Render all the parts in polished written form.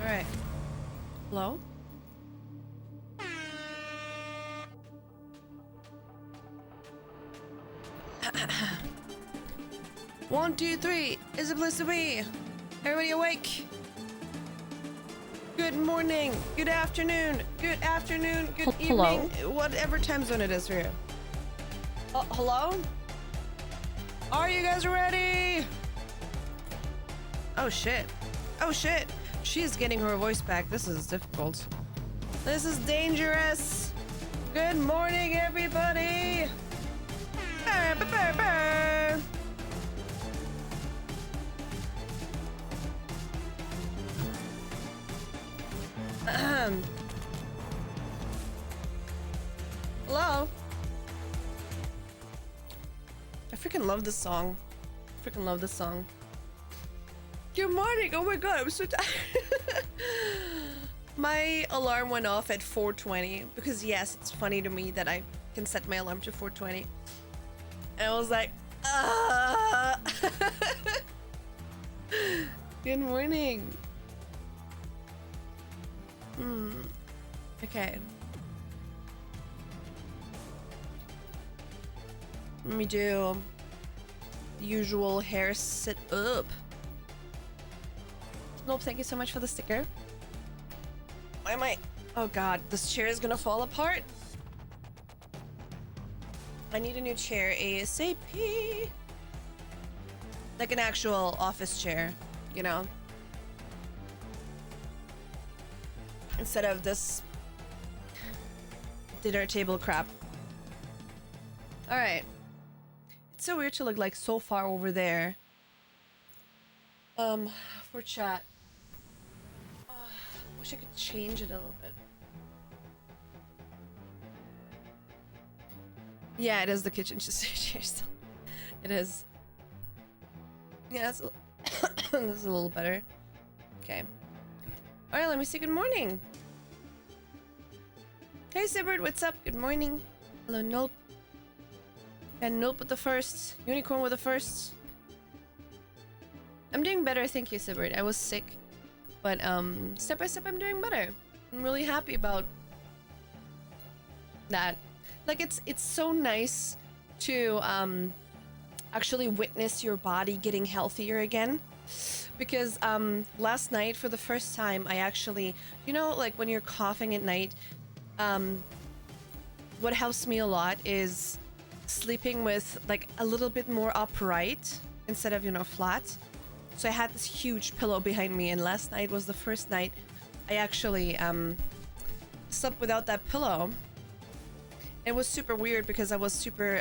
All right. Hello? One, two, three. Is a place to be. Everybody awake? Good morning. Good afternoon. Good afternoon. Good Hello? evening. Whatever time zone it is for you. Hello? Are you guys ready? Oh shit. Oh shit. She's getting her voice back. This is difficult. This is dangerous. Good morning, everybody. Burr, burr, burr, burr. Hello? I freaking love this song. Freaking love this song. Good morning! Oh my god, I'm so tired. My alarm went off at 4:20 because yes, it's funny to me that I can set my alarm to 4:20. And I was like, ah. Good morning. Okay. Let me do the usual hair sit up. Nope, thank you so much for the sticker. Why am I? Oh god, this chair is gonna fall apart. I need a new chair ASAP. Like an actual office chair, you know? Instead of this dinner table crap. Alright. It's so weird to look like so far over there. For chat. Wish I could change it a little bit. Yeah, it is the kitchen chair still. It is. Yeah, that's this is a little better. Okay. Alright, let me say good morning. Hey Sibert, what's up? Good morning. Hello, Nope. And Nope with the first. Unicorn with the first. I'm doing better, thank you, Sibert. I was sick. But step by step I'm doing better. I'm really happy about that. Like it's so nice to actually witness your body getting healthier again. Because last night for the first time I actually, you know, like when you're coughing at night, what helps me a lot is sleeping with like a little bit more upright instead of, you know, flat. So I had this huge pillow behind me, and last night was the first night I actually slept without that pillow. It was super weird because I was super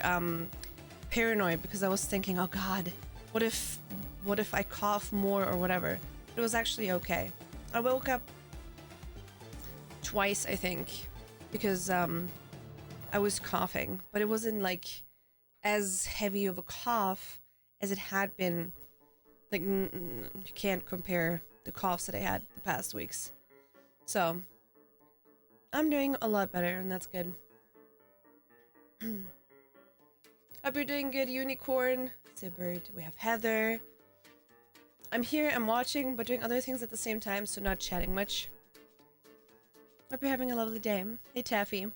paranoid because I was thinking, oh god, what if I cough more or whatever. It was actually okay. I woke up twice, I think, because I was coughing, but it wasn't like as heavy of a cough as it had been. Like, you can't compare the coughs that I had the past weeks. So, I'm doing a lot better, and that's good. Hope you're doing good, Unicorn. Sibert. We have Heather. I'm here, I'm watching, but doing other things at the same time, so not chatting much. Hope you're having a lovely day. Hey, Taffy.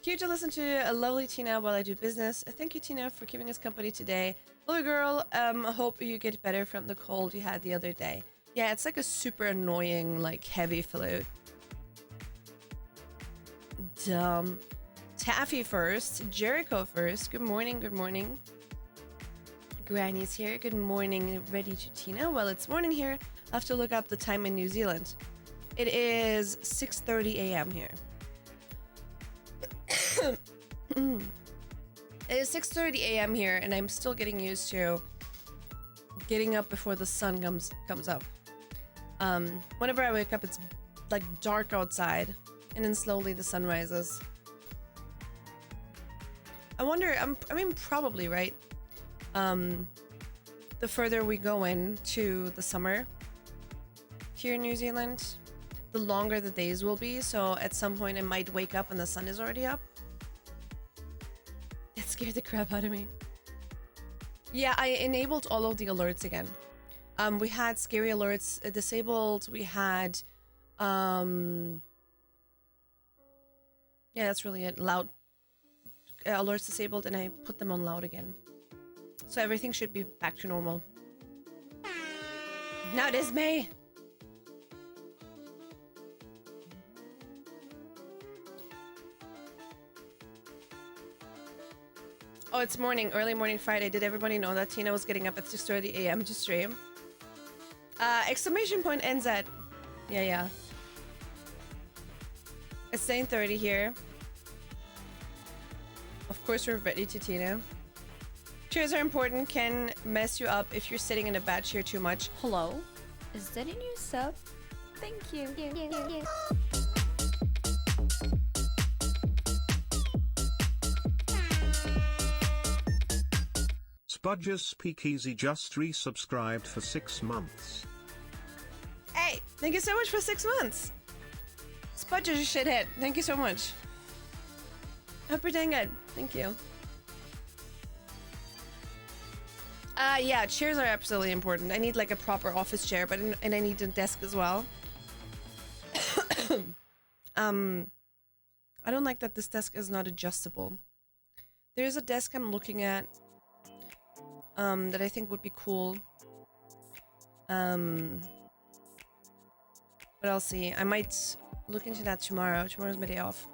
Here to listen to a lovely Tina while I do business. Thank you, Tina, for keeping us company today. Hello, girl. Hope you get better from the cold you had the other day. Yeah, it's like a super annoying, like, heavy flu. Dumb. Taffy first. Jericho first. Good morning, good morning. Granny's here. Good morning. Ready to Tina? Well, it's morning here. I have to look up the time in New Zealand. It is 6:30 a.m. here. It is 6:30 a.m. here, and I'm still getting used to getting up before the sun comes up. Whenever I wake up, it's like dark outside, and then slowly the sun rises. I wonder. I mean, probably right. The further we go into the summer here in New Zealand, the longer the days will be. So at some point, I might wake up and the sun is already up. That scared the crap out of me. Yeah, I enabled all of the alerts again. We had scary alerts disabled. We had, yeah, that's really it. Loud alerts disabled, and I put them on loud again. So everything should be back to normal. Now it is May. Oh, it's morning, early morning Friday. Did everybody know that Tina was getting up at 6:30 a.m. to stream? Exclamation point NZ. Yeah. It's 9:30 here. Of course, we're ready to Tina. Chairs are important, can mess you up if you're sitting in a bad chair too much. Hello? Is that a new sub? Thank you. Spudger's Speakeasy just resubscribed for 6 months. Hey, thank you so much for 6 months. Spudger's a shithead. Thank you so much. Hope you're doing good. Thank you. Yeah, chairs are absolutely important. I need like a proper office chair, and I need a desk as well. I don't like that this desk is not adjustable. There's a desk I'm looking at that I think would be cool. But I'll see. I might look into that tomorrow. Tomorrow's my day off.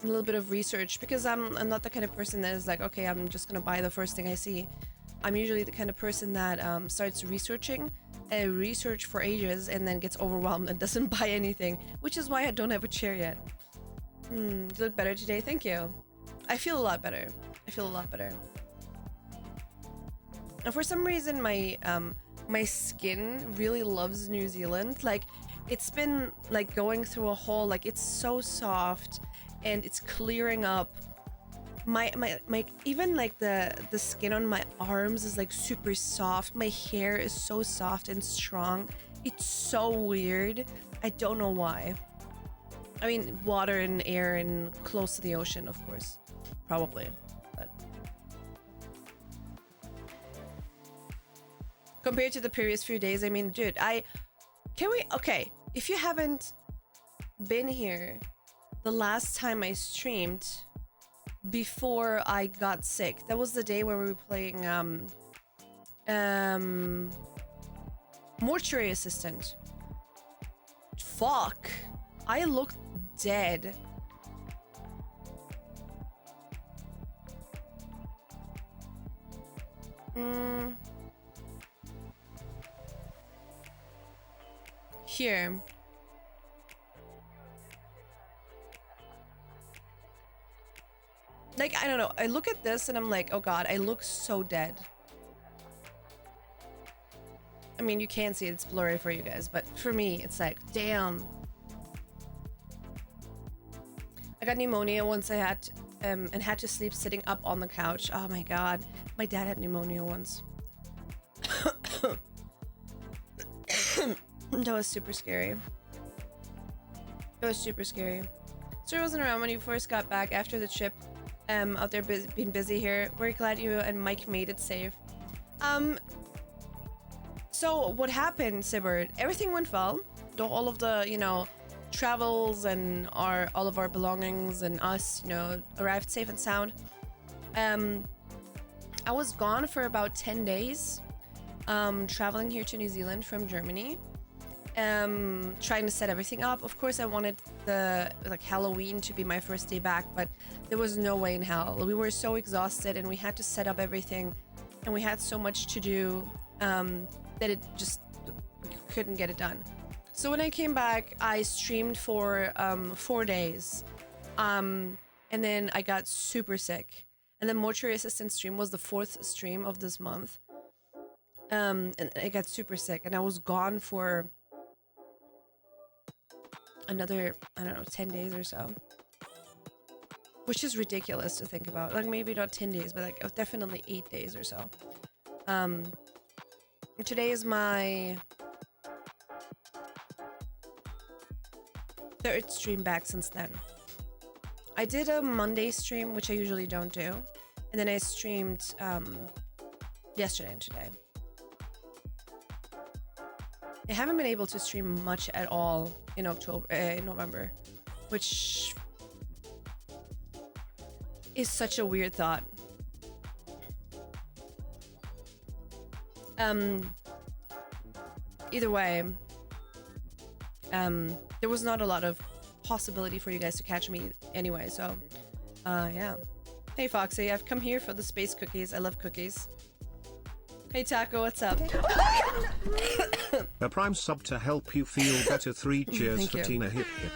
A little bit of research, because I'm not the kind of person that is like, okay, I'm just gonna buy the first thing I see. I'm usually the kind of person that starts researching research for ages and then gets overwhelmed and doesn't buy anything, which is why I don't have a chair yet. You look better today. Thank you. I feel a lot better. And for some reason, my skin really loves New Zealand. Like, it's been like going through a whole, like, it's so soft and it's clearing up. My even like the skin on my arms is like super soft. My hair is so soft and strong. It's so weird. I don't know why. I mean, water and air and close to the ocean, of course, probably. But compared to the previous few days, I mean, dude, okay, if you haven't been here, the last time I streamed before I got sick, that was the day where we were playing Mortuary Assistant. Fuck, I looked dead. Here. Like, I don't know. I look at this and I'm like, oh god, I look so dead. I mean, you can't see it, it's blurry for you guys, but for me, it's like, damn. I got pneumonia once I had, and had to sleep sitting up on the couch. Oh my god. My dad had pneumonia once. That was super scary. It was super scary. So I wasn't around when you first got back after the trip. out there being busy here. We're glad you and Mike made it safe. So what happened, Sibert? Everything went well. All of the, you know, travels and all of our belongings and us, you know, arrived safe and sound. I was gone for about 10 days, traveling here to New Zealand from Germany, trying to set everything up. Of course, I wanted the Halloween to be my first day back, but there was no way in hell. We were so exhausted and we had to set up everything, and we had so much to do that it just couldn't get it done. So when I came back, I streamed for 4 days, and then I got super sick. And the mortuary assistant stream was the 4th stream of this month, and I got super sick, and I was gone for another, I don't know, 10 days or so, which is ridiculous to think about. Like, maybe not 10 days, but like definitely 8 days or so. Today is my 3rd stream back since then. I did a Monday stream, which I usually don't do, and then I streamed yesterday and today. I haven't been able to stream much at all in November, which is such a weird thought. Either way, there was not a lot of possibility for you guys to catch me anyway, so yeah. Hey Foxy, I've come here for the space cookies. I love cookies. Hey Taco, what's up? A prime sub to help you feel better. 3 cheers for Tina. Hip hip.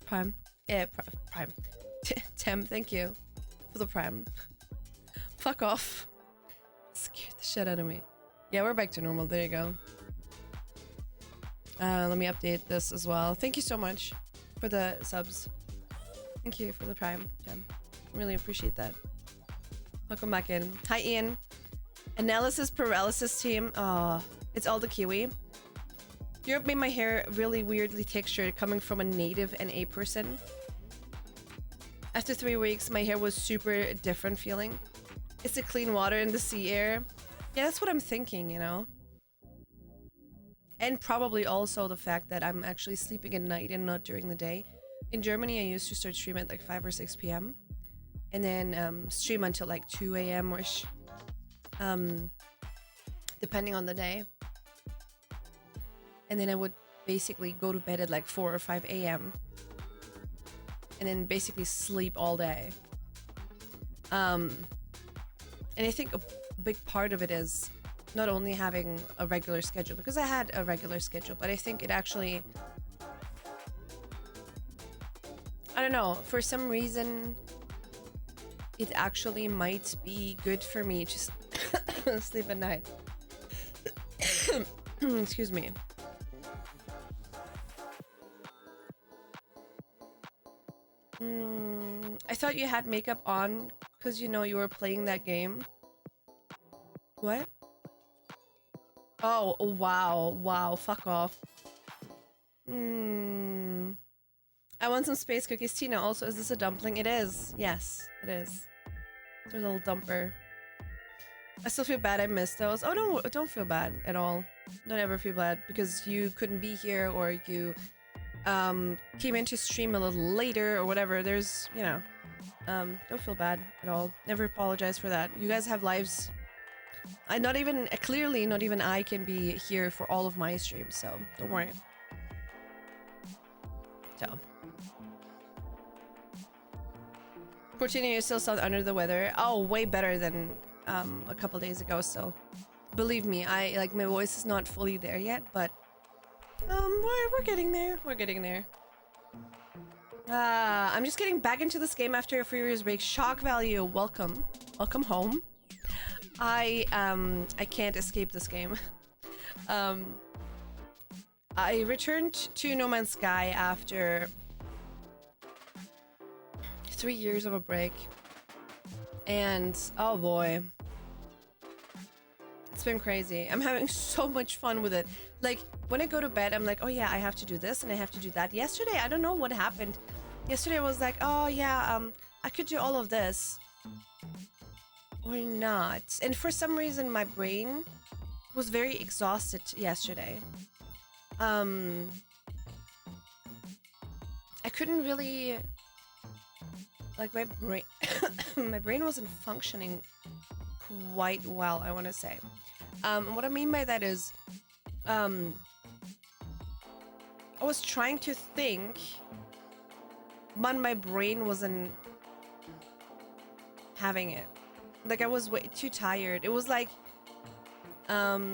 Prime. Yeah, Prime. Tim, thank you for the Prime. Fuck off. Scared the shit out of me. Yeah, we're back to normal. There you go. Let me update this as well. Thank you so much for the subs. Thank you for the Prime, Tim. Really appreciate that. Welcome back in. Hi, Ian. Analysis paralysis team. Oh, it's all the kiwi. Europe made my hair really weirdly textured, coming from a native NA person. After 3 weeks, my hair was super different feeling. It's the clean water and the sea air. Yeah, that's what I'm thinking, you know? And probably also the fact that I'm actually sleeping at night and not during the day. In Germany, I used to start stream at like 5 or 6 p.m. and then stream until like 2 a.m. or depending on the day. And then I would basically go to bed at like 4 or 5 a.m. and then basically sleep all day. And I think a big part of it is not only having a regular schedule, because I had a regular schedule, but I think it actually, I don't know, for some reason it actually might be good for me to sleep at night. Excuse me. I thought you had makeup on because, you know, you were playing that game. What? Oh, wow. Wow, fuck off. I want some space cookies. Tina, also, is this a dumpling? It is. Yes, it is. It's a little dumper. I still feel bad I missed those. Oh, no, don't feel bad at all. Don't ever feel bad because you couldn't be here or you came into stream a little later or whatever. There's, you know, don't feel bad at all. Never apologize for that. You guys have lives. Clearly not even I can be here for all of my streams, so don't worry. So. Fortunately, you still sound under the weather. Oh, way better than a couple days ago still. Believe me, my voice is not fully there yet, but we're getting there. We're getting there. I'm just getting back into this game after a few years break. Shock value, welcome. Welcome home. I can't escape this game. I returned to No Man's Sky after 3 years of a break. And oh boy. It's been crazy. I'm having so much fun with it. Like, when I go to bed, I'm like, oh yeah, I have to do this and I have to do that. Yesterday, I don't know what happened. Yesterday I was like, oh yeah, I could do all of this or not. And for some reason, my brain was very exhausted yesterday. I couldn't really, like, my brain my brain wasn't functioning quite well, I want to say. What I mean by that is I was trying to think, but my brain wasn't having it. Like, I was way too tired. It was like my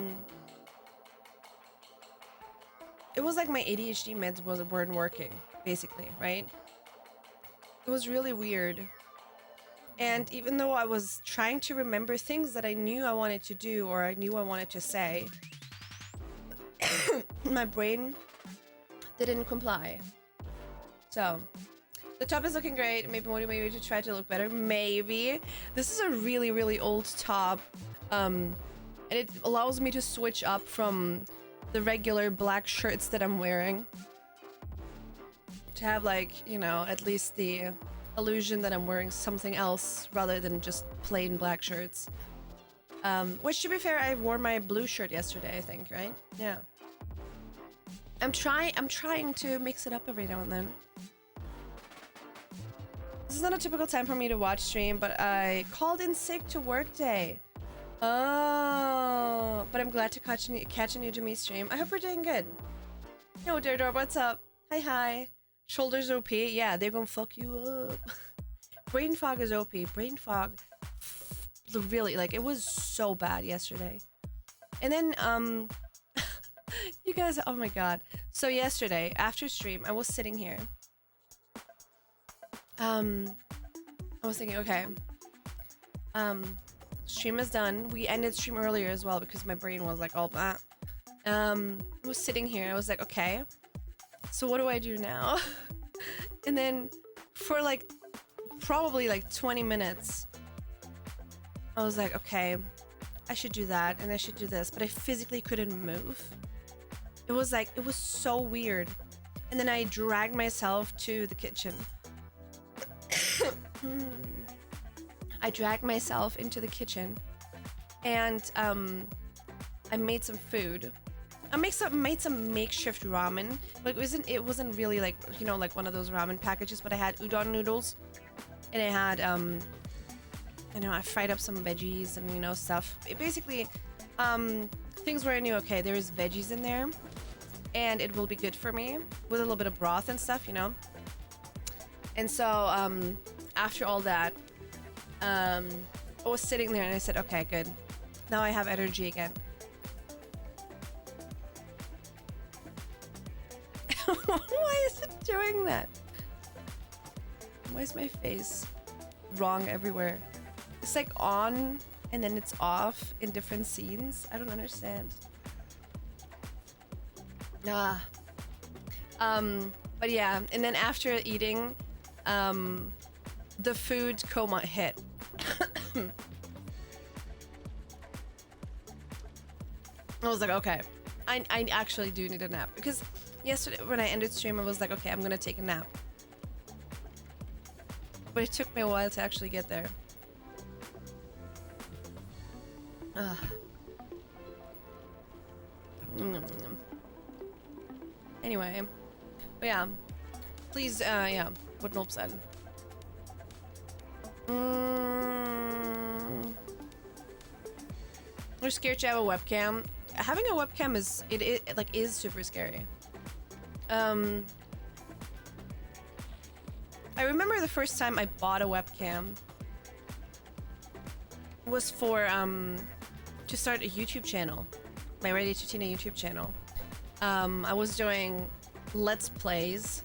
ADHD meds weren't working, basically, right? It was really weird. And even though I was trying to remember things that I knew I wanted to do or I knew I wanted to say, my brain didn't comply. So, the top is looking great. Maybe motivate me to try to look better. Maybe. This is a really, really old top. And it allows me to switch up from the regular black shirts that I'm wearing. To have, like, you know, at least the illusion that I'm wearing something else rather than just plain black shirts. Which, to be fair, I wore my blue shirt yesterday, I think, right? Yeah. I'm trying to mix it up every now and then. This is not a typical time for me to watch stream, but I called in sick to work day. Oh, but I'm glad to catch a new to me stream. I hope you're doing good. Yo, Dardor, what's up? Hi. Shoulders OP. Yeah, they're gonna fuck you up. Brain fog is OP. Brain fog, really, like, it was so bad yesterday. And then, you guys, oh my god. So yesterday, after stream, I was sitting here. I was thinking, okay, stream is done. We ended stream earlier as well because my brain was like all blah. I was sitting here. I was like, okay, so what do I do now? And then for like probably like 20 minutes, I was like, okay, I should do that and I should do this, but I physically couldn't move. It was like, it was so weird. And then I dragged myself to the kitchen. I dragged myself into the kitchen and I made some food. I made some makeshift ramen. Like, it wasn't really like, you know, like one of those ramen packages, but I had udon noodles and I had you know, I fried up some veggies and, you know, stuff. It basically things where I knew, okay, there is veggies in there and it will be good for me with a little bit of broth and stuff, you know. And so after all that, I was sitting there and I said, okay, good. Now I have energy again. Why is it doing that? Why is my face wrong everywhere? It's like on and then it's off in different scenes. I don't understand. But yeah, and then after eating, the food coma hit. I was like, okay, I actually do need a nap, because yesterday when I ended stream, I was like, okay, I'm gonna take a nap. But it took me a while to actually get there. Anyway, but yeah, please, yeah, what Nope said. You're scared to have a webcam. Having a webcam is super scary. I remember the first time I bought a webcam was for to start a YouTube channel, my Ready to Tina YouTube channel. I was doing Let's Plays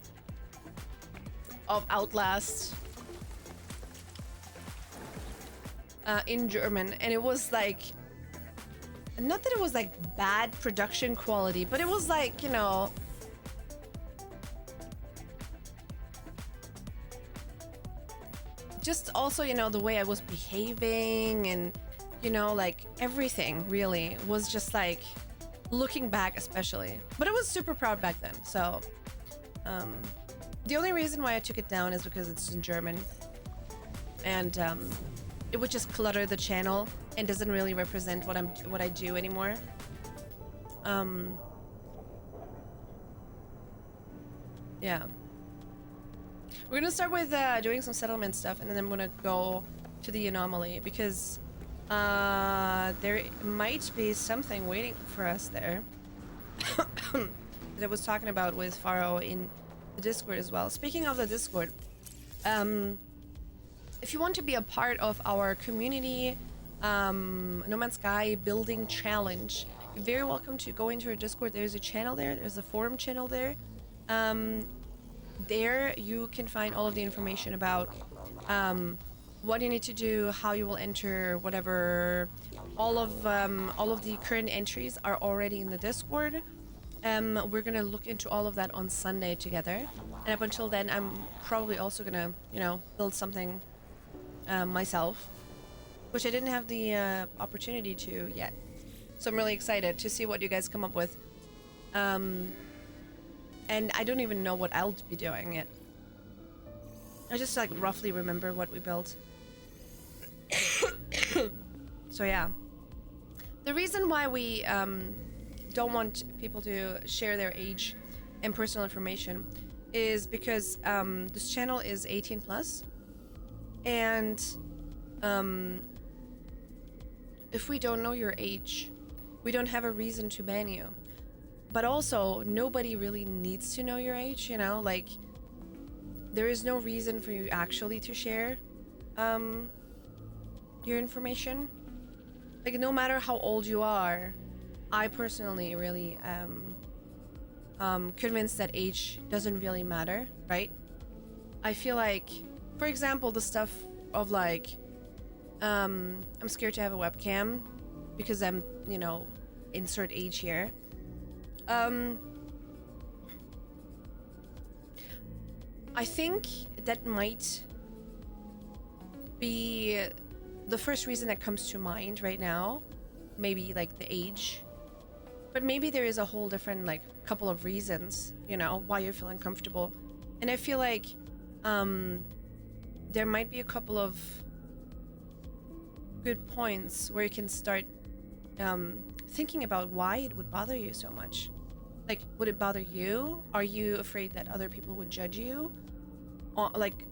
of Outlast in German, and it was like, not that it was like bad production quality, but it was like, you know, just also, you know, the way I was behaving and, you know, like everything really was just like, looking back especially. But I was super proud back then, so the only reason why I took it down is because it's in German. and it would just clutter the channel and doesn't really represent what I do anymore. Yeah. We're gonna start with doing some settlement stuff, and then I'm gonna go to the anomaly because there might be something waiting for us there that I was talking about with Faro in the Discord as well. Speaking of the Discord, if you want to be a part of our community No Man's Sky building challenge, you're very welcome to go into our Discord. There's a channel there, there's a forum channel there. There you can find all of the information about what you need to do, how you will enter, whatever. All of the current entries are already in the Discord. We're gonna look into all of that on Sunday together, and up until then I'm probably also gonna, you know, build something myself, which I didn't have the opportunity to yet. So I'm really excited to see what you guys come up with. And I don't even know what I'll be doing yet. I just like roughly remember what we built. So yeah. The reason why we don't want people to share their age and personal information is because this channel is 18 plus, and if we don't know your age, we don't have a reason to ban you. But also, nobody really needs to know your age, you know? Like, there is no reason for you actually to share your information. Like, no matter how old you are, I personally really am convinced that age doesn't really matter, right? I feel like, for example, the stuff of like, I'm scared to have a webcam because I'm, you know, insert age here. I think that might be the first reason that comes to mind right now. Maybe like the age, but maybe there is a whole different like couple of reasons, you know, why you feel uncomfortable. And I feel like there might be a couple of good points where you can start thinking about why it would bother you so much. Like, would it bother you? Are you afraid that other people would judge you? Or, like,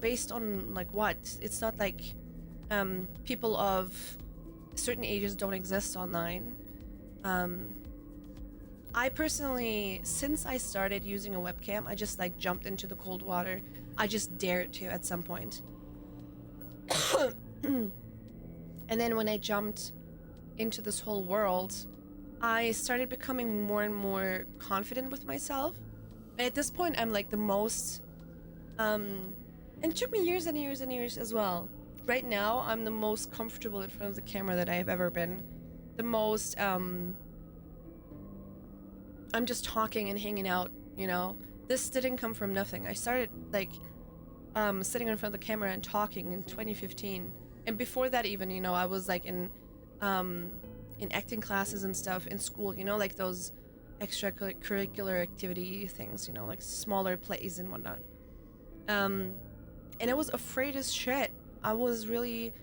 based on, like, what? It's not like people of certain ages don't exist online. I personally, since I started using a webcam, I just, like, jumped into the cold water. I just dared to at some point. And then when I jumped into this whole world, I started becoming more and more confident with myself. And at this point, I'm like the most, and it took me years and years and years as well. Right now, I'm the most comfortable in front of the camera that I have ever been. The most, I'm just talking and hanging out, you know? This didn't come from nothing. I started like, sitting in front of the camera and talking in 2015. And before that even, you know, I was like in acting classes and stuff in school, you know, like those extracurricular activity things, you know, like smaller plays and whatnot. And I was afraid as shit. I was really,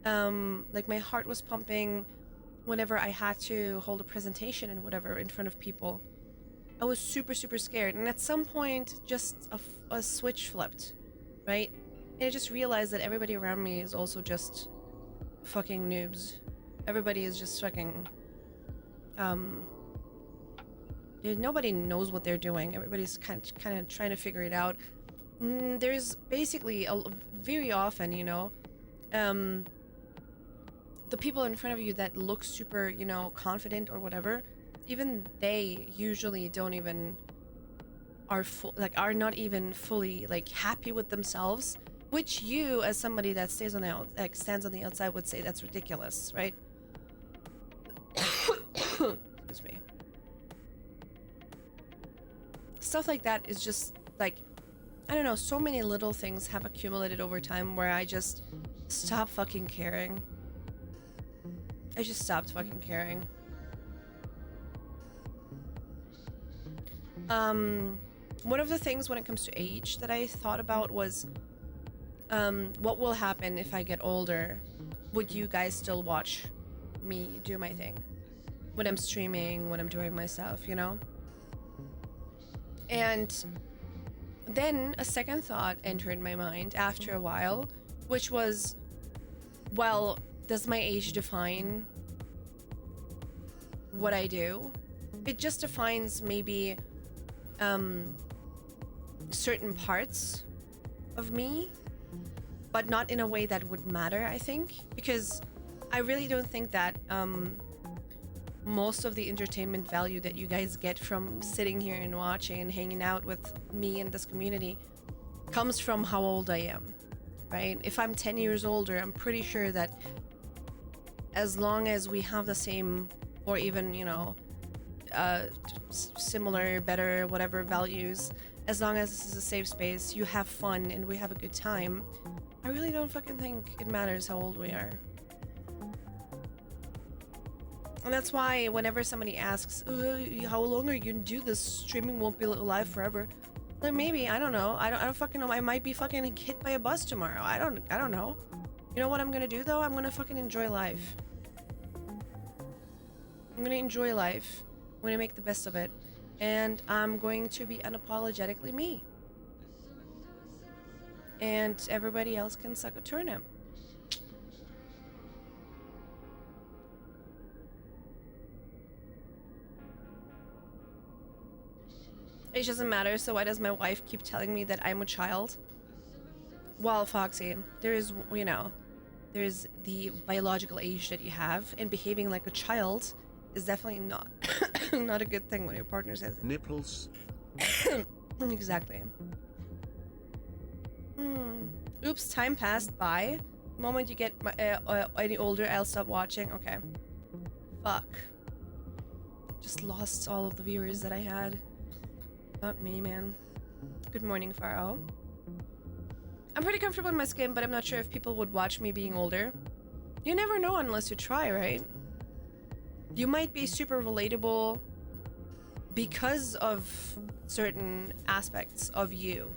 like my heart was pumping whenever I had to hold a presentation and whatever in front of people. I was super, super scared. And at some point, just a switch flipped, right? And I just realized that everybody around me is also just fucking noobs. Everybody is just fucking, nobody knows what they're doing. Everybody's kind of trying to figure it out. There's basically very often, you know, the people in front of you that look super, you know, confident or whatever, even they usually don't even are not even fully like happy with themselves, which you as somebody that stands on the outside would say that's ridiculous, right? Excuse me. Stuff like that is just like, I don't know, so many little things have accumulated over time where I just stopped fucking caring. I just stopped fucking caring. One of the things when it comes to age that I thought about was what will happen if I get older? Would you guys still watch me do my thing when I'm streaming, when I'm doing my stuff, you know? And then a second thought entered my mind after a while, which was, well, does my age define what I do? It just defines maybe certain parts of me, but not in a way that would matter, I think, because I really don't think that most of the entertainment value that you guys get from sitting here and watching and hanging out with me in this community comes from how old I am, right? If I'm 10 years older, I'm pretty sure that as long as we have the same or even, you know, similar, better, whatever values, as long as this is a safe space, you have fun and we have a good time, I really don't fucking think it matters how old we are. And that's why whenever somebody asks, how long are you gonna do this? Streaming won't be alive forever. Like, maybe, I don't know. I don't fucking know. I might be fucking hit by a bus tomorrow. I don't know. You know what I'm gonna do though? I'm gonna fucking enjoy life. I'm gonna enjoy life. I'm gonna make the best of it. And I'm going to be unapologetically me. And everybody else can suck a turnip. It doesn't matter, so why does my wife keep telling me that I'm a child? Well, Foxy, there's, you know, there's the biological age that you have, and behaving like a child is definitely not not a good thing when your partner says it. Nipples. Exactly. Oops, time passed by. The moment you get any older, I'll stop watching. Okay. Fuck. Just lost all of the viewers that I had. Fuck me, man. Good morning, Pharaoh. I'm pretty comfortable in my skin, but I'm not sure if people would watch me being older. You never know unless you try, right? You might be super relatable because of certain aspects of you.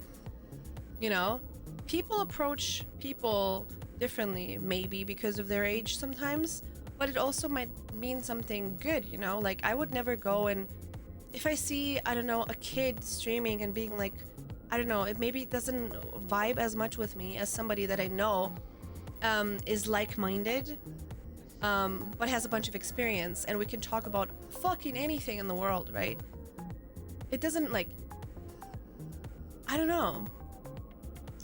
You know? People approach people differently, maybe because of their age sometimes, but it also might mean something good, you know? Like, I would never go and if I see, I don't know, a kid streaming and being like, I don't know, it maybe doesn't vibe as much with me as somebody that I know is like-minded, but has a bunch of experience, and we can talk about fucking anything in the world, right? It doesn't, like, I don't know.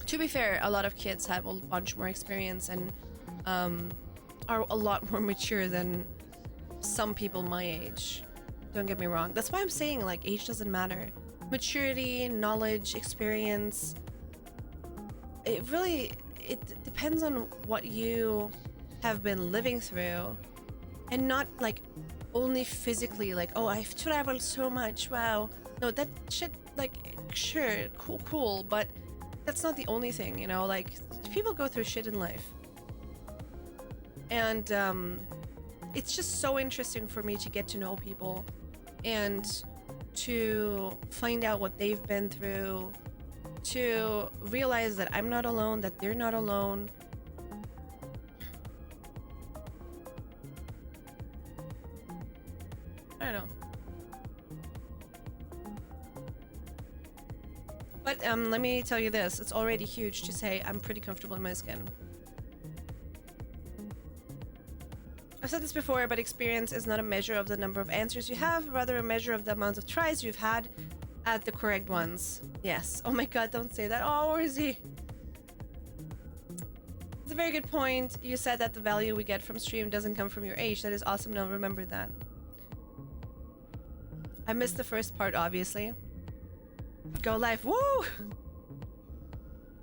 To be fair, a lot of kids have a bunch more experience and are a lot more mature than some people my age. Don't get me wrong. That's why I'm saying, like, age doesn't matter. Maturity, knowledge, experience. It really, it depends on what you have been living through. And not, like, only physically, like, oh, I've traveled so much, wow. No, that shit, like, sure, cool, but that's not the only thing, you know? Like, people go through shit in life. And, it's just so interesting for me to get to know people and to find out what they've been through, to realize that I'm not alone, that they're not alone. I don't know. But let me tell you this, it's already huge to say I'm pretty comfortable in my skin. I've said this before, but experience is not a measure of the number of answers you have, rather a measure of the amount of tries you've had at the correct ones. Yes. Oh my god, don't say that. Oh, where is he? It's a very good point. You said that the value we get from stream doesn't come from your age. That is awesome. Now remember that. I missed the first part, obviously. Go live. Woo!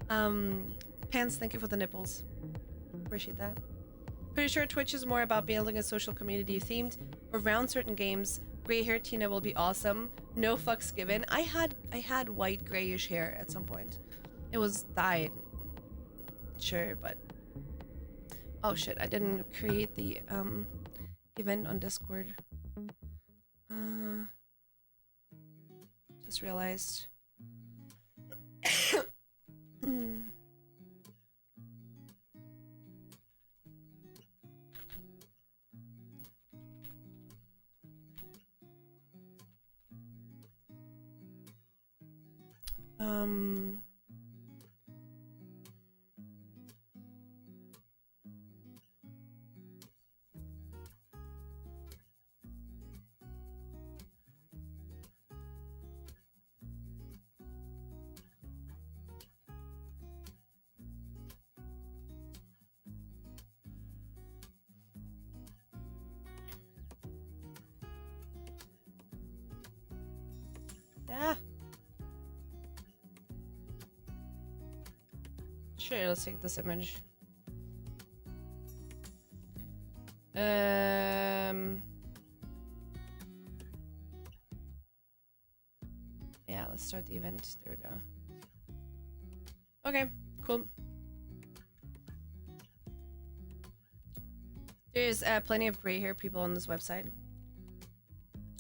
Pants, thank you for the nipples. Appreciate that. Pretty sure Twitch is more about building a social community themed around certain games. Gray hair Tina will be awesome. No fucks given. I had white grayish hair at some point. It was dyed. Sure, but oh shit, I didn't create the event on Discord. Just realized. Um. Yeah. Sure, let's take this image. Yeah, let's start the event. There we go. Okay, cool. There's plenty of gray hair people on this website.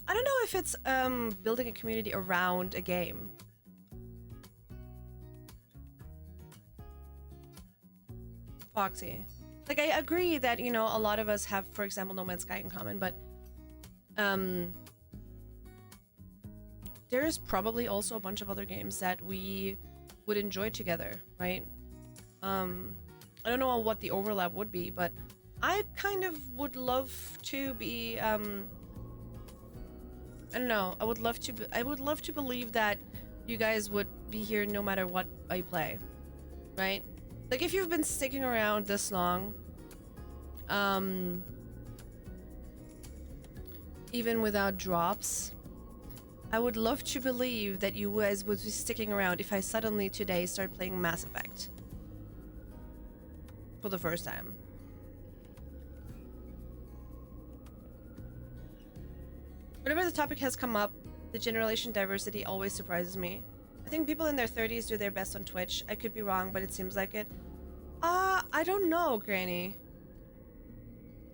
I don't know if it's building a community around a game. Foxy. Like, I agree that, you know, a lot of us have, for example, No Man's Sky in common, but there's probably also a bunch of other games that we would enjoy together, right? I don't know what the overlap would be, but I kind of would love to be I don't know. I would love to believe that you guys would be here no matter what I play, right? Like, if you've been sticking around this long, even without drops, I would love to believe that you guys would be sticking around if I suddenly today start playing Mass Effect for the first time. Whenever the topic has come up, the generation diversity always surprises me. I think people in their 30s do their best on Twitch. I could be wrong, but it seems like it. I don't know, Granny.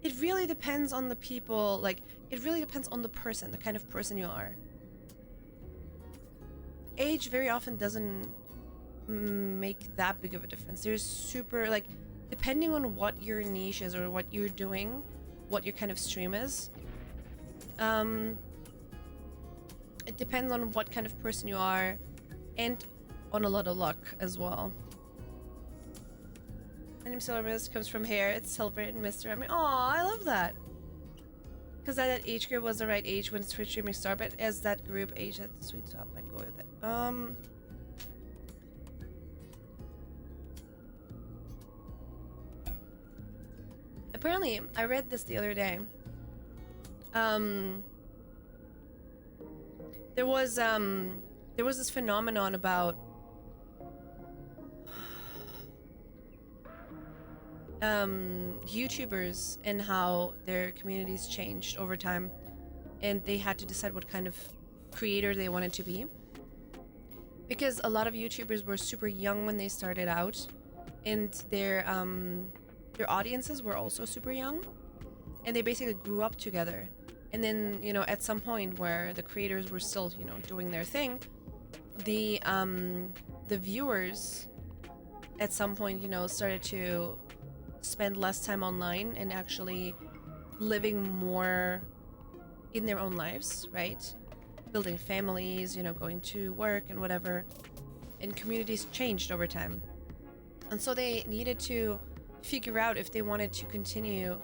It really depends on the people, like, it really depends on the person, the kind of person you are. Age very often doesn't make that big of a difference. There's super, like, depending on what your niche is or what you're doing, what your kind of stream is, it depends on what kind of person you are and on a lot of luck as well. My name Silver Mist comes from hair. It's Celebrate and Mr. I mean, aw, I love that. Because that age group was the right age when Twitch streaming started, but as that group age, that sweet spot might go with it. Apparently, I read this the other day. There was this phenomenon about YouTubers and how their communities changed over time, and they had to decide what kind of creator they wanted to be, because a lot of YouTubers were super young when they started out, and their audiences were also super young, and they basically grew up together. And then, you know, at some point where the creators were still, you know, doing their thing, the viewers at some point, you know, started to spend less time online and actually living more in their own lives, right? Building families, you know, going to work and whatever. And communities changed over time. And so they needed to figure out if they wanted to continue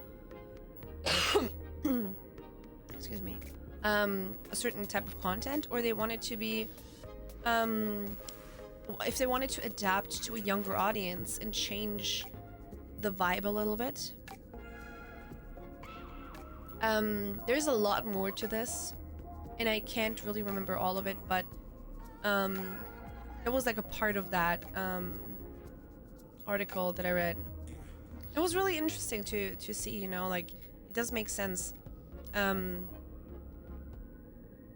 excuse me, a certain type of content, or they wanted to be if they wanted to adapt to a younger audience and change the vibe a little bit. There's a lot more to this, and I can't really remember all of it, but it was like a part of that article that I read. It was really interesting to see, you know, like, it does make sense.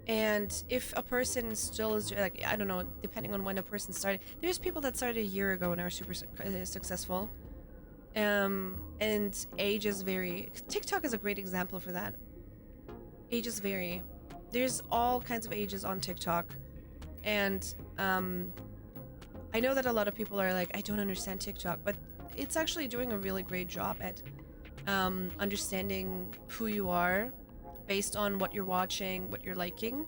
And if a person still is, like, I don't know, depending on when a person started, there's people that started a year ago and are super successful. And ages vary. TikTok is a great example for that. Ages vary. There's all kinds of ages on TikTok. And I know that a lot of people are like, I don't understand TikTok, but it's actually doing a really great job at understanding who you are based on what you're watching, what you're liking.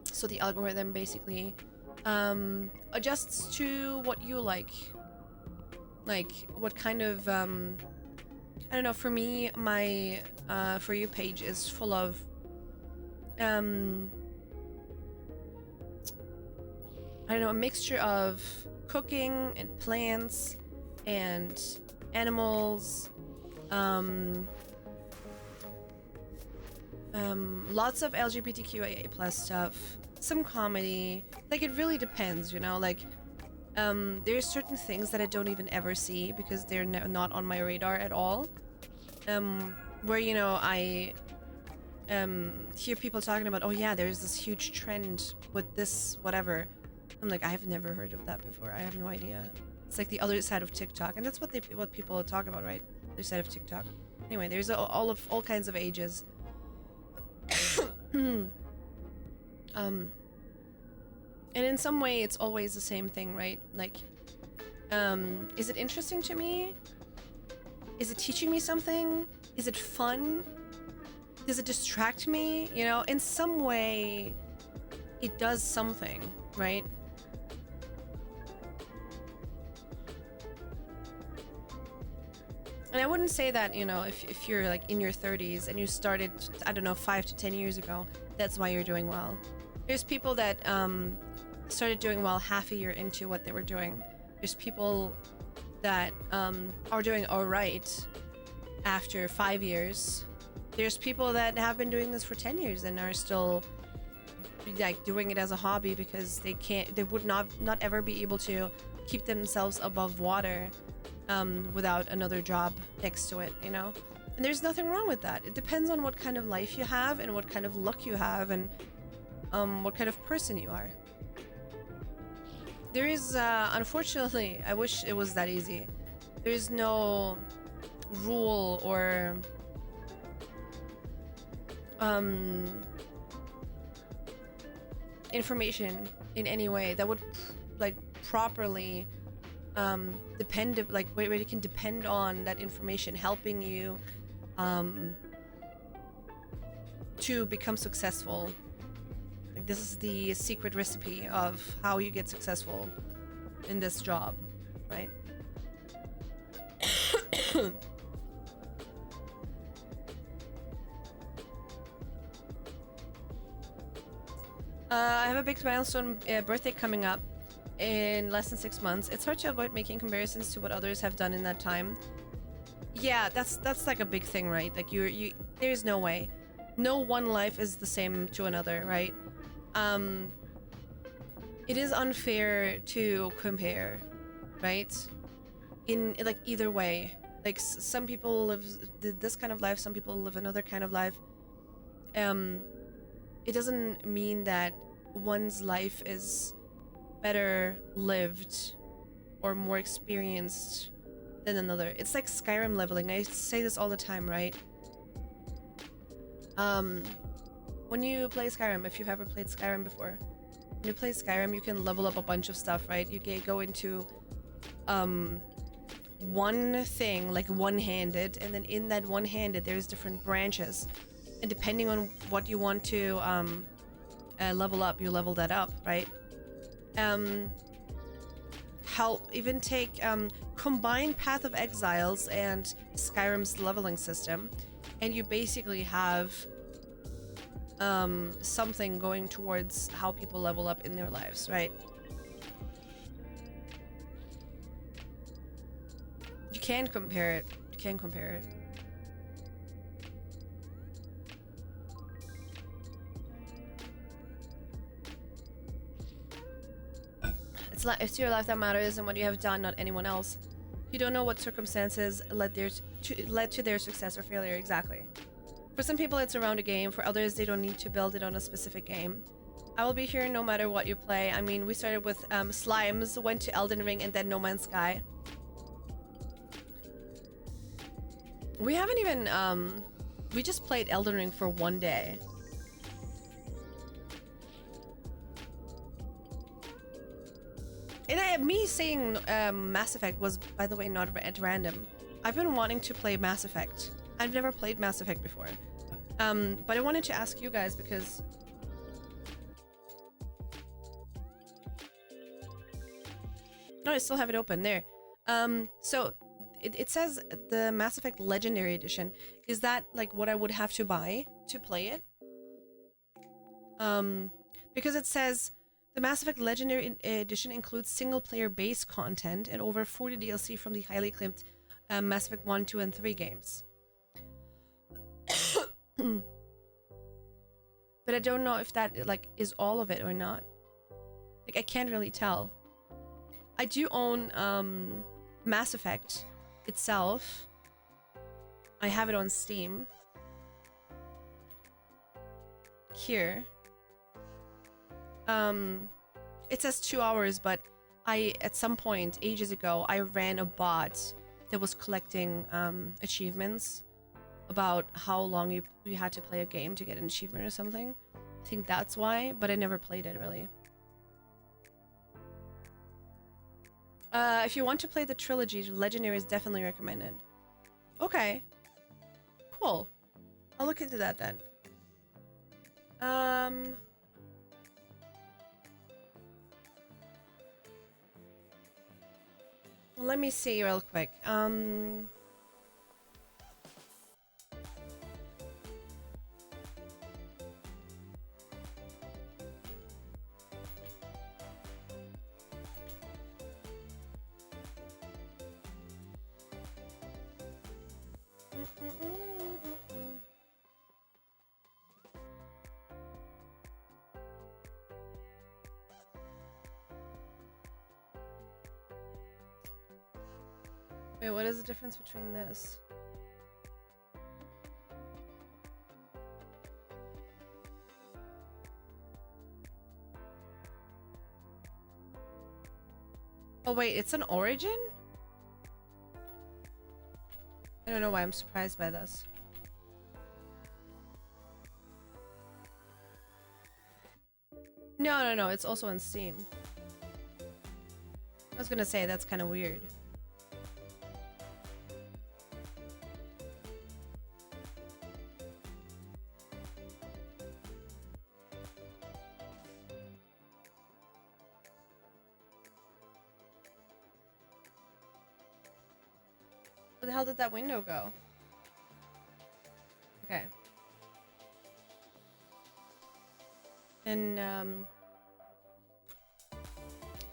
So the algorithm basically adjusts to what you like what kind of I don't know. For me, my For You page is full of I don't know, a mixture of cooking and plants and animals, lots of LGBTQIA plus stuff, some comedy. Like, it really depends, you know. Like, there's certain things that I don't even ever see because they're not on my radar at all. Where, you know, I hear people talking about, oh yeah, there's this huge trend with this whatever. I'm like, I've never heard of that before. I have no idea. It's like the other side of TikTok, and that's what people talk about, right? The other side of TikTok. Anyway, there's all kinds of ages. And in some way, it's always the same thing, right? Like, is it interesting to me? Is it teaching me something? Is it fun? Does it distract me? You know, in some way, it does something, right? And I wouldn't say that, you know, if you're like in your 30s and you started, I don't know, 5 to 10 years ago, that's why you're doing well. There's people that started doing well half a year into what they were doing. There's people that are doing all right after 5 years. There's people that have been doing this for 10 years and are still like doing it as a hobby because they would not ever be able to keep themselves above water without another job next to it, you know? And there's nothing wrong with that. It depends on what kind of life you have and what kind of luck you have and what kind of person you are. There is, unfortunately, I wish it was that easy. There is no rule or information in any way that would like properly depend, like where you can depend on that information helping you to become successful. Like, this is the secret recipe of how you get successful in this job, right? I have a big milestone birthday coming up in less than 6 months. It's hard to avoid making comparisons to what others have done in that time. Yeah, that's like a big thing, right? Like you there's no way. No one life is the same to another, right? It is unfair to compare, right? In like either way. Like some people live this kind of life, some people live another kind of life. It doesn't mean that one's life is better lived or more experienced than another. It's like Skyrim leveling. I say this all the time, right? When you play Skyrim, if you've ever played Skyrim before, when you play Skyrim, you can level up a bunch of stuff, right? You go into one thing, like one-handed, and then in that one-handed, there's different branches. And depending on what you want to level up, you level that up, right? Even take combine Path of Exiles and Skyrim's leveling system, and you basically have something going towards how people level up in their lives, right? You can compare it. You can compare it. It's your life that matters and what you have done, not anyone else. You don't know what circumstances led to their success or failure. Exactly. For some people, it's around a game. For others, they don't need to build it on a specific game. I will be here no matter what you play. I mean, we started with Slimes, went to Elden Ring, and then No Man's Sky. We haven't even... we just played Elden Ring for one day. And me saying Mass Effect was, by the way, not at random. I've been wanting to play Mass Effect. I've never played Mass Effect before. But I wanted to ask you guys because No, I still have it open there. So it says the Mass Effect Legendary Edition. Is that like what I would have to buy to play it? Because it says the Mass Effect Legendary Edition includes single-player base content and over 40 DLC from the highly acclaimed Mass Effect 1, 2, and 3 games. But I don't know if that like is all of it or not. Like I can't really tell. I do own Mass Effect itself. I have it on Steam. Here. It says 2 hours, but at some point ages ago I ran a bot that was collecting achievements about how long you had to play a game to get an achievement or something. I think that's why, but I never played it really. If you want to play the trilogy, Legendary is definitely recommended. Okay. Cool. I'll look into that then. Let me see real quick. Wait, what is the difference between this? Oh wait, it's an origin? I don't know why I'm surprised by this. No, it's also on Steam. I was gonna say, that's kind of weird. Where the hell did that window go? Okay. And, I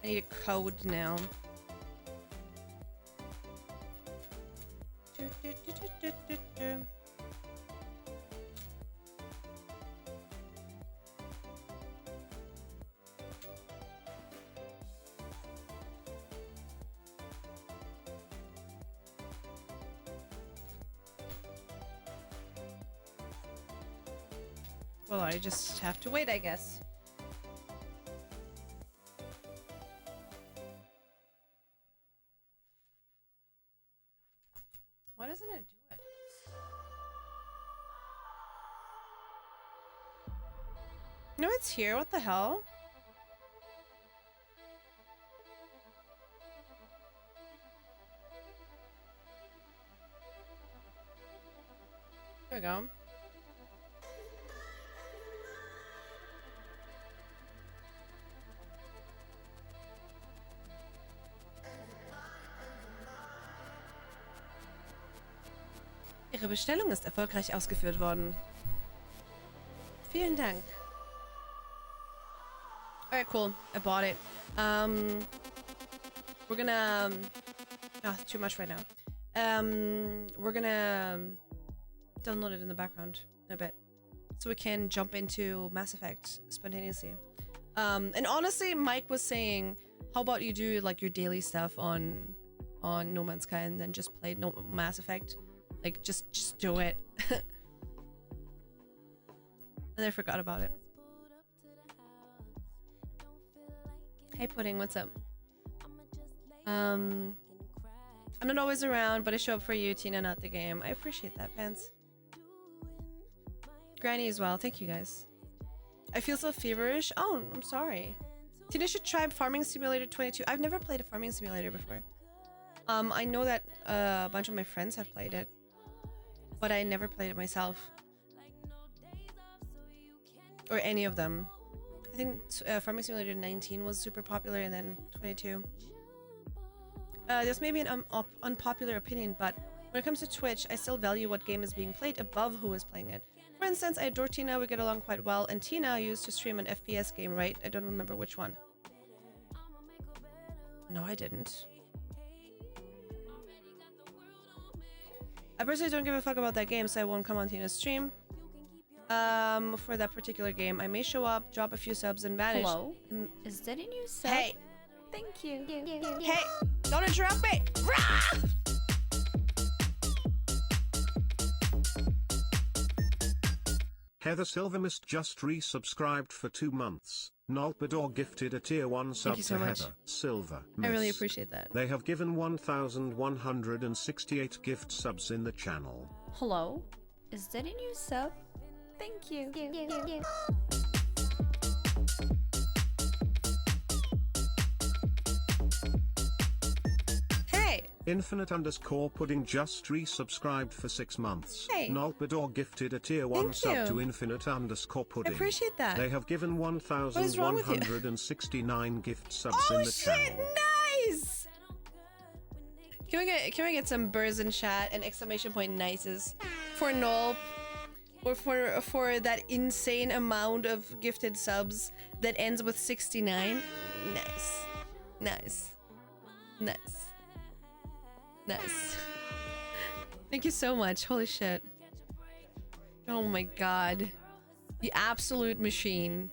need a code now. Well, I just have to wait, I guess. Why doesn't it do it? No, it's here. What the hell? There we go. Ihre Bestellung ist erfolgreich ausgeführt worden. Vielen Dank. Alright, cool. I bought it. We're gonna... Oh, too much right now. We're gonna download it in the background in a bit, so we can jump into Mass Effect spontaneously. And honestly, Mike was saying, how about you do like your daily stuff on No Man's Sky and then just play Mass Effect? Like, just do it. And I forgot about it. Hey Pudding, what's up? I'm not always around, but I show up for you, Tina, not the game. I appreciate that, Pants. Granny as well, thank you guys. I feel so feverish. Oh, I'm sorry. Tina should try Farming Simulator 22. I've never played a Farming Simulator before. I know that a bunch of my friends have played it, but I never played it myself. Or any of them. I think Farming Simulator 19 was super popular, and then 22. This may be an unpopular opinion, but when it comes to Twitch, I still value what game is being played above who is playing it. For instance, I adore Tina, we get along quite well, and Tina used to stream an FPS game, right? I don't remember which one. No, I didn't. I personally don't give a fuck about that game, so I won't come on Tina's stream. For that particular game, I may show up, drop a few subs, and vanish. Hello? Is that a new sub? Hey! Thank you. Hey! Don't interrupt me! Rah! Heather Silvermist just resubscribed for 2 months. Nolpador gifted a tier 1 sub you so to much. Heather Silver. I really appreciate that. They have given 1,168 gift subs in the channel. Hello? Is that a new sub? Thank you. Hey! Infinite_pudding just resubscribed for 6 months. Hey. Nolpador gifted a tier 1 Thank sub you. to Infinite_pudding. I appreciate that. They have given is wrong with you? 1,169 gift subs Oh in the shit! channel. Nice! Can we get some burrs in chat and exclamation point nices for Nolp, or for that insane amount of gifted subs that ends with 69? Nice. Nice. Nice. Nice. Thank you so much. Holy shit. Oh my god. The absolute machine.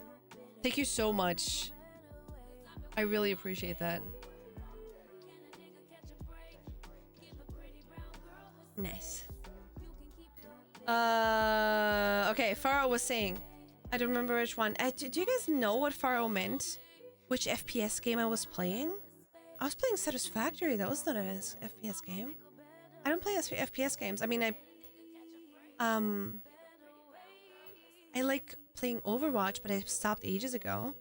Thank you so much. I really appreciate that. Nice. Okay, Pharaoh was saying. I don't remember which one. Do you guys know what Pharaoh meant? Which FPS game I was playing? I was playing Satisfactory. That was not an FPS game. I don't play FPS games. I mean, I like playing Overwatch, but I stopped ages ago.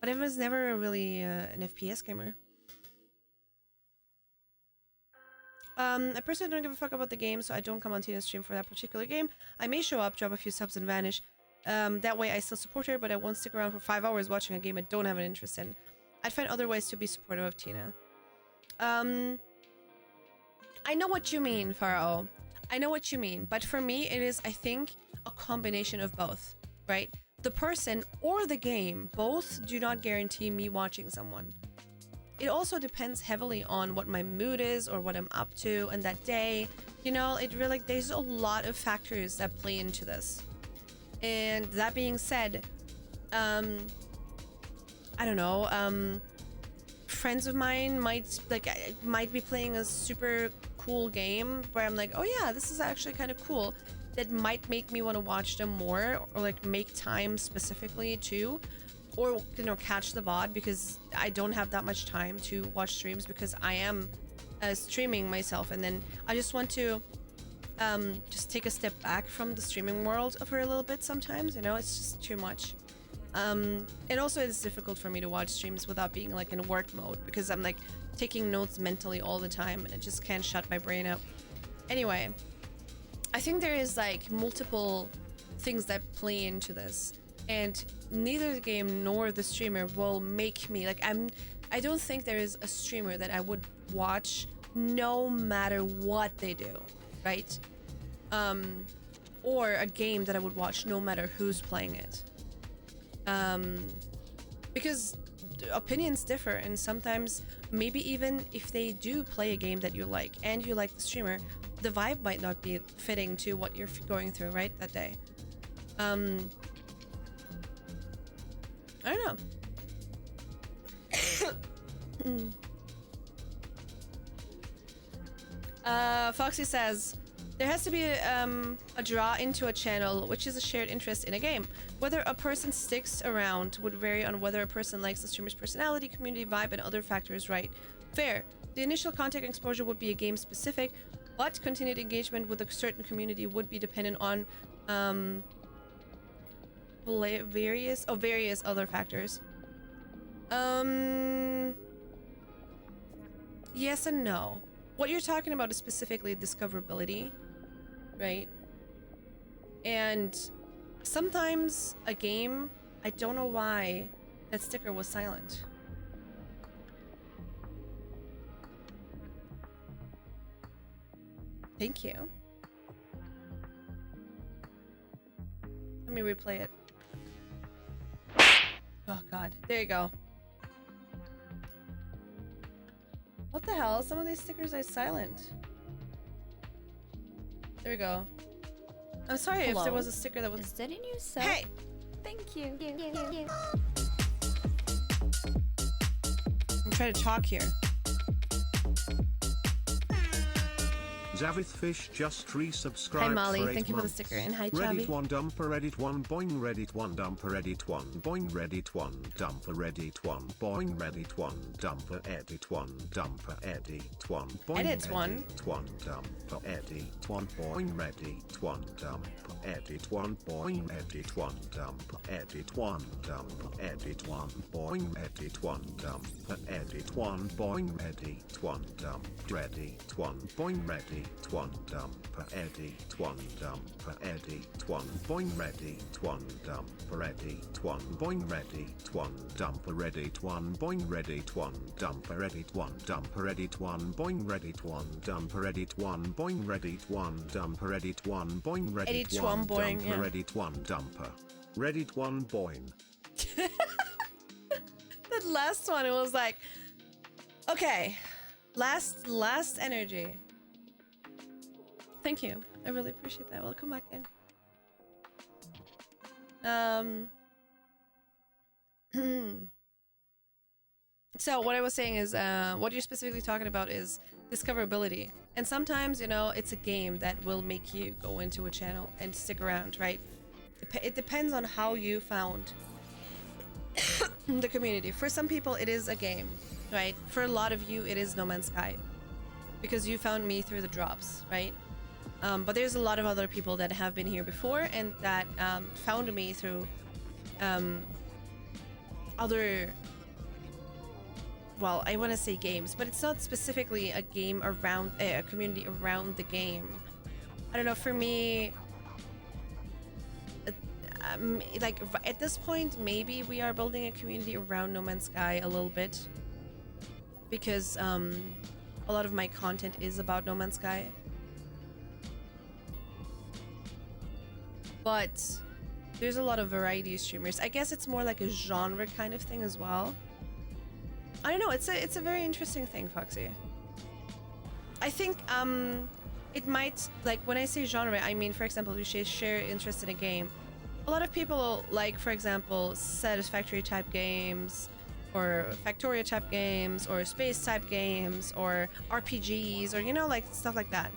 But I was never really an FPS gamer. I personally don't give a fuck about the game, so I don't come on Tina's stream for that particular game. I may show up, drop a few subs, and vanish. That way I still support her, but I won't stick around for 5 hours watching a game I don't have an interest in. I'd find other ways to be supportive of Tina. I know what you mean, Pharaoh. I know what you mean, but for me, it is, I think, a combination of both, right? The person or the game both do not guarantee me watching someone. It also depends heavily on what my mood is or what I'm up to and that day. You know, it really, there's a lot of factors that play into this. And that being said, I don't know, friends of mine might be playing a super cool game where I'm like, oh yeah, this is actually kind of cool. That might make me want to watch them more, or like make time specifically too, or you know, catch the VOD, because I don't have that much time to watch streams because I am streaming myself, and then I just want to just take a step back from the streaming world for a little bit sometimes, you know, it's just too much. And also it's difficult for me to watch streams without being like in work mode, because I'm like taking notes mentally all the time and I just can't shut my brain up. Anyway, I think there is like multiple things that play into this, and neither the game nor the streamer will make me like, I don't think there is a streamer that I would watch no matter what they do, right? Or a game that I would watch no matter who's playing it. Because opinions differ, and sometimes maybe even if they do play a game that you like and you like the streamer, the vibe might not be fitting to what you're going through right that day. I don't know. Foxy says there has to be a draw into a channel, which is a shared interest in a game. Whether a person sticks around would vary on whether a person likes the streamer's personality, community vibe, and other factors, right? Fair. The initial contact exposure would be a game specific, but continued engagement with a certain community would be dependent on various other factors. Yes and no. What you're talking about is specifically discoverability, right? And sometimes a game, I don't know why that sticker was silent. Thank you. Let me replay it. Oh god. There you go. What the hell? Some of these stickers are silent. There we go. I'm sorry if there was a sticker that was... Is that a new sub? Hey! Thank you. I'm trying to talk here. Zavith Fish just resubscribed. Hi Molly, for 8 thank you for the months. sticker, and hi Reddit Chavi. 1 dumper Reddit 1 boing Reddit 1 dumper Reddit 1 boing Reddit 1 dumper Reddit 1 boing Reddit 1 dumper Edit 1 dumper Edit 1 boing Edit 1. Edit 1 dumper Edit 1 boing Reddit 1 dumper Edit 1 boing Edit 1 dumper Edit 1 dumper Edit 1 boing Edit 1 dumper Edit 1 boing Edit 1 dumper Reddit 1 boing Reddit 1 dumper Edit 1 dumper Edit 1 boing Reddit 1 dumper Edit 1 boing Reddit 1 dumper Reddit 1 boing Reddit 1 dumper Edit 1 dumper Edit 1 boing Reddit 1 dumper Edit 1 boing Reddit 1 dumper Edit 1 boing Reddit 1 dumper Reddit 1 dumper Reddit 1 boing. That last one, it was like, okay, last energy. Thank you. I really appreciate that. Welcome back in. So what I was saying is, what you're specifically talking about is discoverability. And sometimes, you know, it's a game that will make you go into a channel and stick around, right? It depends on how you found the community. For some people, it is a game, right? For a lot of you, it is No Man's Sky. Because you found me through the drops, right? But there's a lot of other people that have been here before and that found me through other, well, I want to say games, but it's not specifically a game around a community around the game. I don't know, for me, like at this point, maybe we are building a community around No Man's Sky a little bit, because a lot of my content is about No Man's Sky. But there's a lot of variety streamers. I guess it's more like a genre kind of thing as well. I don't know, it's a very interesting thing, Foxy. I think it might, like, when I say genre, I mean, for example, you share interest in a game. A lot of people like, for example, Satisfactory type games, or Factoria type games, or space type games, or RPGs, or, you know, like stuff like that.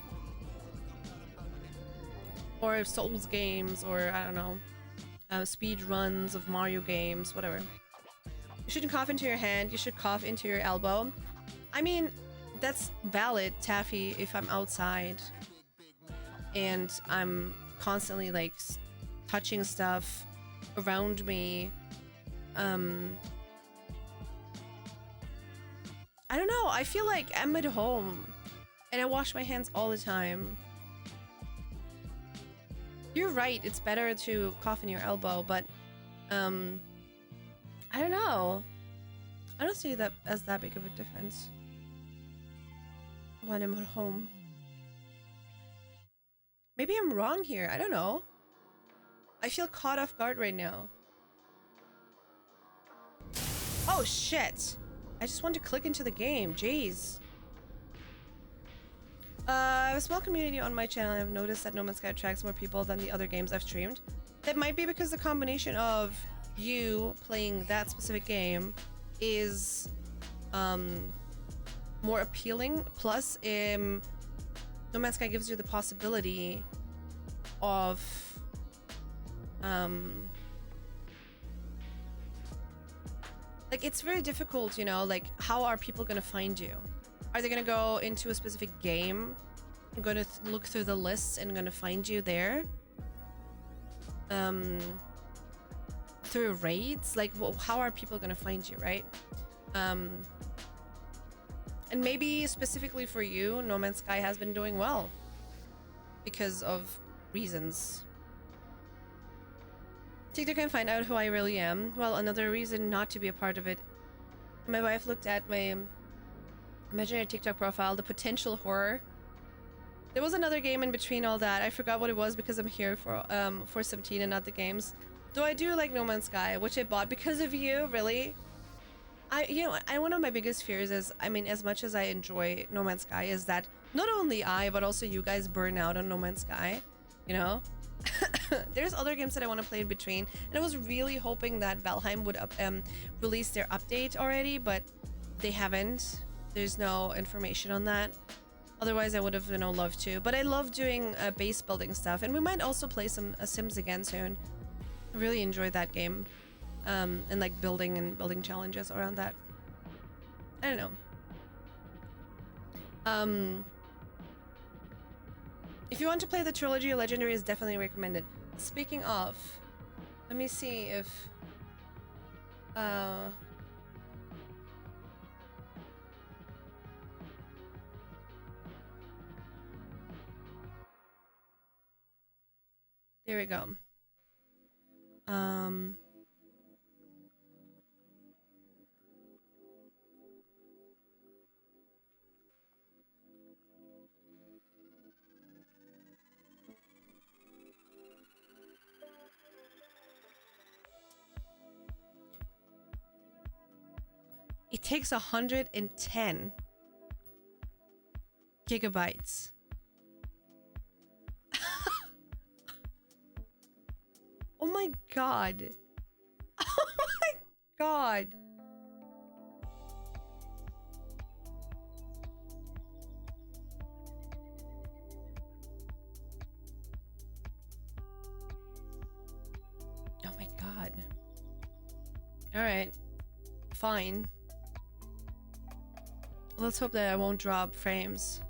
Or Souls games, or I don't know, speed runs of Mario games, whatever. You shouldn't cough into your hand, you should cough into your elbow. I mean, that's valid, Taffy, if I'm outside and I'm constantly like touching stuff around me. I don't know, I feel like I'm at home and I wash my hands all the time. You're right, it's better to cough in your elbow, but I don't know. I don't see that as that big of a difference when I'm at home. Maybe I'm wrong here, I don't know. I feel caught off guard right now. Oh shit! I just want to click into the game, jeez. I have a small community on my channel and I've noticed that No Man's Sky attracts more people than the other games I've streamed. That might be because the combination of you playing that specific game is more appealing, plus No Man's Sky gives you the possibility of like, it's very difficult, you know, like, how are people gonna find you? Are they gonna go into a specific game? I'm gonna look through the lists and gonna find you there? Through raids? Like, how are people gonna find you, right? And maybe specifically for you, No Man's Sky has been doing well because of reasons. TikTok can find out who I really am. Well, another reason not to be a part of it. My wife looked at my imaginary TikTok profile, the potential horror There was another game in between all that. I forgot what it was because I'm here for 17 and not the games. Though I do like No Man's Sky, which I bought because of you, really. One of my biggest fears is, I mean, as much as I enjoy No Man's Sky, is that not only I, but also you guys burn out on No Man's Sky, you know? There's other games that I want to play in between, and I was really hoping that Valheim would release their update already, but they haven't. There's no information on that. Otherwise, I would have, loved to. But I love doing base building stuff, and we might also play some Sims again soon. I really enjoyed that game, and like building challenges around that. I don't know. If you want to play the trilogy, Legendary is definitely recommended. Speaking of, let me see if there we go. It takes 110 gigabytes. Oh my god. Oh my god. Oh my god. All right. Fine. Let's hope that I won't drop frames.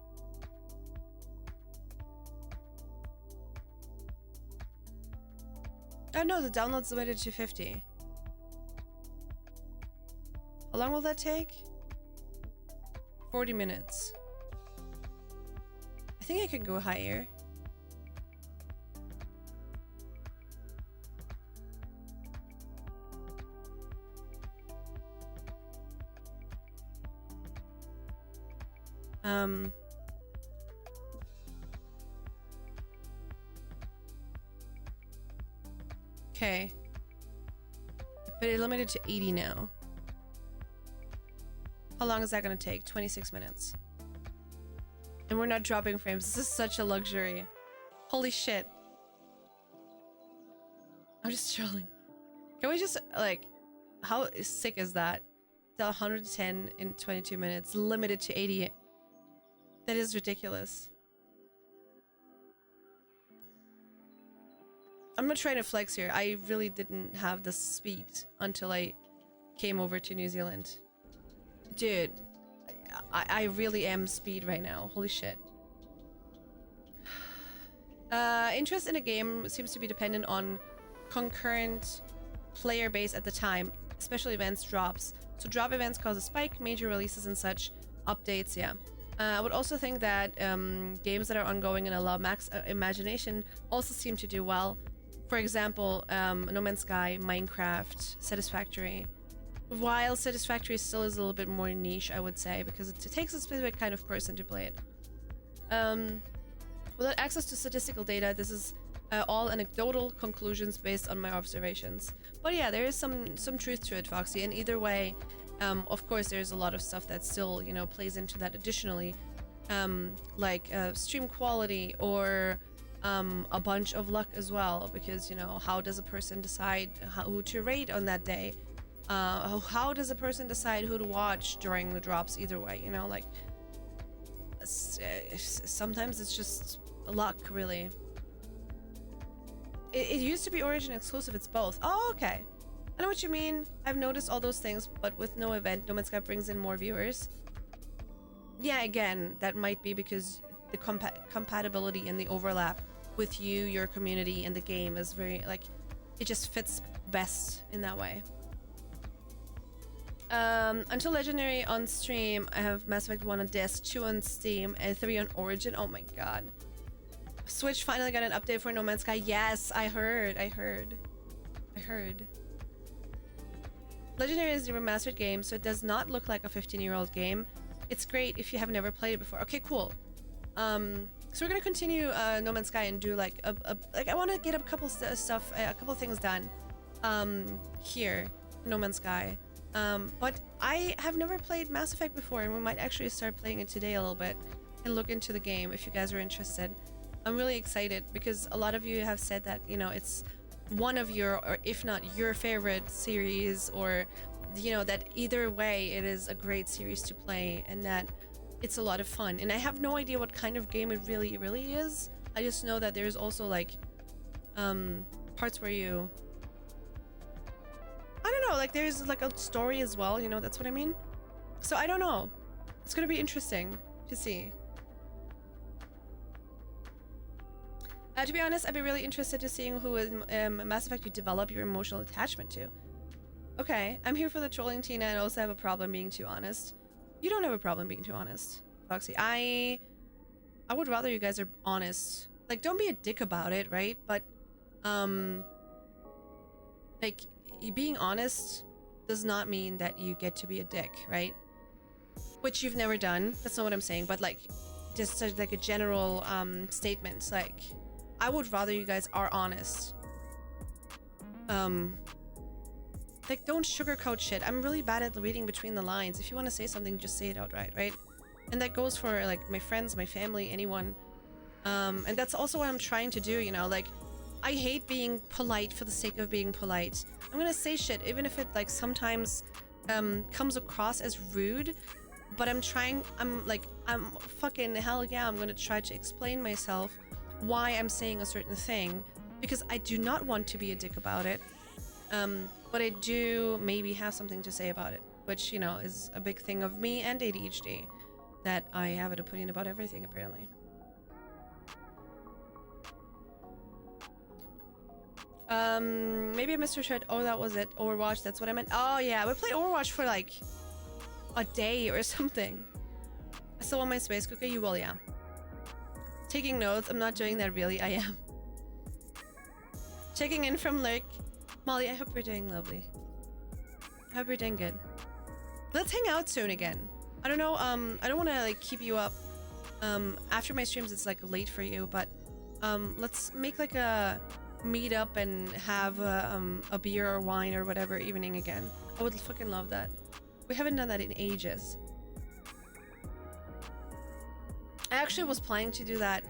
Oh no, the download's limited to 50. How long will that take? 40 minutes. I think I could go higher. Okay. But it's limited to 80 now. How long is that gonna take? 26 minutes. And we're not dropping frames. This is such a luxury. Holy shit. I'm just trolling. Can we just, like, how sick is that? The 110 in 22 minutes, limited to 80. That is ridiculous. I'm not trying to flex here. I really didn't have the speed until I came over to New Zealand. Dude, I really am speed right now. Holy shit. Interest in a game seems to be dependent on concurrent player base at the time. Special events drops. So drop events cause a spike, major releases and such. Updates, yeah. I would also think that games that are ongoing and allow max imagination also seem to do well. For example, No Man's Sky, Minecraft, Satisfactory. While Satisfactory still is a little bit more niche, I would say, because it takes a specific kind of person to play it. Without access to statistical data, this is all anecdotal conclusions based on my observations. But yeah, there is some truth to it, Foxy. And either way, of course, there's a lot of stuff that still, plays into that additionally, like stream quality or a bunch of luck as well, because how does a person decide who to rate on that day? How does a person decide who to watch during the drops? Either way, like sometimes it's just luck, really. It used to be Origin exclusive. It's both. Oh, okay. I know what you mean. I've noticed all those things, but with no event, No Man's Sky brings in more viewers. Yeah, again, that might be because the compatibility and the overlap with you, your community, and the game is very, like, it just fits best in that way. Until Legendary on stream, I have Mass Effect 1 on disc, 2 on Steam, and 3 on Origin. Oh my god. Switch finally got an update for No Man's Sky. Yes, I heard. Legendary is a remastered game, so it does not look like a 15-year-old game. It's great if you have never played it before. Okay, cool. So we're gonna continue No Man's Sky and do like like I want to get a couple stuff, a couple things done here in No Man's Sky. But I have never played Mass Effect before, and we might actually start playing it today a little bit and look into the game if you guys are interested. I'm really excited because a lot of you have said that, you know, it's one of your, or if not your favorite series, or you know, that either way it is a great series to play and that it's a lot of fun. And I have no idea what kind of game it really is. I just know that there's also like parts where you, I don't know, like there's like a story as well, you know, that's what I mean. So I don't know, it's gonna be interesting to see. To be honest, I'd be really interested to seeing who in Mass Effect you develop your emotional attachment to. Okay, I'm here for the trolling, Tina, and also have a problem being too honest. You don't have a problem being too honest, Foxy. I would rather you guys are honest. Like, don't be a dick about it, right? But, like, being honest does not mean that you get to be a dick, right? Which you've never done. That's not what I'm saying. But, like, just like a general statement. Like, I would rather you guys are honest. Like, don't sugarcoat shit. I'm really bad at reading between the lines. If you want to say something, just say it outright, right? And that goes for like my friends, my family, anyone. And that's also what I'm trying to do, you know, like I hate being polite for the sake of being polite. I'm gonna say shit, even if it like sometimes comes across as rude, but I'm fucking hell yeah, I'm gonna try to explain myself why I'm saying a certain thing, because I do not want to be a dick about it. But I do maybe have something to say about it, which, you know, is a big thing of me and ADHD, that I have an opinion about everything, apparently. Maybe I misread. Oh, that was it. Overwatch, that's what I meant. Oh, yeah, we played Overwatch for like a day or something. I still want my space cooker. You will, yeah. Taking notes. I'm not doing that, really. I am. Checking in from Lurk. Molly, I hope you're doing lovely. I hope you're doing good. Let's hang out soon again. I don't know, I don't want to like keep you up. After my streams, it's like late for you, but let's make like a meet up and have a beer or wine or whatever evening again. I would fucking love that. We haven't done that in ages. I actually was planning to do that,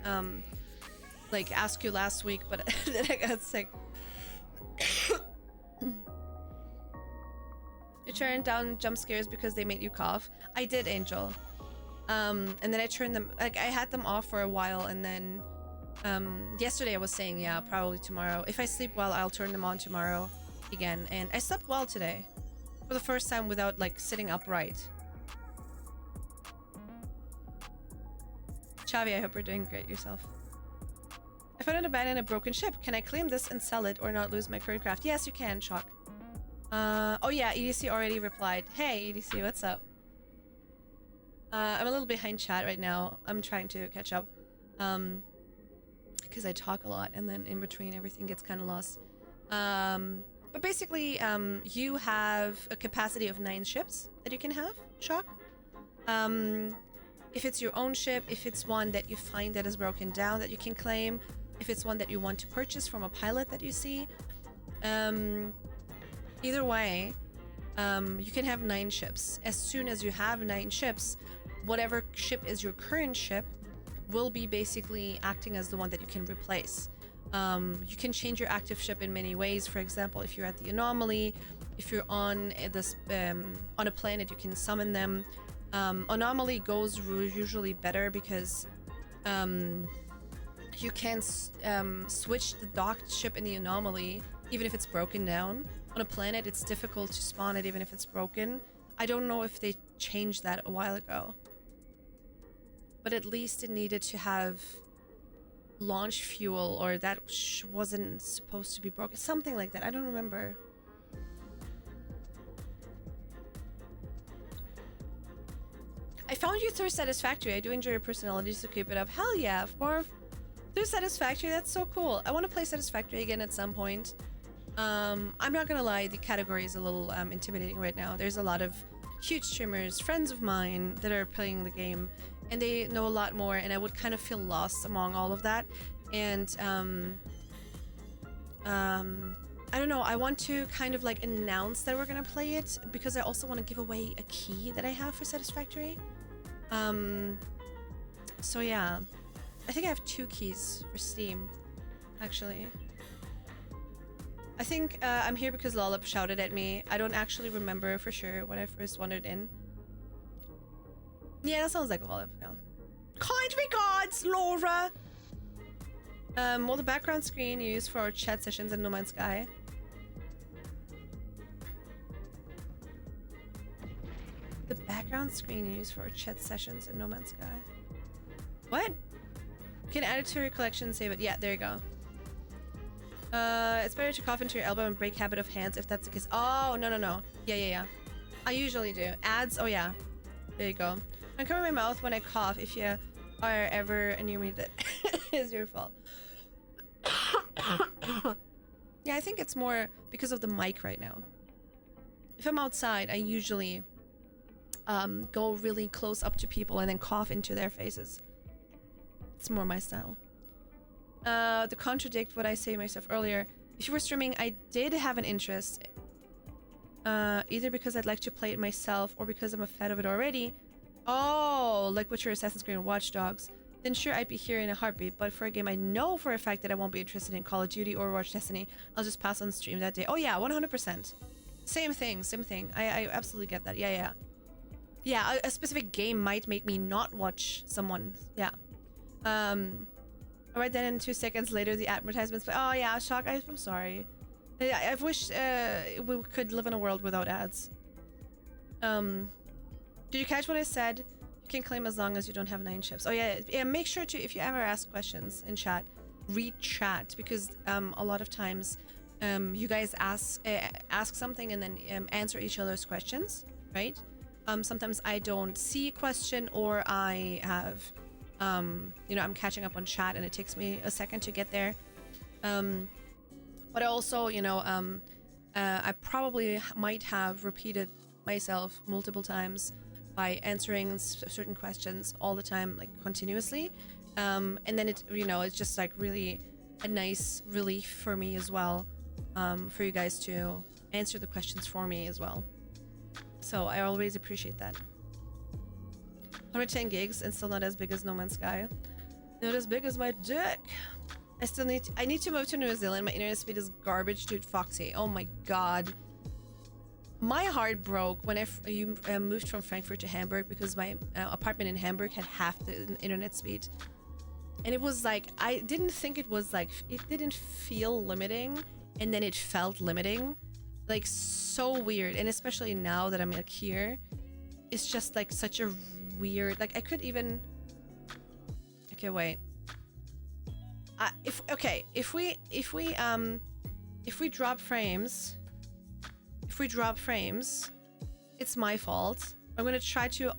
like ask you last week, but then I got sick. You turned down jump scares because they made you cough. I did, Angel. And then I turned them, like I had them off for a while, and then yesterday I was saying, yeah, probably tomorrow. If I sleep well, I'll turn them on tomorrow again. And I slept well today for the first time without like sitting upright. Chavi, I hope you're doing great yourself. I found an abandoned a broken ship. Can I claim this and sell it or not lose my current craft? Yes, you can, Shock. Oh yeah, EDC already replied. Hey, EDC, what's up? I'm a little behind chat right now. I'm trying to catch up. Because I talk a lot and then in between everything gets kind of lost. But basically, you have a capacity of 9 ships that you can have, Shock. If it's your own ship, if it's one that you find that is broken down that you can claim, if it's one that you want to purchase from a pilot that you see, either way, you can have 9 ships. As soon as you have 9 ships, whatever ship is your current ship will be basically acting as the one that you can replace. You can change your active ship in many ways. For example, if you're at the anomaly, if you're on this on a planet, you can summon them. Anomaly goes usually better because you can switch the docked ship in the anomaly even if it's broken down. On a planet, it's difficult to spawn it even if it's broken. I don't know if they changed that a while ago, but at least it needed to have launch fuel, or that wasn't supposed to be broken, something like that. I don't remember. I found you third satisfactory. I do enjoy your personality, so keep it up. Hell yeah, Morph. Third satisfactory, that's so cool. I want to play satisfactory again at some point. I'm not gonna lie, the category is a little intimidating right now. There's a lot of huge streamers, friends of mine that are playing the game, and they know a lot more, and I would kind of feel lost among all of that. And I don't know, I want to kind of like announce that we're gonna play it, because I also want to give away a key that I have for Satisfactory. So yeah, I think I have 2 keys for Steam, actually. I think I'm here because Lollip shouted at me. I don't actually remember for sure when I first wandered in. Yeah, that sounds like Lollip, yeah. Kind regards, Laura! Well, the background screen used for our chat sessions in No Man's Sky. The background screen used for our chat sessions in No Man's Sky. What? You can add it to your collection and save it. Yeah, there you go. It's better to cough into your elbow and break habit of hands if that's the case. Oh, no. Yeah. I usually do. Ads, oh yeah. There you go. I cover my mouth when I cough. If you are ever near me, that is your fault. Yeah, I think it's more because of the mic right now. If I'm outside, I usually go really close up to people and then cough into their faces. It's more my style. To contradict what I say myself earlier, if you were streaming, I did have an interest, either because I'd like to play it myself or because I'm a fan of it already. Oh, like Witcher, Assassin's Creed, and Watch Dogs. Then sure, I'd be here in a heartbeat. But for a game I know for a fact that I won't be interested in, Call of Duty, Overwatch, Destiny, I'll just pass on stream that day. Oh yeah, 100%. Same thing. I absolutely get that. Yeah. A specific game might make me not watch someone. Yeah. Alright, then in 2 seconds later, the advertisements play. Oh yeah, shock. I'm sorry. I've wished we could live in a world without ads. Did you catch what I said? You can claim as long as you don't have 9 ships. Oh yeah. Make sure to, if you ever ask questions in chat, read chat, because a lot of times you guys ask something and then answer each other's questions, right? Sometimes I don't see a question, or I have I'm catching up on chat and it takes me a second to get there. But also, I probably might have repeated myself multiple times by answering certain questions all the time, like continuously. And then it's just like really a nice relief for me as well, for you guys to answer the questions for me as well. So I always appreciate that. 110 gigs and still not as big as No Man's Sky. Not as big as my dick. I need to move to New Zealand. My internet speed is garbage, dude. Foxy. Oh my god. My heart broke when I moved from Frankfurt to Hamburg, because my apartment in Hamburg had half the internet speed. And it was like, I didn't think it was like, it didn't feel limiting, and then it felt limiting. Like, so weird. And especially now that I'm like here, it's just like such a weird, like I could even, okay, wait. If we drop frames, it's my fault. I'm gonna try to.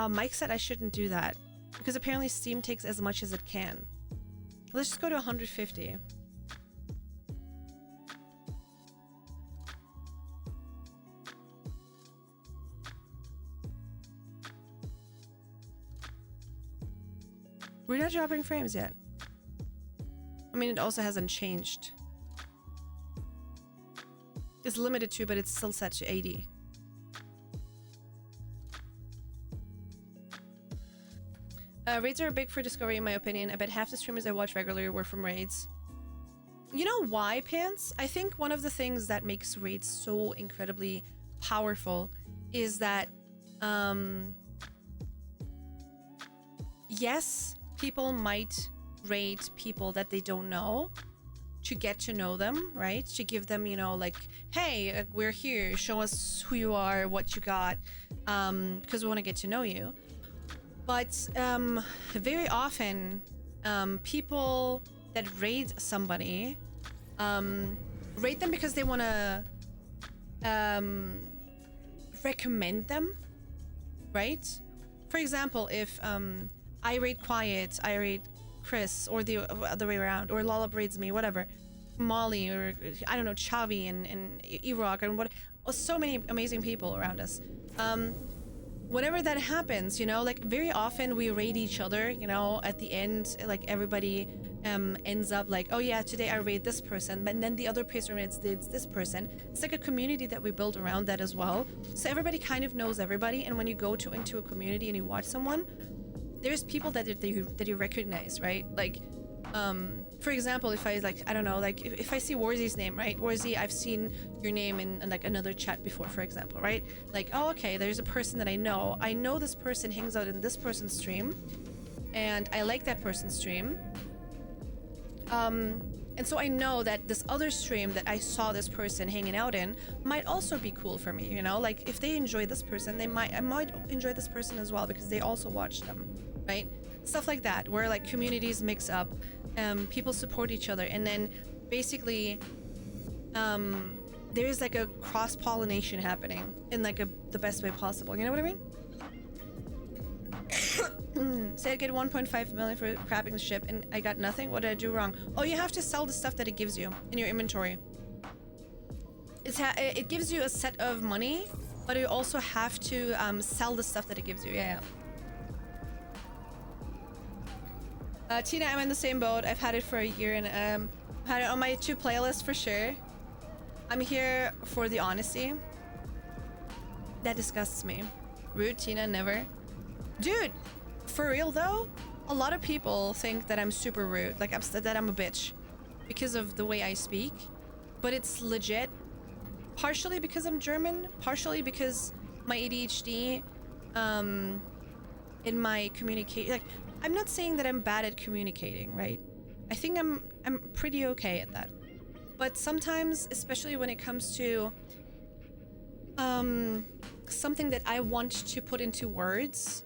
Mike said I shouldn't do that because apparently Steam takes as much as it can. Let's just go to 150. We're not dropping frames yet. I mean, it also hasn't changed. It's limited to, but it's still set to 80. Raids are big for Discovery, in my opinion. I bet half the streamers I watch regularly were from raids. You know why, Pants? I think one of the things that makes raids so incredibly powerful is that, yes, people might raid people that they don't know to get to know them, right? To give them, like, hey, we're here, show us who you are, what you got, because we want to get to know you. But very often, people that raid somebody rate them because they want to recommend them, right? For example, if I raid Quiet, I raid Chris, or the other way around, or Lollop raids me, whatever. Molly, or I don't know, Chavi and Iraq and what, so many amazing people around us. Whenever that happens, you know, like very often we rate each other, you know, at the end, like everybody ends up like, oh yeah, today I rate this person, but then the other person rates this person. It's like a community that we build around that as well. So everybody kind of knows everybody, and when you go into a community and you watch someone, there's people that you recognize, right? Like, for example, if I like, I don't know, like if I see Warzy's name, right? Warzy, I've seen your name in like another chat before, for example, right? Like, oh, okay, there's a person that I know. I know this person hangs out in this person's stream, and I like that person's stream. And so I know that this other stream that I saw this person hanging out in might also be cool for me, you know? Like if they enjoy this person, I might enjoy this person as well because they also watch them, right? Stuff like that, where like communities mix up, people support each other, and then basically there's like a cross-pollination happening in like the best way possible. You know what I mean? Say I get 1.5 million for crabbing the ship and I got nothing. What did I do wrong? Oh, you have to sell the stuff that it gives you in your inventory. It gives you a set of money, but you also have to sell the stuff that it gives you. Yeah. Tina, I'm in the same boat. I've had it for a year, and had it on my 2 playlists for sure. I'm here for the honesty. That disgusts me. Rude, Tina, never. Dude, for real though, a lot of people think that I'm super rude, like that I'm a bitch because of the way I speak, but it's legit. Partially because I'm German, partially because my ADHD, in my communication, like I'm not saying that I'm bad at communicating, right? I think I'm pretty okay at that. But sometimes, especially when it comes to something that I want to put into words,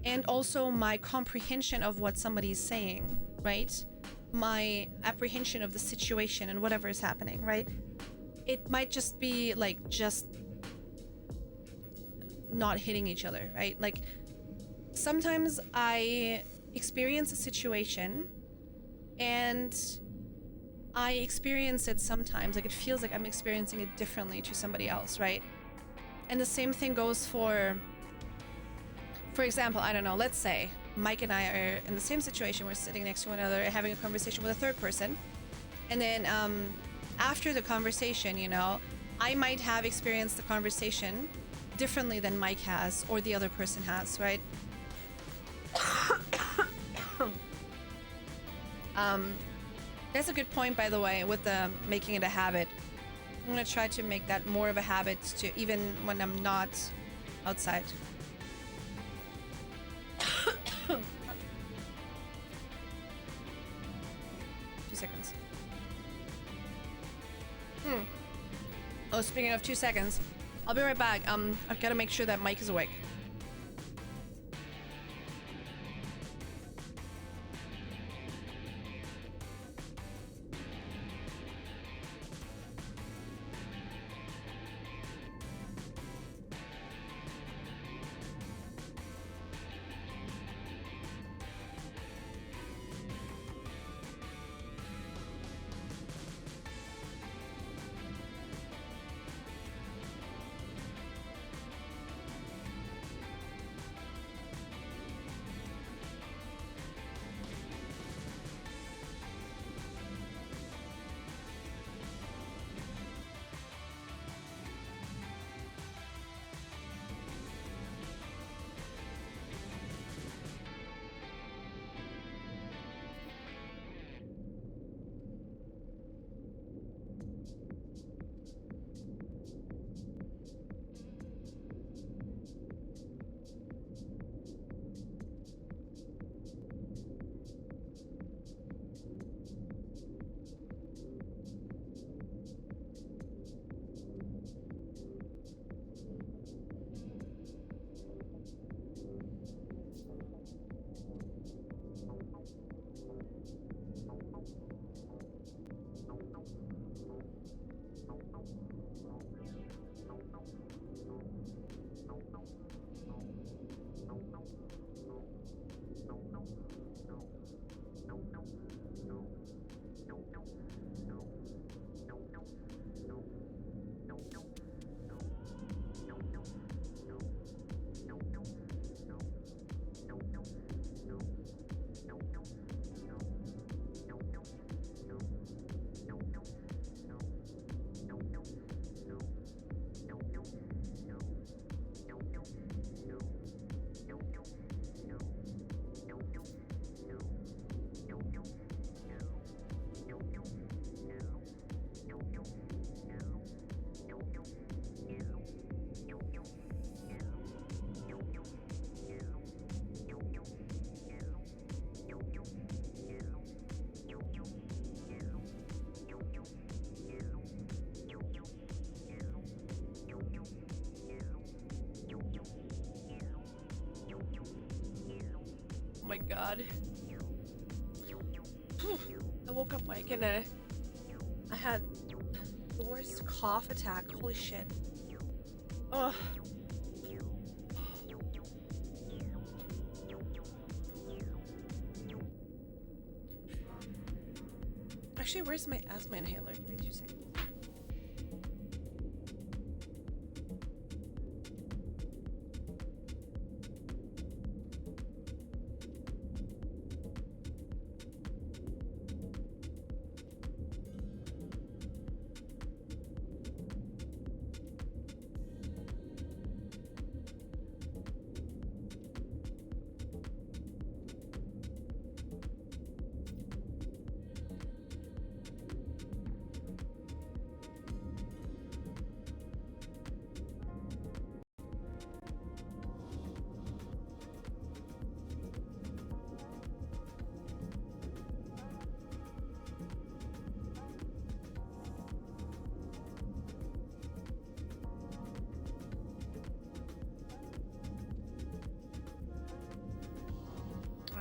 and also my comprehension of what somebody is saying, right? My apprehension of the situation and whatever is happening, right? It might just be like just not hitting each other, right? Like sometimes I experience a situation and I experience it sometimes, like it feels like I'm experiencing it differently to somebody else, right? And the same thing goes for example, I don't know, let's say Mike and I are in the same situation, we're sitting next to one another having a conversation with a third person, and then after the conversation, you know, I might have experienced the conversation differently than Mike has or the other person has, right? That's a good point, by the way, with the making it a habit. I'm gonna try to make that more of a habit, to even when I'm not outside. 2 seconds. Oh, speaking of 2 seconds, I'll be right back. I've got to make sure that Mike is awake. Oh my god. I woke up, Mike, and I had the worst cough attack. Holy shit. Ugh. Actually, where's my asthma inhaler? Give me 2 seconds.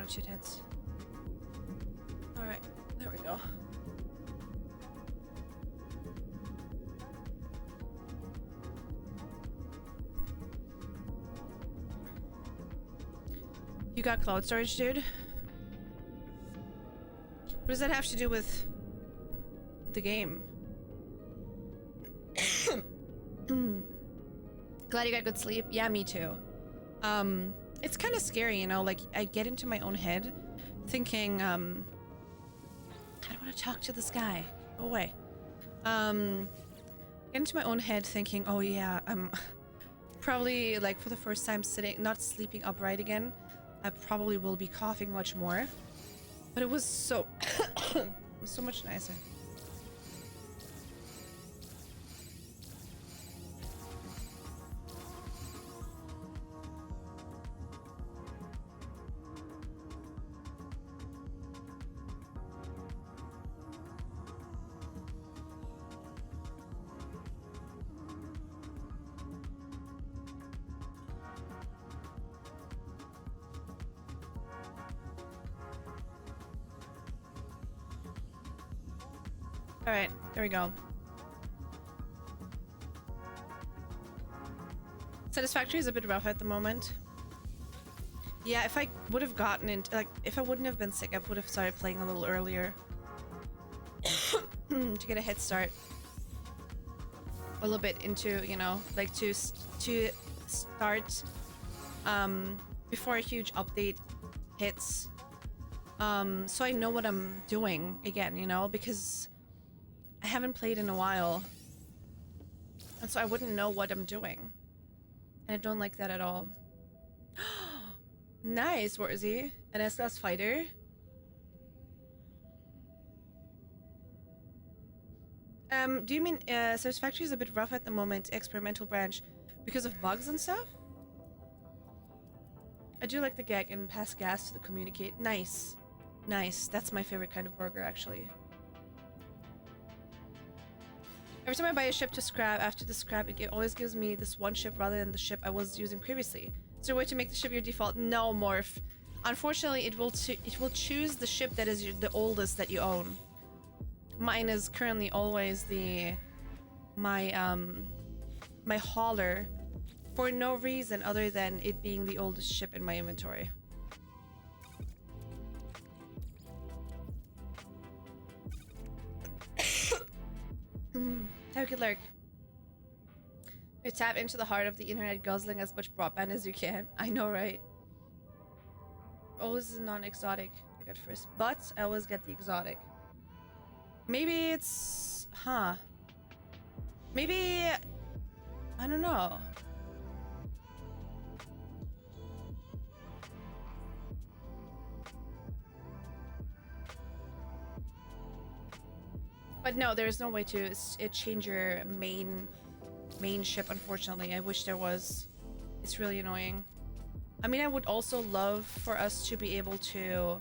Shitheads. Alright, there we go. You got cloud storage, dude? What does that have to do with the game? Glad you got good sleep. Yeah, me too. It's kind of scary, you know, like I get into my own head thinking, I don't want to talk to this guy. Go away. Get into my own head thinking, oh yeah, I'm probably like for the first time not sleeping upright again. I probably will be coughing much more, but it was so, it was so much nicer. Alright, there we go. Satisfactory is a bit rough at the moment. Yeah, if I would have gotten into, like, if I wouldn't have been sick, I would have started playing a little earlier. To get a head start. A little bit into, you know, like to start before a huge update hits. So I know what I'm doing again, you know, because I haven't played in a while, and so I wouldn't know what I'm doing, and I don't like that at all. Nice, Warzy, an S-Class fighter. Do you mean Satisfactory is a bit rough at the moment, experimental branch, because of bugs and stuff? I do like the gag and pass gas to the communicate. Nice, nice. That's my favorite kind of burger, actually. Every time I buy a ship to scrap, after the scrap, it always gives me this one ship rather than the ship I was using previously. Is there a way to make the ship your default? No, Morph. Unfortunately, it will choose the ship that is the oldest that you own. Mine is currently always my hauler, for no reason other than it being the oldest ship in my inventory. Have a good lurk. We tap into the heart of the internet, guzzling as much broadband as you can. I know, right? Always non-exotic. I got first, but I always get the exotic. Maybe it's... Huh. Maybe... I don't know. But no, there's no way to change your main ship, unfortunately. I wish there was. It's really annoying. I mean, I would also love for us to be able to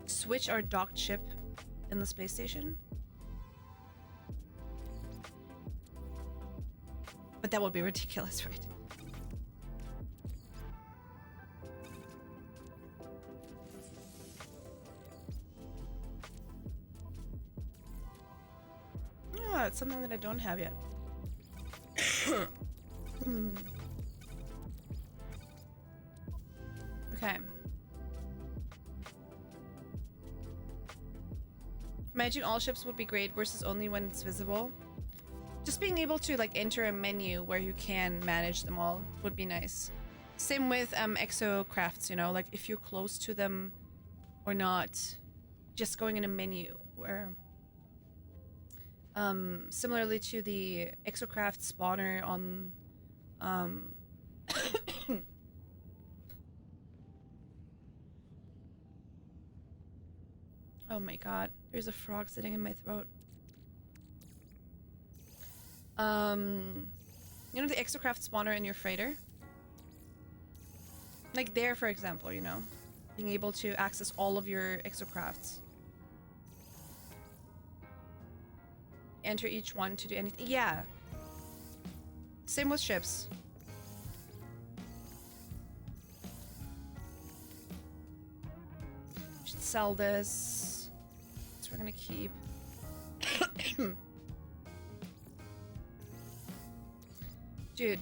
switch our docked ship in the space station. that would be ridiculous, right? Oh, it's something that I don't have yet. Okay. Managing all ships would be great versus only when it's visible. Just being able to like enter a menu where you can manage them all would be nice. Same with exocrafts, you know, like if you're close to them or not, just going in a menu where similarly to the exocraft spawner on oh my god, there's a frog sitting in my throat. You know the exocraft spawner in your freighter? Like there, for example, you know, being able to access all of your exocrafts. Enter each one to do anything. Yeah. Same with ships. Should sell this. So we're gonna keep. Dude,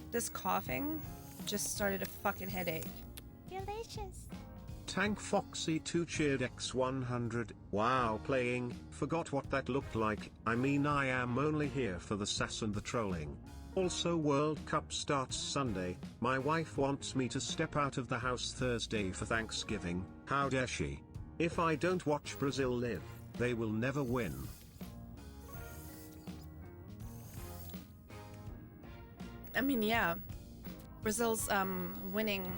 this coughing just started a fucking headache. Delicious. Tank Foxy 2 cheered X100. Wow, playing. Forgot what that looked like. I mean, I am only here for the sass and the trolling. Also, World Cup starts Sunday. My wife wants me to step out of the house Thursday for Thanksgiving. How dare she? If I don't watch Brazil live, they will never win. I mean, yeah. Brazil's winning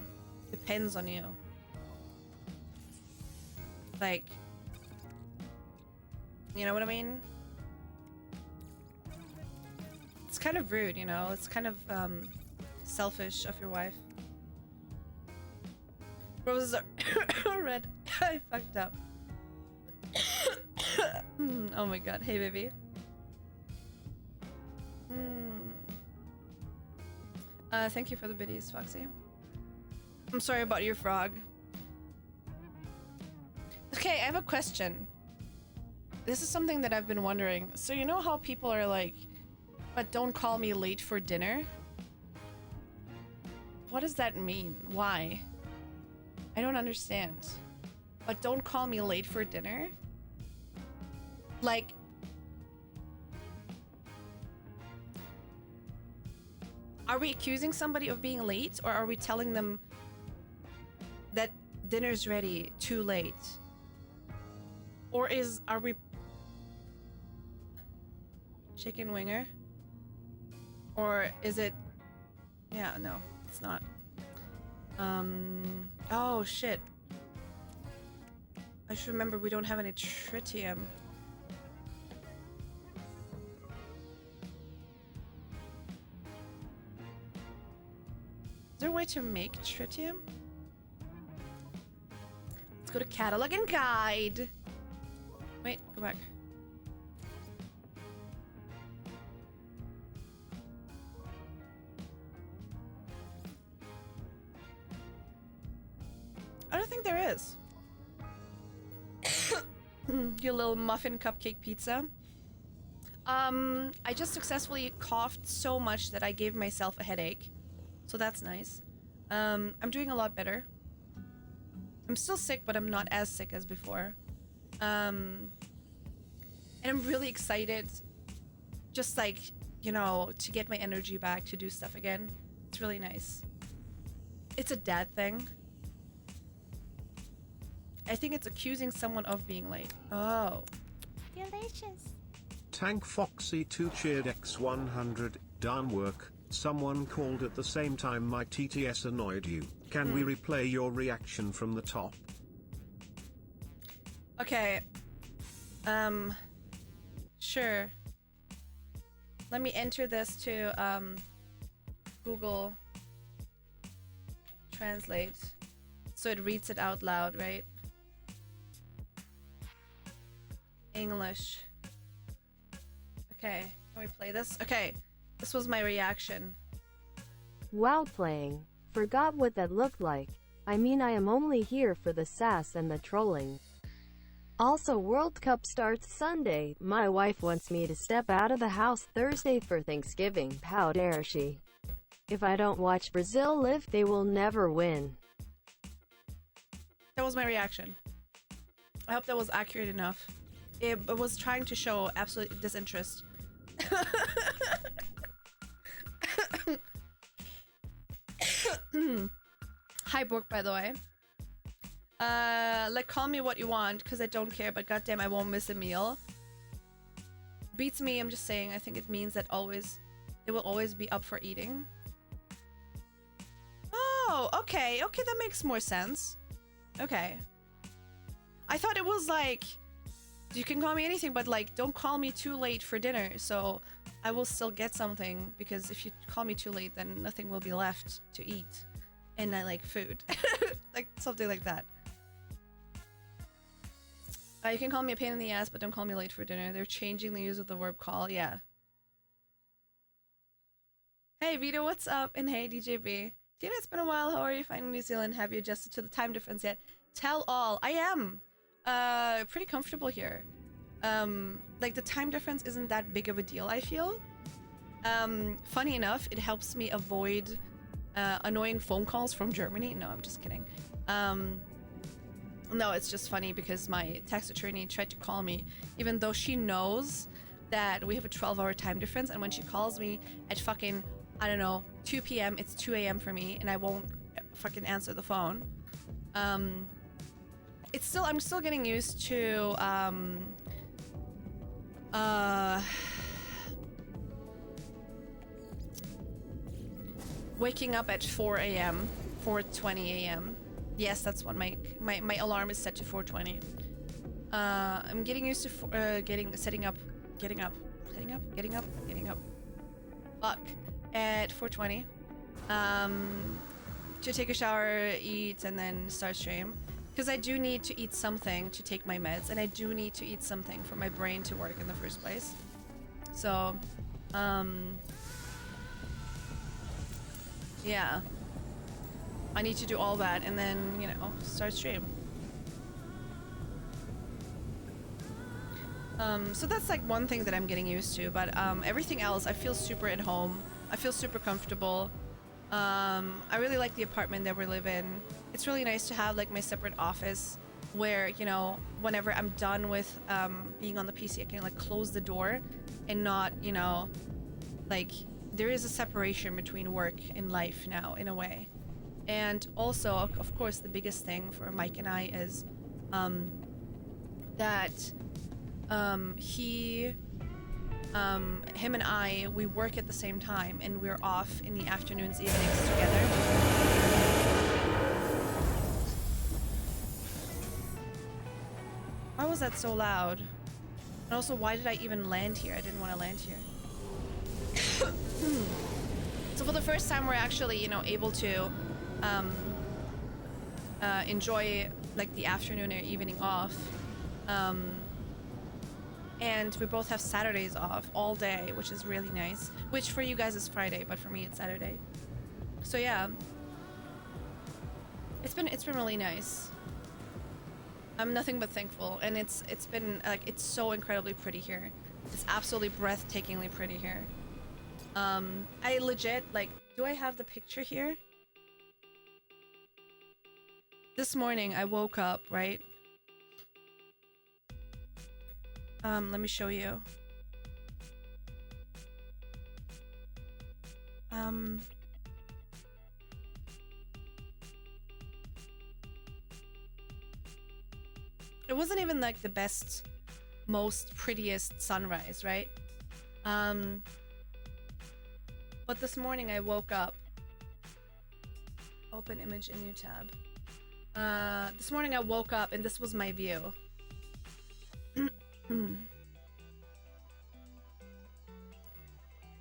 depends on you. Like, you know what I mean? It's kind of rude, you know? It's kind of selfish of your wife. Roses are red. I fucked up. Oh my god. Hey, baby. Thank you for the biddies, Foxy. I'm sorry about your frog. Okay, I have a question. This is something that I've been wondering. So you know how people are like, but don't call me late for dinner? What does that mean? Why? I don't understand. But don't call me late for dinner? Like, are we accusing somebody of being late, or are we telling them that dinner's ready too late? Or are we chicken winger? Or is it, yeah, no, it's not. Oh shit. I should remember we don't have any tritium. Is there a way to make tritium? Let's go to catalog and guide. Wait, go back. I don't think there is. You little muffin cupcake pizza. I just successfully coughed so much that I gave myself a headache. So that's nice. I'm doing a lot better. I'm still sick, but I'm not as sick as before. And I'm really excited, just like, you know, to get my energy back to do stuff again. It's really nice. It's a dad thing. I think it's accusing someone of being late. Oh. Delicious. Tank Foxy 2 cheered X100. Darn work. Someone called at the same time. My TTS annoyed you. Can we replay your reaction from the top? Okay. Sure. Let me enter this to Google Translate so it reads it out loud, right? English. Okay, can we play this? Okay, This was my reaction. Wow, playing. Forgot what that looked like. I mean, I am only here for the sass and the trolling. Also, World Cup starts Sunday. My wife wants me to step out of the house Thursday for Thanksgiving. How dare she? If I don't watch Brazil live, they will never win. That was my reaction. I hope that was accurate enough. It was trying to show absolute disinterest. Hi, Brooke, by the way. Like, call me what you want, because I don't care, but goddamn, I won't miss a meal. Beats me, I'm just saying. I think it means that they will always be up for eating. Oh, okay. Okay, that makes more sense. Okay. I thought it was like, you can call me anything, but like, don't call me too late for dinner, so I will still get something, because if you call me too late, then nothing will be left to eat. And I like food. Like, something like that. You can call me a pain in the ass, but don't call me late for dinner. They're changing the use of the verb call. Yeah. Hey, Vito, what's up? And hey, DJB. Tina, it's been a while. How are you finding New Zealand? Have you adjusted to the time difference yet? Tell all. I am. Pretty comfortable here. Like, the time difference isn't that big of a deal, I feel. Funny enough, it helps me avoid annoying phone calls from Germany. No, I'm just kidding. No, it's just funny because my tax attorney tried to call me, even though she knows that we have a 12-hour time difference, and when she calls me at fucking, I don't know, 2 p.m., it's 2 a.m. for me, and I won't fucking answer the phone. I'm still getting used to, waking up at 4 a.m., 4:20 a.m. Yes, that's when my alarm is set to 4:20. I'm getting used to getting up fuck at 4:20 to take a shower, eat, and then start stream, because I do need to eat something to take my meds, and I do need to eat something for my brain to work in the first place. So yeah, I need to do all that and then, you know, start stream. So that's like one thing that I'm getting used to, but everything else, I feel super at home. I feel super comfortable. I really like the apartment that we live in. It's really nice to have like my separate office where, you know, whenever I'm done with being on the PC, I can like close the door and not, you know, like there is a separation between work and life now in a way. And also, of course, the biggest thing for Mike and I is that him and I, we work at the same time, and we're off in the afternoons, evenings together. Why was that so loud? And also, why did I even land here? I didn't want to land here. So for the first time, we're actually, you know, able to enjoy like the afternoon or evening off. And we both have Saturdays off all day, which is really nice. Which for you guys is Friday, but for me it's Saturday. So yeah, it's been really nice. I'm nothing but thankful, and it's been like, it's so incredibly pretty here. It's absolutely breathtakingly pretty here. I legit, like, do I have the picture here? This morning I woke up, right? Let me show you. It wasn't even like the best, most prettiest sunrise, right? But this morning I woke up. Open image in new tab. This morning I woke up and this was my view.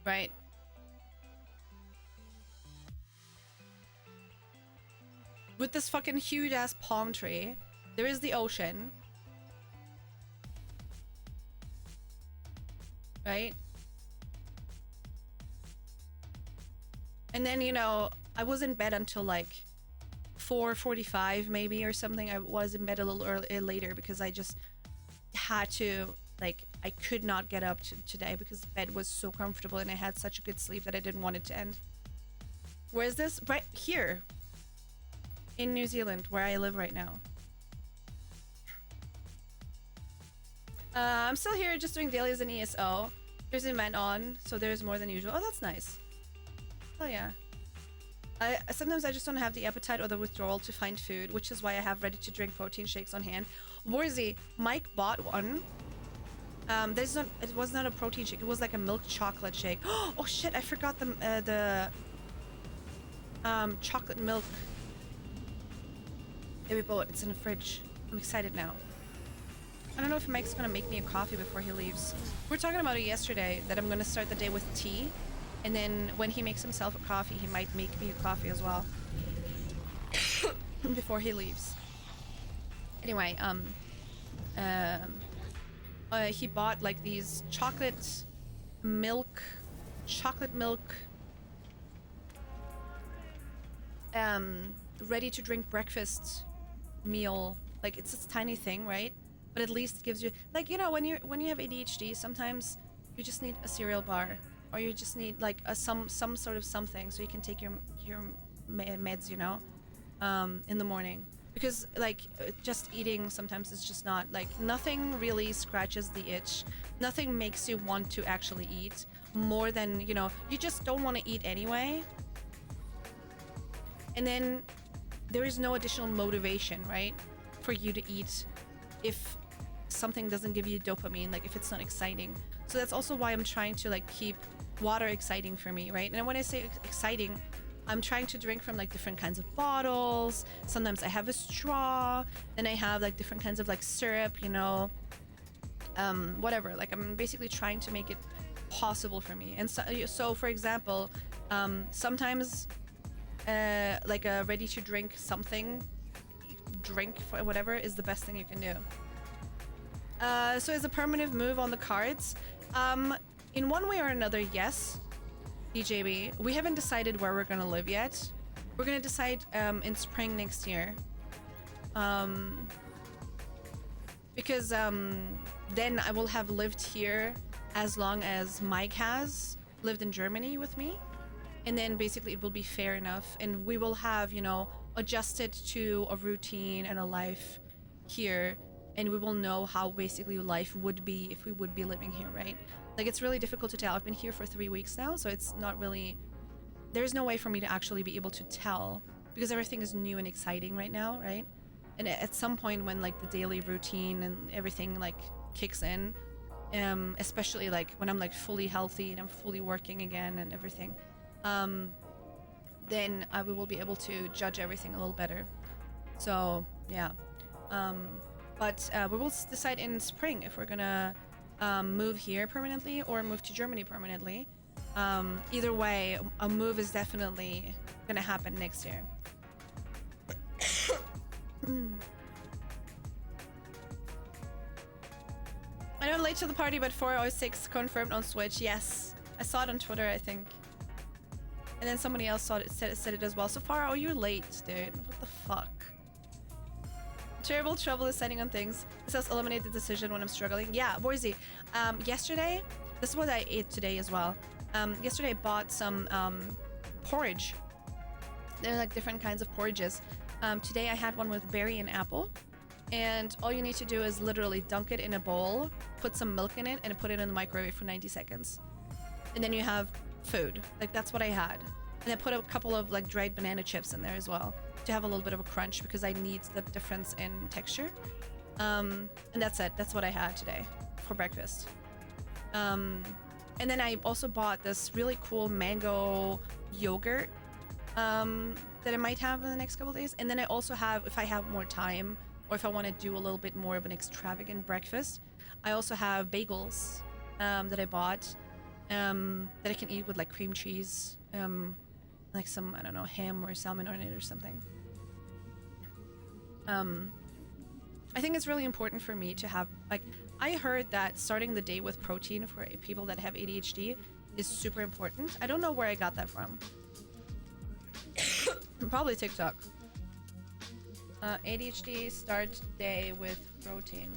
Right. With this fucking huge ass palm tree, there is the ocean. Right? And then, you know, I was in bed until like 4:45 maybe or something. I was in bed a little later because I just had to, like, I could not get up today because the bed was so comfortable and I had such a good sleep that I didn't want it to end. Where is this? Right here in New Zealand, where I live right now. I'm still here just doing dailies in ESO. There's an event on, so there's more than usual. Oh, that's nice. Oh yeah. Sometimes I just don't have the appetite or the withdrawal to find food, which is why I have ready to drink protein shakes on hand. Warzy, Mike bought one. It was not a protein shake. It was like a milk chocolate shake. Oh shit! I forgot the chocolate milk that we bought. It's in the fridge. I'm excited now. I don't know if Mike's gonna make me a coffee before he leaves. We were talking about it yesterday that I'm gonna start the day with tea. And then when he makes himself a coffee, he might make me a coffee as well. Before he leaves. Anyway, he bought like these chocolate milk ready to drink breakfast meal. Like, it's this tiny thing, right? But at least it gives you, like, you know, when you have ADHD, sometimes you just need a cereal bar. Or you just need like some sort of something so you can take your meds, you know, in the morning. Because like just eating sometimes is just not, like, nothing really scratches the itch. Nothing makes you want to actually eat more than, you know, you just don't want to eat anyway. And then there is no additional motivation, right, for you to eat if something doesn't give you dopamine, like if it's not exciting. So that's also why I'm trying to like keep water exciting for me, right? And when I say exciting, I'm trying to drink from like different kinds of bottles. Sometimes I have a straw, then I have like different kinds of like syrup, you know, whatever. Like I'm basically trying to make it possible for me. And so for example, sometimes like a ready to drink something, drink for whatever is the best thing you can do. So is a permanent move on the cards? In one way or another, yes, DJB. We haven't decided where we're gonna live yet. We're gonna decide in spring next year. Because then I will have lived here as long as Mike has lived in Germany with me. And then basically it will be fair enough. And we will have, you know, adjusted to a routine and a life here. And we will know how basically life would be if we would be living here, right? Like, it's really difficult to tell. I've been here for 3 weeks now, so it's not really, there's no way for me to actually be able to tell because everything is new and exciting right now, right? And at some point when like the daily routine and everything like kicks in, especially like when I'm like fully healthy and I'm fully working again and everything, then we will be able to judge everything a little better. So yeah. But we will decide in spring if we're gonna move here permanently or move to Germany permanently. Either way, a move is definitely gonna happen next year. I know I'm late to the party, but 406 confirmed on Switch. Yes, I saw it on Twitter, I think. And then somebody else saw it, said it as well. So far, oh, you're late, dude. What the fuck? Terrible trouble deciding on things. This has eliminated the decision when I'm struggling. Yeah, Boise. Yesterday, this is what I ate today as well. Yesterday I bought some porridge. There are like different kinds of porridges. Today I had one with berry and apple. And all you need to do is literally dunk it in a bowl, put some milk in it, and put it in the microwave for 90 seconds. And then you have food. Like, that's what I had. And I put a couple of like dried banana chips in there as well to have a little bit of a crunch because I need the difference in texture. And that's it. That's what I had today for breakfast. And then I also bought this really cool mango yogurt that I might have in the next couple of days. And then I also have, if I have more time or if I want to do a little bit more of an extravagant breakfast, I also have bagels that I bought that I can eat with like cream cheese, like some, I don't know, ham or salmon on it or something. I think it's really important for me to have, like, I heard that starting the day with protein for people that have ADHD is super important. I don't know where I got that from. Probably TikTok. ADHD start day with protein.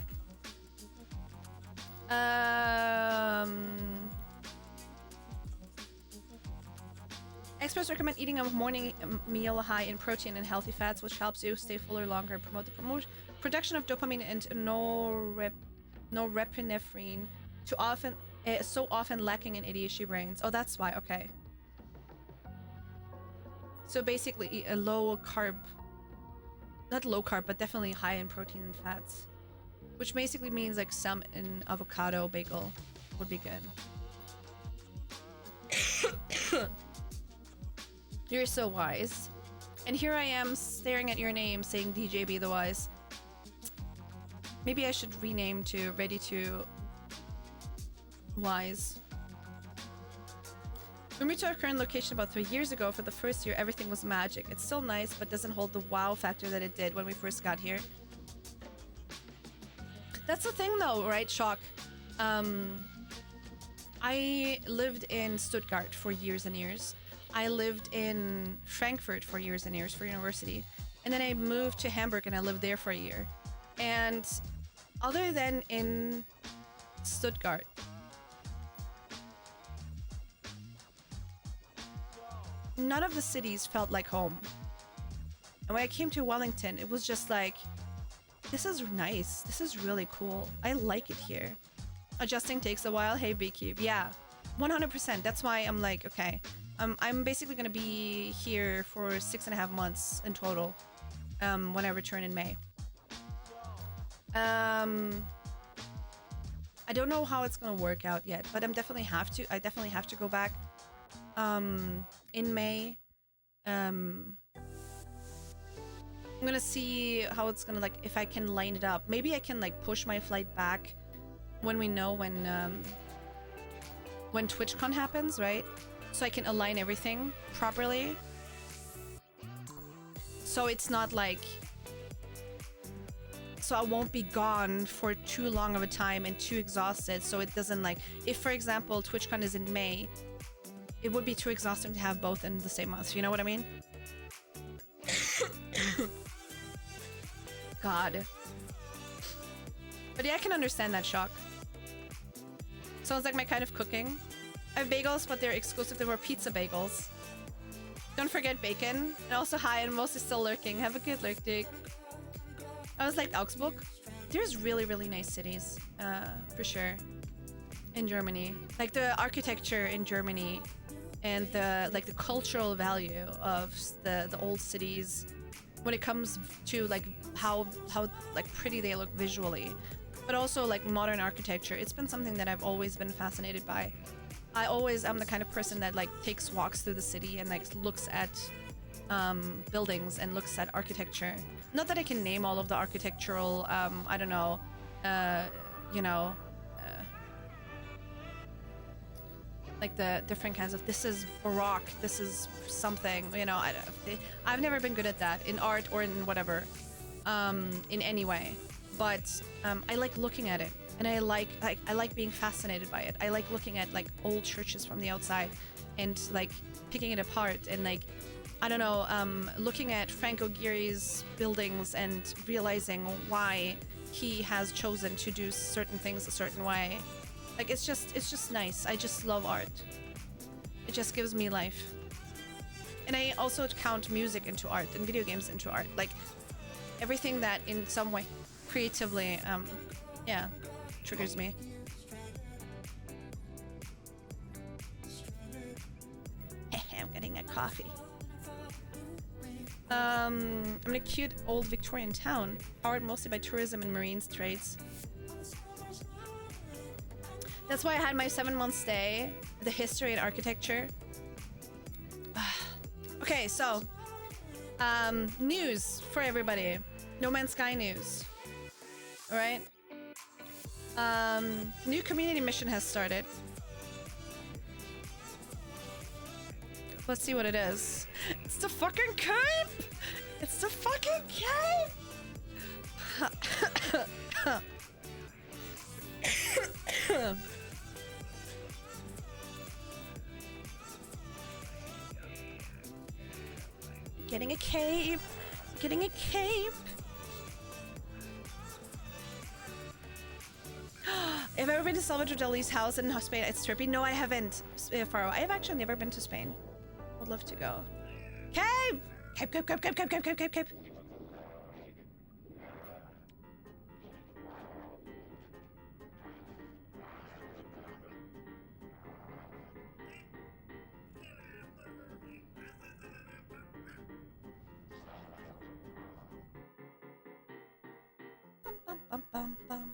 Experts recommend eating a morning meal high in protein and healthy fats, which helps you stay fuller longer and promote the production of dopamine and norepinephrine, so often lacking in ADHD brains. Oh, that's why. Okay. So basically, eat a low carb, not low carb, but definitely high in protein and fats, which basically means like some in avocado bagel would be good. You're so wise. And here I am staring at your name saying DJ be the wise. Maybe I should rename to Ready to Wise. We moved to our current location about 3 years ago. For the first year, everything was magic. It's still nice, but doesn't hold the wow factor that it did when we first got here. That's the thing though, right, Shock? I lived in Stuttgart for years and years. I lived in Frankfurt for years and years for university. And then I moved to Hamburg and I lived there for a year. And other than in Stuttgart, none of the cities felt like home. And when I came to Wellington, it was just like, this is nice. This is really cool. I like it here. Adjusting takes a while. Hey, Beekeep. Yeah, 100%. That's why I'm like, okay. I'm basically going to be here for 6.5 months in total when I return in May. I don't know how it's going to work out yet, but I definitely have to go back in May. I'm going to see how it's going to, like, if I can line it up. Maybe I can, like, push my flight back when we know when TwitchCon happens, right? So I can align everything properly. So it's not like... So I won't be gone for too long of a time and too exhausted. So it doesn't, like... If, for example, TwitchCon is in May, it would be too exhausting to have both in the same month. You know what I mean? God. But yeah, I can understand that, Shock. Sounds like my kind of cooking. I have bagels, but they're exclusive. They were pizza bagels. Don't forget bacon. And also hi, and mostly still lurking. Have a good lurk, Dick. I was like Augsburg. There's really, really nice cities, for sure, in Germany. Like the architecture in Germany, and the cultural value of the old cities, when it comes to like how like pretty they look visually, but also like modern architecture. It's been something that I've always been fascinated by. I'm the kind of person that like takes walks through the city and like looks at buildings and looks at architecture. Not that I can name all of the architectural I don't know, like the different kinds of, this is Baroque, this is something, you know. I've never been good at that in art or in whatever, in any way. But I like looking at it, and I like being fascinated by it. I like looking at like old churches from the outside and like picking it apart, and like, I don't know, looking at Frank O'Geary's buildings and realizing why he has chosen to do certain things a certain way. Like, it's just nice. I just love art. It just gives me life. And I also count music into art and video games into art. Like, everything that in some way creatively, yeah, triggers me. I'm getting a coffee. I'm in a cute old Victorian town, powered mostly by tourism and marine trades. That's why I had my 7-month stay, the history and architecture. Okay, so news for everybody. No Man's Sky news. All right. New community mission has started. Let's see what it is. It's the fucking cape! It's the fucking cape! Getting a cape. Getting a cape. Have I ever been to Salvador Dali's house in Spain? It's trippy. No, I haven't. Faro. I have actually never been to Spain. Would love to go. Cape! Cape, cape, cape, cape, cape, cape, cape, cape, cape. Bum, bum, bum, bum.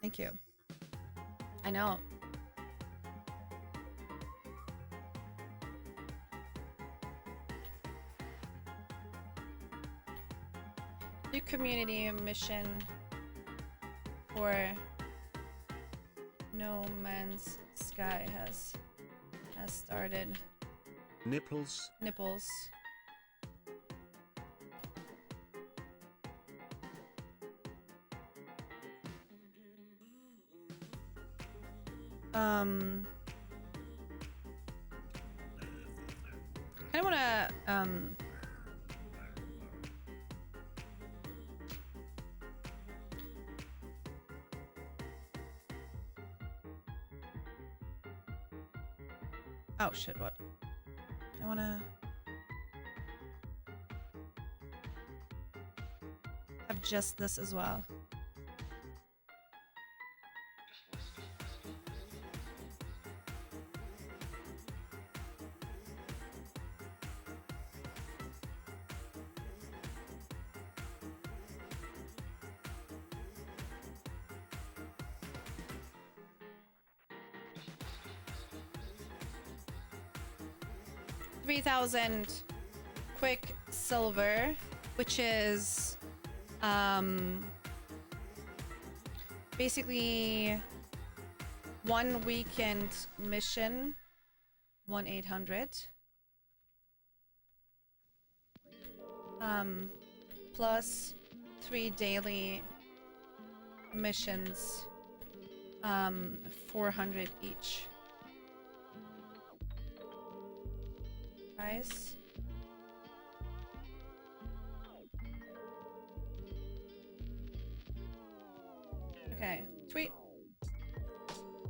Thank you. I know. New community mission for No Man's Sky has started. Nipples. Nipples. I don't wanna oh shit, what? I wanna have just this as well. $3,000 quick silver, which is basically 1 weekend mission, 1-800 plus 3 daily missions, 400 each. Nice. Okay, tweet.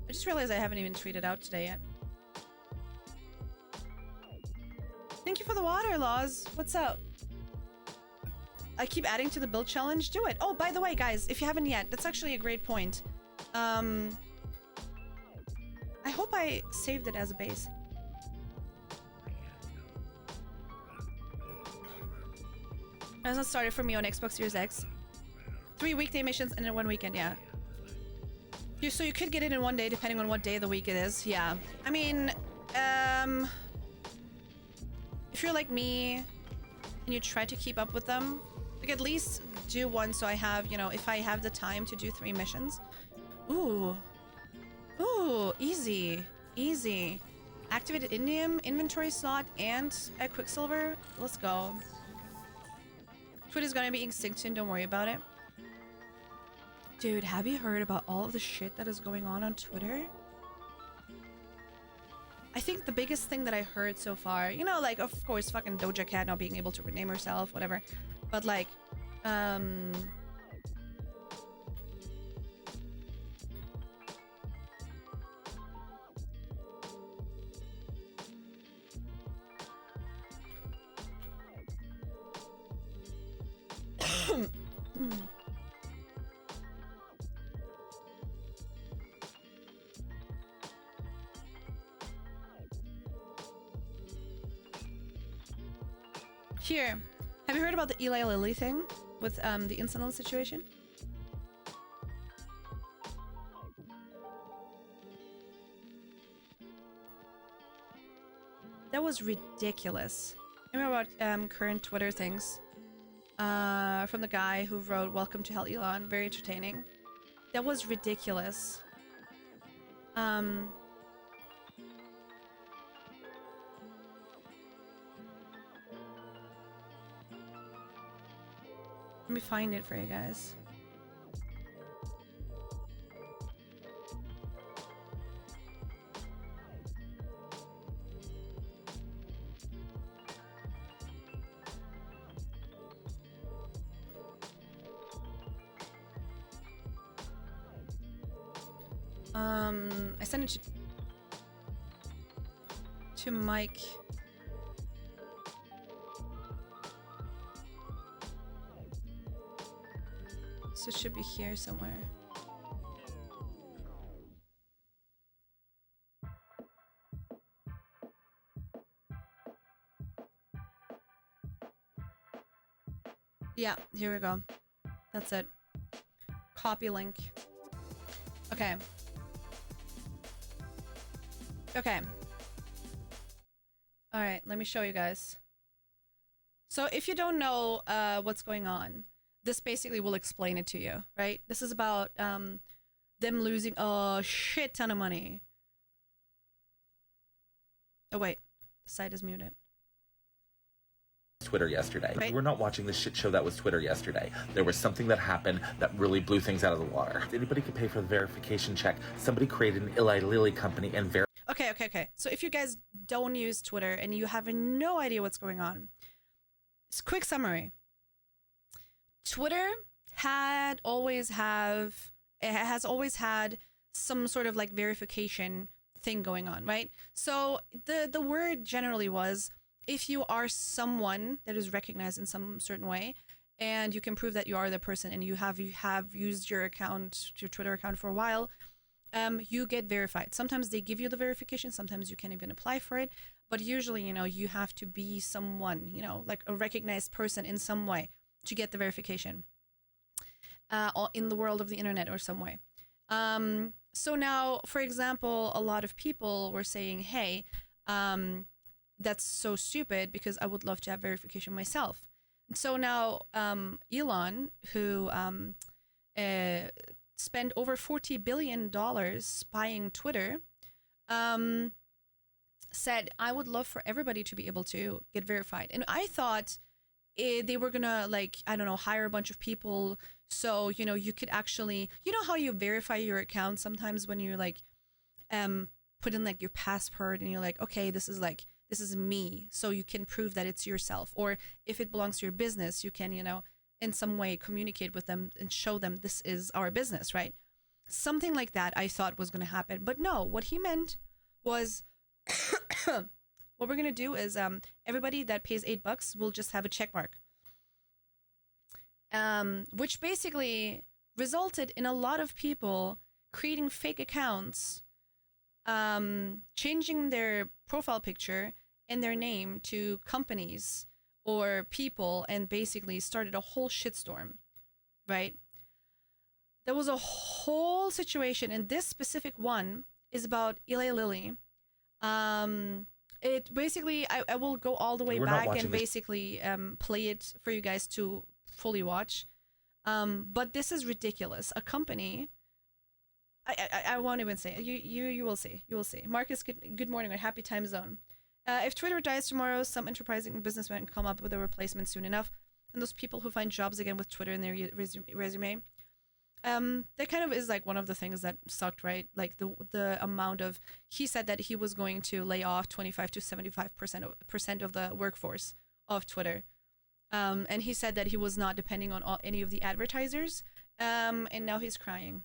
I just realized I haven't even tweeted out today yet. Thank you for the water, Laws. What's up? I keep adding to the build challenge. Do it. Oh, by the way, guys, if you haven't yet, that's actually a great point. I hope I saved it as a base. That's not started for me on Xbox Series X. 3 weekday missions and then 1 weekend, yeah. So you could get it in 1 day depending on what day of the week it is. Yeah. I mean, if you're like me and you try to keep up with them, like at least do one so I have, you know, if I have the time to do 3 missions. Ooh. Ooh, easy. Easy. Activated indium, inventory slot, and a quicksilver. Let's go. Twitter's gonna be extinct soon, don't worry about it. Dude, have you heard about all of the shit that is going on Twitter? I think the biggest thing that I heard so far, you know, like, of course, fucking Doja Cat not being able to rename herself, whatever. But, like, here, have you heard about the Eli Lilly thing with the incident situation? That was ridiculous. Remember about current Twitter things from the guy who wrote "Welcome to Hell, Elon." Very entertaining. That was ridiculous. Let me find it for you guys. I sent it to Mike. So it should be here somewhere. Yeah, here we go. That's it. Copy link. Okay. Okay. All right, let me show you guys. So if you don't know what's going on, this basically will explain it to you, right? This is about them losing a shit ton of money. Oh wait, the site is muted. Twitter yesterday. Right. We're not watching the shit show that was Twitter yesterday. There was something that happened that really blew things out of the water. Anybody could pay for the verification check. Somebody created an Eli Lilly company and Okay. So if you guys don't use Twitter and you have no idea what's going on, it's a quick summary. Twitter has always had some sort of like verification thing going on, right? So the word generally was, if you are someone that is recognized in some certain way, and you can prove that you are the person, and you have used your Twitter account for a while, you get verified. Sometimes they give you the verification, sometimes you can't even apply for it, but usually, you know, you have to be someone, you know, like a recognized person in some way to get the verification in the world of the internet or some way. So now, for example, a lot of people were saying, hey, that's so stupid because I would love to have verification myself. And so now Elon, who spent over $40 billion spying Twitter, said, I would love for everybody to be able to get verified. And I thought they were gonna, like, I don't know, hire a bunch of people. So, you know, you could actually, you know how you verify your account sometimes when you like put in like your passport and you're like, okay, this is me. So you can prove that it's yourself. Or if it belongs to your business, you can, you know, in some way communicate with them and show them this is our business, right? Something like that I thought was going to happen. But no, what he meant was what we're going to do is everybody that pays $8 will just have a check mark. Which basically resulted in a lot of people creating fake accounts, changing their profile picture and their name to companies or people, and basically started a whole shitstorm, right? There was a whole situation, and this specific one is about Eli Lilly. It basically, I will go all the way back and basically play it for you guys to fully watch. But this is ridiculous. A company, I won't even say it. You will see. You will see. Marcus, good morning, or happy time zone. If Twitter dies tomorrow, some enterprising businessmen come up with a replacement soon enough. And those people who find jobs again with Twitter in their resume, that kind of is like one of the things that sucked, right? Like the amount of, he said that he was going to lay off 25 to 75% of the workforce of Twitter. And he said that he was not depending on any of the advertisers. And now he's crying.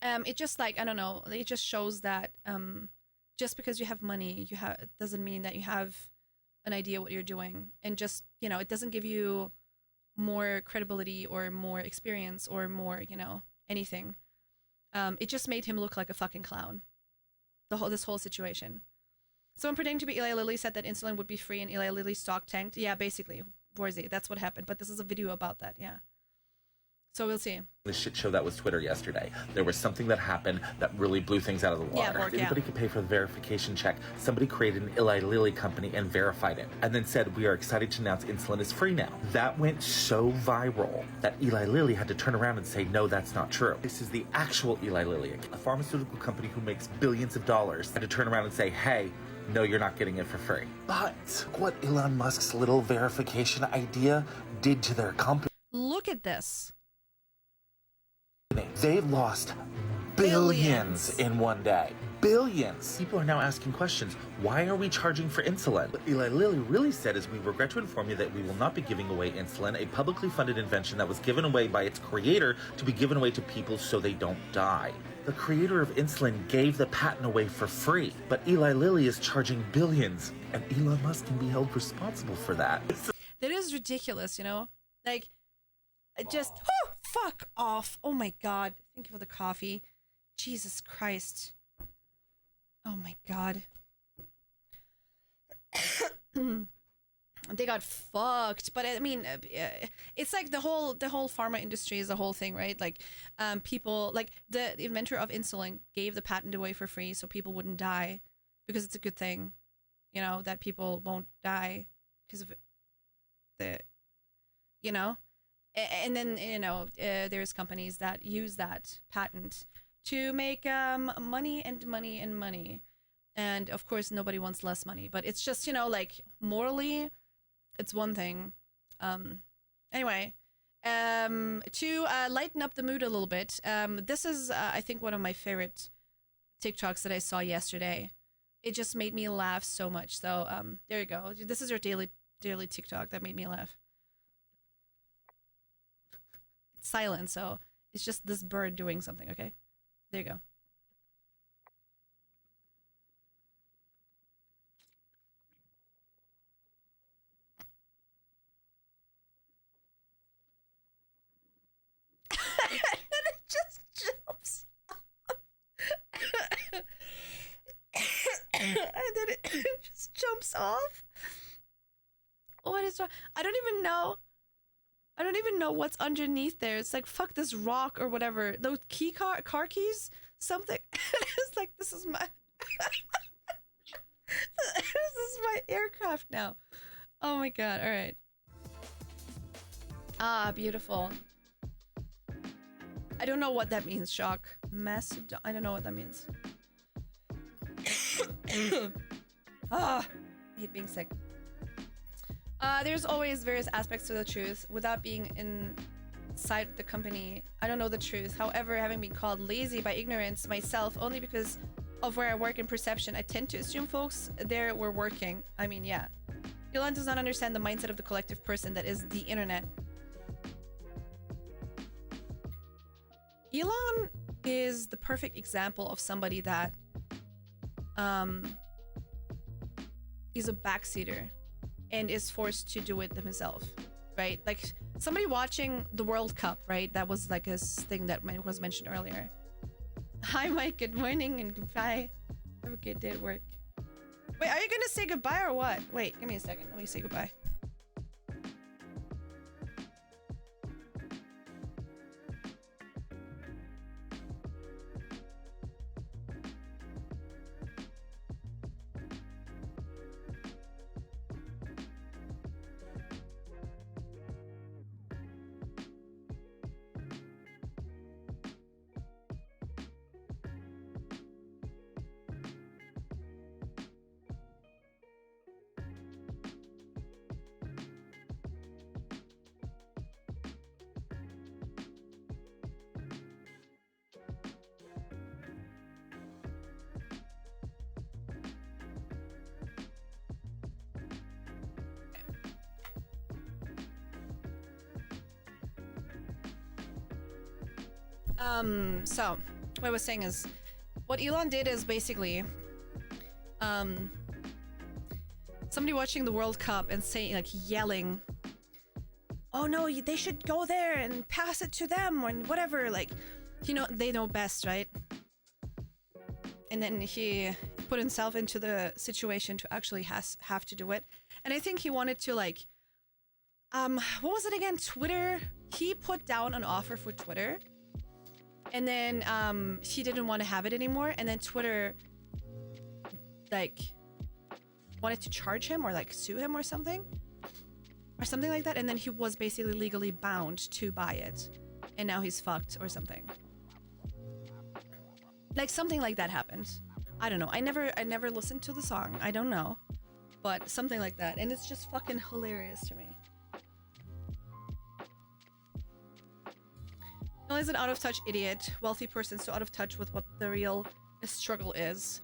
It just, like, I don't know, it just shows that just because you have money, doesn't mean that you have an idea what you're doing. And just, you know, it doesn't give you more credibility or more experience or more, you know, anything. It just made him look like a fucking clown. This whole situation. Someone pretending to be Eli Lilly said that insulin would be free and Eli Lilly's stock tanked. Yeah, basically, Warzy, that's what happened. But this is a video about that, yeah. So we'll see. The shit show that was Twitter yesterday. There was something that happened that really blew things out of the water. Bork, Anybody could pay for the verification check. Somebody created an Eli Lilly company and verified it, and then said, we are excited to announce insulin is free now. That went so viral that Eli Lilly had to turn around and say, no, that's not true. This is the actual Eli Lilly, a pharmaceutical company who makes billions of dollars, had to turn around and say, hey, no, you're not getting it for free. But what Elon Musk's little verification idea did to their company. Look at this. They've lost billions in one day. Billions. People are now asking questions. Why are we charging for insulin? What Eli Lilly really said is, we regret to inform you that we will not be giving away insulin, a publicly funded invention that was given away by its creator to be given away to people so they don't die. The creator of insulin gave the patent away for free, but Eli Lilly is charging billions, and Elon Musk can be held responsible for that. That is ridiculous, you know? Like, just, fuck off. Oh my God. Thank you for the coffee. Jesus Christ. Oh my God. They got fucked. But I mean, it's like the whole pharma industry is the whole thing, right? Like, people, like the inventor of insulin gave the patent away for free so people wouldn't die, because it's a good thing, you know, that people won't die because of the, you know. And then, you know, there's companies that use that patent to make money. And of course, nobody wants less money. But it's just, you know, like, morally, it's one thing. Anyway, to lighten up the mood a little bit, this is, I think, one of my favorite TikToks that I saw yesterday. It just made me laugh so much. So there you go. This is your daily TikTok that made me laugh. Silent, so it's just this bird doing something. Okay, there you go. And then it just jumps and then it just jumps off. What is wrong? I don't even know what's underneath there. It's like, fuck this rock or whatever. Those car keys, something. It's like, this is my this is my aircraft now. Oh my God. All right. Ah, beautiful. I don't know what that means, Shock. Macedon. I don't know what that means. I hate being sick. There's always various aspects to the truth. Without being inside the company, I don't know the truth. However, having been called lazy by ignorance myself, only because of where I work in perception, I tend to assume folks there were working. I mean, yeah. Elon does not understand the mindset of the collective person that is the internet. Elon is the perfect example of somebody that is a backseater and is forced to do it himself, right? Like, somebody watching the World Cup, right? That was like a thing that was mentioned earlier. Hi, Mike. Good morning and goodbye. Have a good day at work. Wait, are you gonna say goodbye or what? Wait, give me a second. Let me say goodbye. So what I was saying is, what Elon did is basically, somebody watching the World Cup and saying, like, yelling, oh no, they should go there and pass it to them or whatever, like, you know, they know best, right? And then he put himself into the situation to actually have to do it. And I think he wanted to, like, what was it again? Twitter he put down an offer for Twitter, and then he didn't want to have it anymore, and then Twitter like wanted to charge him or like sue him or something like that, and then he was basically legally bound to buy it, and now he's fucked or something. Like something like that happened. I don't know. I never listened to the song. I don't know, but something like that, and it's just fucking hilarious to me. Noel is an out of touch idiot, wealthy person, so out of touch with what the real struggle is.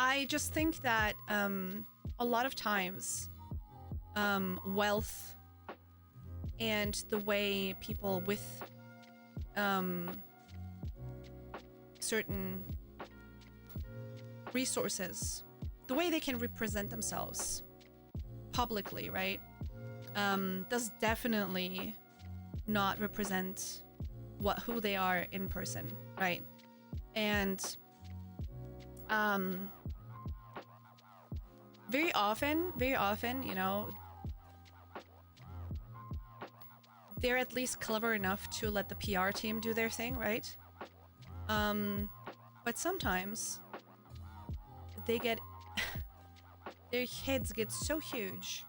I just think that a lot of times wealth and the way people with certain resources, the way they can represent themselves publicly, right, does definitely not represent who they are in person, right? And very often, you know, they're at least clever enough to let the PR team do their thing, right? But sometimes they get their heads get so huge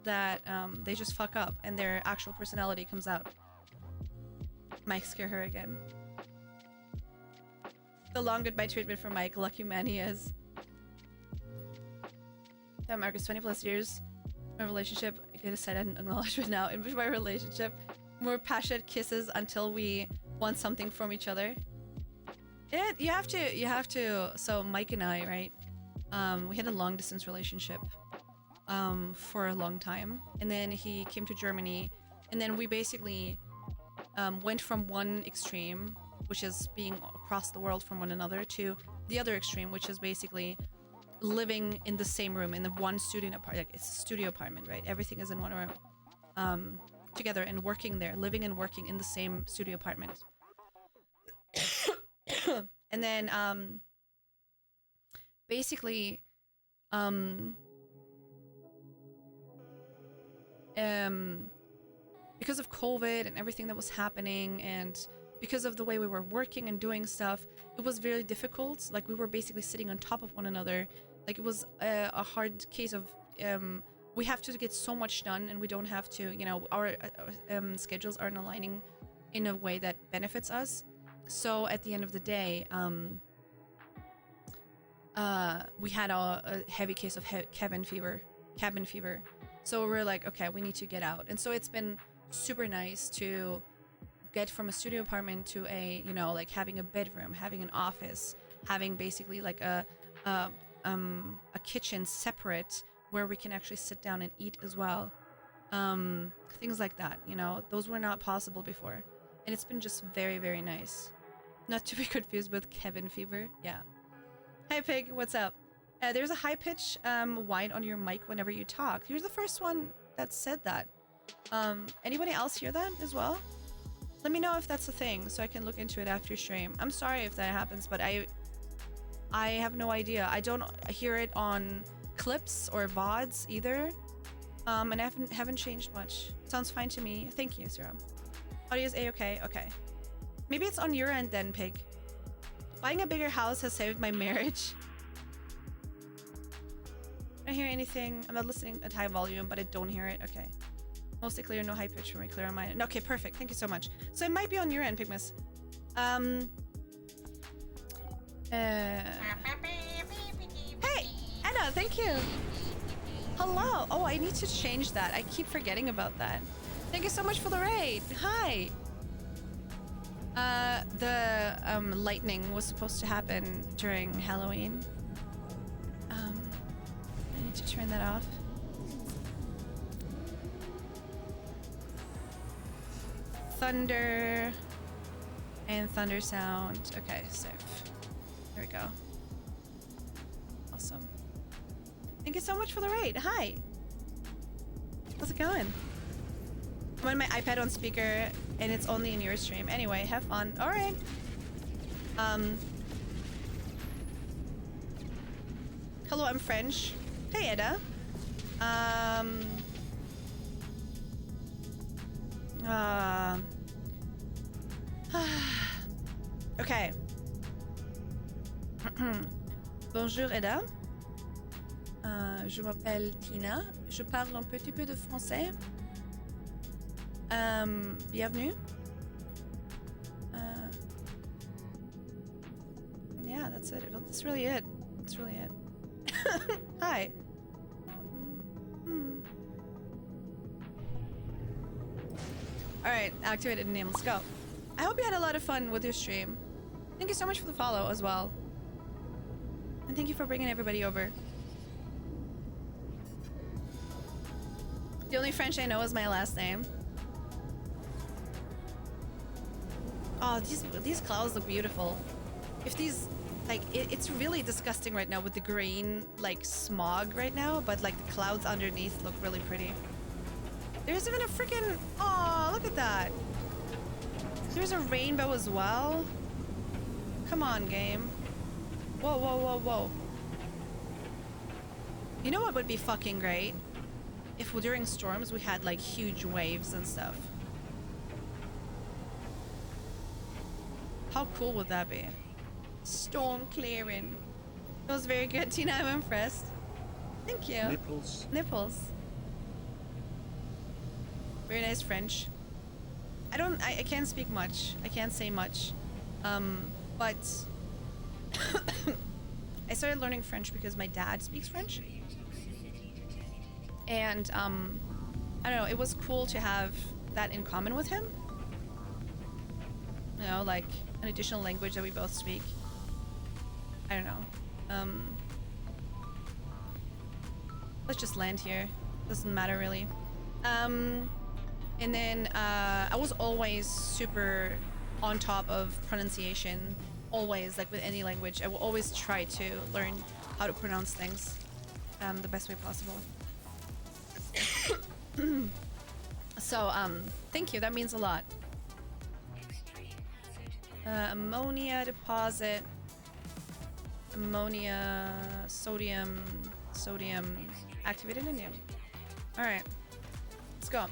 that they just fuck up and their actual personality comes out. Mike scare her again. The long goodbye treatment for Mike. Lucky man he is. That Marcus, 20 plus years. My relationship, I could have said an acknowledgement now. In my relationship, more passionate kisses until we want something from each other. Yeah, you have to. So Mike and I, right? We had a long distance relationship for a long time, and then he came to Germany, and then we basically went from one extreme, which is being across the world from one another, to the other extreme, which is basically living in the same room in the one studio apartment. Like, it's a studio apartment, right? Everything is in one room, together, and working there, living and working in the same studio apartment. And then basically because of COVID and everything that was happening, and because of the way we were working and doing stuff, it was very difficult. Like, we were basically sitting on top of one another. Like, it was a hard case of we have to get so much done, and we don't have to, you know, our schedules aren't aligning in a way that benefits us. So at the end of the day, we had a heavy case of cabin fever. So we're like, okay, we need to get out. And so it's been super nice to get from a studio apartment to a, you know, like having a bedroom, having an office, having basically like a kitchen separate where we can actually sit down and eat as well. Things like that, you know, those were not possible before. And it's been just very, very nice. Not to be confused with Kevin fever. Yeah. Hi, Pig. What's up? There's a high pitch whine on your mic whenever you talk. You're the first one that said that. Anybody else hear that as well? Let me know if that's a thing so I can look into it after stream. I'm sorry if that happens, but I have no idea. I don't hear it on clips or VODs either. And I haven't changed much. Sounds fine to me. Thank you, Serum. Audio is A-okay. Okay. Maybe it's on your end then, Pig. Buying a bigger house has saved my marriage. I don't hear anything. I'm not listening at high volume, but I don't hear it. Okay. Mostly clear, no high pitch for me. Clear on mine. Okay, perfect. Thank you so much. So it might be on your end, Pigmas. Hey, Anna, thank you. Hello. Oh, I need to change that. I keep forgetting about that. Thank you so much for the raid. Hi. The lightning was supposed to happen during Halloween. I need to turn that off. Thunder and thunder sound. Okay, safe. There we go. Awesome. Thank you so much for the raid. Hi. How's it going? I'm on my iPad on speaker and it's only in your stream. Anyway, have fun. All right. Hello, I'm French. Hey, Edda. Okay. Bonjour Eda. Je m'appelle Tina. Je parle un petit peu de français. Bienvenue. Yeah, that's it. That's really it. That's really it. Hi. Alright, activated name. Let's go. I hope you had a lot of fun with your stream. Thank you so much for the follow as well. And thank you for bringing everybody over. The only French I know is my last name. Oh, these clouds look beautiful. If these, like, it's really disgusting right now with the green, like, smog right now, but, like, the clouds underneath look really pretty. There's even a freaking, oh, look at that. There's a rainbow as well. Come on, game. Whoa, whoa, whoa, whoa. You know what would be fucking great? If during storms we had, like, huge waves and stuff. How cool would that be? Storm clearing. That was very good, Tina. I'm impressed. Thank you. Nipples. Nipples. Very nice French. I can't speak much. I can't say much. But I started learning French because my dad speaks French. And I don't know, it was cool to have that in common with him. You know, like an additional language that we both speak. I don't know. Let's just land here. Doesn't matter really. And then I was always super on top of pronunciation. Always, like with any language. I will always try to learn how to pronounce things the best way possible. So, thank you. That means a lot. Ammonia deposit. Ammonia, sodium, activated indium. Alright, let's go.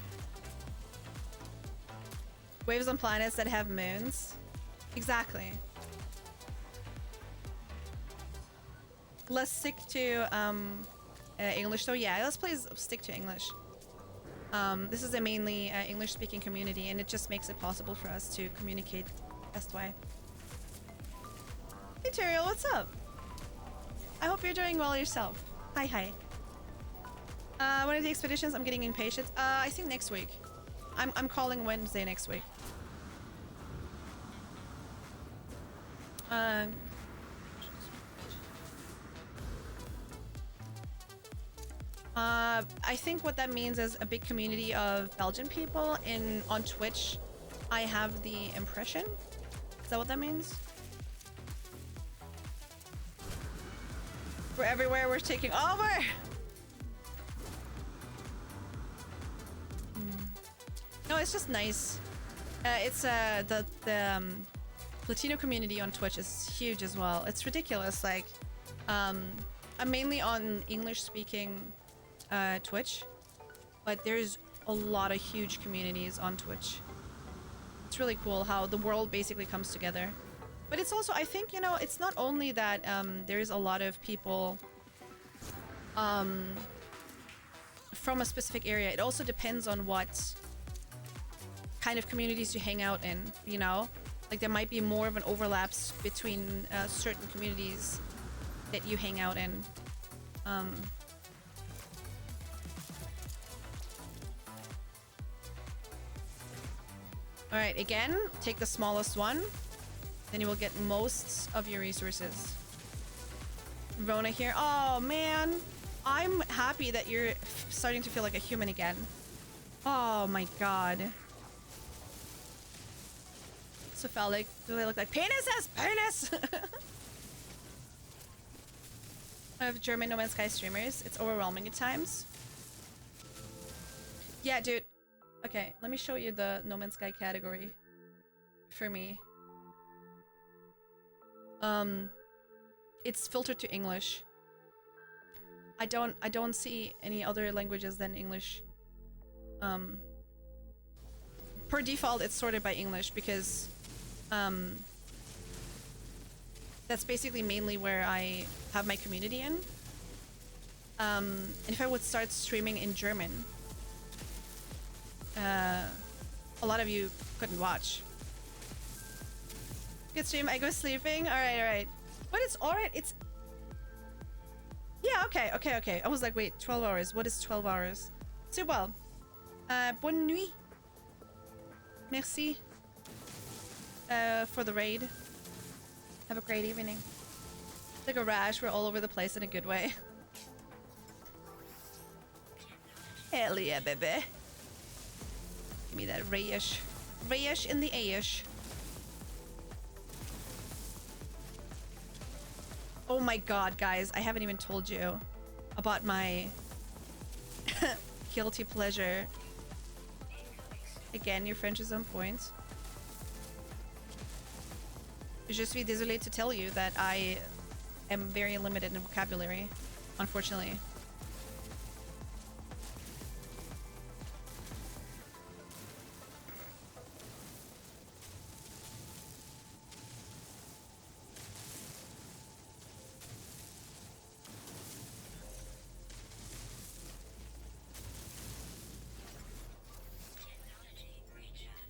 Waves on planets that have moons. Exactly. Let's stick to English though. Yeah, let's please stick to English. This is a mainly English speaking community and it just makes it possible for us to communicate best way. Hey Teriel, what's up? I hope you're doing well yourself. Hi, hi. One of the expeditions, I'm getting impatient. I think next week. I'm calling Wednesday next week. I think what that means is a big community of Belgian people on Twitch. I have the impression. Is that what that means? We're everywhere, we're taking over! No, it's just nice. It's the Latino community on Twitch is huge as well. It's ridiculous. Like, I'm mainly on English-speaking Twitch, but there's a lot of huge communities on Twitch. It's really cool how the world basically comes together. But it's also, I think, you know, it's not only that there's a lot of people from a specific area. It also depends on what kind of communities you hang out in, you know? Like there might be more of an overlaps between certain communities that you hang out in. Alright, again, take the smallest one. Then you will get most of your resources. Rona here. Oh, man. I'm happy that you're starting to feel like a human again. Oh, my God. Cephalic. Do they look like penises? Penis! I have German No Man's Sky streamers. It's overwhelming at times. Yeah, dude. Okay, let me show you the No Man's Sky category for me. It's filtered to English. I don't see any other languages than English. per default, it's sorted by English because that's basically mainly where I have my community in. And if I would start streaming in German, a lot of you couldn't watch. Good stream. I go sleeping. All right. But it's all right. It's yeah. Okay. I was like, wait, 12 hours. What is 12 hours? C'est well. Bonne nuit. Merci for the raid. Have a great evening. It's like a rash. We're all over the place in a good way. Hell yeah, baby. Give me that rayish. Rayish in the ayish. Oh my god, guys. I haven't even told you about my guilty pleasure. Again, your French is on point. Je suis désolée to tell you that I am very limited in vocabulary, unfortunately.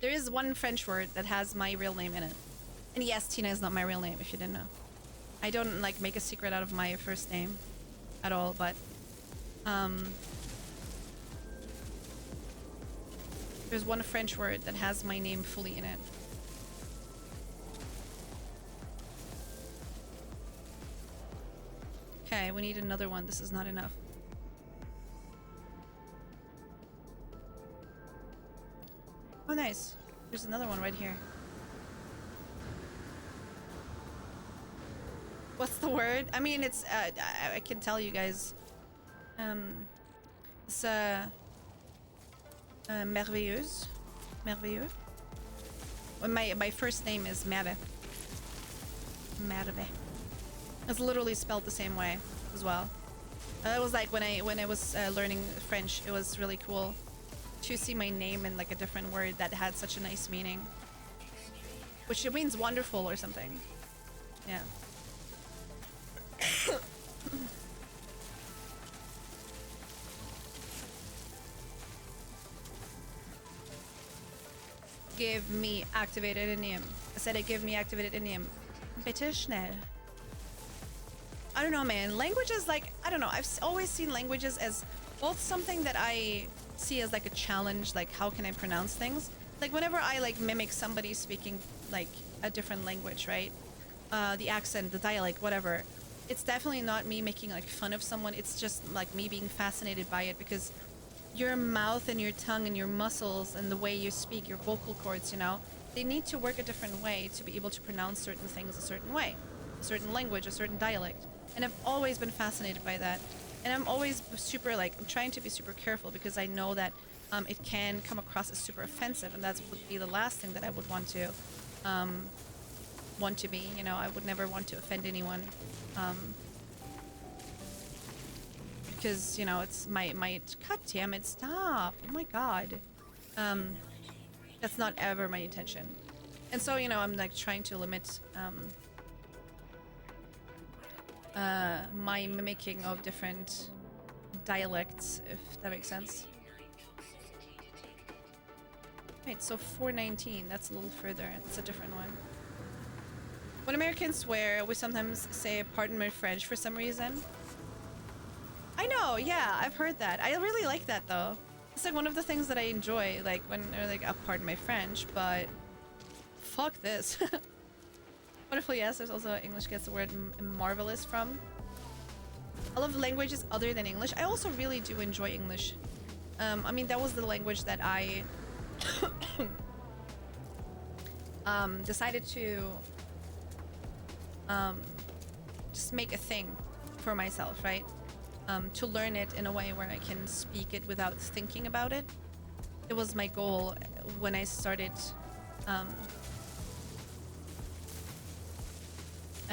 There is one French word that has my real name in it. And yes, Tina is not my real name, if you didn't know. I don't, like, make a secret out of my first name at all, but... there's one French word that has my name fully in it. Okay, we need another one. This is not enough. Oh, nice. There's another one right here. What's the word? I mean, it's, I can tell you guys. It's, merveilleuse. Merveilleux. Well, my first name is Merve. Merve. It's literally spelled the same way as well. It was like when I was learning French, it was really cool to see my name in like a different word that had such a nice meaning. Which it means wonderful or something. Yeah. Give me activated name. I said it, give me activated name. Bitte schnell. I don't know, man. Languages, like, I don't know. I've always seen languages as both something that I see as like a challenge, like how can I pronounce things? Like whenever I like mimic somebody speaking like a different language, right? The accent, the dialect, whatever. It's definitely not me making like fun of someone. It's just like me being fascinated by it because your mouth and your tongue and your muscles and the way you speak, your vocal cords, you know, they need to work a different way to be able to pronounce certain things a certain way, a certain language, a certain dialect. And I've always been fascinated by that. And I'm always super, like, I'm trying to be super careful because I know that it can come across as super offensive, and that would be the last thing that I would want to be. You know, I would never want to offend anyone, because you know it's my. God damn it! Stop! Oh my god, that's not ever my intention. And so you know, I'm like trying to limit my mimicking of different dialects, if that makes sense. Wait, so 419, that's a little further. It's a different one. When Americans swear, we sometimes say, pardon my French for some reason. I know, yeah, I've heard that. I really like that, though. It's like one of the things that I enjoy, like when they're like, oh, pardon my French, but fuck this. Wonderful, yes, there's also English gets the word marvelous from. I love languages other than English. I also really do enjoy English. I mean, that was the language that I decided to just make a thing for myself, right? To learn it in a way where I can speak it without thinking about it. It was my goal when I started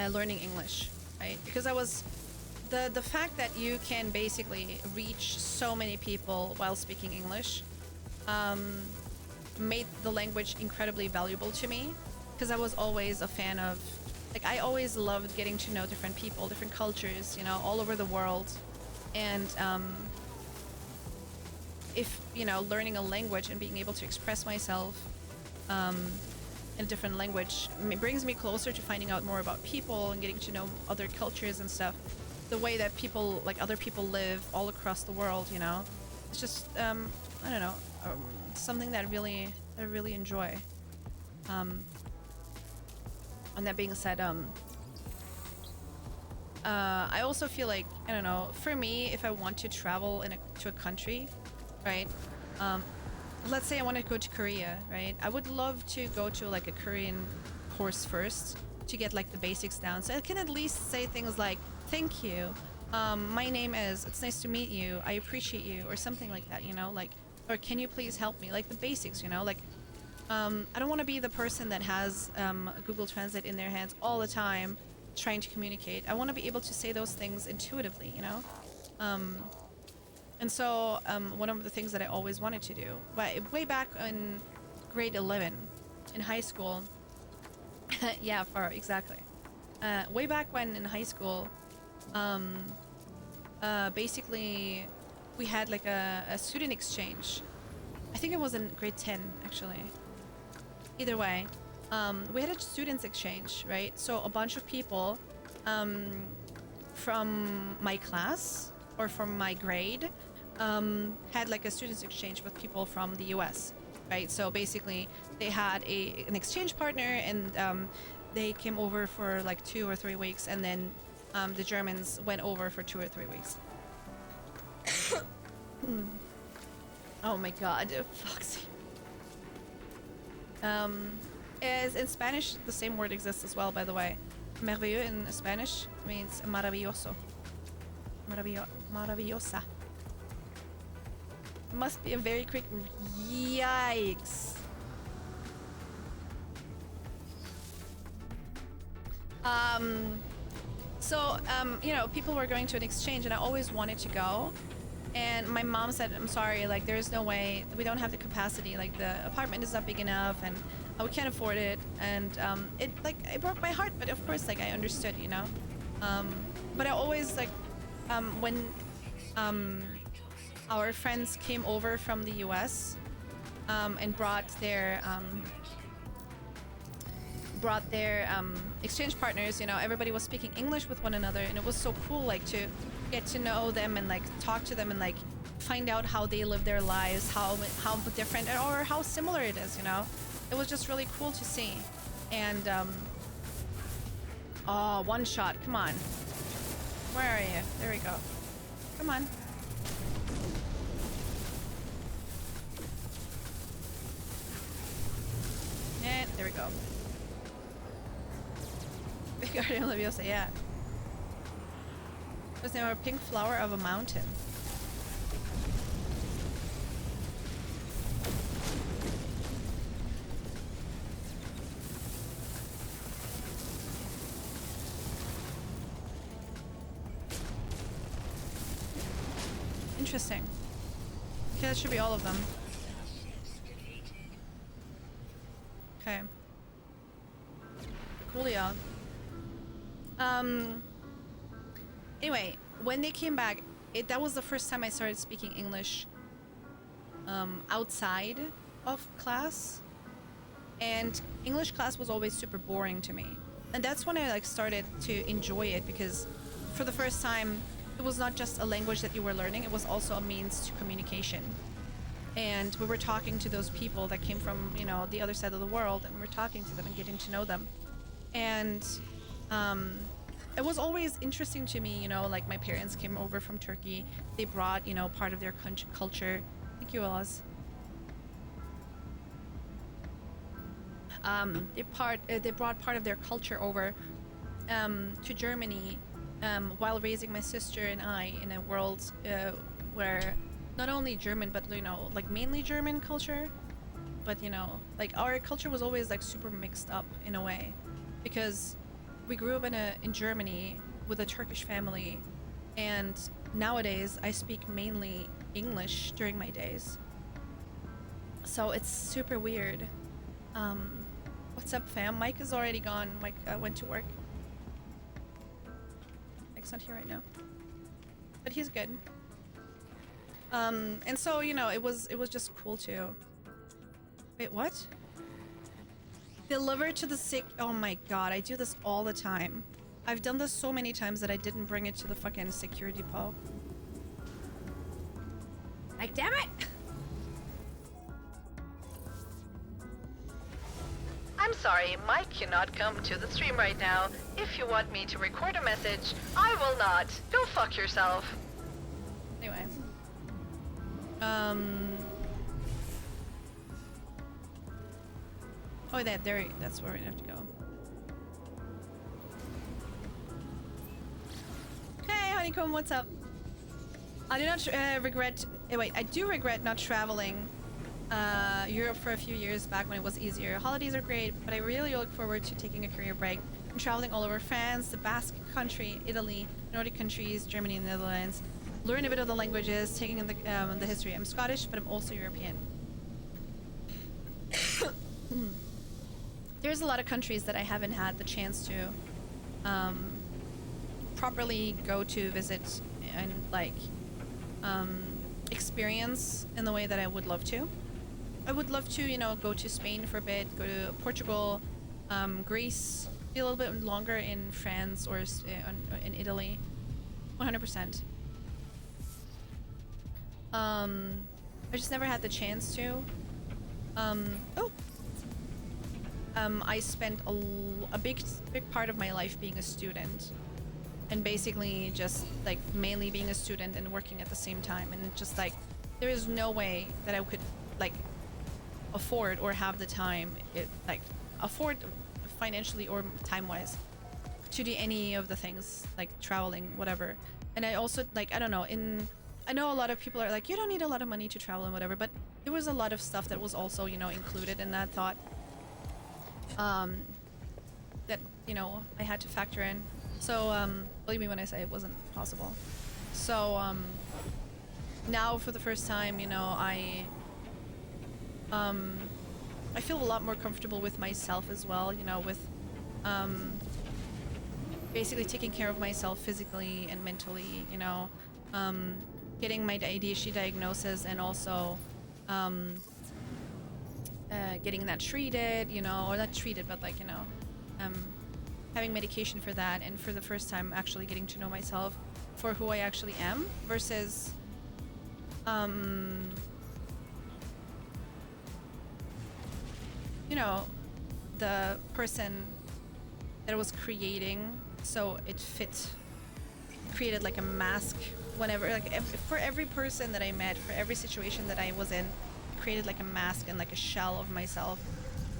learning English, right? Because I was the fact that you can basically reach so many people while speaking English made the language incredibly valuable to me, because I was always a fan of, like, I always loved getting to know different people, different cultures, you know, all over the world. And if, you know, learning a language and being able to express myself in a different language brings me closer to finding out more about people and getting to know other cultures and stuff, the way that people, like, other people live all across the world, you know. It's just I don't know, something that I really enjoy. And that being said, I also feel like, I don't know, for me, if I want to travel to a country, right, let's say I want to go to Korea, right, I would love to go to like a Korean course first to get like the basics down, so I can at least say things like thank you, my name is, it's nice to meet you, I appreciate you, or something like that, you know, like, or can you please help me, like the basics, you know, like I don't want to be the person that has Google Translate in their hands all the time trying to communicate. I want to be able to say those things intuitively, you know. And so one of the things that I always wanted to do, way back in grade 11 in high school, yeah, exactly. Way back when in high school, basically we had like a student exchange. I think it was in grade 10 actually. Either way, we had a students exchange, right? So a bunch of people from my class or from my grade had like a students exchange with people from the US, right? So basically they had an exchange partner, and they came over for like 2 or 3 weeks, and then the Germans went over for 2 or 3 weeks. Oh my god, Foxy. Is in Spanish, the same word exists as well, by the way. Merveilleux in Spanish means maravilloso. Maravillosa. Must be a very quick. Yikes. You know, people were going to an exchange, and I always wanted to go. And my mom said, I'm sorry, like, there's no way, we don't have the capacity, like, the apartment is not big enough, and we can't afford it. And it broke my heart, but of course, like, I understood, you know. But I always, like, when our friends came over from the US and brought their exchange partners, you know, everybody was speaking English with one another, and it was so cool, like, to get to know them and like talk to them and like find out how they live their lives, how different or how similar it is, you know. It was just really cool to see. And oh, one shot, come on, where are you? There we go, come on. And there we go. Big Guardian Leviosa, yeah. Was now a pink flower of a mountain. Interesting. Okay, that should be all of them. Okay. Coolio. Anyway, when they came back, that was the first time I started speaking English outside of class, and English class was always super boring to me. And that's when I like started to enjoy it, because for the first time it was not just a language that you were learning, it was also a means to communication. And we were talking to those people that came from, you know, the other side of the world, and we were talking to them and getting to know them. And it was always interesting to me, you know, like my parents came over from Turkey. They brought, you know, part of their culture. Thank you, Oz. They brought part of their culture over to Germany while raising my sister and I in a world where not only German, but, you know, like mainly German culture. But, you know, like our culture was always like super mixed up in a way, because we grew up in Germany with a Turkish family, and nowadays I speak mainly English during my days. So it's super weird. What's up, fam? Mike is already gone. Mike went to work. Mike's not here right now, but he's good. And so, you know, it was just cool too. Wait, what? Deliver to the sick. Oh my god, I do this all the time. I've done this so many times that I didn't bring it to the fucking security depot. Like, damn it! I'm sorry, Mike cannot come to the stream right now. If you want me to record a message, I will not. Go fuck yourself. Anyway. Oh, that's where we have to go. Hey, Honeycomb, what's up? I do not regret... wait, I do regret not traveling Europe for a few years back when it was easier. Holidays are great, but I really look forward to taking a career break and traveling all over France, the Basque Country, Italy, Nordic countries, Germany, and the Netherlands. Learn a bit of the languages, taking in the history. I'm Scottish, but I'm also European. There's a lot of countries that I haven't had the chance to properly go to visit and like experience in the way that I would love to. I would love to, you know, go to Spain for a bit, go to Portugal, Greece, be a little bit longer in France or in Italy. 100%. I just never had the chance to. I spent a big part of my life being a student, and basically just like mainly being a student and working at the same time, and just like there is no way that I could like afford or have the time, afford financially or time-wise to do any of the things like traveling, whatever. And I also like, I don't know, I know a lot of people are like, you don't need a lot of money to travel and whatever, but there was a lot of stuff that was also, you know, included in that thought. That, you know, I had to factor in. So, believe me when I say it wasn't possible. So, now for the first time, you know, I feel a lot more comfortable with myself as well, you know, with, basically taking care of myself physically and mentally, you know, getting my ADHD diagnosis and also, getting that treated, you know, or not treated, but like, you know, having medication for that, and for the first time actually getting to know myself for who I actually am versus, you know, the person that I was creating, so it created like a mask whenever, like for every person that I met, for every situation that I was in, created like a mask and like a shell of myself.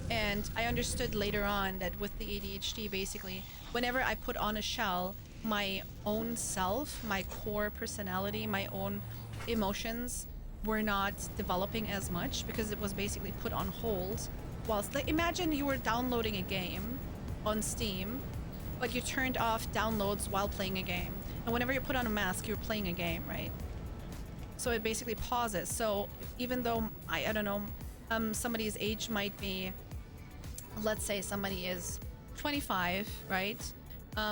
And I understood later on that with the ADHD, basically, whenever I put on a shell, my own self, my core personality, my own emotions were not developing as much because it was basically put on hold. Whilst, like, imagine you were downloading a game on Steam, but you turned off downloads while playing a game. And whenever you put on a mask, you're playing a game, right? So it basically pauses. So even though, I don't know, somebody's age might be, let's say somebody is 25, right?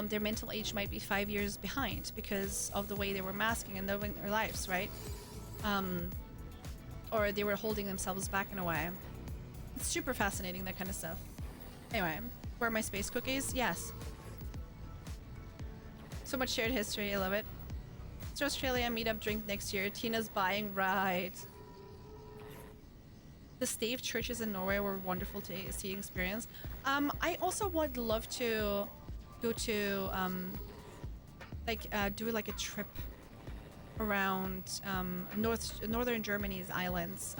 Their mental age might be 5 years behind because of the way they were masking and living their lives, right? Or they were holding themselves back in a way. It's super fascinating, that kind of stuff. Anyway, where are my space cookies? Yes. So much shared history, I love it. It's Australia meetup drink next year. Tina's buying, right. The stave churches in Norway were wonderful to see and experience. I also would love to go to do like a trip around northern Germany's islands,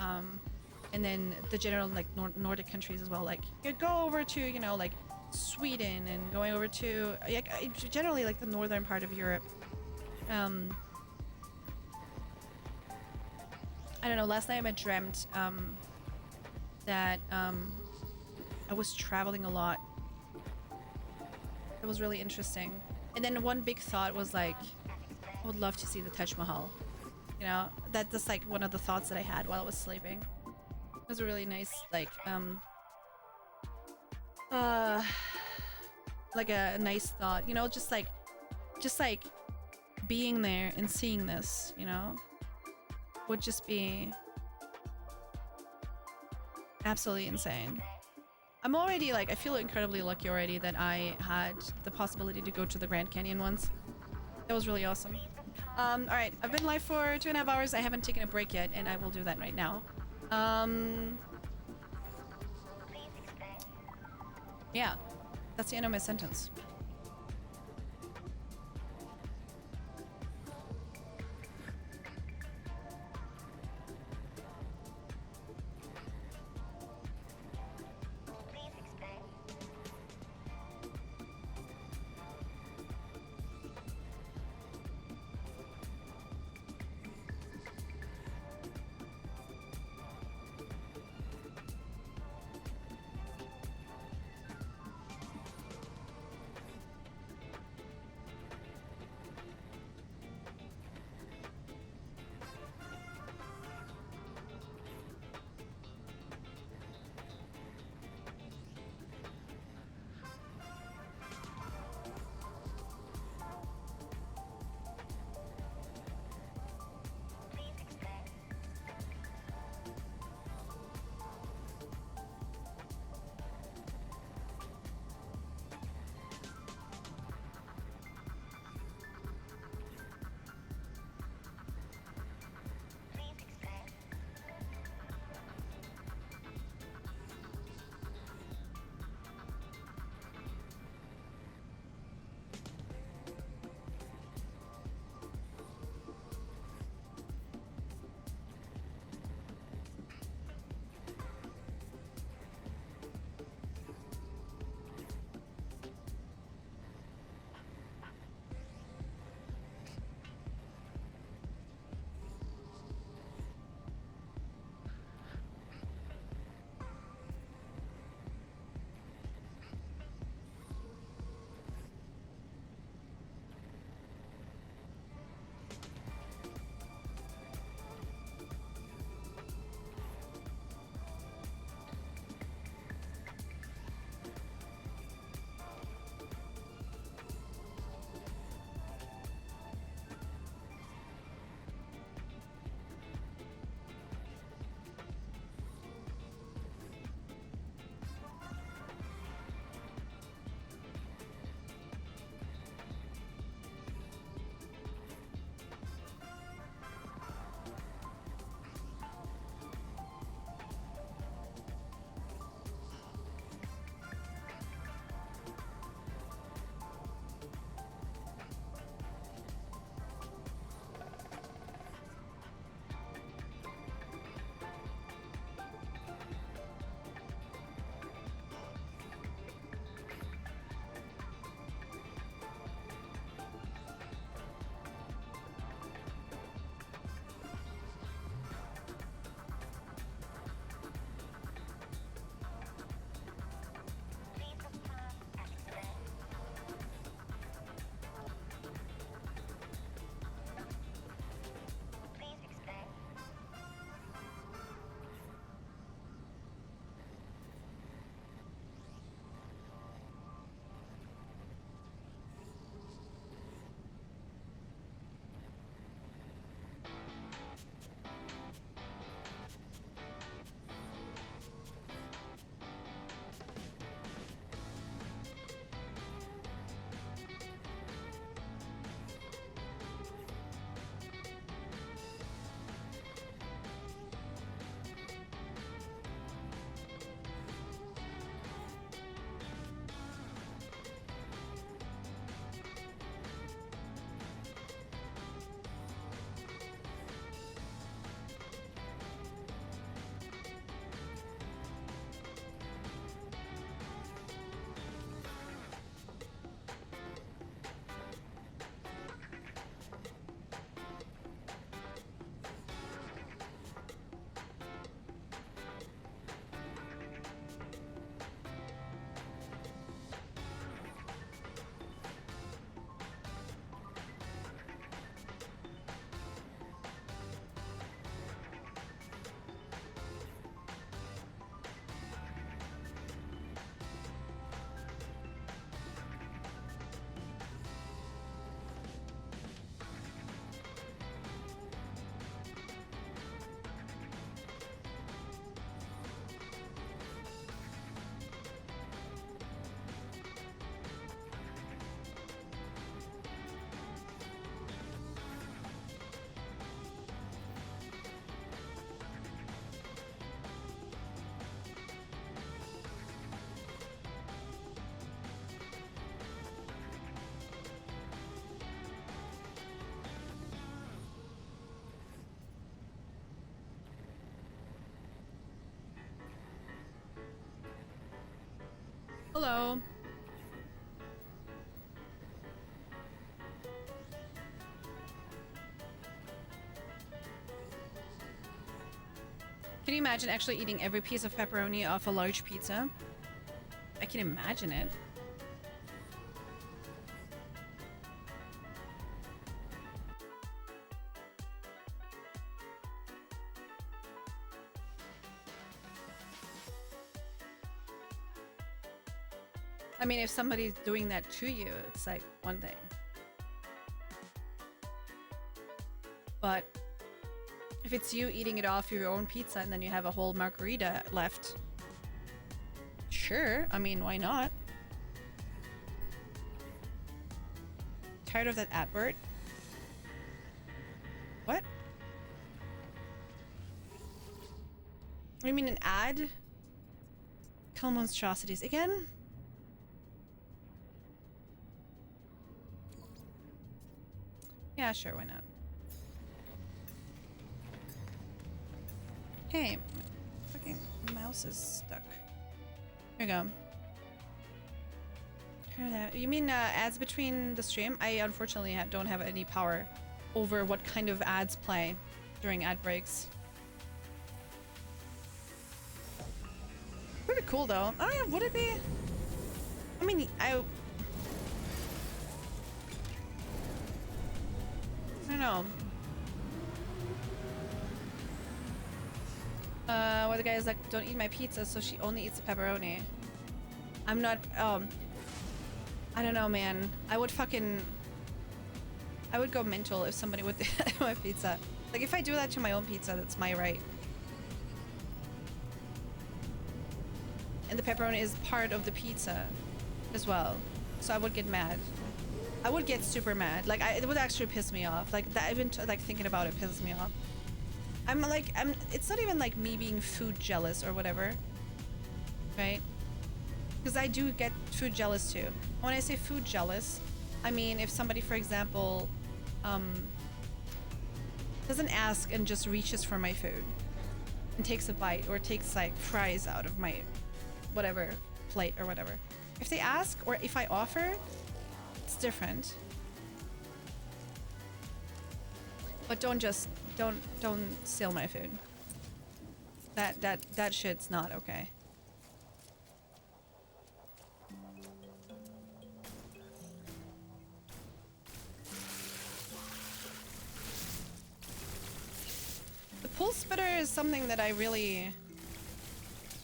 and then the general like Nordic countries as well. Like you'd go over to, you know, like Sweden and going over to generally like the northern part of Europe. I don't know, last night I dreamt that I was traveling a lot. It was really interesting. And then one big thought was like, I would love to see the Taj Mahal. You know, that's like one of the thoughts that I had while I was sleeping. It was a really nice, like a nice thought, you know, just like being there and seeing this, you know, would just be absolutely insane. I'm already like, I feel incredibly lucky already that I had the possibility to go to the Grand Canyon once. That was really awesome. All right, I've been live for 2.5 hours. I haven't taken a break yet, and I will do that right now. Yeah, that's the end of my sentence. Hello. Can you imagine actually eating every piece of pepperoni off a large pizza? I can imagine it. I mean, if somebody's doing that to you, it's like one thing. But if it's you eating it off your own pizza and then you have a whole margarita left, sure. I mean, why not? Tired of that advert? What? What do you mean an ad? Kill monstrosities again? Yeah, sure, why not? Hey, fucking mouse is stuck. Here we go. Turn that. You mean ads between the stream? I unfortunately don't have any power over what kind of ads play during ad breaks. Pretty cool though. Oh yeah, would it be? I mean, I don't know. Where the guy is like, don't eat my pizza, so she only eats the pepperoni. I'm not, I don't know, man. I would go mental if somebody would eat my pizza. Like, if I do that to my own pizza, that's my right. And the pepperoni is part of the pizza as well. So I would get mad. I would get super mad. Like, it would actually piss me off. Like, that, even like thinking about it pisses me off. It's not even like me being food jealous or whatever, right? Because I do get food jealous too. When I say food jealous, I mean if somebody, for example, doesn't ask and just reaches for my food and takes a bite or takes like fries out of my whatever plate or whatever. If they ask or if I offer, it's different. But don't steal my food. That shit's not okay. The pulse spitter is something that I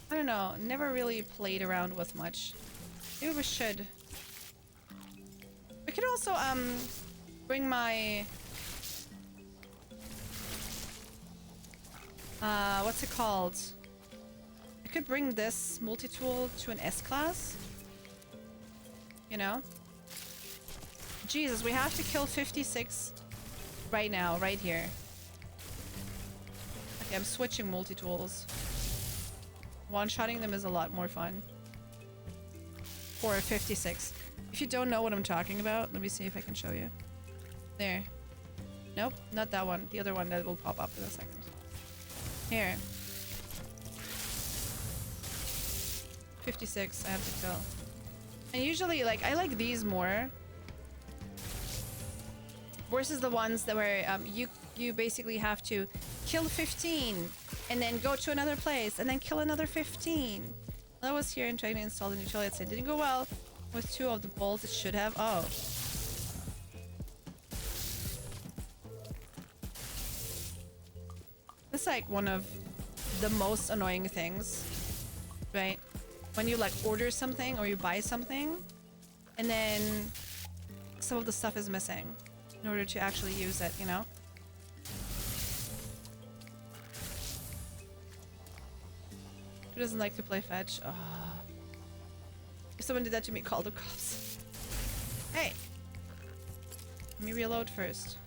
don't know, never really played around with much. Maybe we should. We could also bring my what's it called? I could bring this multi-tool to an S-class. You know? Jesus, we have to kill 56 right now, right here. Okay, I'm switching multi-tools. One-shotting them is a lot more fun. For 56. If you don't know what I'm talking about, let me see if I can show you. There. Nope, not that one. The other one that will pop up in a second. Here. 56 I have to kill. And usually, like, I like these more. Versus the ones that where you basically have to kill 15 and then go to another place and then kill another 15. I was here and trying to install the new toilets. It didn't go well with 2 of the bolts. It should have. Oh. It's like one of the most annoying things, right? When you like order something or you buy something and then some of the stuff is missing in order to actually use it, you know? Who doesn't like to play fetch? Oh. If someone did that to me, call the cops. Hey! Let me reload first.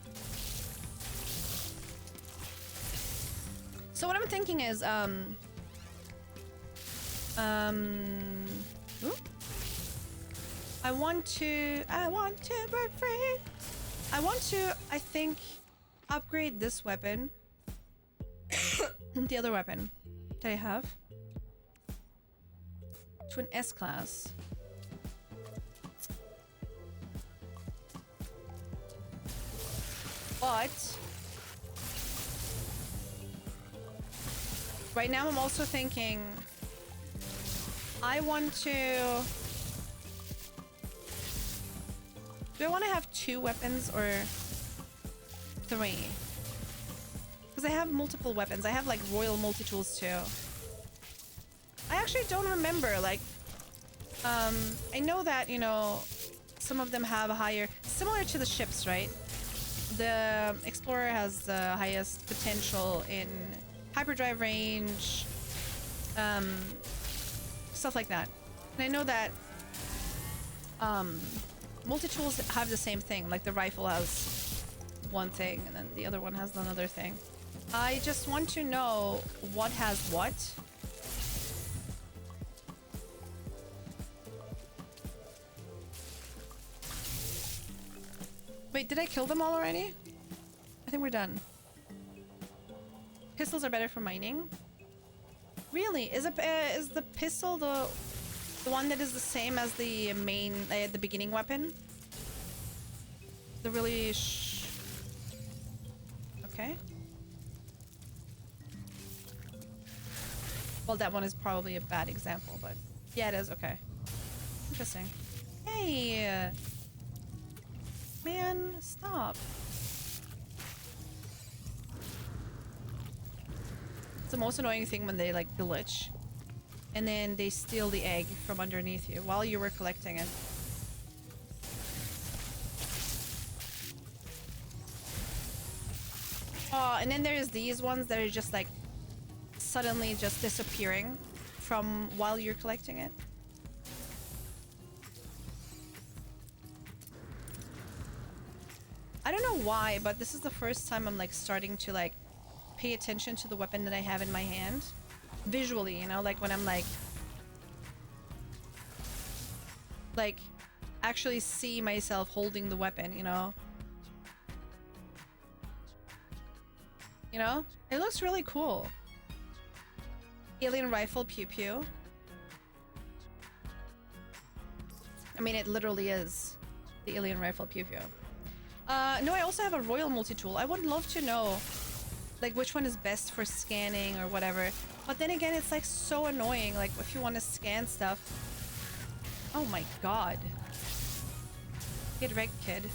So what I'm thinking is, ooh. I want to break free. I want to, I think, upgrade this weapon. The other weapon that I have. To an S-class. But right now I'm also thinking I want to... Do I want to have 2 weapons or 3? Because I have multiple weapons. I have like royal multi-tools too. I actually don't remember, like, I know that, you know, some of them have a higher, similar to the ships, right? The Explorer has the highest potential in hyperdrive range, stuff like that. And I know that multi-tools have the same thing, like the rifle has one thing and then the other one has another thing. I just want to know what has what. Wait, did I kill them all already? I think we're done. Pistols are better for mining. Really? Is the pistol the one that is the same as the main, the beginning weapon? The really okay. Well, that one is probably a bad example, but yeah, it is. Okay. Interesting. Hey! Man, stop. It's the most annoying thing when they like glitch and then they steal the egg from underneath you while you were collecting it. Oh, and then there's these ones that are just like suddenly just disappearing from while you're collecting it. I don't know why, but this is the first time I'm like starting to like pay attention to the weapon that I have in my hand visually, you know, like when I'm like actually see myself holding the weapon, you know, it looks really cool. Alien rifle pew pew. I mean, it literally is the alien rifle pew pew. No, I also have a royal multi-tool. I would love to know like which one is best for scanning or whatever. But then again, it's like so annoying. Like if you want to scan stuff. Oh my god. Get wrecked, kid.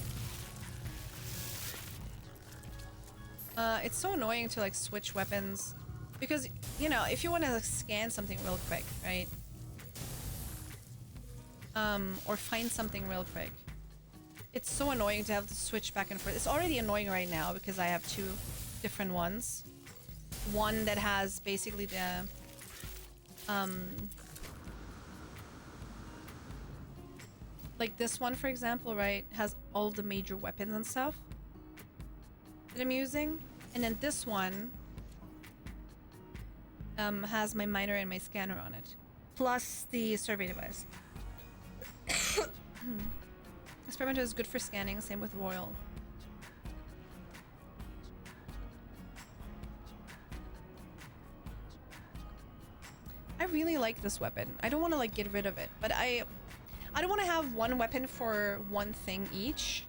It's so annoying to like switch weapons because, you know, if you want to like, scan something real quick, right? Or find something real quick. It's so annoying to have to switch back and forth. It's already annoying right now because I have 2 different ones. One that has basically the like this one, for example, right, has all of the major weapons and stuff that I'm using. And then this one has my miner and my scanner on it. Plus the survey device. Experimenter is good for scanning, same with Royal. I really like this weapon. I don't want to like get rid of it, but I don't want to have one weapon for one thing each.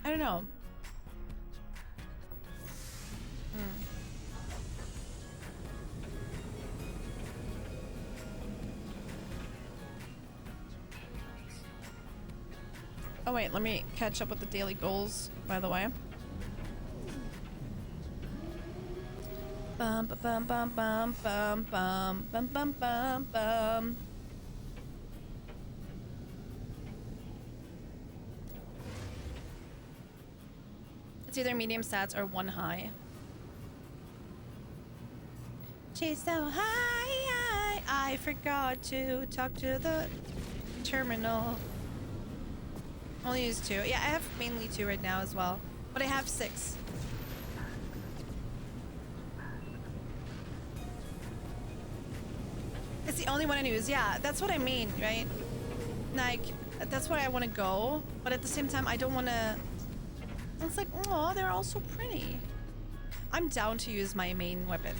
I don't know. Oh wait, let me catch up with the daily goals, by the way. Bum bum bum bum bum bum bum bum bum bum. It's either medium stats or 1 high. She's so high, I forgot to talk to the terminal. Only use 2. Yeah, I have mainly 2 right now as well. But I have 6. It's the only one I use. Yeah, that's what I mean, right? Like, that's where I want to go. But at the same time, I don't want to... It's like, oh, they're all so pretty. I'm down to use my main weapon.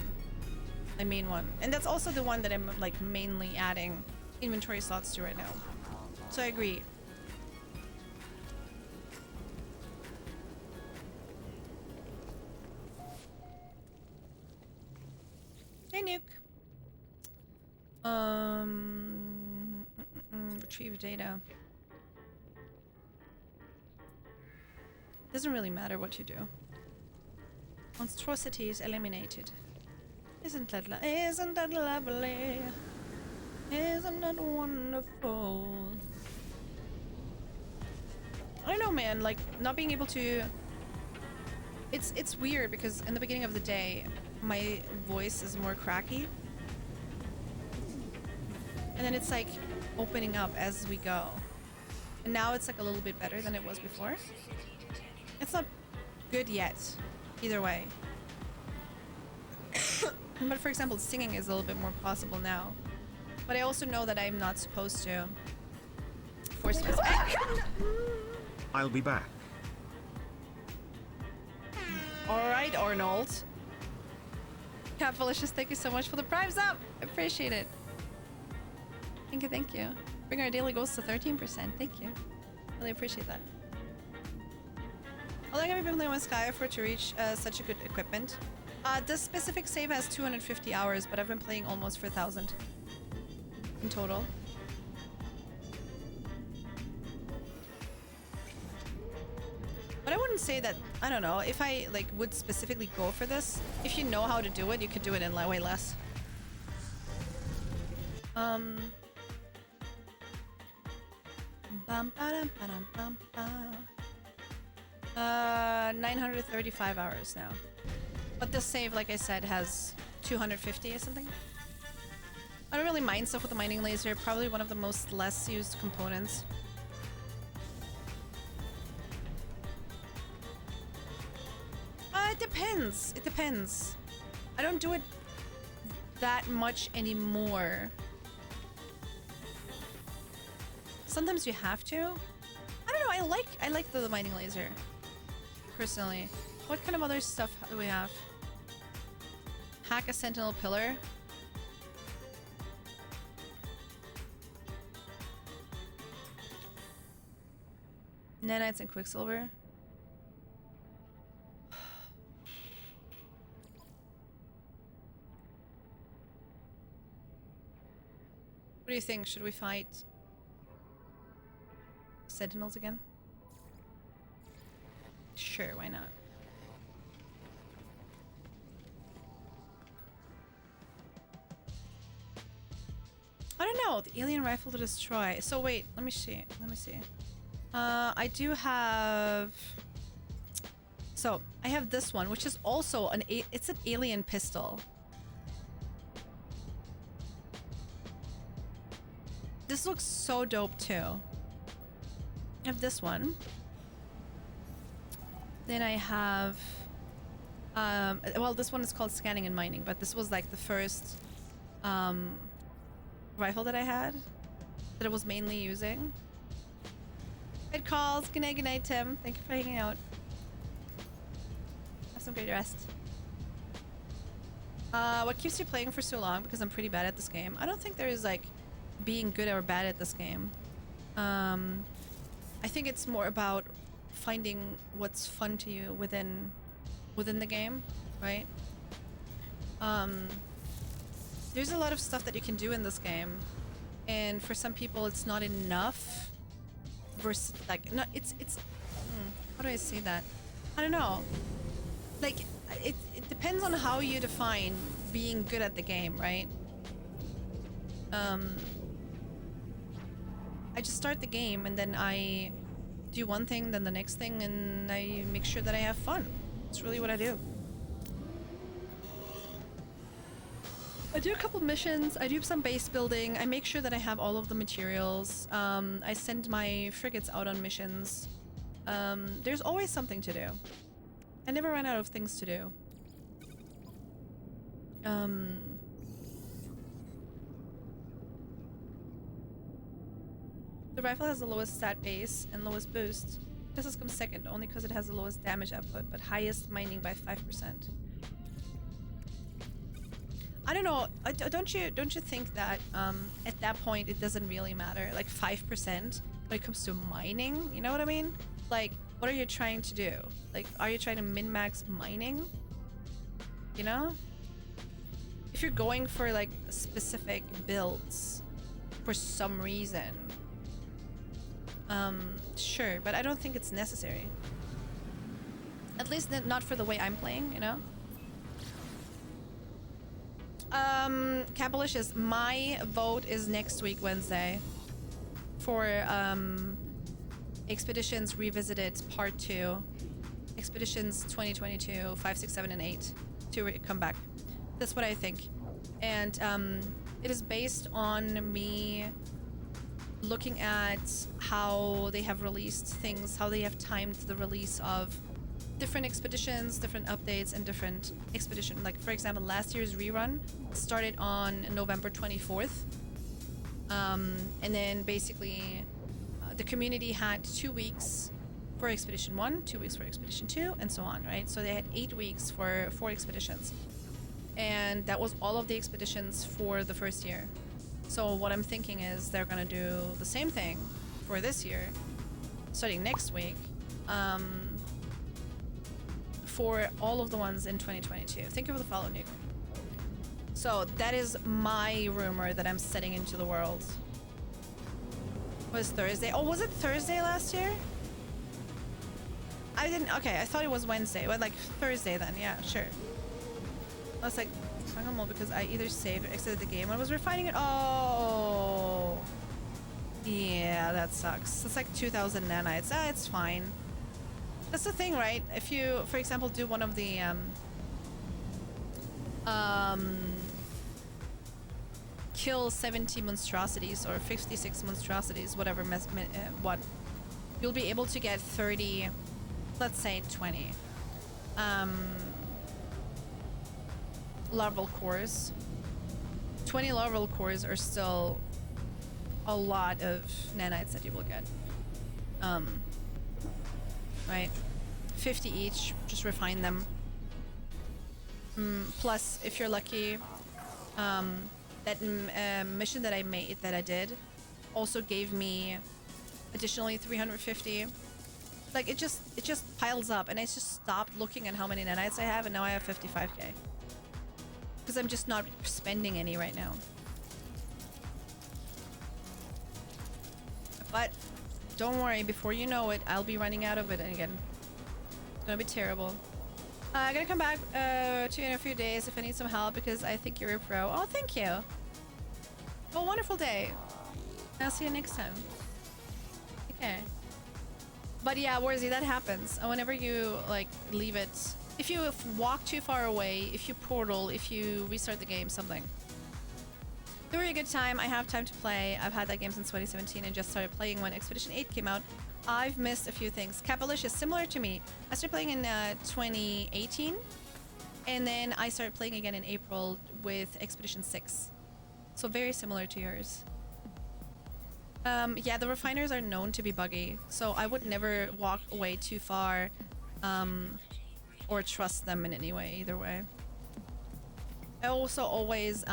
My main one. And that's also the one that I'm, like, mainly adding inventory slots to right now. So I agree. Hi, Nuke. Retrieve data. Doesn't really matter what you do. Monstrosities eliminated. Isn't that lovely? Isn't that wonderful? I don't know, man. Like, not being able to... It's weird because in the beginning of the day, my voice is more cracky. And then it's like opening up as we go. And now it's like a little bit better than it was before. It's not good yet, either way. But for example, singing is a little bit more possible now. But I also know that I'm not supposed to force myself. I'll be back. Alright, Arnold. Capvalicious, thank you so much for the primes up. I appreciate it. Thank you, thank you. Bring our daily goals to 13%. Thank you. Really appreciate that. How long have you been playing with Skyfall to reach such a good equipment? This specific save has 250 hours, but I've been playing almost for 1,000 in total. But I wouldn't say that, I don't know, if I like would specifically go for this, if you know how to do it, you could do it in way less. 935 hours now. But this save, like I said, has 250 or something. I don't really mind stuff with the mining laser. Probably one of the most less used components. It depends. It depends. I don't do it that much anymore. Sometimes you have to. I don't know. I like the mining laser. Personally. What kind of other stuff do we have? Hack a sentinel pillar. Nanites and quicksilver. What do you think? Should we fight sentinels again? Sure, why not? I don't know. The alien rifle to destroy. So wait, let me see. Let me see. I do have. So I have this one, which is also it's an alien pistol. This looks so dope too. I have this one. Then I have well, this one is called scanning and mining, but this was like the first rifle that I had that I was mainly using. Good calls. Good night, Tim. Thank you for hanging out. Have some great rest. What keeps you playing for so long? Because I'm pretty bad at this game. I don't think there is like being good or bad at this game. I think it's more about finding what's fun to you within the game, right? There's a lot of stuff that you can do in this game, and for some people it's not enough. Versus like no, it's how do I say that? I don't know. Like it depends on how you define being good at the game, right? I just start the game and then I do one thing, then the next thing, and I make sure that I have fun. It's really what I do. I do a couple missions, I do some base building, I make sure that I have all of the materials, I send my frigates out on missions. There's always something to do. I never run out of things to do. The rifle has the lowest stat base and lowest boost. This comes second only because it has the lowest damage output, but highest mining by 5%. I don't know. Don't you think that at that point it doesn't really matter? Like 5% when it comes to mining, you know what I mean? Like, what are you trying to do? Like, are you trying to min-max mining? You know? if you're going for like specific builds for some reason, sure, but I don't think it's necessary. At least not for the way I'm playing, you know? Cabalicious, my vote is next week, Wednesday, for Expeditions Revisited Part 2. Expeditions 2022, 5, 6, 7, and 8 to come back. That's what I think. And it is based on me looking at how they have released things, how they have timed the release of different expeditions, different updates, and different expedition. Like, for example, last year's rerun started on November 24th. And then basically the community had 2 weeks for Expedition 1, 2 weeks for Expedition 2, and so on, right? So they had 8 weeks for 4 expeditions. And that was all of the expeditions for the first year. So what I'm thinking is they're gonna do the same thing for this year, starting next week, for all of the ones in 2022. Thank you for the follow, Nick. So that is my rumor that I'm setting into the world. Was Thursday? Oh, was it Thursday last year? I didn't. Okay, I thought it was Wednesday, but like Thursday then. Yeah, sure. I was like, well, because I either saved or exited the game when I was refining it. Oh, yeah, that sucks. It's like 2,000 nanites. Ah, it's fine. That's the thing, right? If you, for example, do one of the kill 70 monstrosities or 56 monstrosities, whatever, what, you'll be able to get 30, let's say 20 larval cores. 20 larval cores are still a lot of nanites that you will get. Right, 50 each, just refine them. Plus, if you're lucky, that mission that I did also gave me additionally 350. Like, it just piles up, and I just stopped looking at how many nanites I have, and now I have 55k. Because I'm just not spending any right now. But don't worry, before you know it, I'll be running out of it again. It's gonna be terrible. I'm gonna come back to you in a few days if I need some help, because I think you're a pro. Oh, thank you. Have a wonderful day. I'll see you next time. Okay. But yeah, Warzy, that happens. Whenever you like leave it, if you walk too far away, if you portal, if you restart the game, something. Very good time. I have time to play. I've had that game since 2017 and just started playing when Expedition 8 came out. I've missed a few things. Capalish is similar to me. I started playing in 2018, and then I started playing again in April with Expedition 6. So very similar to yours. Yeah, the refiners are known to be buggy, so I would never walk away too far or trust them in any way, either way. I also always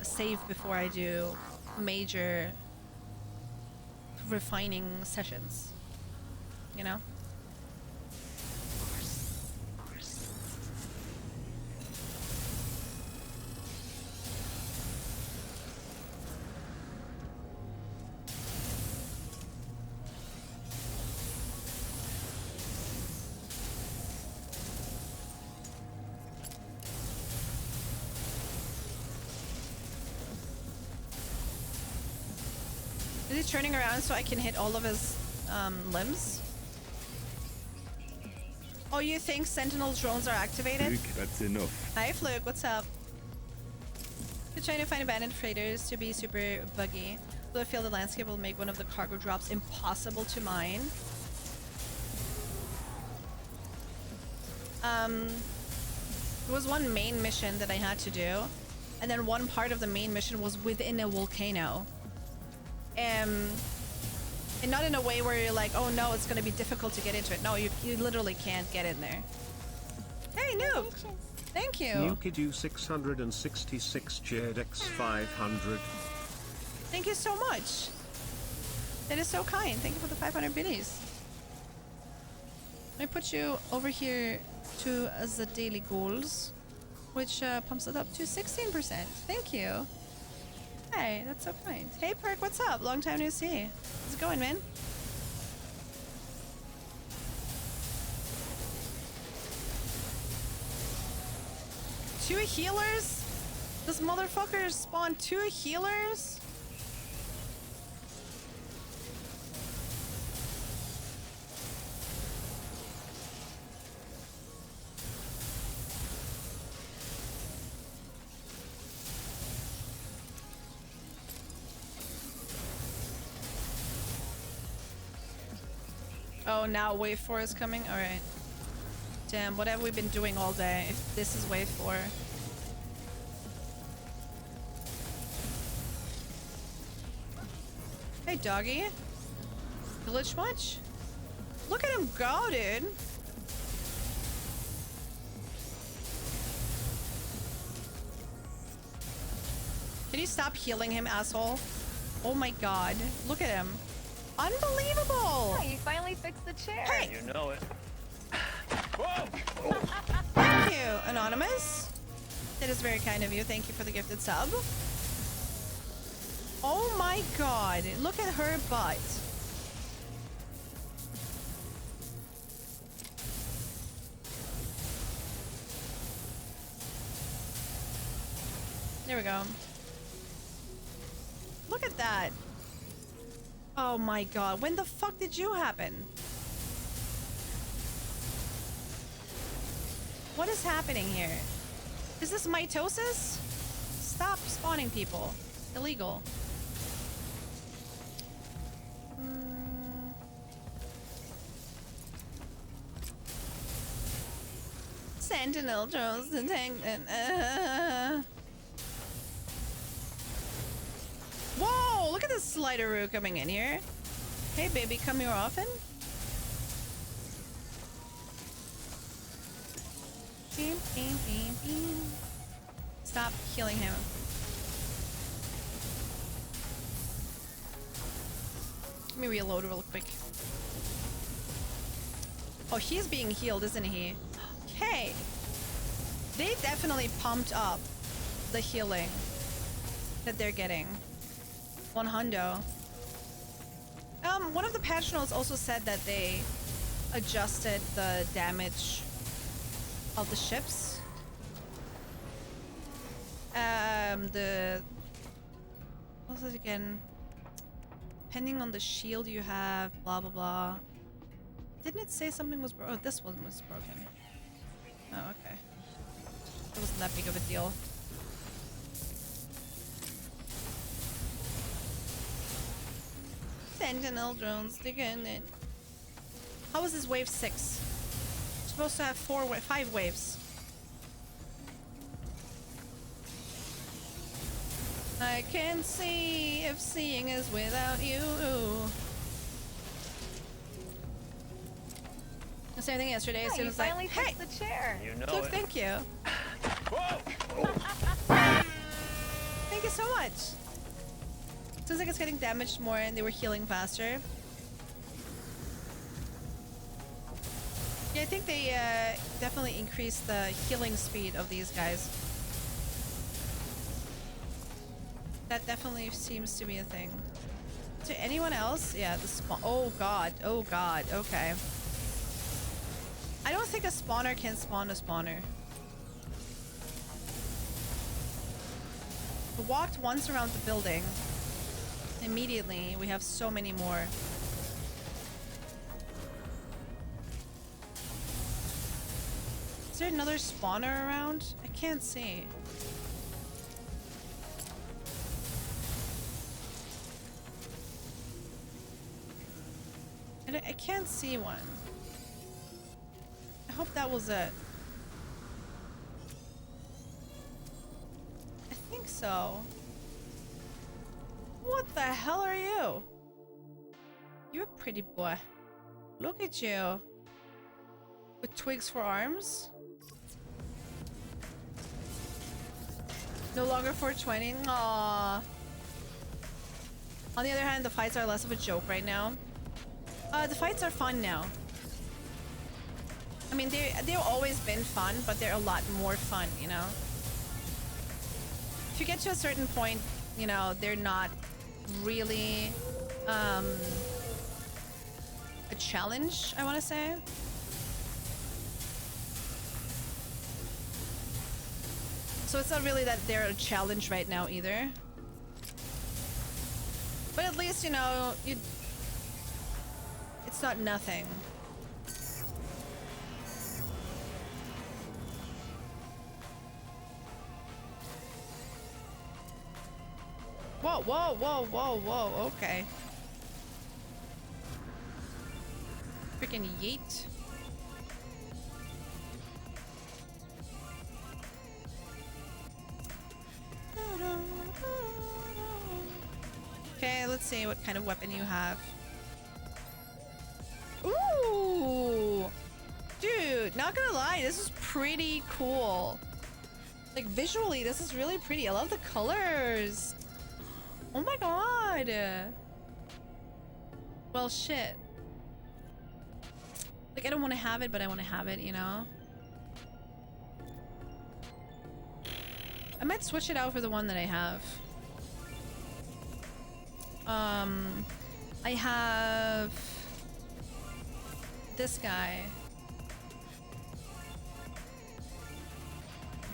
save before I do major refining sessions, you know? Is he turning around so I can hit all of his limbs? Oh, you think Sentinel drones are activated? Luke, that's enough. Hi, Fluke. What's up? You're trying to find abandoned freighters to be super buggy. Will I feel the landscape will make one of the cargo drops impossible to mine? There was one main mission that I had to do, and then one part of the main mission was within a volcano. And not in a way where you're like, oh no, it's gonna be difficult to get into it. No, you literally can't get in there. Hey, Nuke! Thank you! Nukidu 666 JDX 500. Thank you so much! That is so kind. Thank you for the 500 biddies. I put you over here to the daily goals, which pumps it up to 16%. Thank you. Hey, that's so kind. Hey, Perk, what's up? Long time no see. How's it going, man? Two healers? This motherfucker spawned two healers? Oh, now wave 4 is coming? Alright. Damn, what have we been doing all day if this is wave 4? Hey, doggy. Glitch much? Look at him go, dude. Can you stop healing him, asshole? Oh my god. Look at him. Unbelievable! Oh, you finally fixed the chair. Hey! You know it. Thank you, Anonymous. That is very kind of you. Thank you for the gifted sub. Oh my god. Look at her butt. There we go. Look at that. Oh my god. When the fuck did you happen? What is happening here? Is this mitosis? Stop spawning people. Illegal. Sentinel drones detected. Whoa! Look at this slideroo coming in here. Hey, baby, come here often? Beam, beam, beam, beam. Stop healing him. Let me reload real quick. Oh, he's being healed, isn't he? Okay. They definitely pumped up the healing that they're getting. 100. One of the patch notes also said that they adjusted the damage of the ships. What was it again? Depending on the shield you have, blah blah blah. Didn't it say something was broken? Oh, this one was broken. Oh, okay. It wasn't that big of a deal. Sentinel drones, digging it. How is this wave 6? Supposed to have 5 waves. I can see if seeing is without you. The same thing yesterday. As soon as like, hey, fixed the chair. You know look, it. thank you. Whoa! Thank you so much. Seems like it's getting damaged more and they were healing faster. Yeah, I think they definitely increased the healing speed of these guys. That definitely seems to be a thing. To anyone else? Yeah, the spawn. Oh god. Oh god. Okay. I don't think a spawner can spawn a spawner. We walked once around the building. Immediately, we have so many more. Is there another spawner around? I can't see. I can't see one. I hope that was it. I think so. What the hell are you? You're a pretty boy. Look at you. With twigs for arms? No longer 420? Aww. On the other hand, the fights are less of a joke right now. The fights are fun now. I mean, they've always been fun, but they're a lot more fun, you know? If you get to a certain point, you know, they're not really a challenge, I want to say. So it's not really that they're a challenge right now either. But at least, you know, it's not nothing. Whoa, whoa, whoa, whoa, whoa, okay. Freaking yeet. Okay, let's see what kind of weapon you have. Ooh! Dude, not gonna lie, this is pretty cool. Like, visually, this is really pretty. I love the colors. Oh my god. Well, shit. Like, I don't want to have it, but I want to have it, you know? I might switch it out for the one that I have. I have this guy.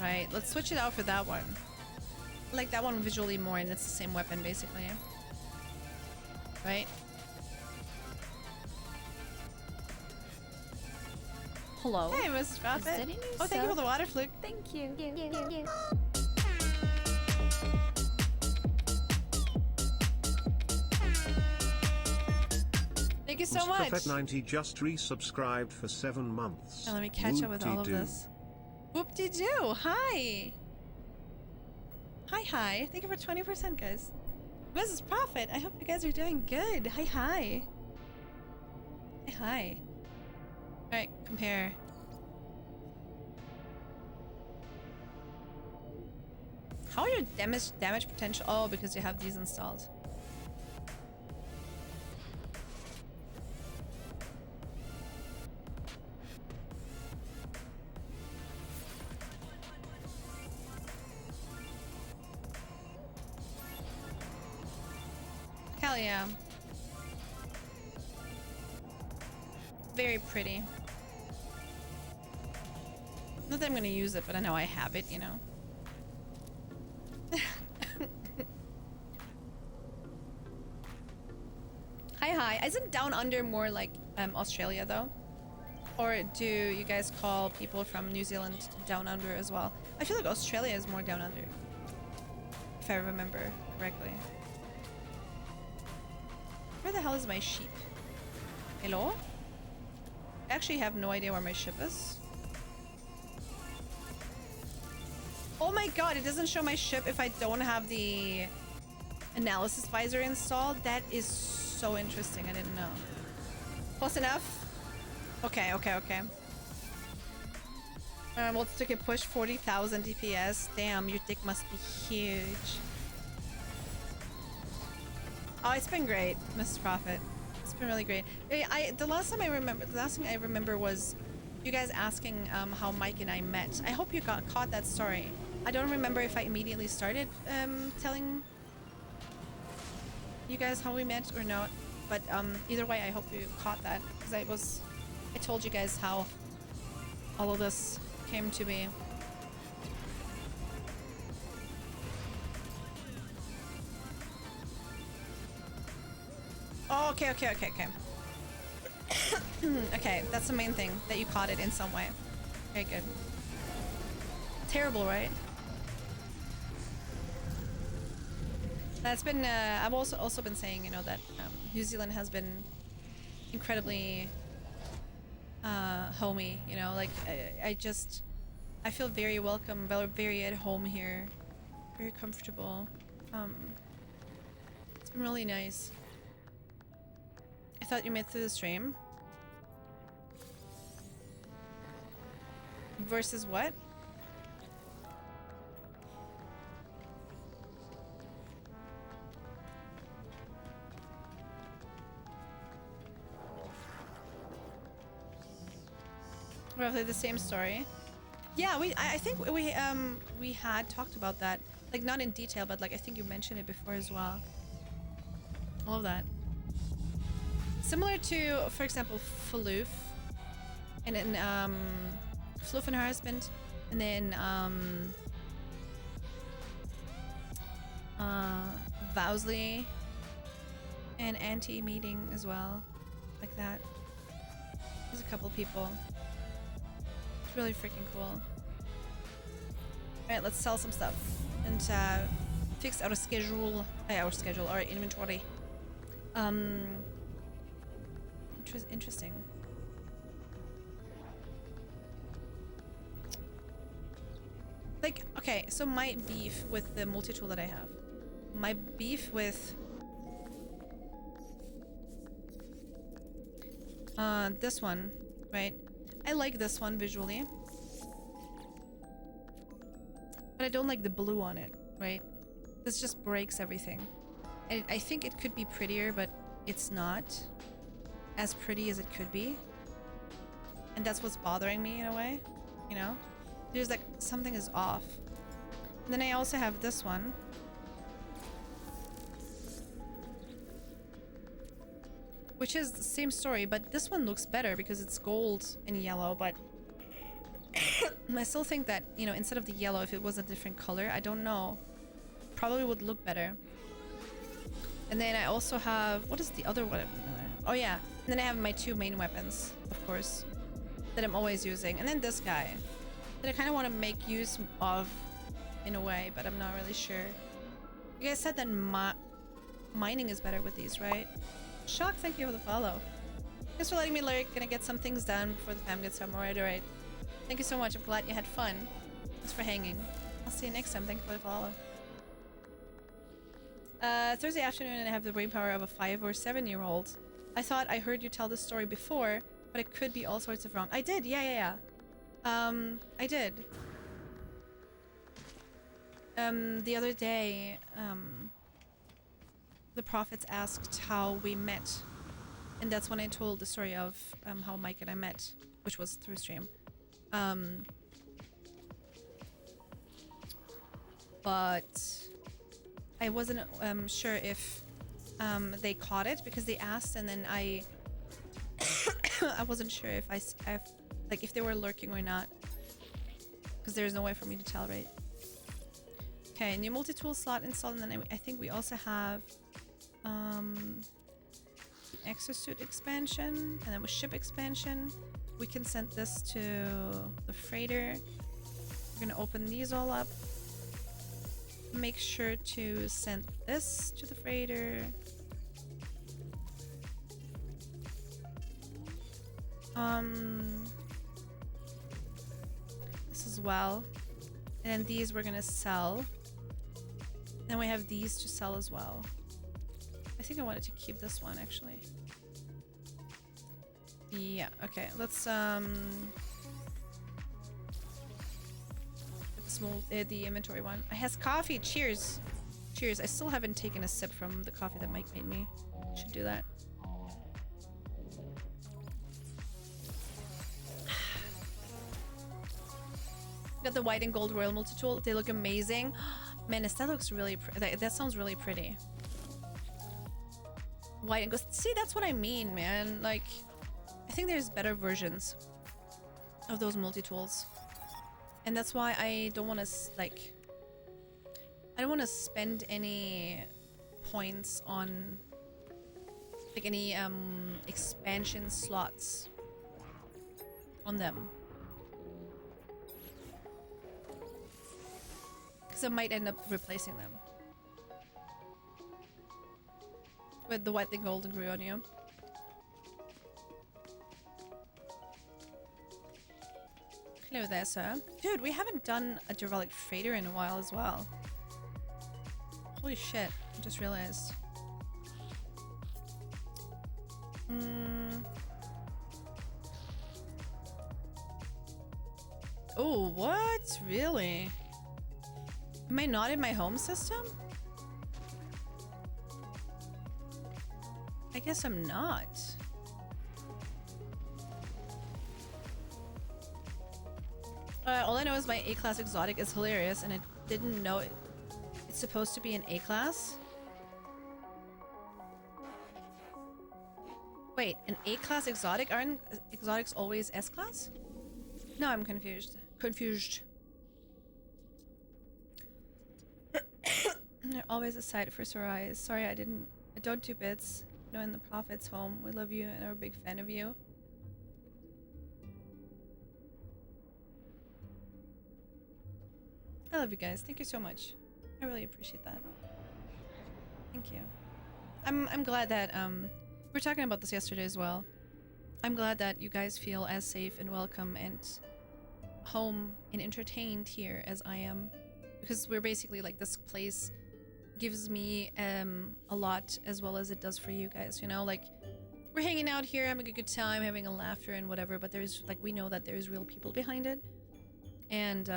Right, let's switch it out for that one. I like that one visually more, and it's the same weapon, basically. Right? Hello. Hey, Mrs. Prophet. Is that a new Oh, thank you for the water fluke. Thank you. Thank you so much. Prophet90 just resubscribed for 7 months. Now let me catch up with all of this. Whoop-de-doo. Hi. Hi. Thank you for 20%, guys. Mrs. Prophet, I hope you guys are doing good. Hi. Alright, compare. How are your damage potential? Oh, because you have these installed. Hell yeah. Very pretty. Not that I'm gonna use it, but I know I have it, you know. Hi. Isn't Down Under more like Australia though? Or do you guys call people from New Zealand Down Under as well? I feel like Australia is more Down Under, if I remember correctly. Where the hell is my sheep? Hello? I actually have no idea where my ship is. Oh my god, it doesn't show my ship if I don't have the analysis visor installed. That is so interesting. I didn't know. Close enough? Okay. Well, took a push 40,000 DPS. Damn, your dick must be huge. Oh, it's been great, Mrs. Prophet. It's been really great. The last thing I remember was you guys asking how Mike and I met. I hope you caught that story. I don't remember if I immediately started telling you guys how we met or not, but either way, I hope you caught that, because I told you guys how all of this came to be. Oh, okay. Okay, that's the main thing, that you caught it in some way. Very good. Terrible, right? That's been, I've also been saying, you know, that New Zealand has been incredibly homey, you know, like I feel very welcome, very at home here, very comfortable. It's been really nice. I thought you made it through the stream. Versus what? Roughly the same story. Yeah, I think we had talked about that, like not in detail, but like I think you mentioned it before as well. All of that. Similar to, for example, Floof, and then Floof and her husband, and then Vowsley and Auntie meeting as well, like that. There's a couple people. It's really freaking cool. Alright, let's sell some stuff and fix our schedule, our inventory. Interesting. Like, okay, so my beef with the multi-tool that I have, my beef with this one, right? I like this one visually, but I don't like the blue on it, right? This just breaks everything. And I think it could be prettier, but it's not as pretty as it could be. And that's what's bothering me in a way, you know? There's like, something is off. And then I also have this one. Which is the same story, but this one looks better because it's gold and yellow, but I still think that, you know, instead of the yellow, if it was a different color, I don't know, probably would look better. And then I also have, what is the other one? Oh yeah, and then I have my two main weapons, of course, that I'm always using. And then this guy, that I kind of want to make use of in a way, but I'm not really sure. You guys said that mining is better with these, right? Shock, thank you for the follow. Thanks for letting me lurk. Gonna get some things done before the fam gets home. Alright. Thank you so much. I'm glad you had fun. Thanks for hanging. I'll see you next time. Thank you for the follow. Thursday afternoon, and I have the brain power of a 5 or 7-year-old. I thought I heard you tell this story before, but it could be all sorts of wrong. I did. Yeah. I did. The other day, the prophets asked how we met, and that's when I told the story of how Mike and I met, which was through stream. But I wasn't sure if they caught it because they asked, and then I I wasn't sure if like if they were lurking or not, because there's no way for me to tell, right? Okay, new multi-tool slot installed, and then I think we also have exosuit expansion, and then with ship expansion we can send this to the freighter. We're gonna open these all up, make sure to send this to the freighter, this as well, and then these we're gonna sell. Then we have these to sell as well. I think I wanted to keep this one actually. Yeah, okay, let's the inventory one. It has coffee. Cheers. Cheers. I still haven't taken a sip from the coffee that Mike made me. Should do that. Got the white and gold royal multi-tool. They look amazing. Man, that looks really that sounds really pretty. White and gold. See, that's what I mean, man. Like, I think there's better versions of those multi-tools. And that's why I don't want to, like, I don't want to spend any points on, like, any expansion slots on them. Because I might end up replacing them with the white and gold and grew on you. Hello there, sir. Dude, we haven't done a Derelict Freighter in a while as well. Holy shit, I just realized. Oh, what? Really? Am I not in my home system? I guess I'm not. All I know is my A-class exotic is hilarious, and I didn't know it's supposed to be an A-class. Wait, an A-class exotic? Aren't exotics always S-class? No, I'm confused. Confused. They're always a sight for sore eyes. Sorry, I don't do bits. No, in the Prophet's home. We love you and are a big fan of you. I love you guys. Thank you so much. I really appreciate that. Thank you. I'm glad that we were talking about this yesterday as well. I'm glad that you guys feel as safe and welcome and home and entertained here as I am, because we're basically like, this place gives me a lot as well as it does for you guys, you know, like we're hanging out here having a good time, having a laughter and whatever, but there's like, we know that there's real people behind it, and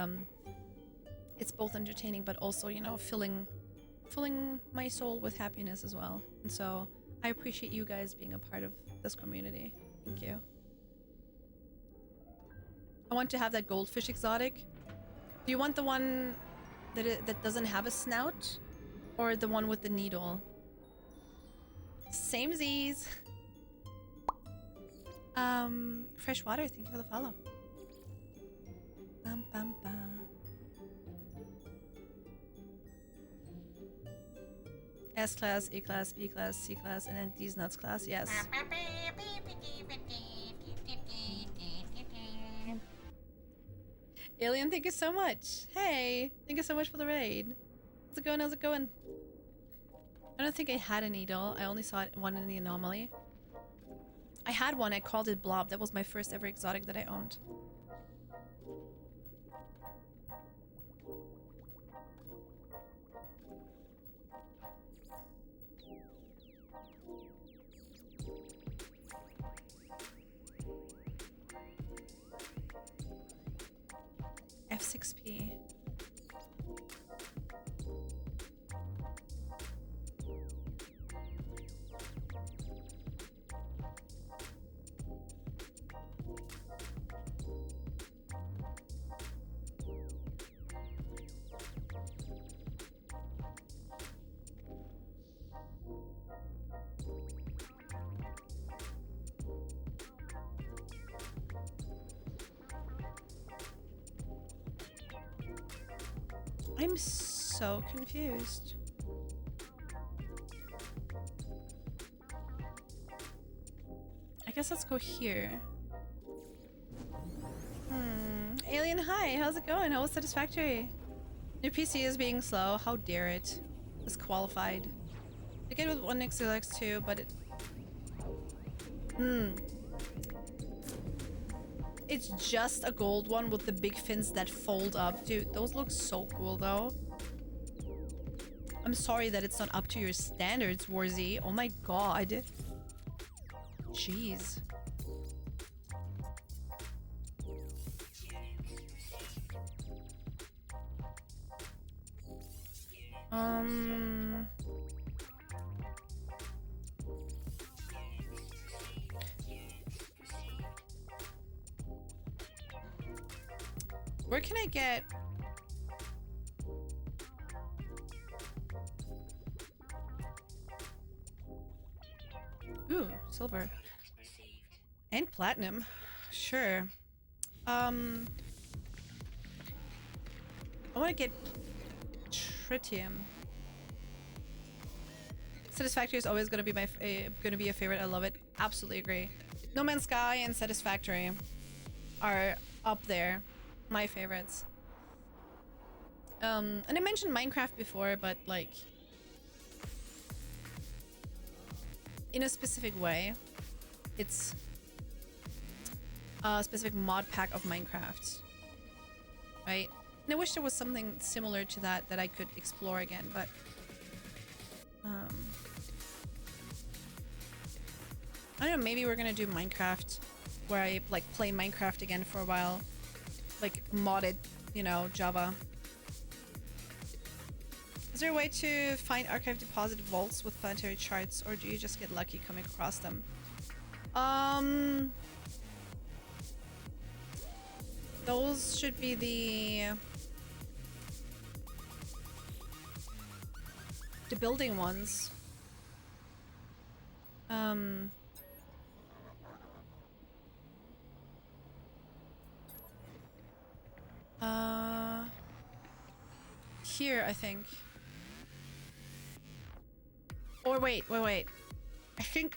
it's both entertaining but also, you know, filling my soul with happiness as well. And so I appreciate you guys being a part of this community. Thank you. I want to have that goldfish exotic. Do you want the one that doesn't have a snout, or the one with the needle? Same Z's. Fresh water, thank you for the follow. Bum, bum, bum. S class, A class, B class, C class, and then these nuts class, yes. Alien, thank you so much. Hey, thank you so much for the raid. How's it going? How's it going? I don't think I had a needle. I only saw one in the anomaly. I had one. I called it Blob. That was my first ever exotic that I owned. F6P. I'm so confused. I guess let's go here. Alien, hi. How's it going? How was Satisfactory? Your PC is being slow. How dare it? Disqualified. I get it with 1xLX2, but it... It's just a gold one with the big fins that fold up. Dude, those look so cool though. I'm sorry that it's not up to your standards, Warzy. Oh my god. Jeez. Where can I get... Ooh, silver. And platinum. Sure. I want to get tritium. Satisfactory is always going to be a favorite. I love it. Absolutely agree. No Man's Sky and Satisfactory are up there. My favorites. And I mentioned Minecraft before, but like in a specific way. It's a specific mod pack of Minecraft, right? And I wish there was something similar to that I could explore again, but I don't know, maybe we're gonna do Minecraft where I like play Minecraft again for a while. Like modded, you know, Java. Is there a way to find archive deposit vaults with planetary charts, or do you just get lucky coming across them? Those should be the building ones. Here, I think. Or wait. I think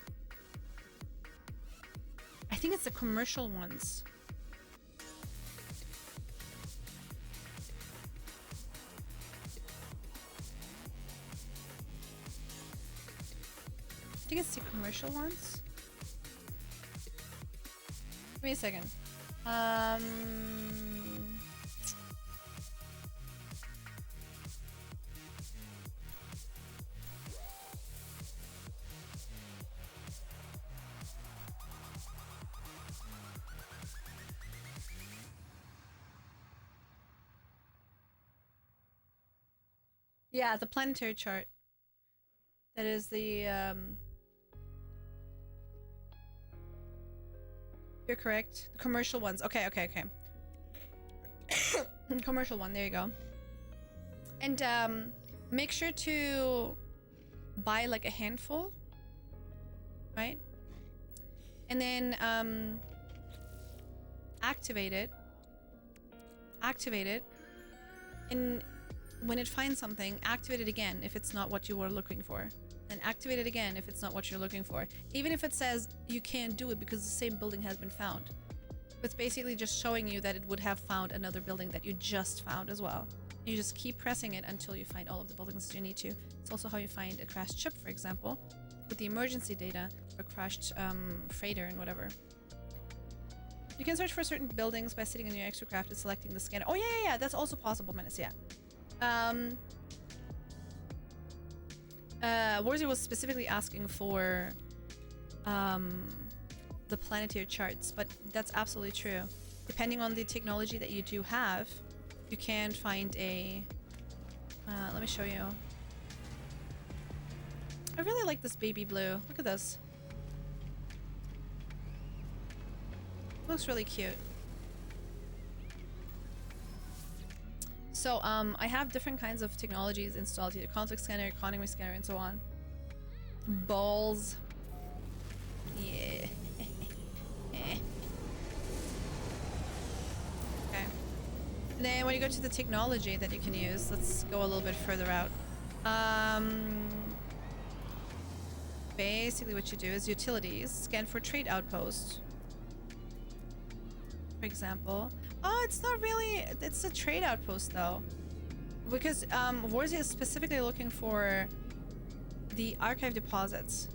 it's the commercial ones. I think it's the commercial ones. Give me a second. Yeah, the planetary chart. That is the You're correct. The commercial ones. Okay. Commercial one, there you go. And make sure to buy like a handful, right? And then activate it. And when it finds something, activate it again if it's not what you were looking for. And activate it again if it's not what you're looking for. Even if it says you can't do it because the same building has been found. It's basically just showing you that it would have found another building that you just found as well. You just keep pressing it until you find all of the buildings that you need to. It's also how you find a crashed ship, for example, with the emergency data, or crashed freighter and whatever. You can search for certain buildings by sitting in your exocraft and selecting the scanner. Oh yeah, that's also possible, Menace, yeah. Warzy was specifically asking for the planetary charts, but that's absolutely true. Depending on the technology that you do have, you can find a... let me show you. I really like this baby blue. Look at this. Looks really cute. So, I have different kinds of technologies installed here. Conflict scanner, economy scanner, and so on. Balls. Yeah. Okay. And then when you go to the technology that you can use, let's go a little bit further out. Basically what you do is utilities, scan for trade outpost, for example. Oh, it's not really, it's a trade outpost though. Because Warzy is specifically looking for the archive deposits.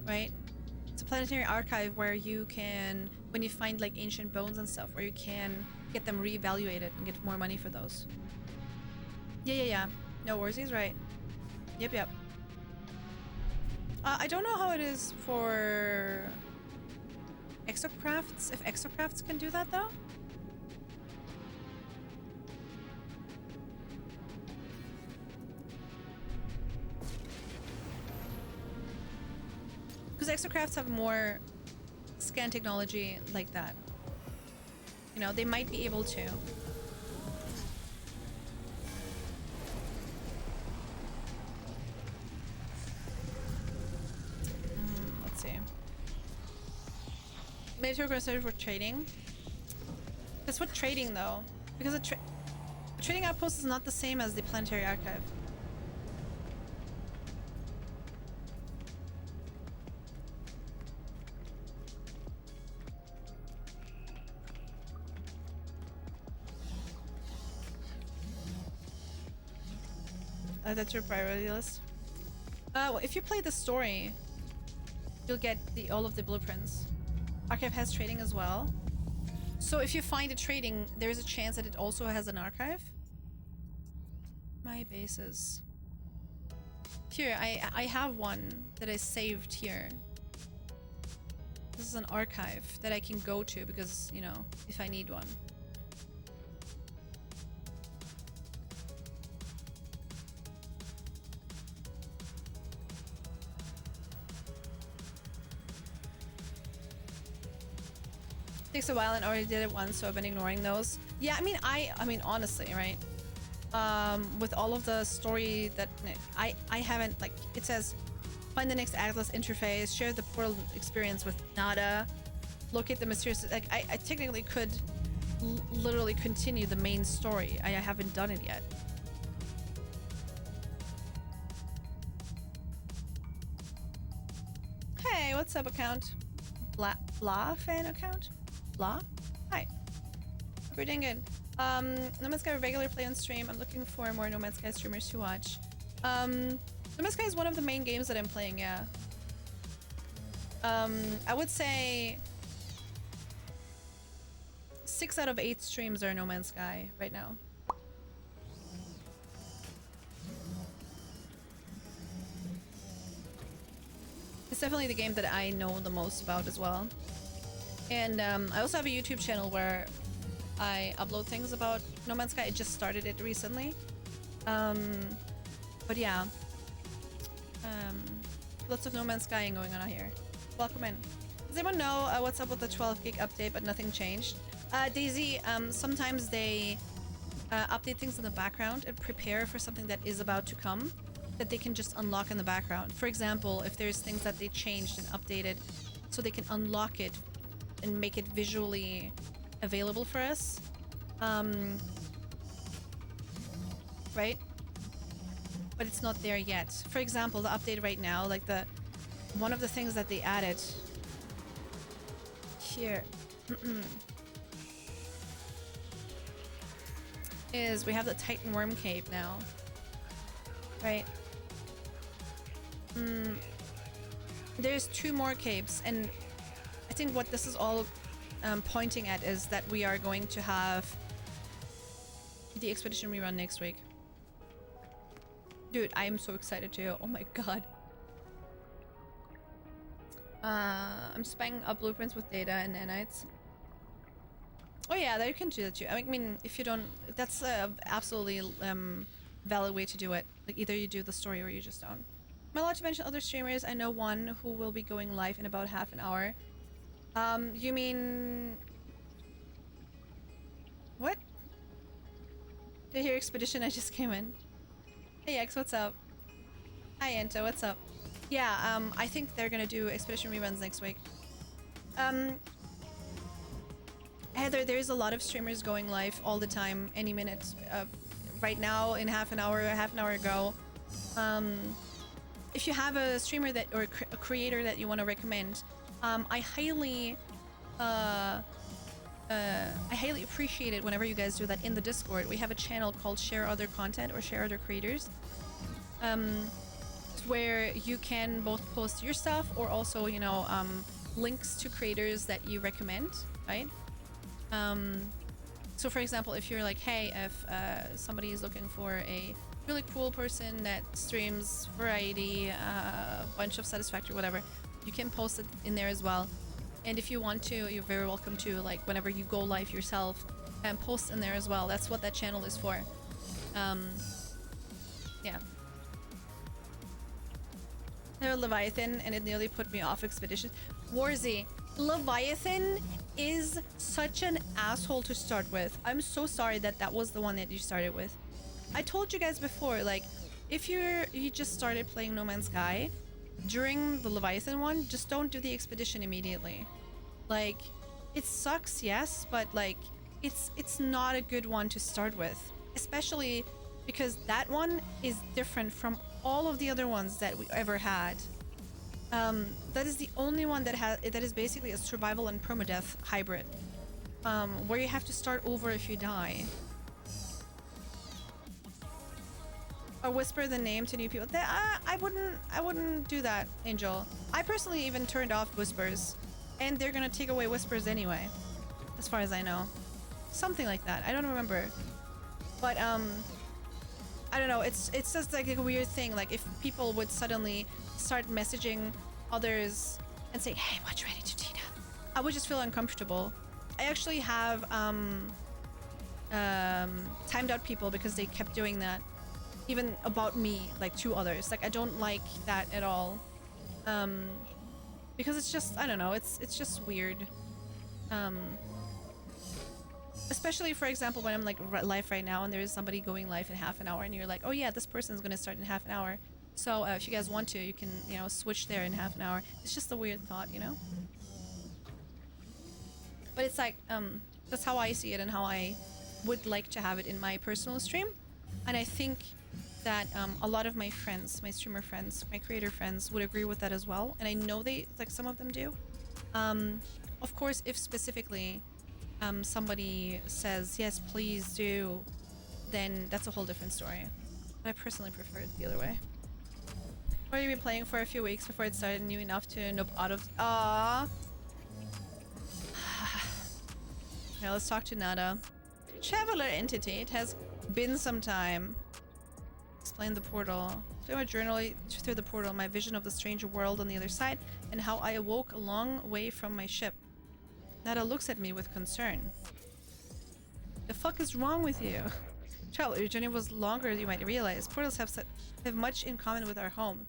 Right? It's a planetary archive where you can, when you find like ancient bones and stuff, where you can get them reevaluated and get more money for those. Yeah. No, Warzy's right. Yep. I don't know how it is for exocrafts, if exocrafts can do that though. Because exocrafts have more scan technology like that. You know, they might be able to. Let's see. Military considered for trading. That's what trading though, because a trading outpost is not the same as the planetary archive. That's your priority list. Well, if you play the story, you'll get all of the blueprints. Archive has trading as well. So if you find a trading, there's a chance that it also has an archive. My bases. Here, I have one that I saved here. This is an archive that I can go to because, you know, if I need one. Takes a while and already did it once, so I've been ignoring those. Yeah, I mean honestly, right? With all of the story that I haven't, like, it says find the next Atlas interface, share the portal experience with Nada, locate the mysterious, like I technically could literally continue the main story. I haven't done it yet. Hey, what's up, account? Blah fan account? Blah? Hi. Hope you're doing good. No Man's Sky regular play on stream. I'm looking for more No Man's Sky streamers to watch. No Man's Sky is one of the main games that I'm playing, yeah. I would say 6 out of 8 streams are No Man's Sky right now. It's definitely the game that I know the most about as well. And I also have a YouTube channel where I upload things about No Man's Sky. I just started it recently. But yeah. Lots of No Man's Skying going on out here. Welcome in. Does anyone know what's up with the 12 gig update but nothing changed? Daisy, sometimes they update things in the background and prepare for something that is about to come that they can just unlock in the background. For example, if there's things that they changed and updated so they can unlock it and make it visually available for us. Right? But it's not there yet. For example, the update right now, like one of the things that they added here is we have the Titan Worm Cape now. Right? There's 2 more capes, and I think what this is all pointing at is that we are going to have the expedition rerun next week. Dude, I am so excited too. Oh my god. I'm spying up blueprints with data and nanites. Oh yeah, you can do that too. I mean, if you don't, that's a absolutely valid way to do it. Like, either you do the story or you just don't. Am I allowed to mention other streamers? I know one who will be going live in about half an hour. You mean... What? Did you hear Expedition? I just came in. Hey X, what's up? Hi Ento, what's up? Yeah, I think they're gonna do Expedition reruns next week. Heather, there's a lot of streamers going live all the time, any minute. Right now, in half an hour ago. If you have a streamer that or a creator that you want to recommend, I highly appreciate it whenever you guys do that in the Discord. We have a channel called Share Other Content or Share Other Creators, where you can both post your stuff or also, you know, links to creators that you recommend, right? So for example, if you're like, hey, if somebody is looking for a really cool person that streams variety, a bunch of Satisfactory, whatever, you can post it in there as well. And if you want to, you're very welcome to, like, whenever you go live yourself, and post in there as well. That's what that channel is for. Yeah. They're Leviathan, and it nearly put me off Expedition. Warzy, Leviathan is such an asshole to start with. I'm so sorry that that was the one that you started with. I told you guys before, like, if you just started playing No Man's Sky during the Leviathan one, just don't do the Expedition immediately. Like, it sucks, yes, but like, it's not a good one to start with, especially because that one is different from all of the other ones that we ever had. That is the only one that is basically a survival and permadeath hybrid, where you have to start over if you die. Or whisper the name to new people. I wouldn't do that, Angel. I personally even turned off whispers, and they're gonna take away whispers anyway, as far as I know. Something like that. I don't remember. But I don't know. It's just like a weird thing. Like, if people would suddenly start messaging others and say, "Hey, watch Ready to Tina," I would just feel uncomfortable. I actually have timed out people because they kept doing that. Even about me, like, to others. Like, I don't like that at all. Because it's just, I don't know, it's just weird. Especially, for example, when I'm like live right now and there's somebody going live in half an hour and you're like, oh yeah, this person's gonna start in half an hour. So if you guys want to, you can, you know, switch there in half an hour. It's just a weird thought, you know? But it's like, that's how I see it and how I would like to have it in my personal stream. And I think that a lot of my friends, my streamer friends, my creator friends would agree with that as well. And I know they, like some of them do. Of course, if specifically somebody says, yes, please do, then that's a whole different story. But I personally prefer it the other way. Or you've been playing for a few weeks before it started, new enough to nope out of... Aww. Okay, let's talk to Nada. Traveler entity, it has been some time. Explain the portal. Through a journal through the portal, my vision of the strange world on the other side, and how I awoke a long way from my ship. Nada looks at me with concern. The fuck is wrong with you? Traveler, your journey was longer than you might realize. Portals have much in common with our home.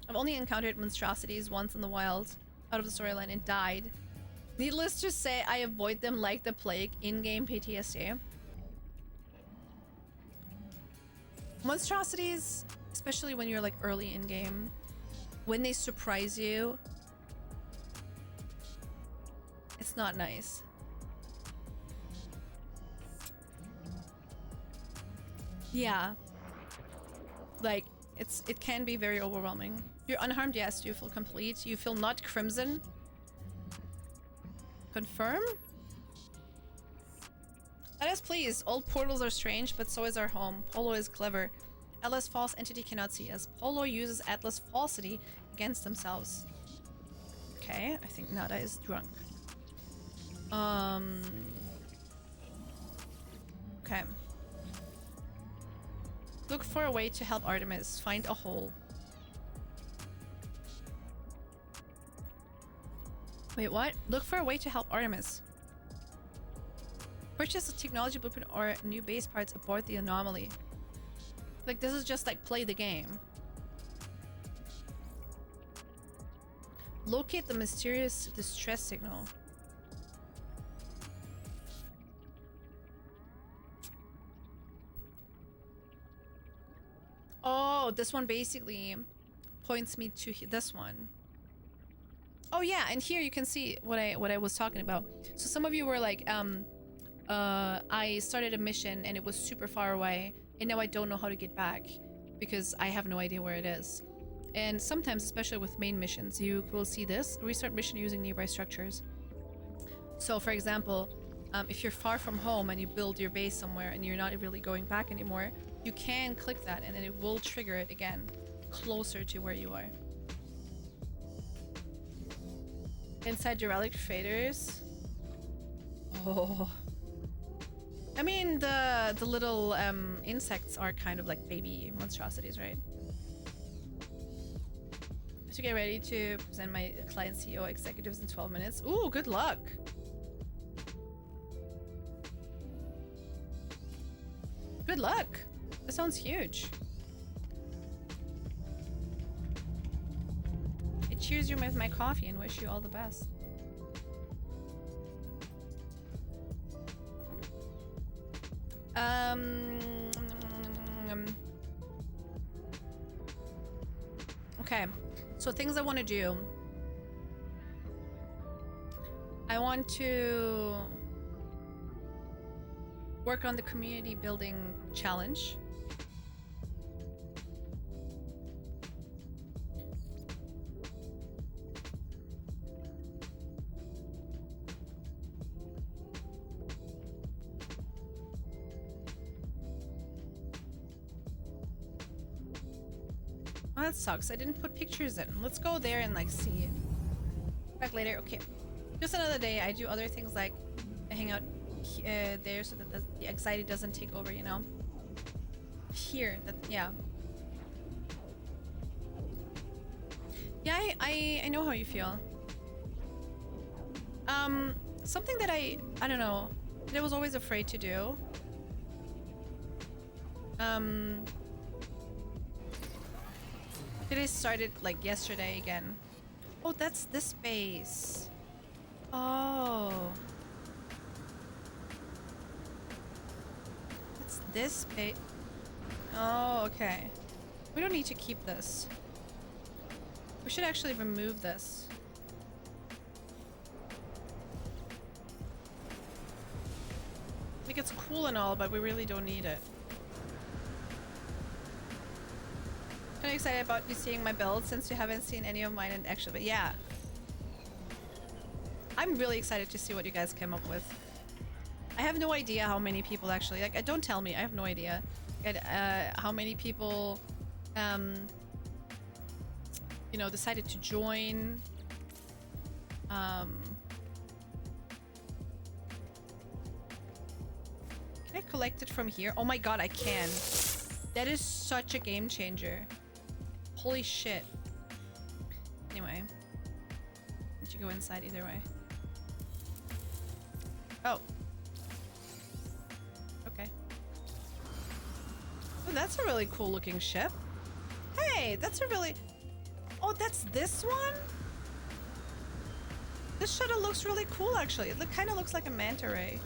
I've only encountered monstrosities once in the wild, out of the storyline, and died. Needless to say, I avoid them like the plague. In-game PTSD. Monstrosities, especially when you're like early in-game, when they surprise you, it's not nice. Yeah. Like, it can be very overwhelming. You're unharmed, yes. You feel complete. You feel not crimson. Confirm? Let us please. All portals are strange, but so is our home. Polo is clever. Atlas false entity cannot see us. Polo uses Atlas falsity against themselves. Okay, I think Nada is drunk. Okay. Look for a way to help Artemis. Find a hole. Wait, what? Look for a way to help Artemis. Purchase a technology blueprint or new base parts aboard the anomaly. Like, this is just like play the game. Locate the mysterious distress signal. Oh, this one basically points me to this one. Oh yeah, and here you can see what I was talking about. So some of you were like, I started a mission and it was super far away, and now I don't know how to get back because I have no idea where it is. And sometimes, especially with main missions, you will see this: restart mission using nearby structures. So for example, if you're far from home and you build your base somewhere and you're not really going back anymore, you can click that and then it will trigger it again closer to where you are. Inside your relic faders. Oh, I mean the little insects are kind of like baby monstrosities, right? To get ready to present my client CEO executives in 12 minutes. Ooh, good luck. Good luck. That sounds huge. I cheers you with my coffee and wish you all the best. Okay, so things I want to do. I want to work on the community building challenge. Oh, that sucks. I didn't put pictures in. Let's go there and like see. Back later. Okay. Just another day. I do other things like I hang out there so that the anxiety doesn't take over, you know? Here. Yeah. Yeah, I know how you feel. Something that I don't know, that I was always afraid to do. It started like yesterday again. Oh, that's this base. Oh. It's this base. Oh, okay. We don't need to keep this. We should actually remove this. Like, it's cool and all, but we really don't need it. Kind of excited about you seeing my build since you haven't seen any of mine in action, but yeah. I'm really excited to see what you guys came up with. I have no idea how many people actually, like, don't tell me, I have no idea. How many people, you know, decided to join. Can I collect it from here? Oh my god, I can. That is such a game changer. Holy shit. Anyway. Need to go inside either way. Oh. Okay. Oh, that's a really cool looking ship. Hey, that's a really... Oh, that's this one? This shuttle looks really cool, actually. It kind of looks like a manta ray.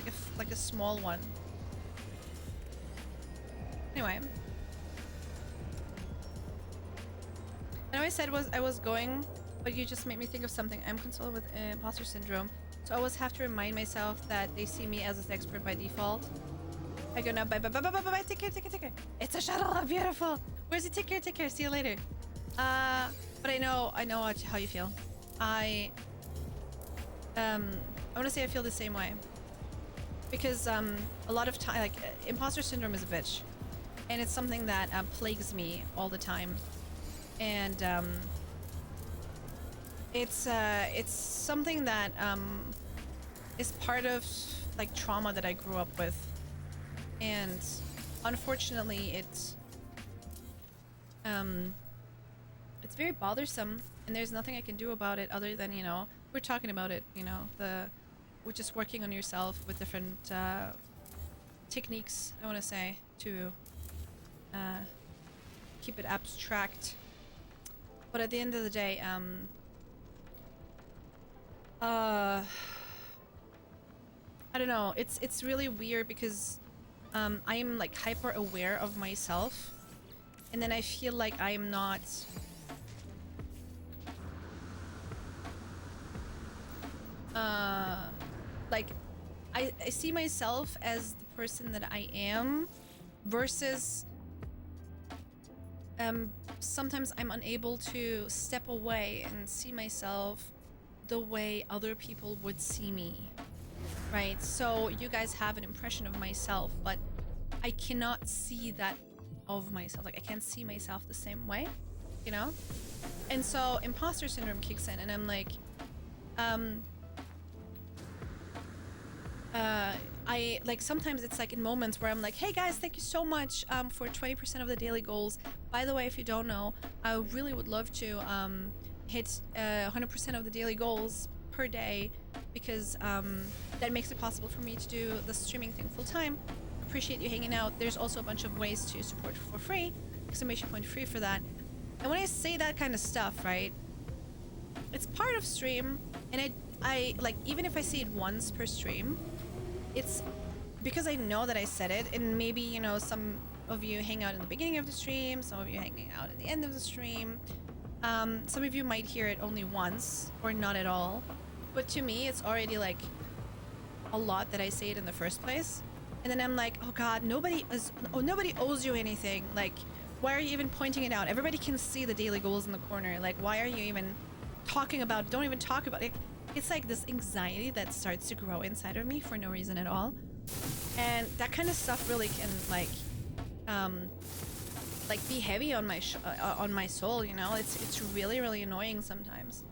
If, like a small one. Anyway. I know I said I was going, but you just made me think of something. I'm concerned with imposter syndrome, so I always have to remind myself that they see me as an expert by default. I go now, bye, take care. It's a shuttle, beautiful. Where's the take care, see you later. But I know how you feel. I want to say I feel the same way. Because a lot of time, like, imposter syndrome is a bitch. And it's something that plagues me all the time. And it's something that is part of, like, trauma that I grew up with. And unfortunately it's very bothersome, and there's nothing I can do about it other than, you know, we're talking about it, you know, we're just working on yourself with different techniques, I want to say, to keep it abstract. But at the end of the day, I don't know, it's really weird because I am, like, hyper aware of myself, and then I feel like I am not like, I see myself as the person that I am versus sometimes I'm unable to step away and see myself the way other people would see me, right? So you guys have an impression of myself, but I cannot see that of myself. Like, I can't see myself the same way, you know? And so imposter syndrome kicks in, and I'm like, I, like, sometimes it's like in moments where I'm like, hey guys, thank you so much for 20% of the daily goals. By the way, if you don't know, I really would love to hit 100% of the daily goals per day, because that makes it possible for me to do the streaming thing full time. Appreciate you hanging out. There's also a bunch of ways to support for free, exclamation point free for that. And when I say that kind of stuff, right, it's part of stream, and I like, even if I say it once per stream, it's because I know that I said it, and maybe, you know, some of you hang out in the beginning of the stream, some of you hanging out at the end of the stream. Some of you might hear it only once or not at all, but to me it's already like a lot that I say it in the first place. And then I'm like, oh god, nobody owes you anything. Like, why are you even pointing it out? Everybody can see the daily goals in the corner. Like, why are you even talking about it? Don't even talk about it. It's like this anxiety that starts to grow inside of me for no reason at all. And that kind of stuff really can, like be heavy on my soul, you know? It's really, really annoying sometimes.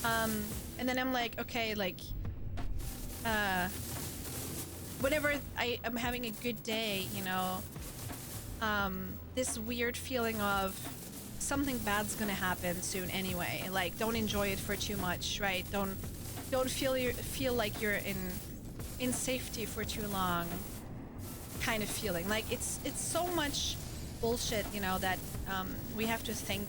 And then I'm like, okay, like, whenever I am having a good day, you know, this weird feeling of something bad's gonna happen soon anyway. Like, don't enjoy it for too much, right? Don't feel like you're in safety for too long, kind of feeling. Like, it's so much bullshit, you know, that we have to think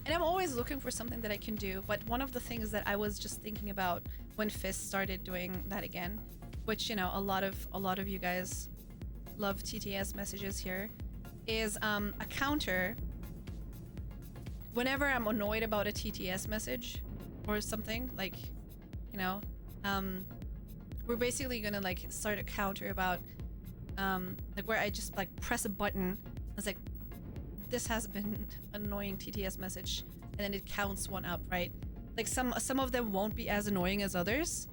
And I'm always looking for something that I can do. But one of the things that I was just thinking about when Fist started doing that again, which, you know, a lot of you guys love TTS messages here, is a counter. Whenever I'm annoyed about a TTS message or something, like, you know, we're basically gonna like start a counter about like where I just like press a button. It's like, this has been annoying TTS message, and then it counts one up, right? Like some of them won't be as annoying as others.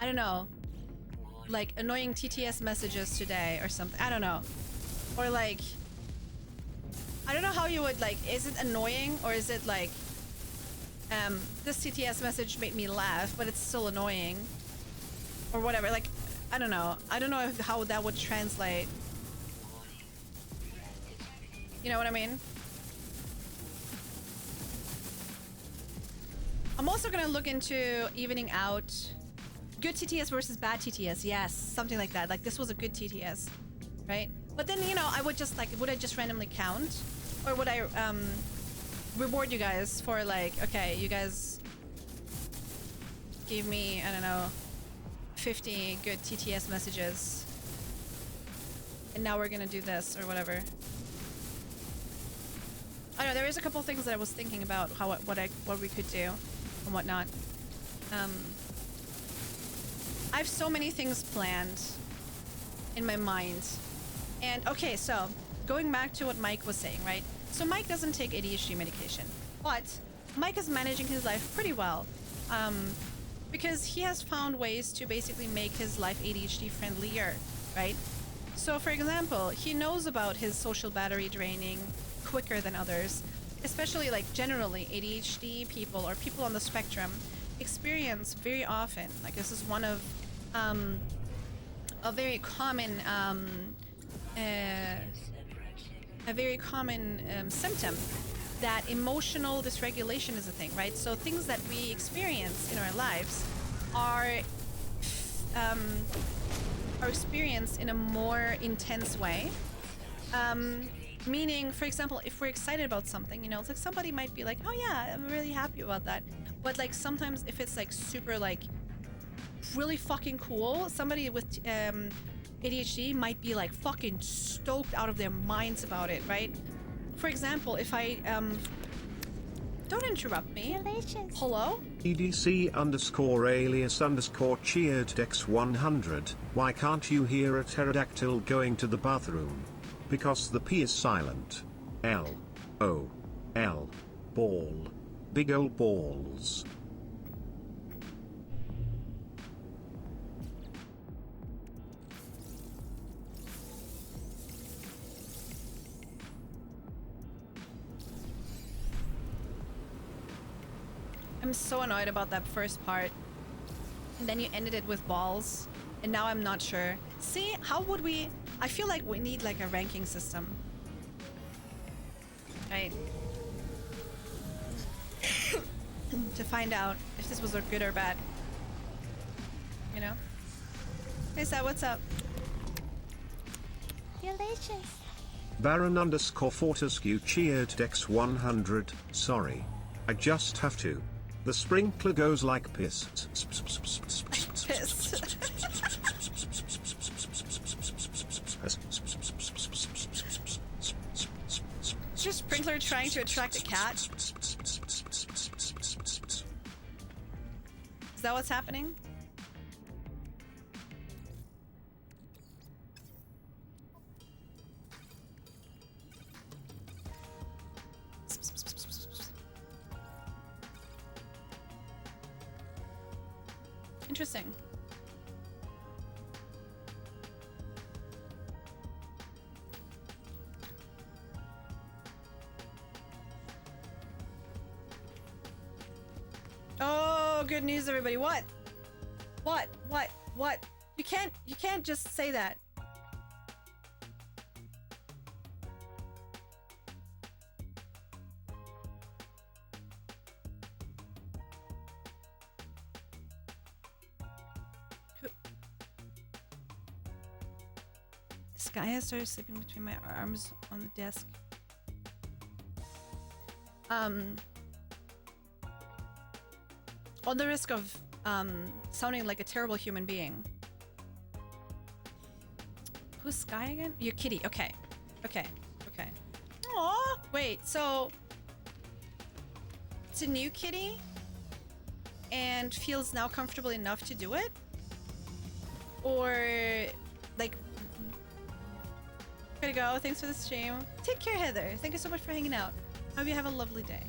I don't know, like annoying TTS messages today or something. I don't know, or like, I don't know how you would like. Is it annoying, or is it like, this TTS message made me laugh, but it's still annoying, or whatever. Like, I don't know. I don't know how that would translate. You know what I mean? I'm also gonna look into evening out good TTS versus bad TTS. Yes, something like that. Like this was a good TTS, right? But then, you know, I would just like, would I just randomly count, or would I reward you guys for like, okay, you guys gave me, I don't know, 50 good TTS messages, and now we're gonna do this or whatever. I don't know, there is a couple things that I was thinking about how what we could do and whatnot. I have so many things planned in my mind. And okay, so going back to what Mike was saying, right? So Mike doesn't take ADHD medication, but Mike is managing his life pretty well, because he has found ways to basically make his life ADHD friendlier, right? So for example, he knows about his social battery draining quicker than others, especially like generally ADHD people or people on the spectrum experience very often, like this is one of a very common symptom, that emotional dysregulation is a thing, right? So things that we experience in our lives are experienced in a more intense way. Meaning, for example, if we're excited about something, you know, it's like somebody might be like, oh yeah, I'm really happy about that. But like sometimes if it's like super like really fucking cool, somebody with ADHD might be like fucking stoked out of their minds about it, right? For example, if I don't interrupt me. Delicious. Hello? EDC underscore alias underscore cheered Dex100. Why can't you hear a pterodactyl going to the bathroom? Because the P is silent. L-O-L. Ball. Big ol' balls. I'm so annoyed about that first part. And then you ended it with balls. And now I'm not sure. See, how would we... I feel like we need like a ranking system. Right? To find out if this was a good or bad. You know? Hey, Sat, what's up? Delicious. Baron underscore Fortescue cheered Dex100. Sorry. I just have to. The sprinkler goes like piss. Piss. Is your sprinkler trying to attract a cat? Is that what's happening? Interesting. Oh, good news, everybody. What? What? You can't just say that. This guy has started sleeping between my arms on the desk. On the risk of sounding like a terrible human being. Who's Sky again? Your kitty. Okay. Okay. Okay. Aww. Wait, so it's a new kitty and feels now comfortable enough to do it? Or like, gotta go. Thanks for the stream. Take care, Heather. Thank you so much for hanging out. Hope you have a lovely day.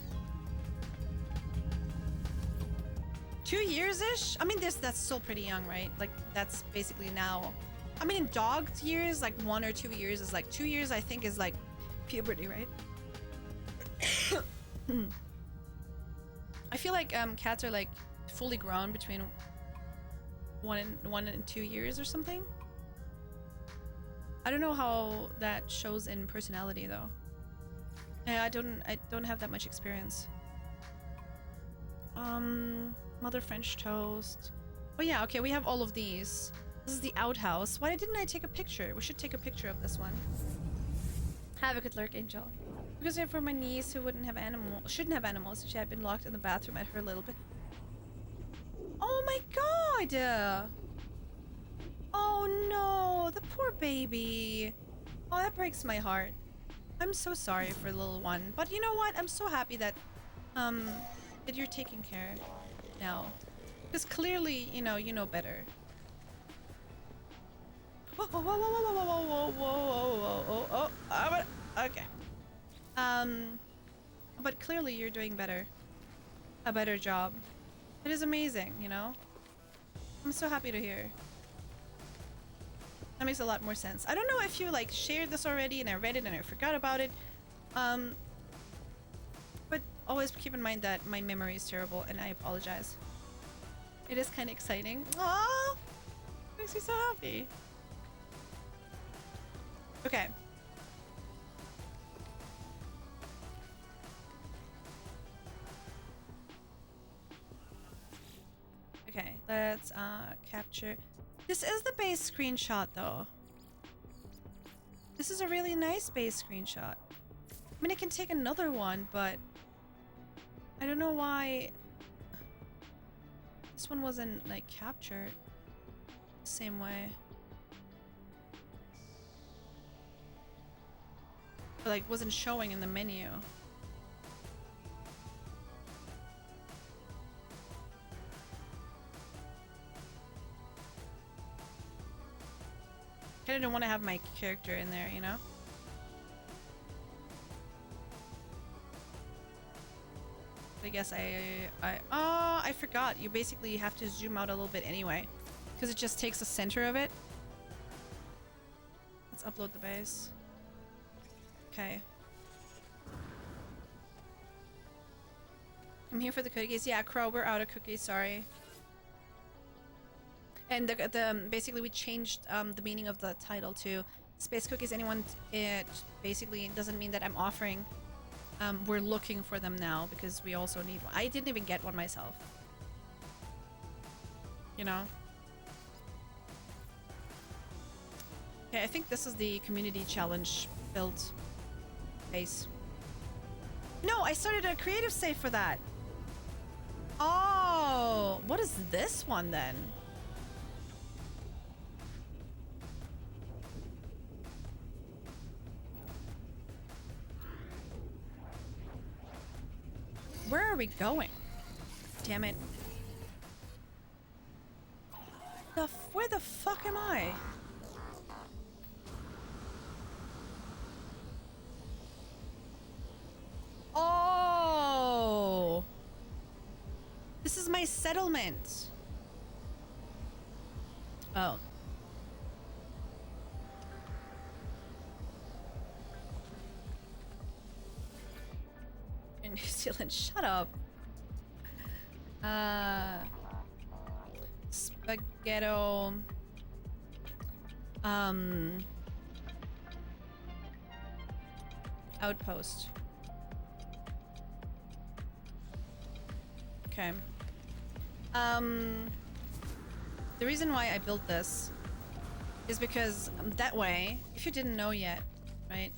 2 years-ish? I mean, that's still pretty young, right? Like, that's basically now. I mean, in dog years, like 1 or 2 years is like 2 years, I think, is like puberty, right? I feel like cats are like fully grown between 1 and 2 years or something. I don't know how that shows in personality though. Yeah, I don't have that much experience. Mother French toast. Oh yeah, okay, we have all of these. This is the outhouse. Why didn't I take a picture? We should take a picture of this one. Have a good lurk, Angel. Because I have for my niece who shouldn't have animals. She had been locked in the bathroom at her little bit. Oh my god! Oh no, the poor baby. Oh, that breaks my heart. I'm so sorry for the little one. But you know what? I'm so happy that that you're taking care now. Because clearly, you know better. Whoa, whoa, whoa, whoa, whoa, whoa, whoa, whoa, whoa, whoa, oh, okay. But clearly you're doing better. A better job. It is amazing, you know? I'm so happy to hear. That makes a lot more sense. I don't know if you like shared this already and I read it and I forgot about it. But always keep in mind that my memory is terrible and I apologize. It is kind of exciting. Aww! Makes me so happy. Okay. Okay, let's capture. This is the base screenshot though. This is a really nice base screenshot. I mean, I can take another one, but I don't know why this one wasn't like captured the same way. Or, like wasn't showing in the menu. I don't want to have my character in there, you know? But I guess I forgot. You basically have to zoom out a little bit anyway, because it just takes the center of it. Let's upload the base. Okay. I'm here for the cookies. Yeah, Crow, we're out of cookies. Sorry. And basically we changed the meaning of the title to Space Cookies Anyone. It basically doesn't mean that I'm offering. We're looking for them now because we also need one. I didn't even get one myself. You know? Okay, I think this is the community challenge build base. No, I started a creative save for that. Oh, what is this one then? Where are we going? Damn it. Where the fuck am I? Oh! This is my settlement. Oh. In New Zealand, shut up. Spaghetto. Outpost. Okay. The reason why I built this is because that way, if you didn't know yet, right?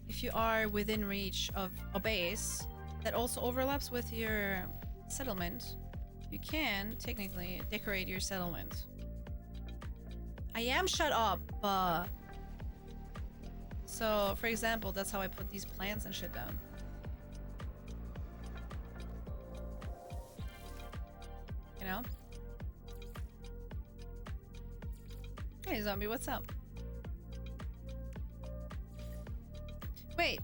If you are within reach of a base, that also overlaps with your settlement, you can technically decorate your settlement. I am shut up. So, for example, that's how I put these plants and shit down. You know? Hey, zombie, what's up? Wait.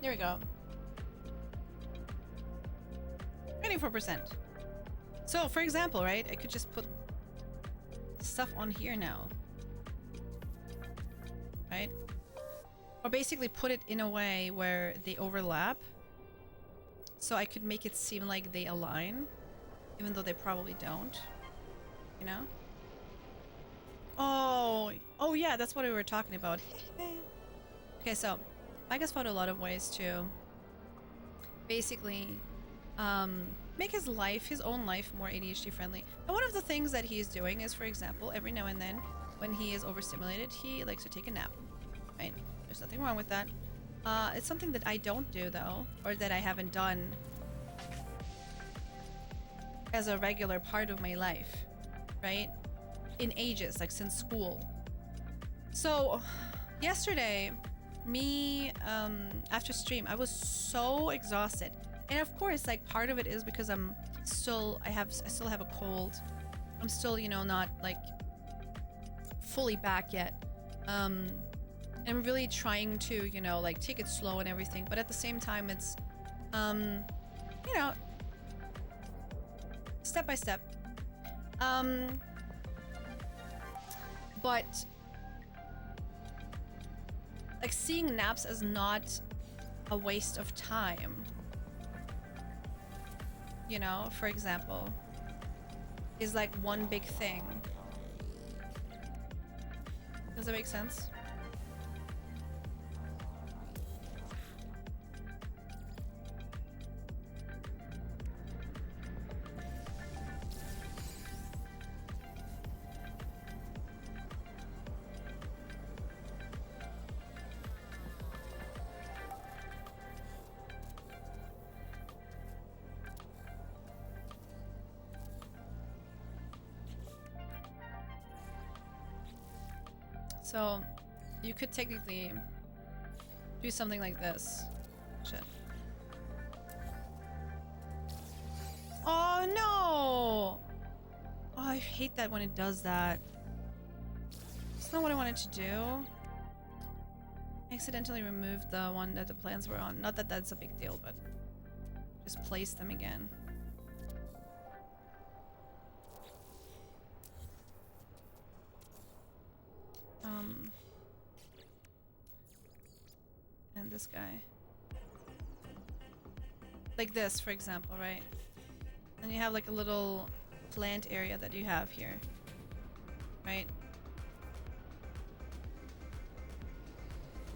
There we go. 24%. So, for example, right, I could just put stuff on here now. Right? Or basically put it in a way where they overlap. So I could make it seem like they align, even though they probably don't. You know? Oh yeah, that's what we were talking about. Okay, so Mike has found a lot of ways to basically make his own life more ADHD friendly. And one of the things that he's doing is, for example, every now and then when he is overstimulated, he likes to take a nap. Right? There's nothing wrong with that. It's something that I don't do though, or that I haven't done as a regular part of my life, right? In ages, like since school. So yesterday, me after stream, I was so exhausted, and of course, like part of it is because I still have a cold. I'm still, you know, not like fully back yet. I'm really trying to, you know, like take it slow and everything, but at the same time, it's you know, step by step. But like seeing naps as not a waste of time, you know, for example, is like one big thing. Does that make sense? So, you could technically do something like this. Shit. Oh no! Oh, I hate that when it does that. It's not what I wanted to do. I accidentally removed the one that the plans were on. Not that that's a big deal, but just place them again. And this guy. Like this, for example, right? And you have like a little plant area that you have here. Right?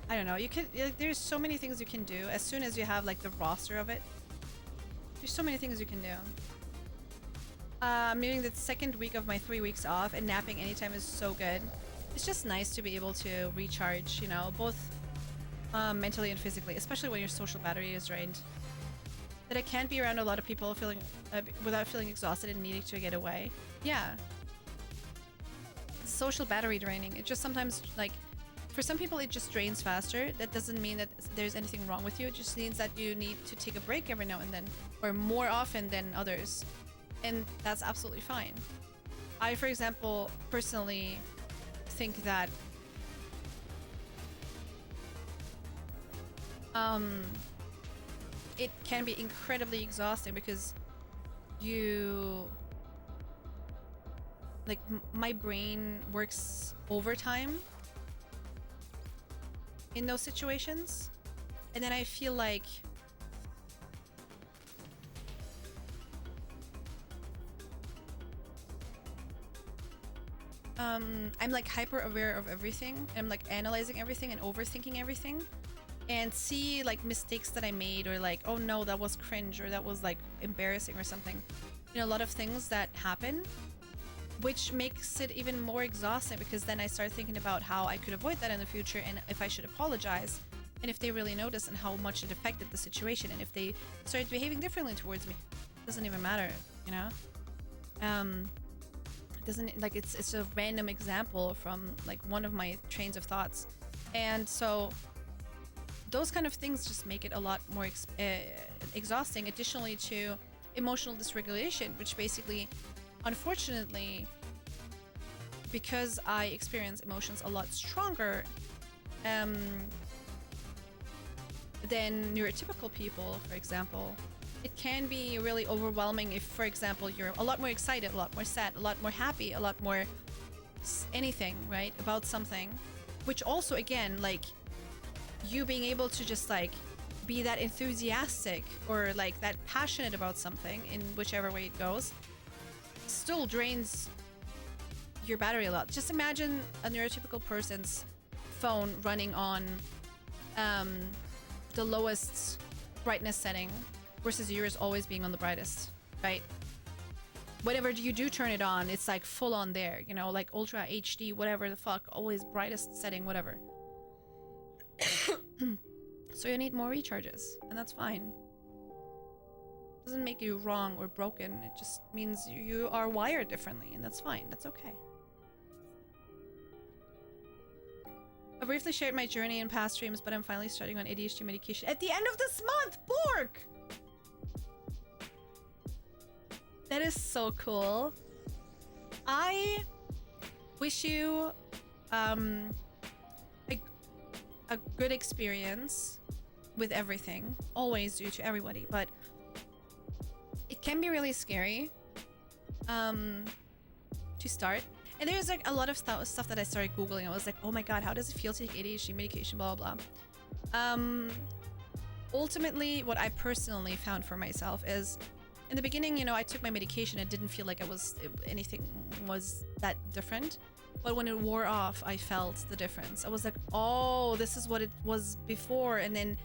I don't know, you could, like, there's so many things you can do as soon as you have like the roster of it. There's so many things you can do. I'm doing the second week of my 3 weeks off, and napping anytime is so good. It's just nice to be able to recharge, you know, both mentally and physically, especially when your social battery is drained. That I can't be around a lot of people feeling without feeling exhausted and needing to get away. Yeah. Social battery draining. It just sometimes, like, for some people it just drains faster. That doesn't mean that there's anything wrong with you. It just means that you need to take a break every now and then, or more often than others. And that's absolutely fine. I, for example, personally think that it can be incredibly exhausting because you, like, my brain works overtime in those situations, and then I feel like I'm like hyper aware of everything. I'm like analyzing everything and overthinking everything, and see like mistakes that I made, or like, oh no, that was cringe, or that was like embarrassing or something. a lot of things that happen, which makes it even more exhausting, because then I start thinking about how I could avoid that in the future, and if I should apologize, and if they really notice, and how much it affected the situation, and if they started behaving differently towards me. It doesn't even matter, you know? It doesn't, like, it's a random example from like one of my trains of thoughts. And so those kind of things just make it a lot more exhausting, additionally to emotional dysregulation, which basically, unfortunately, because I experience emotions a lot stronger than neurotypical people, for example, it can be really overwhelming if, for example, you're a lot more excited, a lot more sad, a lot more happy, a lot more anything, right, about something, which also, again, like, you being able to just like be that enthusiastic or like that passionate about something in whichever way it goes still drains your battery a lot. Just imagine a neurotypical person's phone running on the lowest brightness setting versus yours always being on the brightest, right? Whenever you do turn it on, it's like full on there, you know, like ultra HD, whatever the fuck, always brightest setting, whatever. So you need more recharges, and that's fine. Doesn't make you wrong or broken. It just means you are wired differently, and that's fine. That's okay. I briefly shared my journey in past streams, but I'm finally starting on ADHD medication at the end of this month. Bork! That is so cool. I wish you a good experience with everything. Always do to everybody, but it can be really scary to start. And there's like a lot of stuff that I started Googling. I was like, oh my god, how does it feel to take ADHD medication, blah blah blah. Ultimately, what I personally found for myself is, in the beginning, you know, I took my medication. It didn't feel like anything was that different. But when it wore off, I felt the difference. I was like, oh, this is what it was before. And then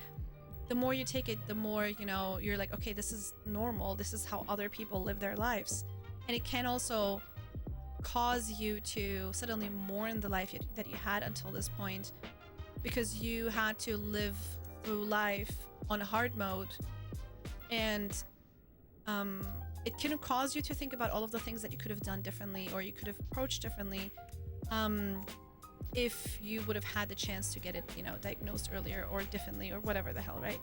the more you take it, the more, you know, you're like, okay, this is normal. This is how other people live their lives. And it can also cause you to suddenly mourn the life that you had until this point, because you had to live through life on hard mode. And it can cause you to think about all of the things that you could have done differently, or you could have approached differently, if you would have had the chance to get it, you know, diagnosed earlier or differently or whatever the hell, right?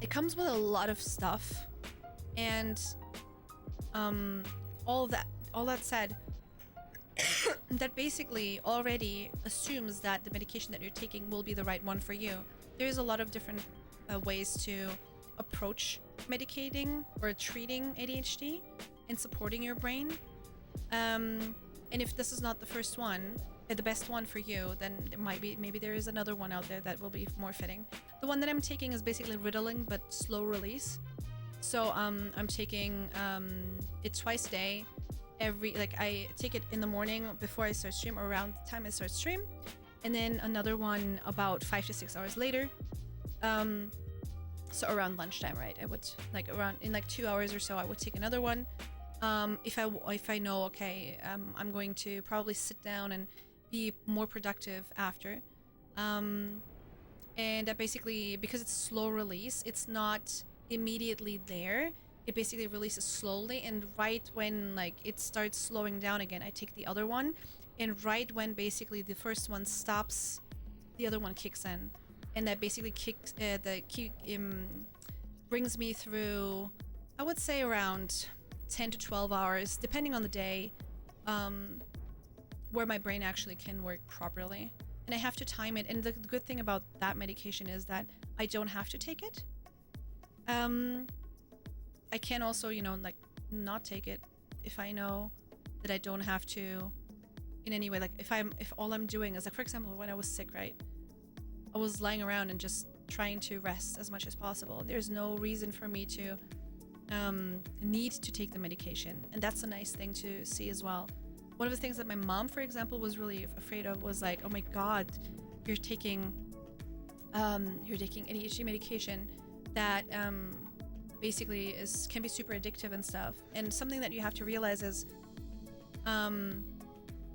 It comes with a lot of stuff, and all that said, that basically already assumes that the medication that you're taking will be the right one for you. There's a lot of different ways to approach medicating or treating ADHD and supporting your brain. And if this is not the first one, the best one for you, then it might be, maybe there is another one out there that will be more fitting. The one that I'm taking is basically Ritalin, but slow release. So I'm taking it twice a day. I take it in the morning before I start stream, or around the time I start stream, and then another one about 5 to 6 hours later. So around lunchtime, right? I would in 2 hours or so, I would take another one. If I know, okay, I'm going to probably sit down and be more productive after. And that basically, because it's slow release, it's not immediately there. It basically releases slowly, and right when it starts slowing down again, I take the other one, and right when basically the first one stops, the other one kicks in, and that basically brings me through, I would say, around 10 to 12 hours, depending on the day, where my brain actually can work properly. And I have to time it. And the good thing about that medication is that I don't have to take it. I can also, not take it if I know that I don't have to in any way. If all I'm doing is, for example, when I was sick, right? I was lying around and just trying to rest as much as possible. There's no reason for me to need to take the medication, and that's a nice thing to see as well. One of the things that my mom, for example, was really afraid of was oh my god, you're taking ADHD medication that basically can be super addictive and stuff. And something that you have to realize is,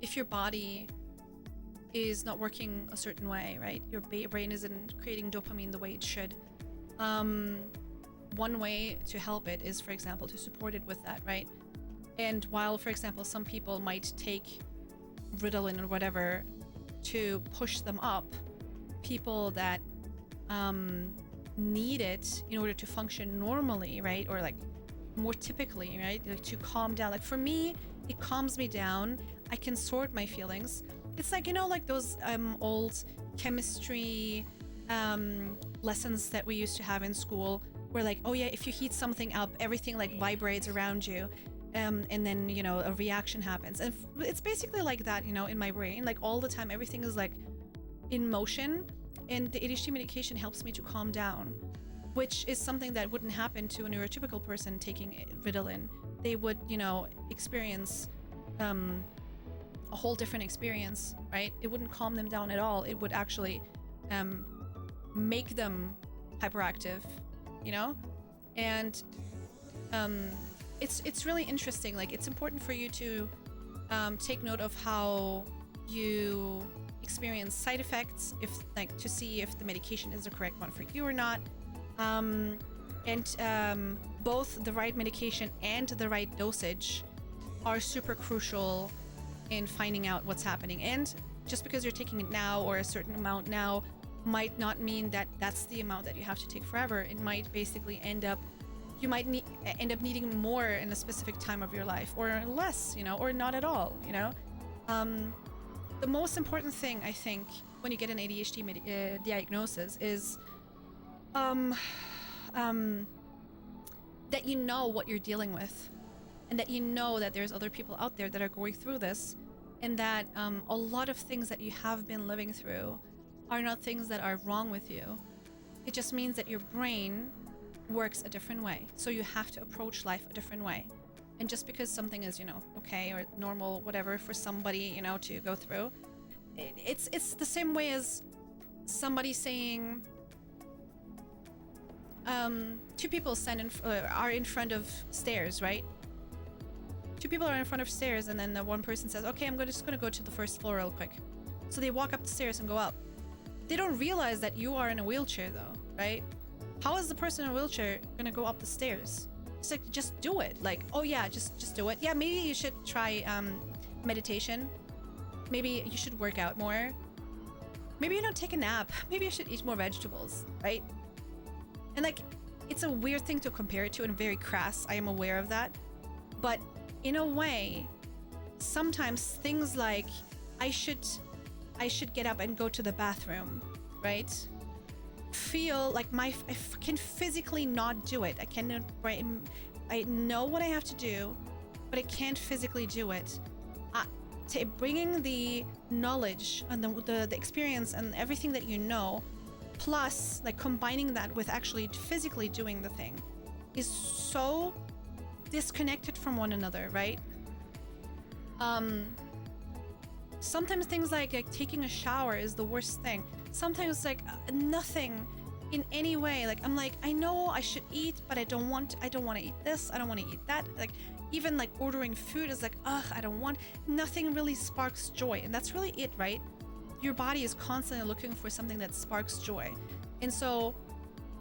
if your body is not working a certain way, right? Your brain isn't creating dopamine the way it should. One way to help it is, for example, to support it with that, right? And while, for example, some people might take Ritalin or whatever to push them up, people that need it in order to function normally, right? Or like more typically, right? Like to calm down. Like for me, it calms me down. I can sort my feelings. It's like, you know, like those old chemistry lessons that we used to have in school where like, oh yeah, if you heat something up, everything like vibrates around you. And then, you know, a reaction happens. And it's basically like that, you know, in my brain, like all the time, everything is like in motion. And the ADHD medication helps me to calm down, which is something that wouldn't happen to a neurotypical person taking Ritalin. They would, you know, experience a whole different experience, right? It wouldn't calm them down at all. It would actually make them hyperactive, you know? And it's really interesting. Like, it's important for you to take note of how you experience side effects, if like to see if the medication is the correct one for you or not. Both the right medication and the right dosage are super crucial in finding out what's happening. And just because you're taking it now or a certain amount now might not mean that that's the amount that you have to take forever. It might basically end up needing more in a specific time of your life, or less, you know, or not at all, you know. The most important thing, I think, when you get an ADHD diagnosis is that you know what you're dealing with, and that you know that there's other people out there that are going through this, and that a lot of things that you have been living through are not things that are wrong with you. It just means that your brain works a different way. So you have to approach life a different way. And just because something is, you know, okay or normal, whatever, for somebody, you know, to go through, it's the same way as somebody saying, two people are in front of stairs, right? Two people are in front of stairs, and then the one person says, okay, I'm just gonna go to the first floor real quick. So they walk up the stairs and go up. They don't realize that you are in a wheelchair though, right? How is the person in a wheelchair gonna go up the stairs? It's like, just do it. Like, oh yeah, just do it. Yeah, maybe you should try meditation. Maybe you should work out more. Maybe you don't take a nap. Maybe you should eat more vegetables, right? And like, it's a weird thing to compare it to and very crass. I am aware of that. But in a way, sometimes things like, I should get up and go to the bathroom, right? Feel like I can physically not do it. I cannot, right? I know what I have to do, but I can't physically do it. Bringing the knowledge and the experience and everything that you know, plus like combining that with actually physically doing the thing, is so disconnected from one another, right? Sometimes things like taking a shower is the worst thing. Sometimes like nothing in any way. Like, I'm like, I know I should eat, but I don't want to eat this. I don't want to eat that. Like, even like ordering food is like, ugh, I don't want. Nothing really sparks joy. And that's really it, right? Your body is constantly looking for something that sparks joy. And so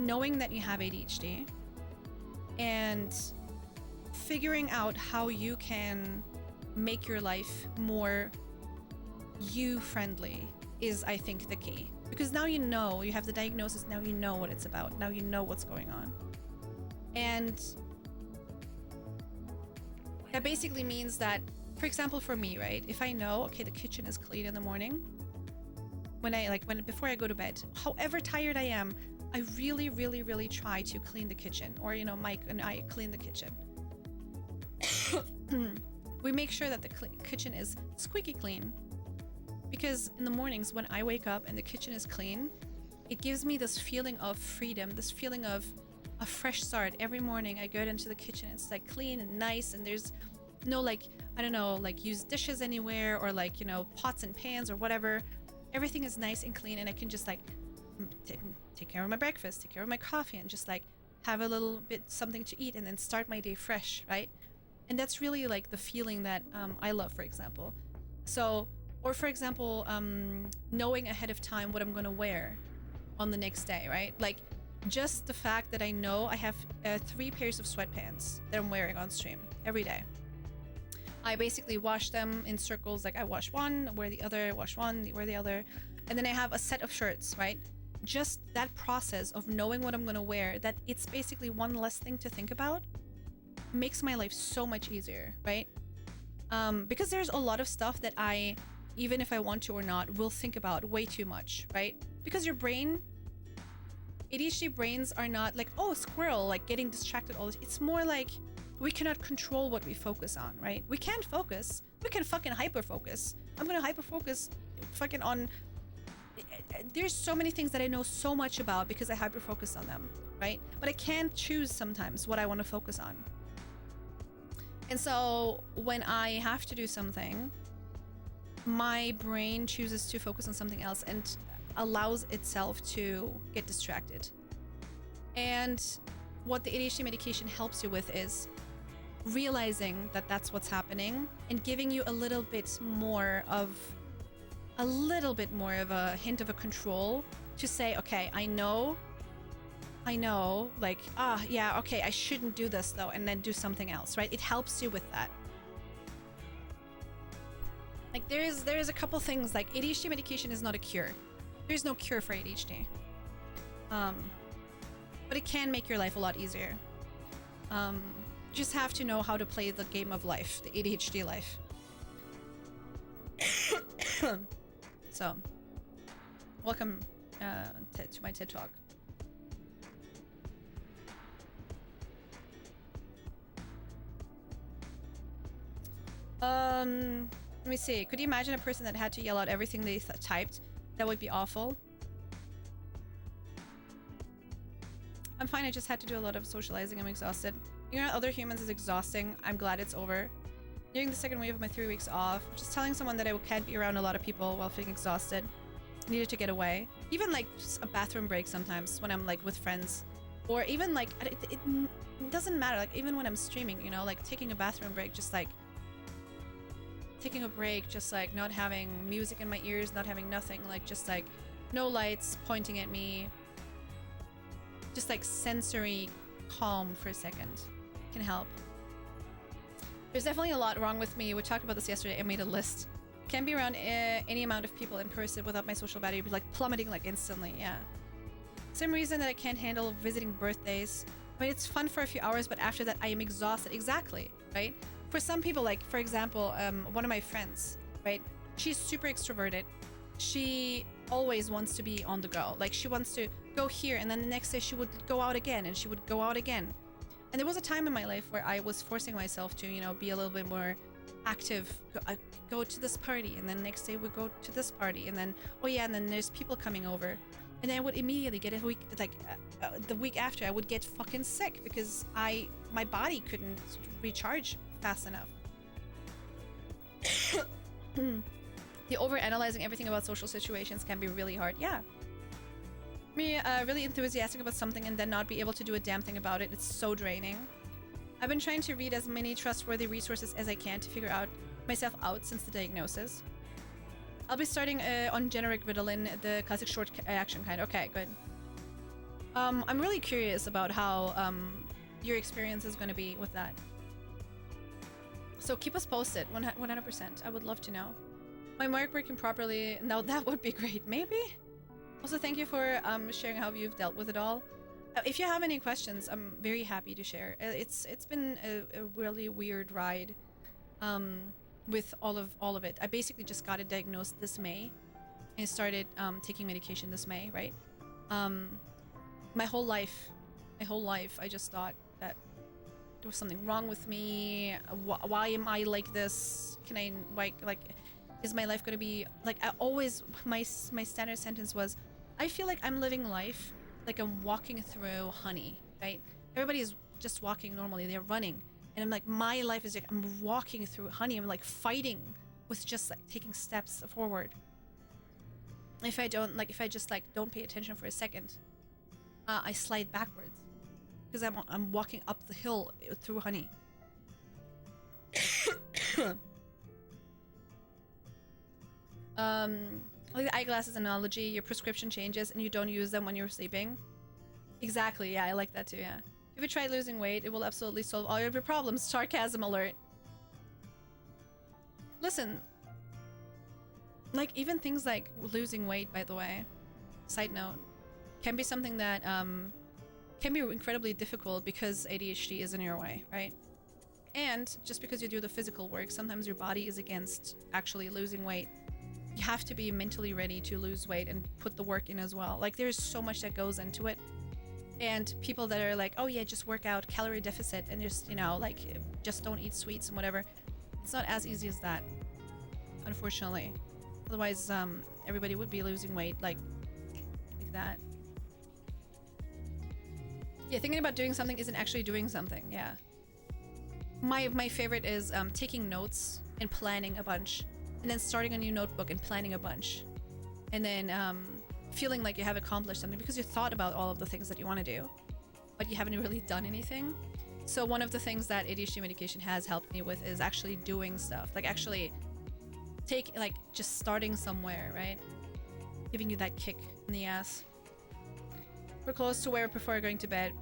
knowing that you have ADHD and figuring out how you can make your life more you-friendly is, I think, the key. Because now you know, you have the diagnosis, now you know what it's about, now you know what's going on. And that basically means that, for example, for me, right, if I know, okay, the kitchen is clean in the morning, before I go to bed, however tired I am, I really, really, really try to clean the kitchen. Or, you know, Mike and I clean the kitchen. We make sure that the kitchen is squeaky clean. Because in the mornings when I wake up and the kitchen is clean, it gives me this feeling of freedom, this feeling of a fresh start. Every morning I go into the kitchen, it's like clean and nice, and there's no like, I don't know, like used dishes anywhere, or like, you know, pots and pans or whatever. Everything is nice and clean, and I can just like take care of my breakfast, take care of my coffee, and just like have a little bit something to eat, and then start my day fresh, right? And that's really like the feeling that I love, for example. So, or for example, knowing ahead of time what I'm gonna wear on the next day, right? Like just the fact that I know I have 3 pairs of sweatpants that I'm wearing on stream every day. I basically wash them in circles, like I wash one, wear the other, wash one, wear the other, and then I have a set of shirts, right? Just that process of knowing what I'm gonna wear, that it's basically one less thing to think about, makes my life so much easier, right? Because there's a lot of stuff that I, even if I want to or not, will think about way too much, right? Because your brain, ADHD brains are not like, oh, squirrel, like getting distracted all this. It's more like we cannot control what we focus on, right? We can't focus. We can fucking hyper focus. I'm gonna hyper focus fucking on. There's so many things that I know so much about because I hyper focus on them, right? But I can't choose sometimes what I want to focus on. And so when I have to do something, my brain chooses to focus on something else and allows itself to get distracted. And what the ADHD medication helps you with is realizing that that's what's happening and giving you a little bit more of a hint of a control to say, okay, I know, like, yeah, okay, I shouldn't do this though, and then do something else, right? It helps you with that. Like there is a couple things, like ADHD medication is not a cure. There's no cure for ADHD. But it can make your life a lot easier. Just have to know how to play the game of life, the ADHD life. So, welcome to my TED Talk. Let me see. Could you imagine a person that had to yell out everything they typed? That would be awful. I'm fine. I just had to do a lot of socializing. I'm exhausted. Being around other humans is exhausting. I'm glad it's over. During the second wave of my 3 weeks off, just telling someone that I can't be around a lot of people while feeling exhausted. I needed to get away. Even like just a bathroom break sometimes when I'm like with friends, or even like it doesn't matter. Like even when I'm streaming, you know, like taking a bathroom break, just like taking a break, just like not having music in my ears, not having nothing, like just like no lights pointing at me, just like sensory calm for a second can help. There's definitely a lot wrong with me. We talked about this yesterday. I made a list. Can't be around any amount of people in person without my social battery be like plummeting like instantly. Yeah. Same reason that I can't handle visiting birthdays. I mean, it's fun for a few hours, but after that I am exhausted. Exactly, right? For some people, like for example, one of my friends, right? She's super extroverted. She always wants to be on the go. Like she wants to go here, and then the next day she would go out again, and she would go out again. And there was a time in my life where I was forcing myself to, you know, be a little bit more active. Go to this party, and then next day we go to this party, and then oh yeah, and then there's people coming over, and then I would immediately get a week, like the week after, I would get fucking sick because my body couldn't recharge fast enough. The overanalyzing everything about social situations can be really hard. Yeah. Me really enthusiastic about something and then not be able to do a damn thing about it. It's so draining. I've been trying to read as many trustworthy resources as I can to figure out myself out since the diagnosis. I'll be starting on generic Ritalin, the classic short action kind. Okay, good. I'm really curious about how your experience is going to be with that. So keep us posted, 100%. I would love to know. My mic working properly? No, that would be great. Maybe? Also, thank you for sharing how you've dealt with it all. If you have any questions, I'm very happy to share. It's been a really weird ride with all of it. I basically just got it diagnosed this May and started taking medication this May, right? My whole life, I just thought that there was something wrong with me. Why am I like this? Can I like is my life gonna be like? I always my standard sentence was, I feel like I'm living life like I'm walking through honey, right? Everybody is just walking normally, they're running, and I'm like, my life is like I'm walking through honey. I'm like fighting with just like taking steps forward. If I just like don't pay attention for a second, I slide backwards. because I'm walking up the hill through honey. Like the eyeglasses analogy, your prescription changes and you don't use them when you're sleeping. Exactly, yeah, I like that too, yeah. If you try losing weight, it will absolutely solve all of your problems. Sarcasm alert. Listen, like even things like losing weight, by the way, side note, can be something that can be incredibly difficult because ADHD is in your way, right? And just because you do the physical work, sometimes your body is against actually losing weight. You have to be mentally ready to lose weight and put the work in as well. Like there's so much that goes into it. And people that are like, oh yeah, just work out, calorie deficit, and just, you know, like just don't eat sweets and whatever. It's not as easy as that, unfortunately. Otherwise, everybody would be losing weight like that. Yeah, thinking about doing something isn't actually doing something. Yeah. My favorite is taking notes and planning a bunch, and then starting a new notebook and planning a bunch, and then feeling like you have accomplished something because you thought about all of the things that you want to do, but you haven't really done anything. So one of the things that ADHD medication has helped me with is actually doing stuff, like actually just starting somewhere, right? Giving you that kick in the ass. We're close to where before going to bed.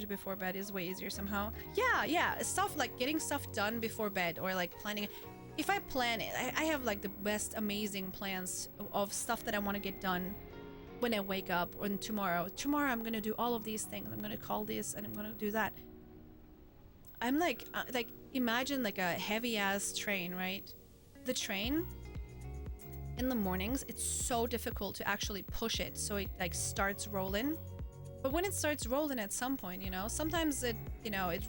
Before bed is way easier somehow. Yeah, stuff like getting stuff done before bed, or like planning. If I plan it, I have like the best amazing plans of stuff that I want to get done when I wake up, or tomorrow I'm gonna do all of these things. I'm gonna call this and I'm gonna do that. I'm like imagine like a heavy ass train, right? The train in the mornings, it's so difficult to actually push it so it like starts rolling. But when it starts rolling at some point, you know, sometimes it, you know, it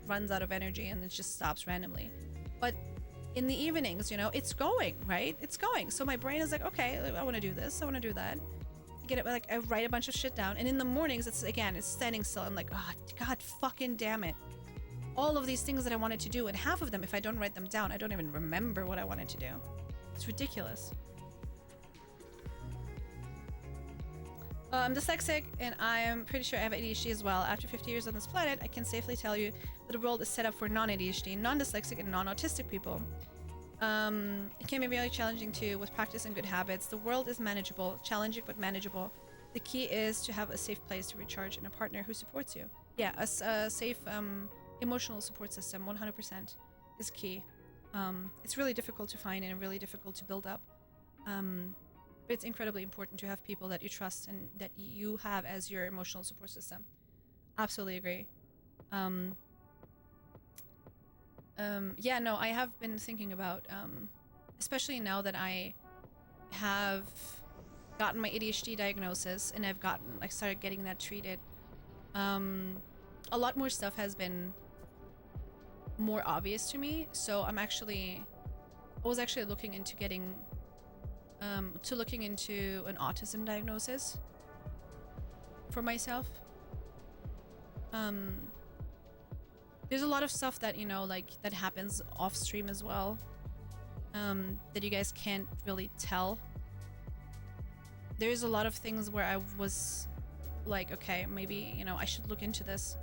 runs out of energy and it just stops randomly. But in the evenings, you know, it's going, right? It's going. So my brain is like, okay, I want to do this, I want to do that. Get it, like I write a bunch of shit down, and in the mornings it's standing still. I'm like, oh god fucking damn it, all of these things that I wanted to do, and half of them, if I don't write them down, I don't even remember what I wanted to do. It's ridiculous. I'm dyslexic, and I'm pretty sure I have ADHD as well. After 50 years on this planet, I can safely tell you that the world is set up for non-ADHD, non-dyslexic, and non-autistic people. It can be really challenging too with practice and good habits. The world is manageable, challenging but manageable. The key is to have a safe place to recharge and a partner who supports you. Yeah, a safe emotional support system, 100% is key. It's really difficult to find and really difficult to build up. But it's incredibly important to have people that you trust and that you have as your emotional support system. Absolutely agree. Yeah, no, I have been thinking about, especially now that I have gotten my ADHD diagnosis and I've started getting that treated. A lot more stuff has been more obvious to me. So I was actually looking into getting, looking into an autism diagnosis for myself. There's a lot of stuff that, you know, like that happens off stream as well, that you guys can't really tell. There's a lot of things where I was like, okay, maybe, you know, I should look into this.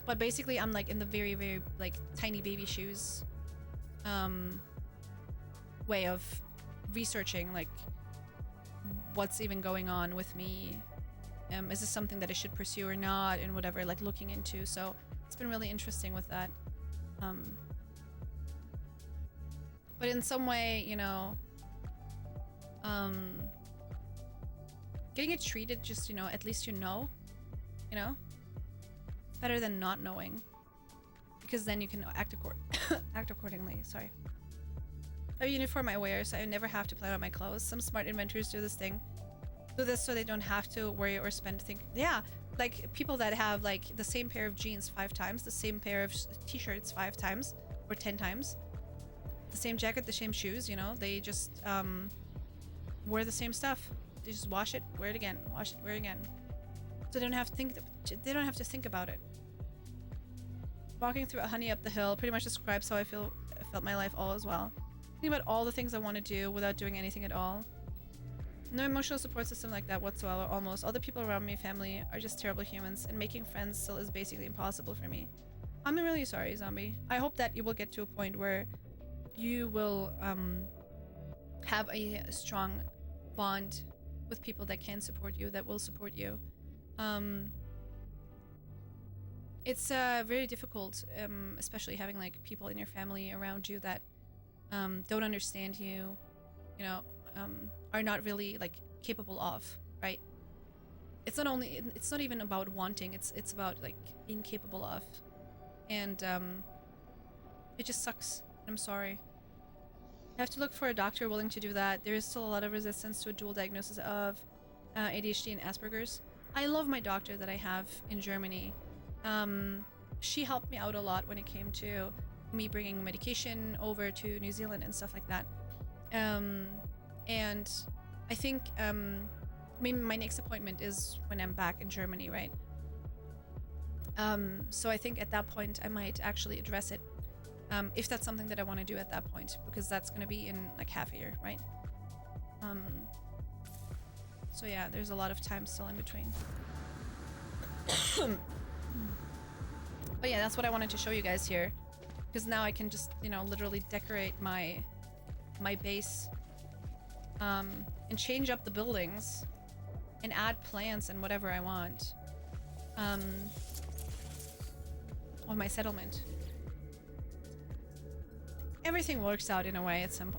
But basically I'm like in the very, very like tiny baby shoes way of researching like what's even going on with me. Is this something that I should pursue or not, and whatever, like looking into. So it's been really interesting with that. But in some way, you know, getting it treated, just, you know, at least you know, better than not knowing, because then you can act accordingly. Sorry. I have a uniform I wear, so I never have to plan out my clothes. Some smart inventors do this so they don't have to worry or yeah, like people that have like the same pair of jeans 5 times, the same pair of t-shirts 5 times or 10 times, the same jacket, the same shoes, you know, they just wear the same stuff. They just wash it, wear it again, wash it, wear it again. So they don't have to think about it. Walking through a honey up the hill pretty much describes how I felt my life all as well. Thinking about all the things I want to do without doing anything at all. No emotional support system like that whatsoever. Almost all the people around me, family, are just terrible humans, and making friends still is basically impossible for me. I'm really sorry, Zombie. I hope that you will get to a point where you will have a strong bond with people that can support you, that will support you. It's very difficult, especially having like people in your family around you that don't understand you, you know, are not really like capable of, right? It's not even about wanting, it's about like being capable of. And it just sucks. I'm sorry. You have to look for a doctor willing to do that. There is still a lot of resistance to a dual diagnosis of ADHD and Asperger's. I love my doctor that I have in Germany. She helped me out a lot when it came to me bringing medication over to New Zealand and stuff like that. And I think maybe my next appointment is when I'm back in Germany, right? So I think at that point I might actually address it, if that's something that I want to do at that point, because that's going to be in like half a year, right? So yeah, there's a lot of time still in between. But yeah, that's what I wanted to show you guys here, because now I can just, you know, literally decorate my base, and change up the buildings and add plants and whatever I want, on my settlement. Everything works out in a way at some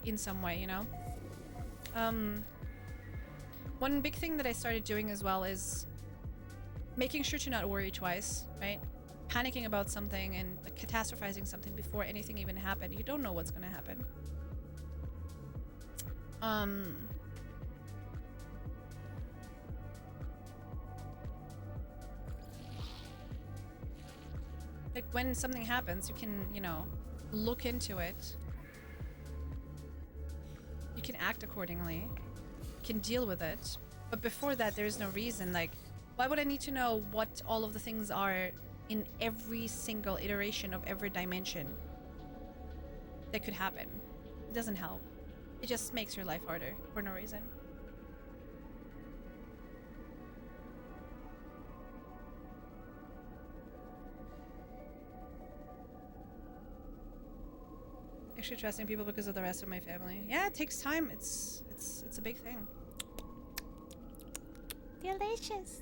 in some way, you know. One big thing that I started doing as well is making sure to not worry twice, right? Panicking about something and like, catastrophizing something before anything even happened. You don't know what's gonna happen. Like when something happens, you can, you know, look into it. You can act accordingly. You can deal with it. But before that, there's no reason. Like, why would I need to know what all of the things are in every single iteration of every dimension that could happen? It doesn't help. It just makes your life harder for no reason. Actually trusting people because of the rest of my family. Yeah, it takes time. It's a big thing. Delicious.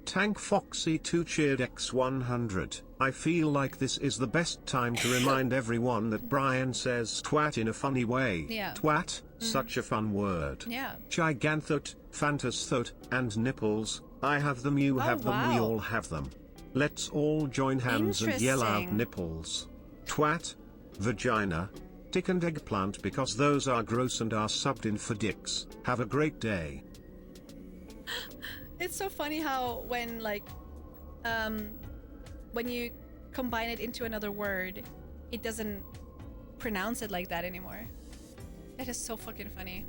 Tank Foxy 2 cheered X100. I feel like this is the best time to remind everyone that Brian says twat in a funny way. Yeah. Twat, such a fun word. Yeah. Giganthot, Fantasthot, and nipples. I have them, you have them, we wow. all have them. Let's all join hands and yell out Interesting. nipples. Twat, vagina, dick and eggplant, because those are gross and are subbed in for dicks. Have a great day. It's so funny how when like when you combine it into another word, it doesn't pronounce it like that anymore. That is so fucking funny.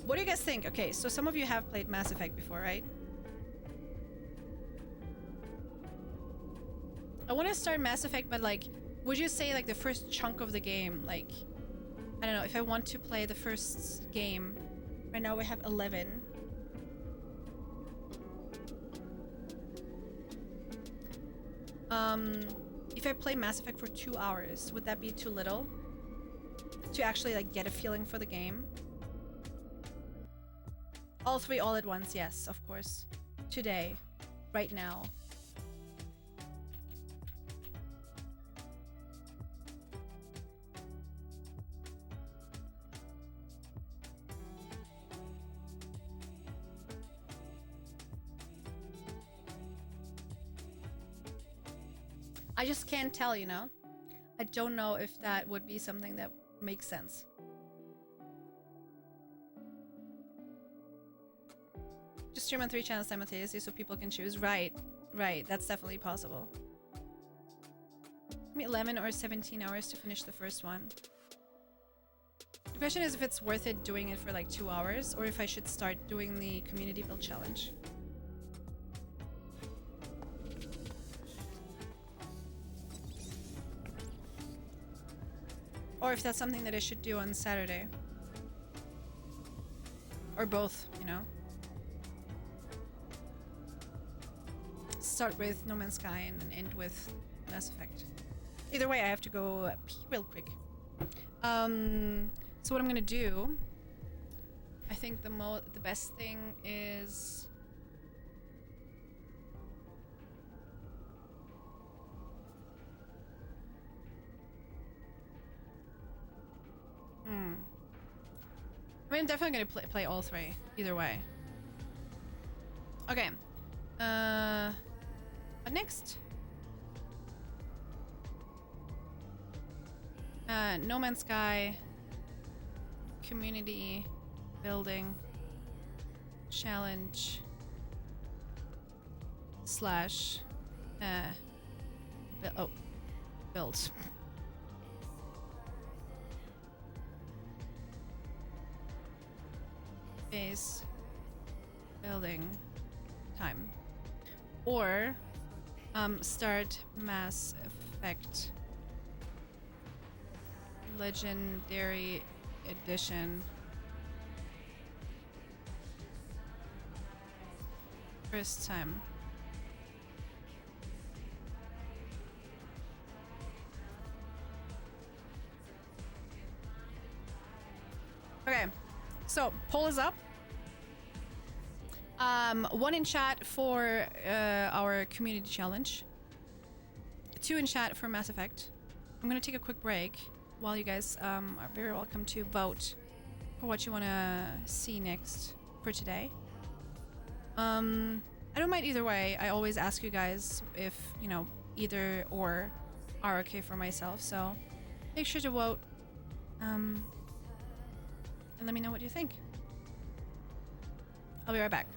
What do you guys think? Okay, so some of you have played Mass Effect before, right? I want to start Mass Effect, but like, would you say like the first chunk of the game, like, I don't know, if I want to play the first game, right now we have 11. If I play Mass Effect for 2 hours, would that be too little to actually like get a feeling for the game? All three all at once, yes, of course. Today, right now. I just can't tell, you know? I don't know if that would be something that makes sense. Just stream on 3 channels simultaneously so people can choose. Right, right, that's definitely possible. Maybe 11 or 17 hours to finish the first one. The question is if it's worth it doing it for like 2 hours or if I should start doing the community build challenge. Or if that's something that I should do on Saturday. Or both, you know. Start with No Man's Sky and end with Mass Effect. Either way, I have to go pee real quick. So what I'm gonna do, I think the best thing is I mean, I'm definitely gonna play all three, either way. Okay. What next? No Man's Sky, community building, challenge, slash, build. Base, building, time. Or, start Mass Effect. Legendary Edition. First time. Okay, so poll is up. 1 in chat for our community challenge. 2 in chat for Mass Effect. I'm gonna take a quick break while you guys are very welcome to vote for what you want to see next for today. I don't mind either way. I always ask you guys if, you know, either or are okay for myself. So make sure to vote and let me know what you think. I'll be right back.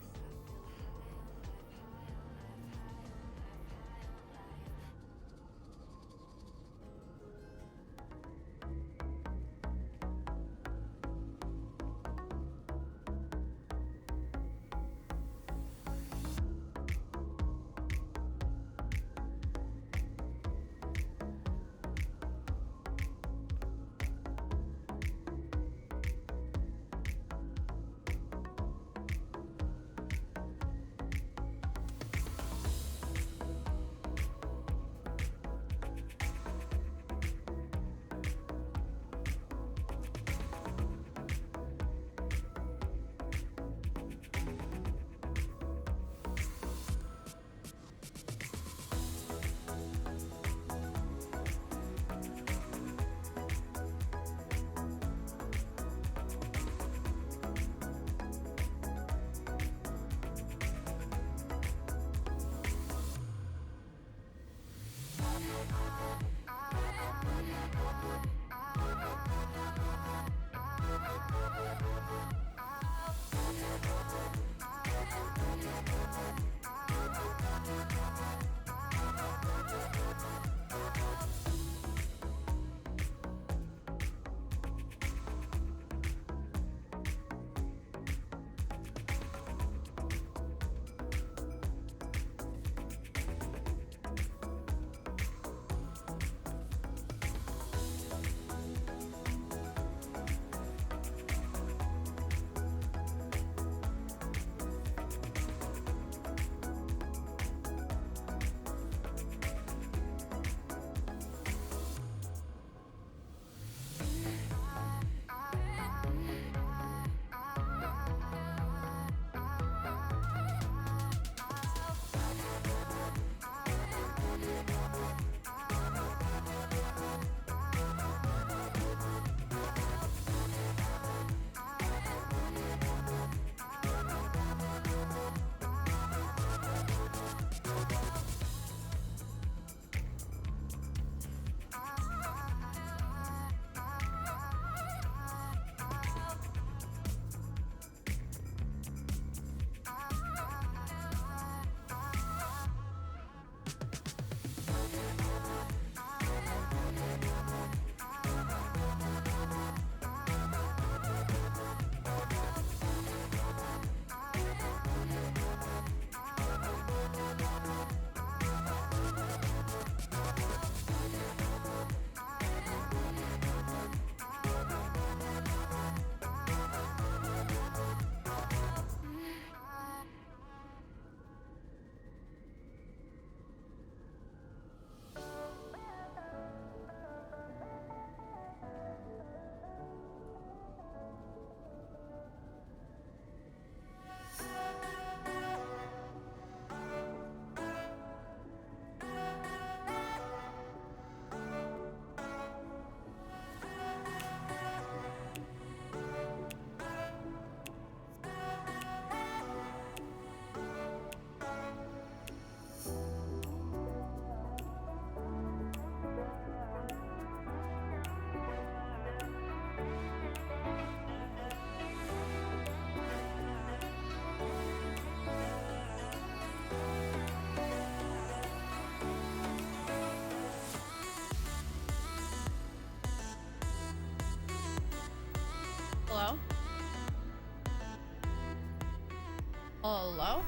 Hello?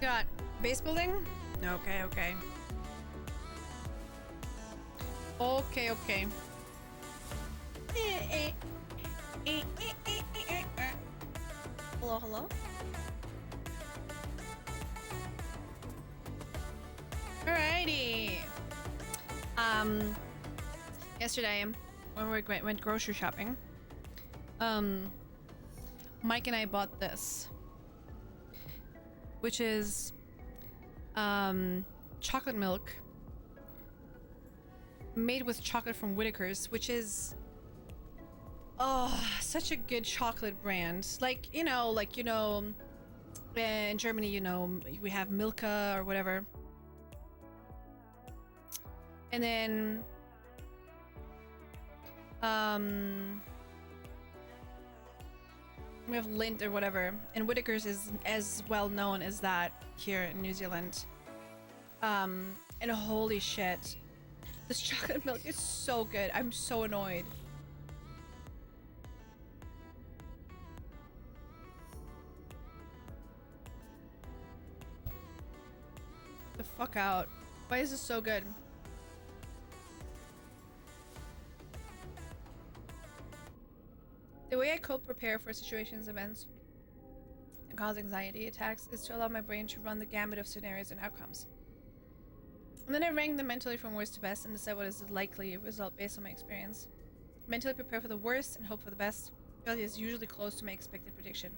Got base building? Okay, okay. Okay, okay. Hello, hello? Alrighty. Yesterday when we went grocery shopping, Mike and I bought this, which is chocolate milk made with chocolate from Whitaker's, which is such a good chocolate brand. Like, in Germany, we have Milka or whatever. And then we have Lindt or whatever, and Whitaker's is as well known as that here in New Zealand. And holy shit, this chocolate milk is so good. I'm so annoyed. The fuck out. Why is this so good? The way I cope, prepare for situations, events, and cause anxiety attacks is to allow my brain to run the gamut of scenarios and outcomes. And then I rank them mentally from worst to best and decide what is the likely result based on my experience. Mentally prepare for the worst and hope for the best. Failure is usually close to my expected prediction.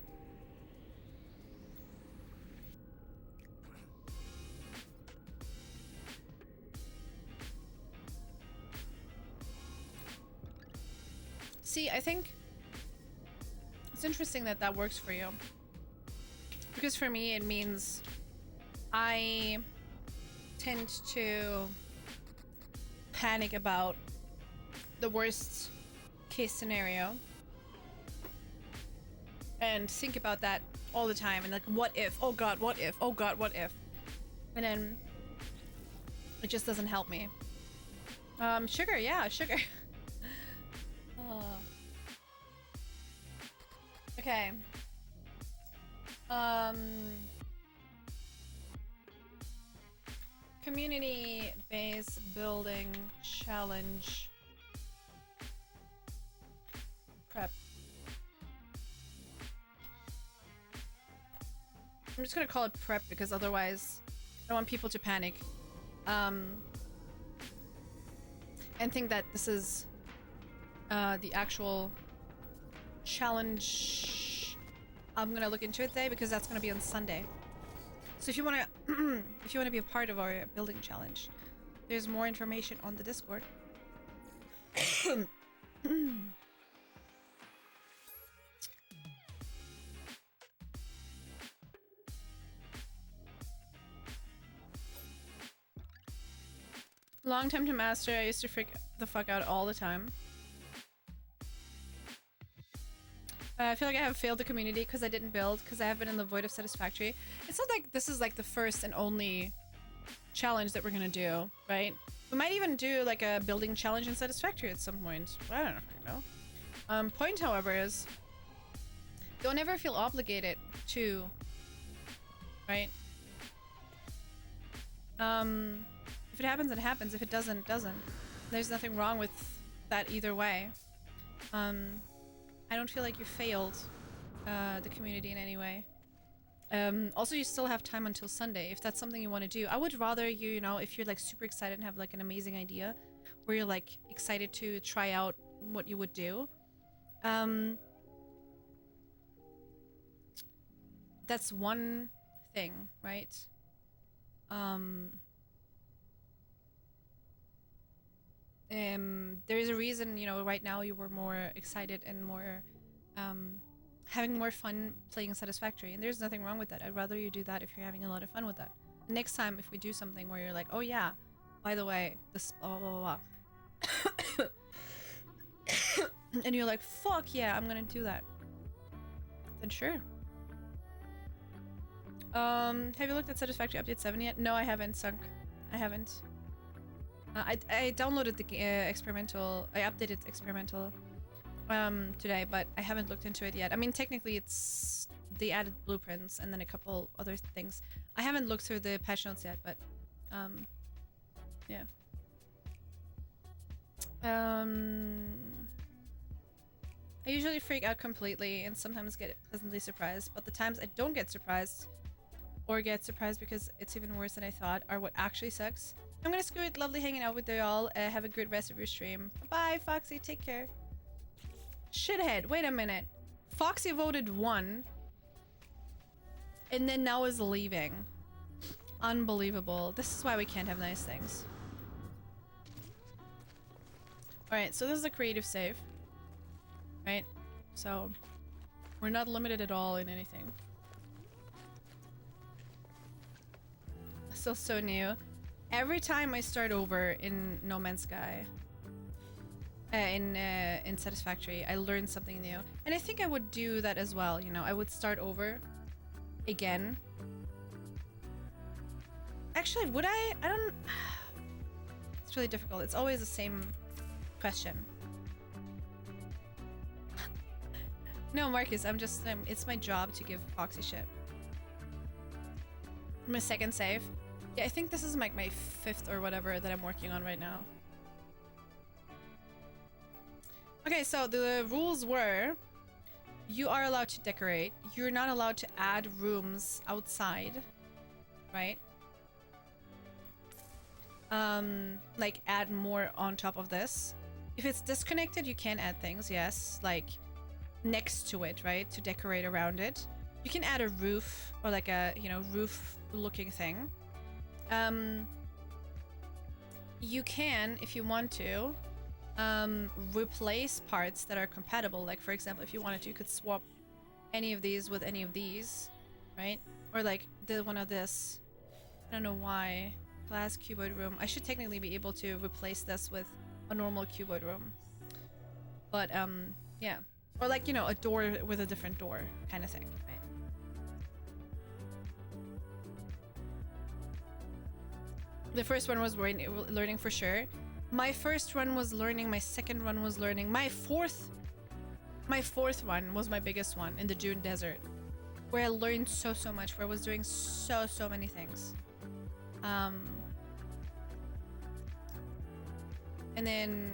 See, I think it's interesting that that works for you, because for me it means I tend to panic about the worst case scenario and think about that all the time, and like, what if, oh god, what if, oh god, what if, and then it just doesn't help me. Sugar, yeah, sugar. Okay. Community base building challenge prep. I'm just gonna call it prep because otherwise I don't want people to panic and think that this is the actual challenge. I'm gonna look into it today because that's gonna be on Sunday. So if you wanna be a part of our building challenge, there's more information on the Discord. Long time to master. I used to freak the fuck out all the time. I feel like I have failed the community because I didn't build, because I have been in the void of satisfactory. It's not like this is like the first and only challenge that we're gonna do, right? We might even do like a building challenge in satisfactory at some point. I don't know. Point, however, is don't ever feel obligated to, right? If it happens, it happens. If it doesn't, it doesn't. There's nothing wrong with that either way. I don't feel like you failed the community in any way. Also, you still have time until Sunday if that's something you want to do. I would rather you know, if you're like super excited and have like an amazing idea where you're like excited to try out what you would do. That's one thing, right? There is a reason, you know, right now you were more excited and more having more fun playing Satisfactory, and there's nothing wrong with that. I'd rather you do that if you're having a lot of fun with that. Next time, if we do something where you're like, oh yeah, by the way, this blah blah blah blah, and you're like, fuck yeah, I'm gonna do that, then sure. Have you looked at Satisfactory Update 7 yet? No, I haven't, Sunk. I haven't. I downloaded the experimental. I updated experimental today, but I haven't looked into it yet. I mean, technically it's they added blueprints and then a couple other things. I haven't looked through the patch notes yet, but yeah. I usually freak out completely and sometimes get pleasantly surprised, but the times I don't get surprised or get surprised because it's even worse than I thought are what actually sucks. I'm gonna screw it. Lovely hanging out with you all. Have a good rest of your stream. Bye, Foxy. Take care. Shithead. Wait a minute. Foxy voted 1 and then now is leaving. Unbelievable. This is why we can't have nice things. Alright, so this is a creative save. Right? So we're not limited at all in anything. Still so new. Every time I start over in No Man's Sky, in Satisfactory, I learn something new. And I think I would do that as well, you know. I would start over again. Actually, would I? I don't... It's really difficult. It's always the same question. No, Marcus, I'm just... it's my job to give Foxy shit. My second save. Yeah, I think this is like my 5th or whatever that I'm working on right now. Okay, so the rules were you are allowed to decorate. You're not allowed to add rooms outside, right? Like add more on top of this. If it's disconnected, you can add things, yes, like next to it, right? To decorate around it. You can add a roof or like a, you know, roof looking thing. You can, if you want to, replace parts that are compatible. Like for example, if you wanted to, you could swap any of these with any of these, right? Or like the one of this. I don't know why. Glass cuboid room. I should technically be able to replace this with a normal cuboid room. But yeah. Or like, you know, a door with a different door kind of thing, right? The first one was learning for sure. My first run was learning. My second run was learning. My fourth one was my biggest one in the Dune Desert, where I learned so much, where I was doing so many things. And then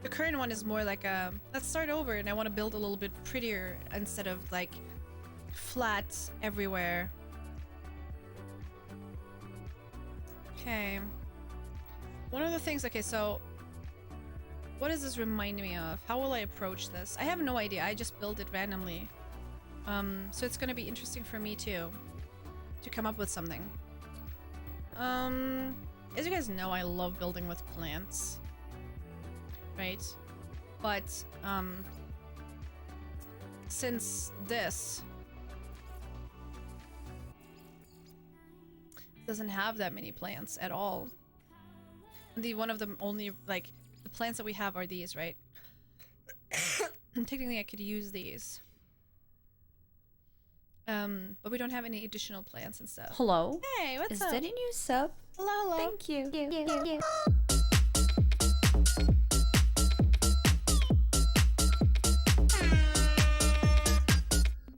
the current one is more like a let's start over, and I want to build a little bit prettier instead of like flat everywhere. Okay. One of the things, okay, so what does this remind me of? How will I approach this? I have no idea. I just built it randomly. So it's gonna be interesting for me too to come up with something. As you guys know, I love building with plants. Right? But since this doesn't have that many plants at all. One of them only, like, the plants that we have are these, right? Technically I could use these. But we don't have any additional plants and stuff. Hello? Hey, what's Is up? that a new sub? Hello. Thank you.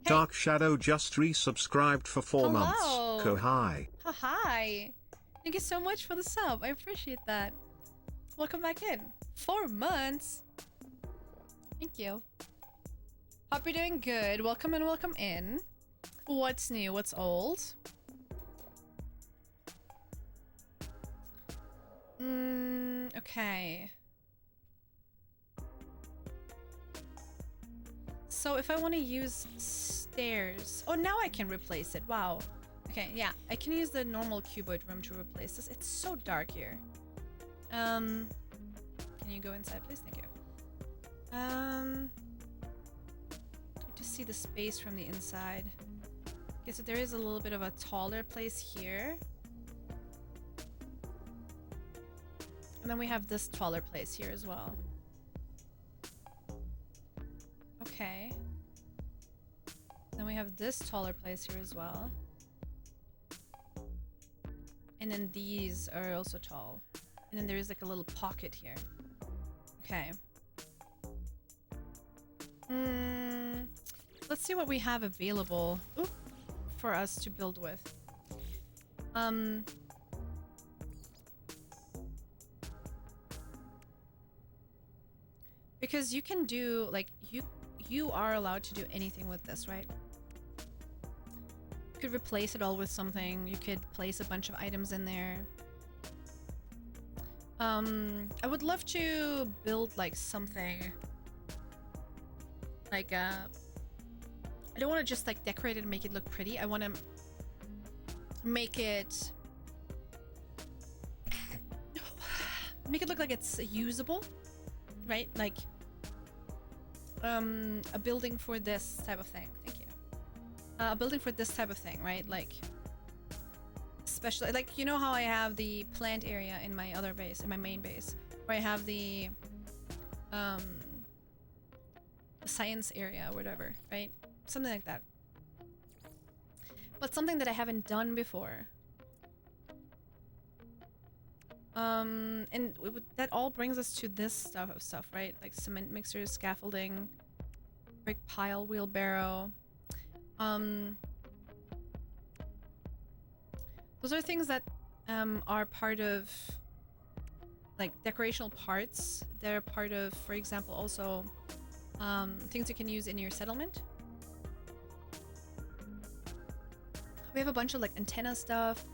Dark Shadow just resubscribed for 4 months. Hello. Hi. Hi. Thank you so much for the sub. I appreciate that. Welcome back in. 4 months. Thank you. Hope you're doing good. Welcome and welcome in. What's new? What's old? Okay. So if I want to use stairs... Oh, now I can replace it. Wow. Okay, yeah. I can use the normal cuboid room to replace this. It's so dark here. Can you go inside, please? Thank you. Just see the space from the inside. Okay, so there is a little bit of a taller place here. And then we have this taller place here as well. Okay. Then we have this taller place here as well. And then these are also tall. And then there is like a little pocket here. Okay. let's see what we have available for us to build with. Because you can do like you are allowed to do anything with this, right? You could replace it all with something. You could place a bunch of items in there. I would love to build like something like I don't want to just like decorate it and make it look pretty. I want to make it look like it's usable, right? Like a building for this type of thing. Thank you. A building for this type of thing, right? Like especially like, you know how I have the plant area in my other base, in my main base, where I have the science area or whatever, right? Something like that. But something that I haven't done before. And that all brings us to this stuff, right? Like cement mixers, scaffolding, brick pile, wheelbarrow. Those are things that are part of like decorational parts. They're part of, for example, also things you can use in your settlement. We have a bunch of like antenna stuff,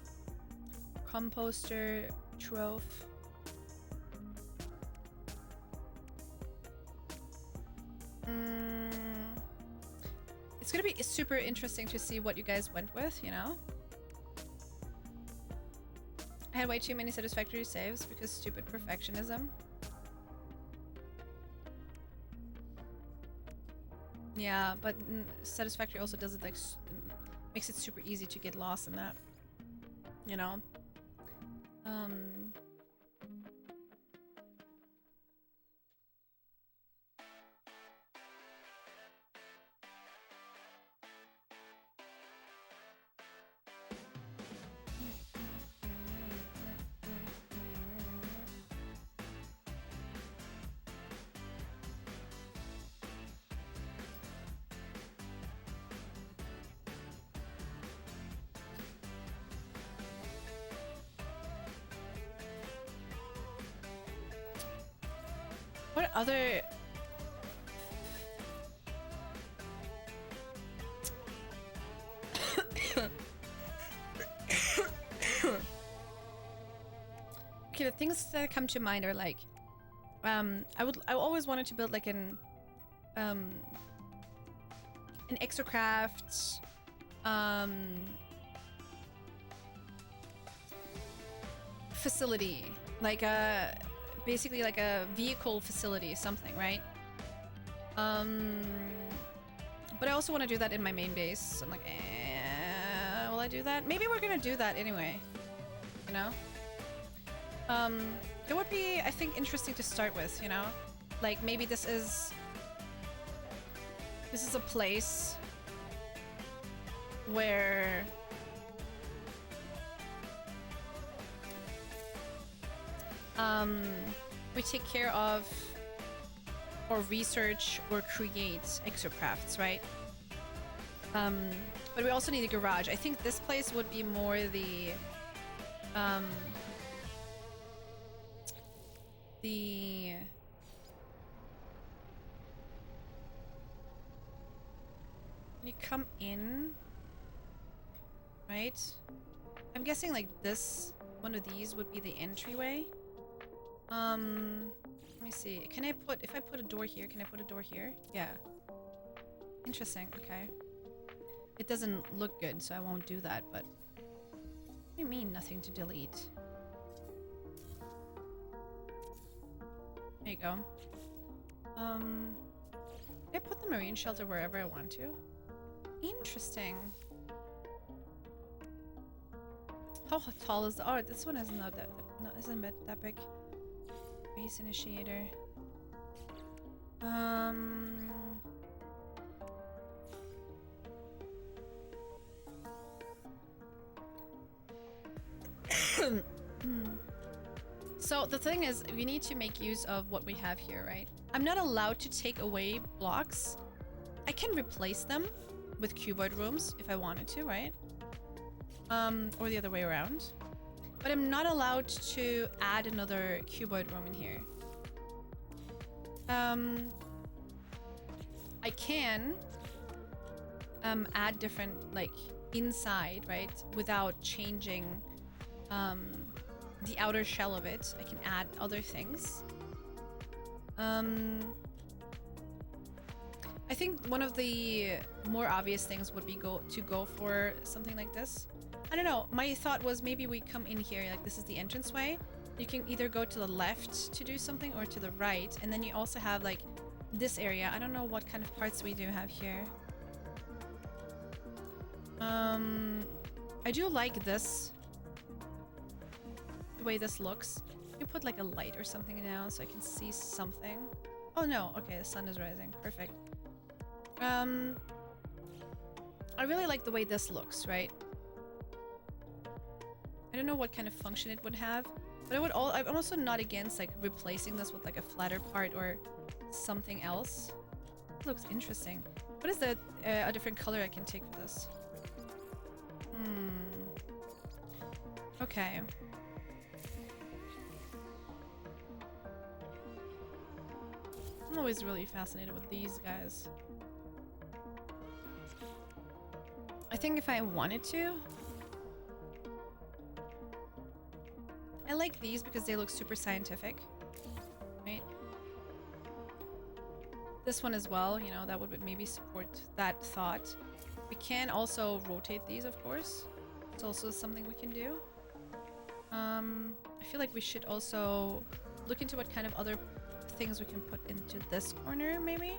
composter, trove. It's gonna be super interesting to see what you guys went with, you know? I had way too many satisfactory saves because stupid perfectionism. Yeah, but satisfactory also does it like makes it super easy to get lost in that, you know? What other... Okay, the things that come to mind are like, I always wanted to build like an exocraft, facility, like a basically like a vehicle facility, something, right? But I also want to do that in my main base. So I'm like, will I do that? Maybe we're gonna do that anyway, you know? It would be, I think, interesting to start with, you know? Like, maybe this is a place where we take care of or research or create exocrafts, right? But we also need a garage. I think this place would be more the when you come in, right? I'm guessing like this, one of these would be the entryway. Let me see. Can I put, if I put a door here, can I put a door here? Yeah. Interesting, okay. It doesn't look good, so I won't do that, but what do you mean nothing to delete? There you go. Can I put the marine shelter wherever I want to? Interesting. How tall is the... Oh, this one isn't that big. Base initiator. So the thing is, we need to make use of what we have here, right? I'm not allowed to take away blocks. I can replace them with cuboid rooms if I wanted to, right? Or the other way around. But I'm not allowed to add another cuboid room in here. I can add different, like, inside, right? Without changing the outer shell of it. I can add other things. I think one of the more obvious things would be to go for something like this. I don't know. My thought was maybe we come in here, like this is the entranceway. You can either go to the left to do something or to the right. And then you also have like this area. I don't know what kind of parts we do have here. I do like this. The way this looks. You can put like a light or something now so I can see something. Oh no, okay, the sun is rising. Perfect. I really like the way this looks, right? I don't know what kind of function it would have, but I'm also not against like replacing this with like a flatter part or something else. It looks interesting. What is the a different color I can take for this? Okay. I'm always really fascinated with these guys. I think if I wanted to, I like these because they look super scientific, right? This one as well, you know, that would maybe support that thought. We can also rotate these, of course. It's also something we can do. I feel like we should also look into what kind of other things we can put into this corner, maybe.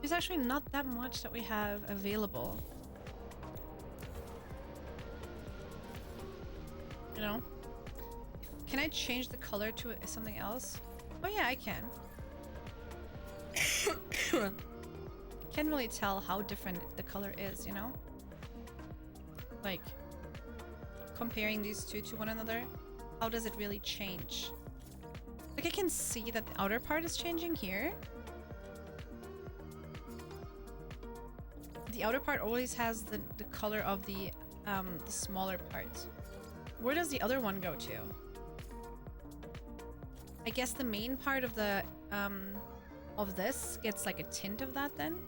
There's actually not that much that we have available. You know? Can I change the color to something else? Oh yeah, I can. Can't really tell how different the color is, you know? Like, comparing these two to one another, how does it really change? Like, I can see that the outer part is changing here. The outer part always has the color of the smaller part. Where does the other one go to? I guess the main part of the of this gets like a tint of that then.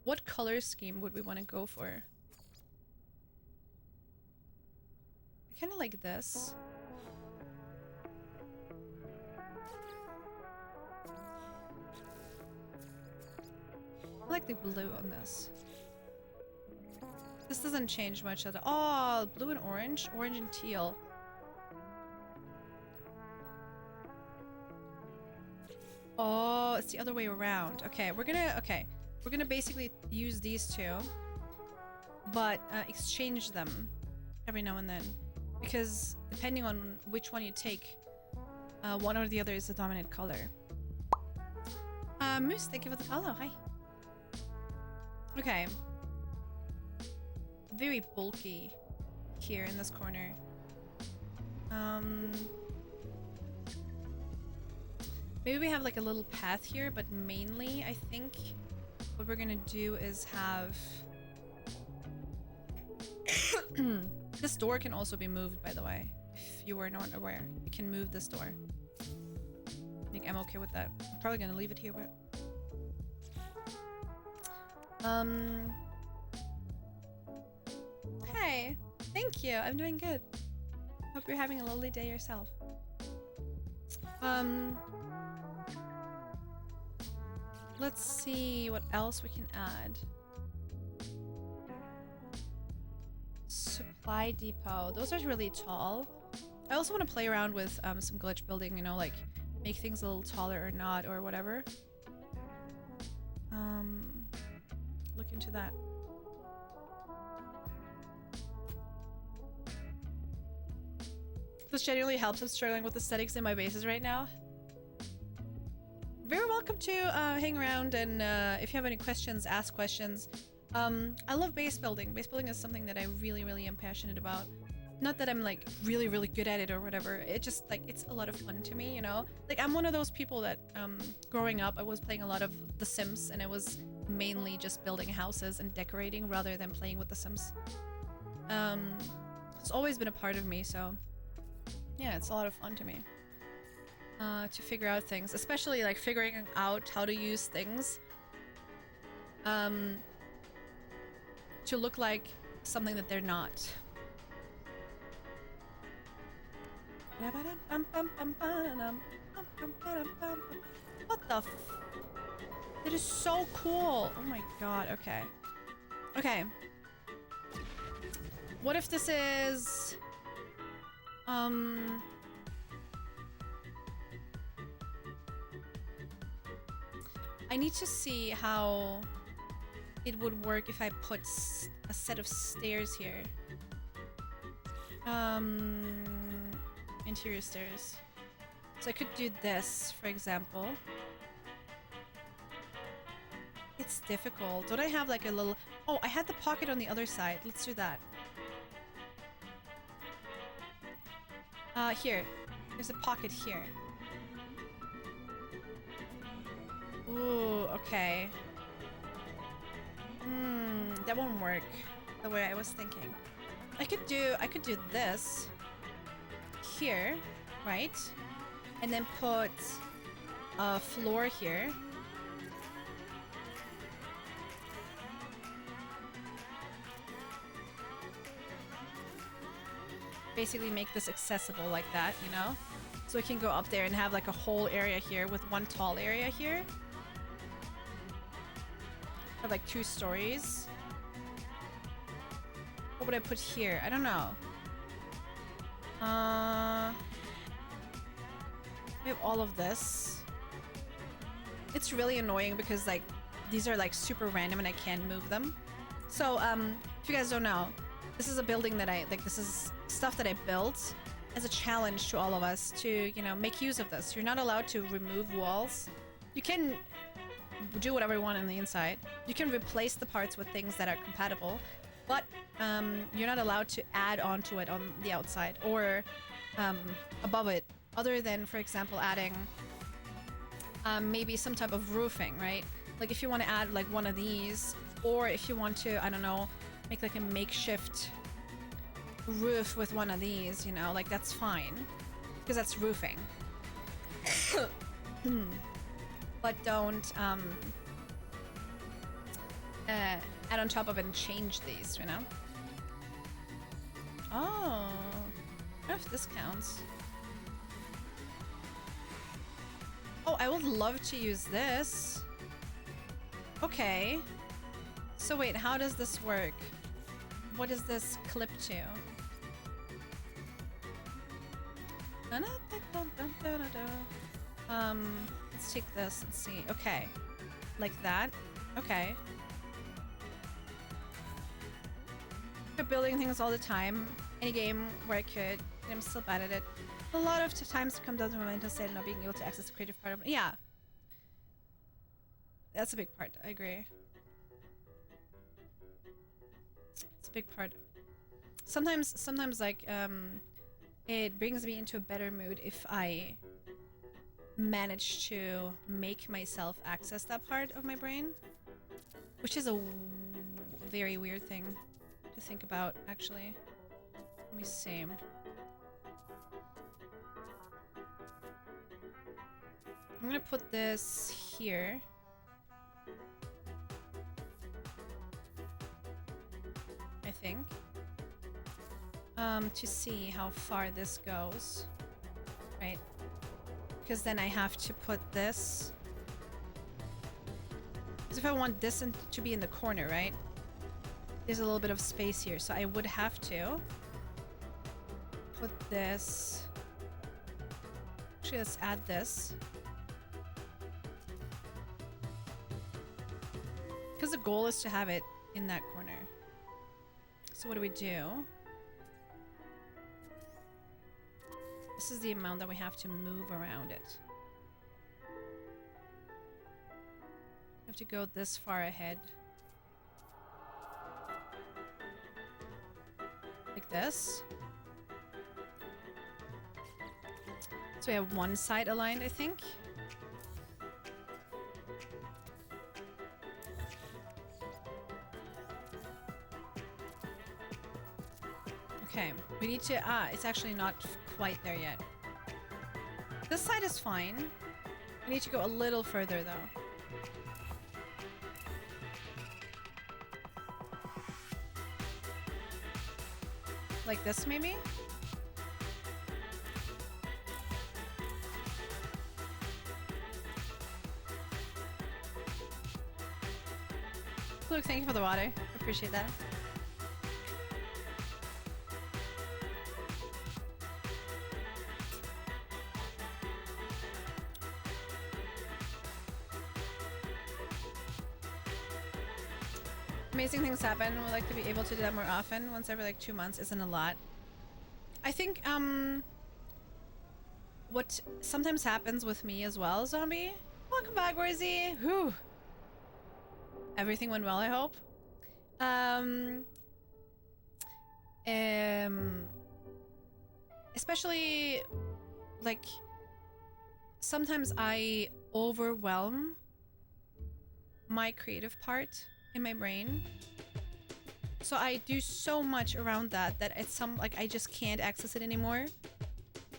What color scheme would we want to go for? I kind of like this. I like the blue on this. This doesn't change much at all. Oh, blue and orange, orange and teal. Oh, it's the other way around. Okay, we're gonna basically use these two, but exchange them every now and then, because depending on which one you take, one or the other is the dominant color. Moose, thank you for the follow. Hi. Okay. Very bulky here in this corner. Maybe we have like a little path here, but mainly I think what we're gonna do is have this door can also be moved, by the way, if you were not aware. You can move this door. I think I'm okay with that. I'm probably gonna leave it here, but hey, thank you. I'm doing good. Hope you're having a lovely day yourself. Let's see what else we can add. Supply depot. Those are really tall. I also want to play around with some glitch building, you know, like make things a little taller or not or whatever. Look into that. This genuinely helps. I'm struggling with aesthetics in my bases right now. Very welcome to hang around, and if you have any questions, ask questions. I love base building. Base building is something that I really am passionate about. Not that I'm like really good at it or whatever. It just like it's a lot of fun to me, you know? Like I'm one of those people that growing up I was playing a lot of The Sims and it was mainly just building houses and decorating rather than playing with The Sims. It's always been a part of me, so yeah, it's a lot of fun to me. To figure out things, especially like figuring out how to use things to look like something that they're not. What the f- It is so cool. Oh my god, okay. Okay. What if this is I need to see how it would work if I put a set of stairs here. Interior stairs. So I could do this, for example. It's difficult. Don't I have like a little... Oh, I had the pocket on the other side. Let's do that. Here. There's a pocket here. Ooh, okay. That won't work the way I was thinking. I could do this here, right? And then put a floor here. Basically make this accessible like that, you know? So we can go up there and have like a whole area here with one tall area here. Have like 2 stories. What would I put here? I don't know. We have all of this. It's really annoying because like these are like super random and I can't move them. So if you guys don't know, this is a building that this is stuff that I built as a challenge to all of us to, you know, make use of this. You're not allowed to remove walls. You can do whatever you want on the inside. You can replace the parts with things that are compatible, but you're not allowed to add onto it on the outside or above it, other than, for example, adding maybe some type of roofing, right? Like if you want to add like one of these, or if you want to, I don't know, make like a makeshift roof with one of these, you know, like that's fine because that's roofing. But don't add on top of it and change these, you know? Oh, I don't know if this counts. Oh, I would love to use this. Okay. So wait, how does this work? What does this clip to? Let's take this and see. Okay. Like that. Okay. I'm building things all the time. Any game where I could, and I'm still bad at it. A lot of times it comes down to my mental state and not being able to access the creative part of it. Yeah. That's a big part. I agree. It's a big part. Sometimes like, it brings me into a better mood if I manage to make myself access that part of my brain, which is a very weird thing to think about, actually. Let me see. I'm gonna put this here. I think. To see how far this goes. Right? Because then I have to put this. Because if I want this to be in the corner, right? There's a little bit of space here, so I would have to put this. Actually, let's add this. Because the goal is to have it in that corner. So what do we do? This is the amount that we have to move around it. We have to go this far ahead. Like this. So we have one side aligned, I think. Okay, we need to, it's actually not quite there yet. This side is fine. We need to go a little further though. Like this maybe? Luke, thank you for the water. Appreciate that. Amazing things happen. We'd like to be able to do that more often. Once every like 2 months isn't a lot. I think what sometimes happens with me as well, Zombie. Welcome back, Warzy. Whew. Everything went well, I hope. Especially like sometimes I overwhelm my creative part in my brain. So I do so much around that it's like I just can't access it anymore.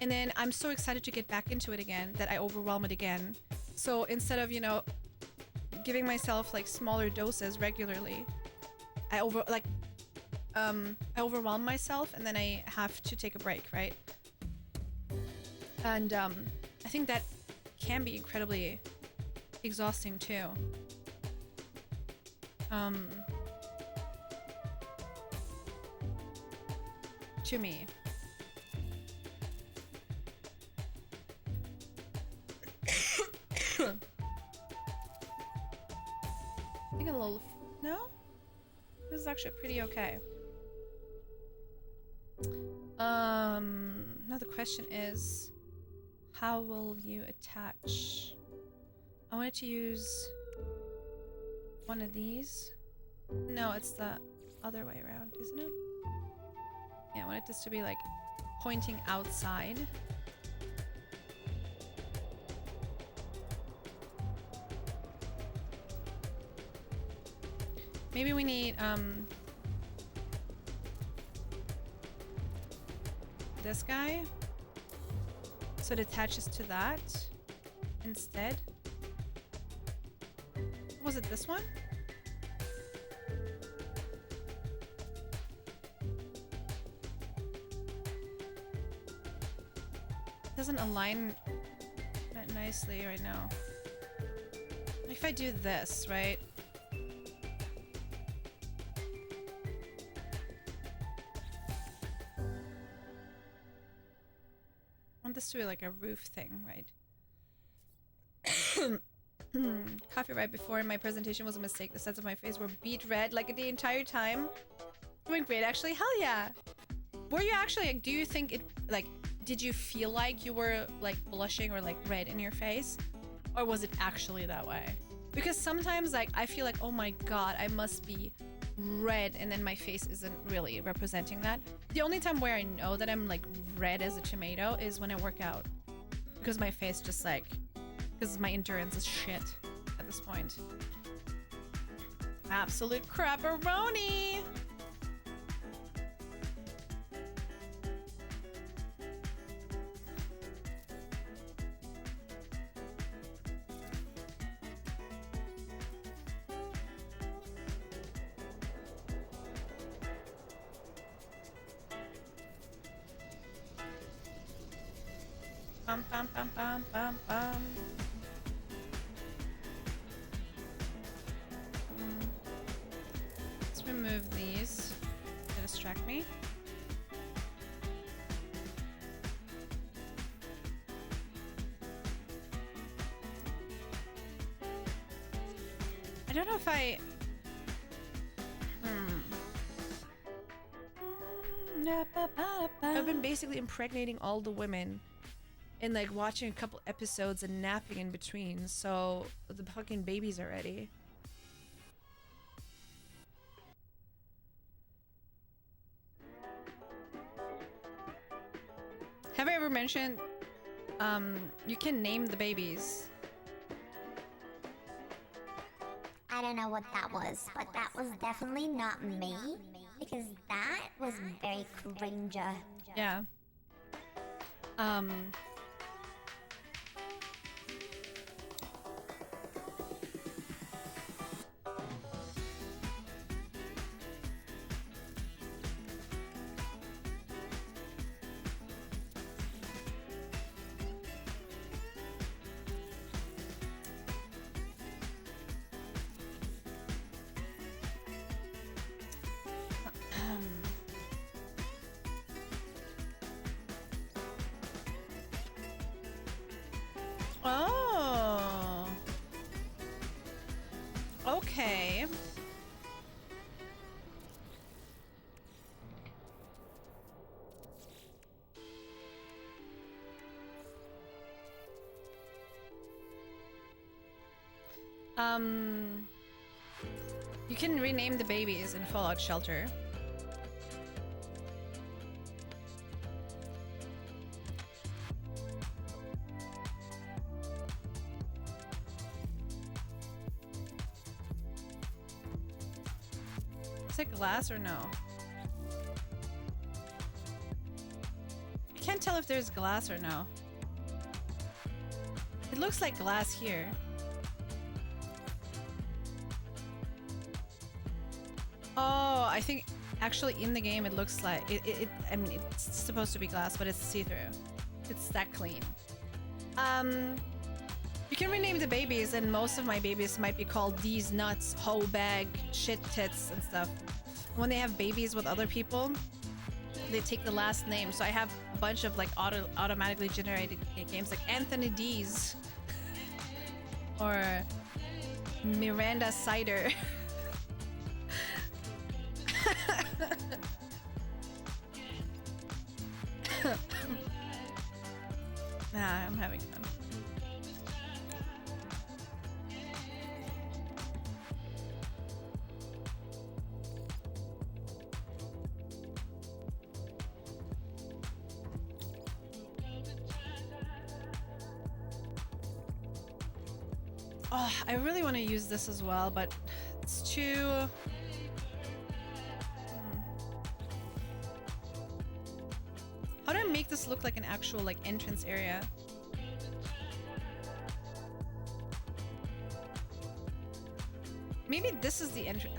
And then I'm so excited to get back into it again that I overwhelm it again. So instead of, you know, giving myself like smaller doses regularly, I overwhelm myself and then I have to take a break, right? And I think that can be incredibly exhausting too. To me. I think a little... No? This is actually pretty okay. Now the question is, how will you attach? I wanted to use one of these. No, it's the other way around, isn't it? Yeah, I wanted this to be like pointing outside. Maybe we need this guy so it attaches to that instead. Was it this one? Doesn't align that nicely right now. If I do this, right? I want this to be like a roof thing, right? Coffee right before my presentation was a mistake. The sides of my face were beet red like the entire time. Doing great, actually. Hell yeah. Were you actually, like, do you think it, like, did you feel like you were like blushing or like red in your face? Or was it actually that way? Because sometimes like I feel like, oh my god, I must be red and then my face isn't really representing that. The only time where I know that I'm like red as a tomato is when I work out. Because my face just like, because my endurance is shit at this point. Absolute crapperoni! Bum, bum, bum, bum, bum, bum. Let's remove these to distract me. I don't know if I... I've been basically impregnating all the women and like watching a couple episodes and napping in between, so the fucking babies are ready. mentioned you can name the babies. I don't know what that was, but that was definitely not me. Because that was very cringe. Yeah. Oh. Okay. You can rename the babies in Fallout Shelter. Is it glass or no? I can't tell if there's glass or no. It looks like glass here. Oh, I think actually in the game it looks like I mean, it's supposed to be glass, but it's see-through. It's that clean. You can rename the babies, and most of my babies might be called these nuts, hoe bag, shit tits, and stuff. When they have babies with other people, they take the last name. So I have a bunch of like automatically generated games like Anthony D's or Miranda Cider. Nah, I'm having fun. Oh, I really want to use this as well, but it's too... How do I make this look like an actual like entrance area? Maybe this is the entrance.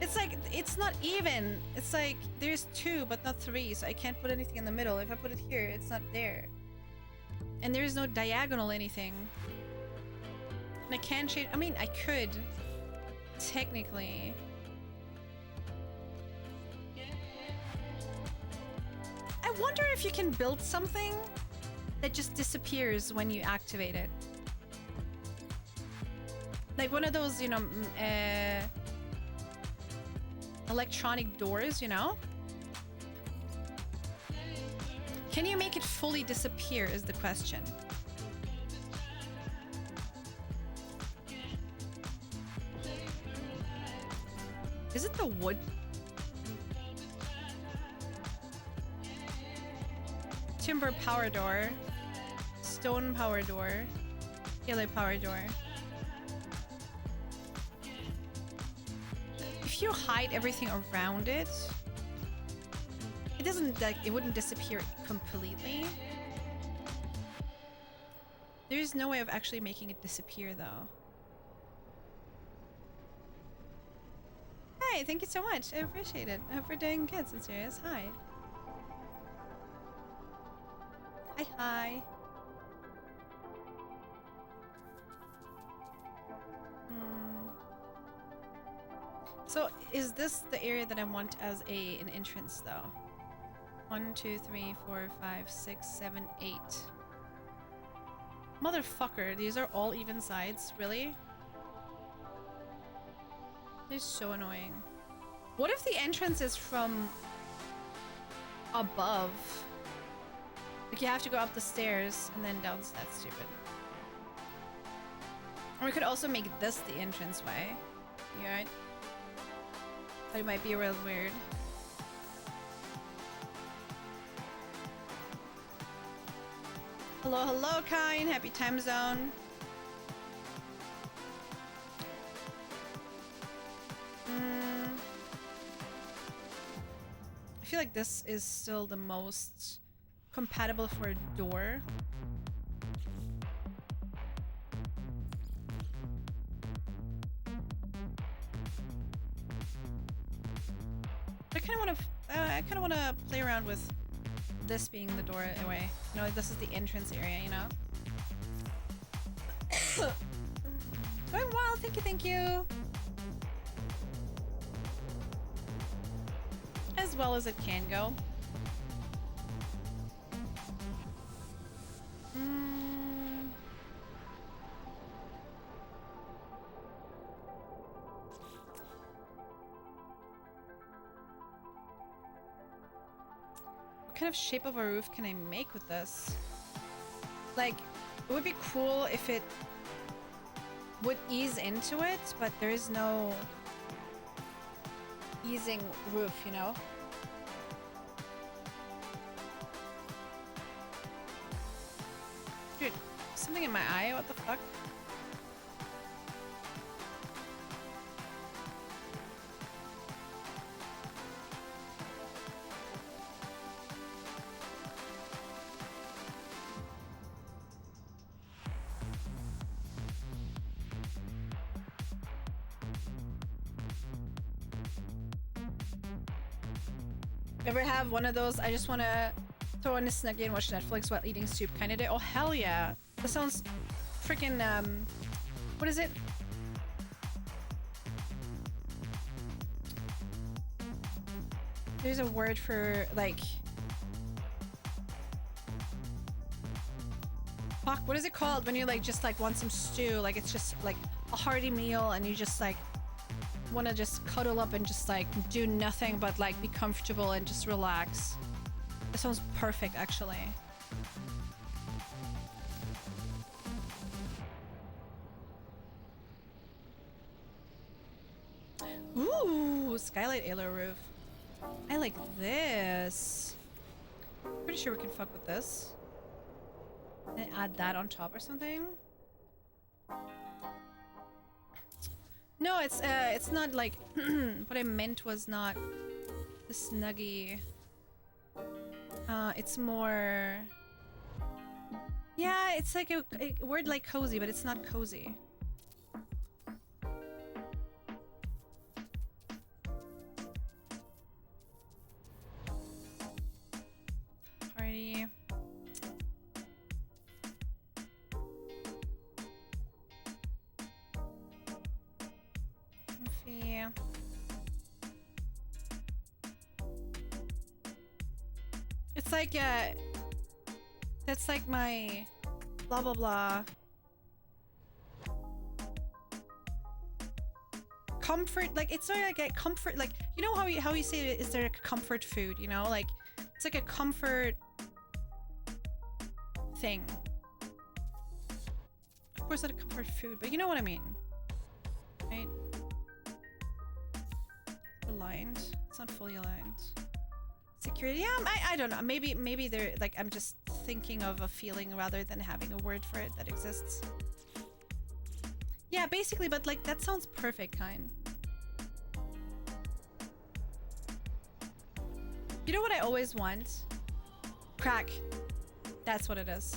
It's like, it's not even. It's like there's two but not three, so I can't put anything in the middle. If I put it here, it's not there. And there's no diagonal anything. And I can't change. I mean, I could technically. I wonder if you can build something that just disappears when you activate it. Like one of those, you know, electronic doors, you know? Can you make it fully disappear is the question. Is it the wood? Timber power door, stone power door, yellow power door. If you hide everything around it, it doesn't like it wouldn't disappear completely. There's no way of actually making it disappear though. Hi, thank you so much. I appreciate it. I hope we're doing good, Serious. Hi. Hi, hi. So, is this the area that I want as an entrance, though? 1, 2, 3, 4, 5, 6, 7, 8. Motherfucker, these are all even sides, really? They're so annoying. What if the entrance is from above? Like you have to go up the stairs and then down. That's stupid. Or we could also make this the entrance way. You right? But it might be real weird. Hello, hello, Kine. Happy time zone. I feel like this is still the most compatible for a door. I kind of want to play around with this being the doorway. You know, like this is the entrance area, you know? Going well, thank you, thank you. As well as it can go. What kind of shape of a roof can I make with this? Like, it would be cool if it would ease into it, but there is no easing roof, you know? Dude, something in my eye? What the fuck? Ever have one of those, I just want to throw in a Snuggie and watch Netflix while eating soup kind of day? Oh, hell yeah. That sounds freaking, what is it? There's a word for, like... Fuck, what is it called when you, like, just, like, want some stew? Like, it's just, like, a hearty meal and you just, like... want to just cuddle up and just like do nothing but like be comfortable and just relax. That sounds perfect, actually. Ooh, skylight ailer roof. I like this. Pretty sure we can fuck with this and add that on top or something. No, it's not like what I meant was not the Snuggie. It's more, yeah, it's like a word like cozy, but it's not cozy. Party. Comfy. It's like that's like my blah blah blah comfort, like it's sort of like a comfort, like you know how you say is there a comfort food, you know, like it's like a comfort thing. Of course not a comfort food, but you know what I mean, right? Aligned. It's not fully aligned. Security. Yeah, I don't know. Maybe they're like, I'm just thinking of a feeling rather than having a word for it that exists. Yeah, basically, but like that sounds perfect, kind. You know what I always want? Crack. That's what it is.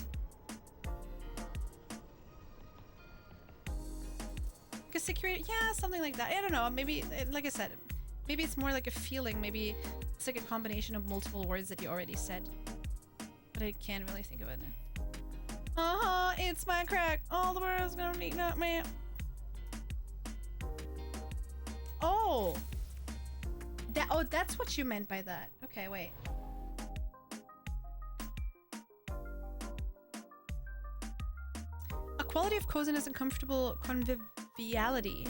Because security, yeah, something like that. I don't know. Maybe, like I said, maybe it's more like a feeling. Maybe it's like a combination of multiple words that you already said. But I can't really think of it. It's my crack. All the world's gonna need not me. Oh! That's what you meant by that. Okay, wait. A quality of coziness and comfortable conviviality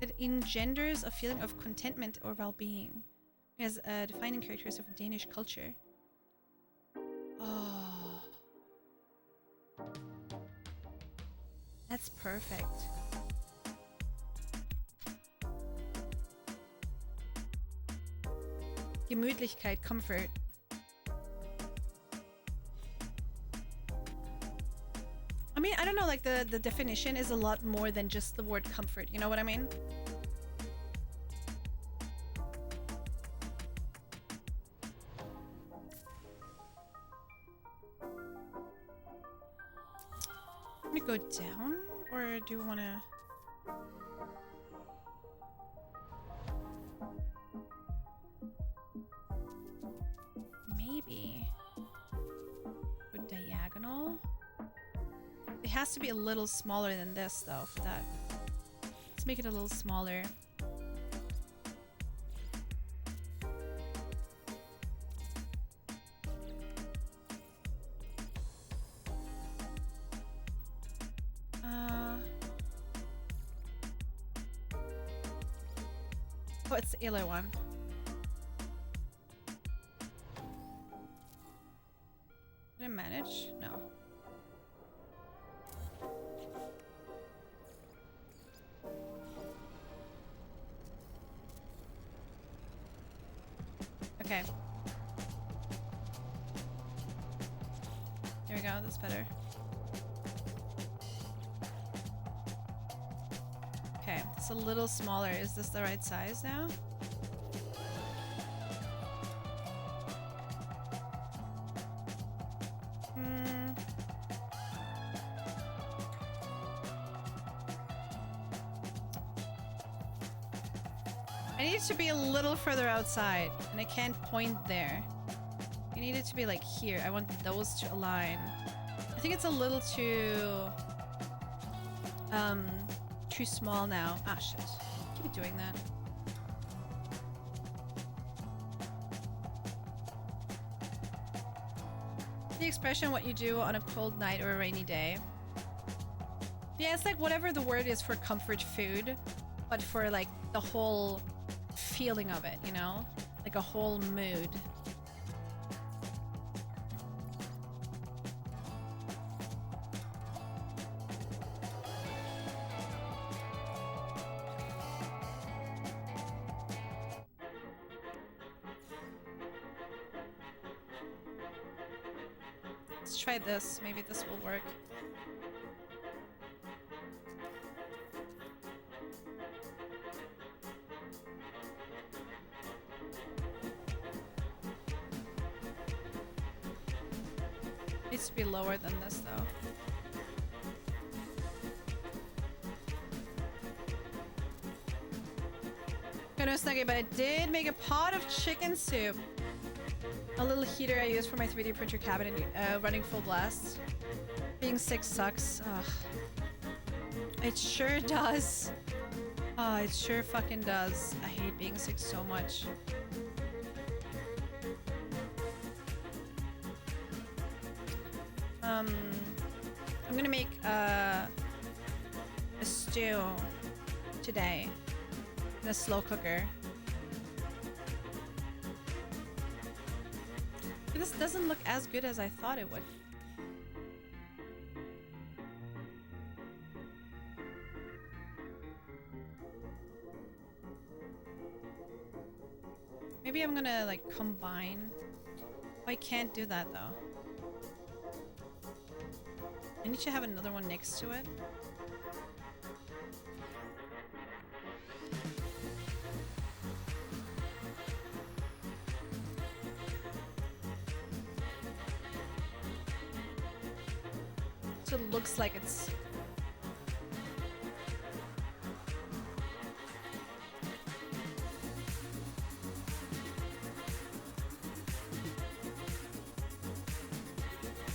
that engenders a feeling of contentment or well-being as a defining characteristic of Danish culture. Oh. That's perfect. Gemütlichkeit, comfort. mean, I don't know, like the definition is a lot more than just the word comfort. You know what I mean? Let me go down, or do you want to? Maybe go diagonal. It has to be a little smaller than this, though, for that. Let's make it a little smaller. Oh, it's the yellow one. Did I manage? No. Okay. Here we go, that's better. Okay, it's a little smaller. Is this the right size now? I need it to be a little further outside, and I can't point there. I need it to be like here. I want those to align. I think it's a little too small now. Ah, shit. Keep doing that. The expression what you do on a cold night or a rainy day. Yeah, it's like whatever the word is for comfort food, but for like the whole feeling of it, you know? Like a whole mood. Let's try this. Maybe this will work. Needs to be lower than this, though. Got no snuggie, but I did make a pot of chicken soup. A little heater I use for my 3D printer cabinet, running full blast. Being sick sucks. Ugh. It sure does. Oh, it sure fucking does. I hate being sick so much. I'm gonna make a stew today in a slow cooker. This doesn't look as good as I thought it would. Maybe I'm gonna like combine. Oh, I can't do that though. I need to have another one next to it. So it looks like it's...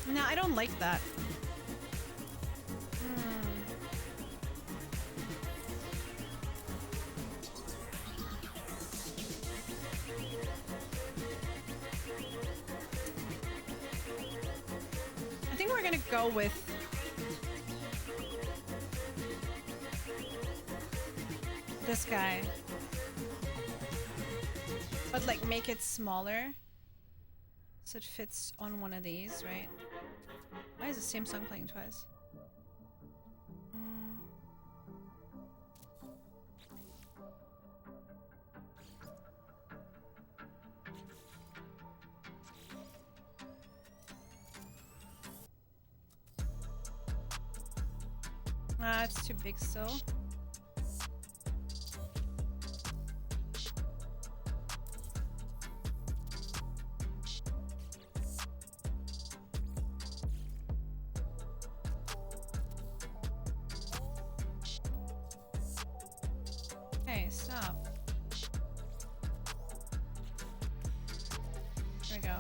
No, I don't like that. I think we're gonna go with this guy, but like make it smaller so it fits on one of these, right? Why is the same song playing twice? Ah, it's too big still. Hey, stop. There we go.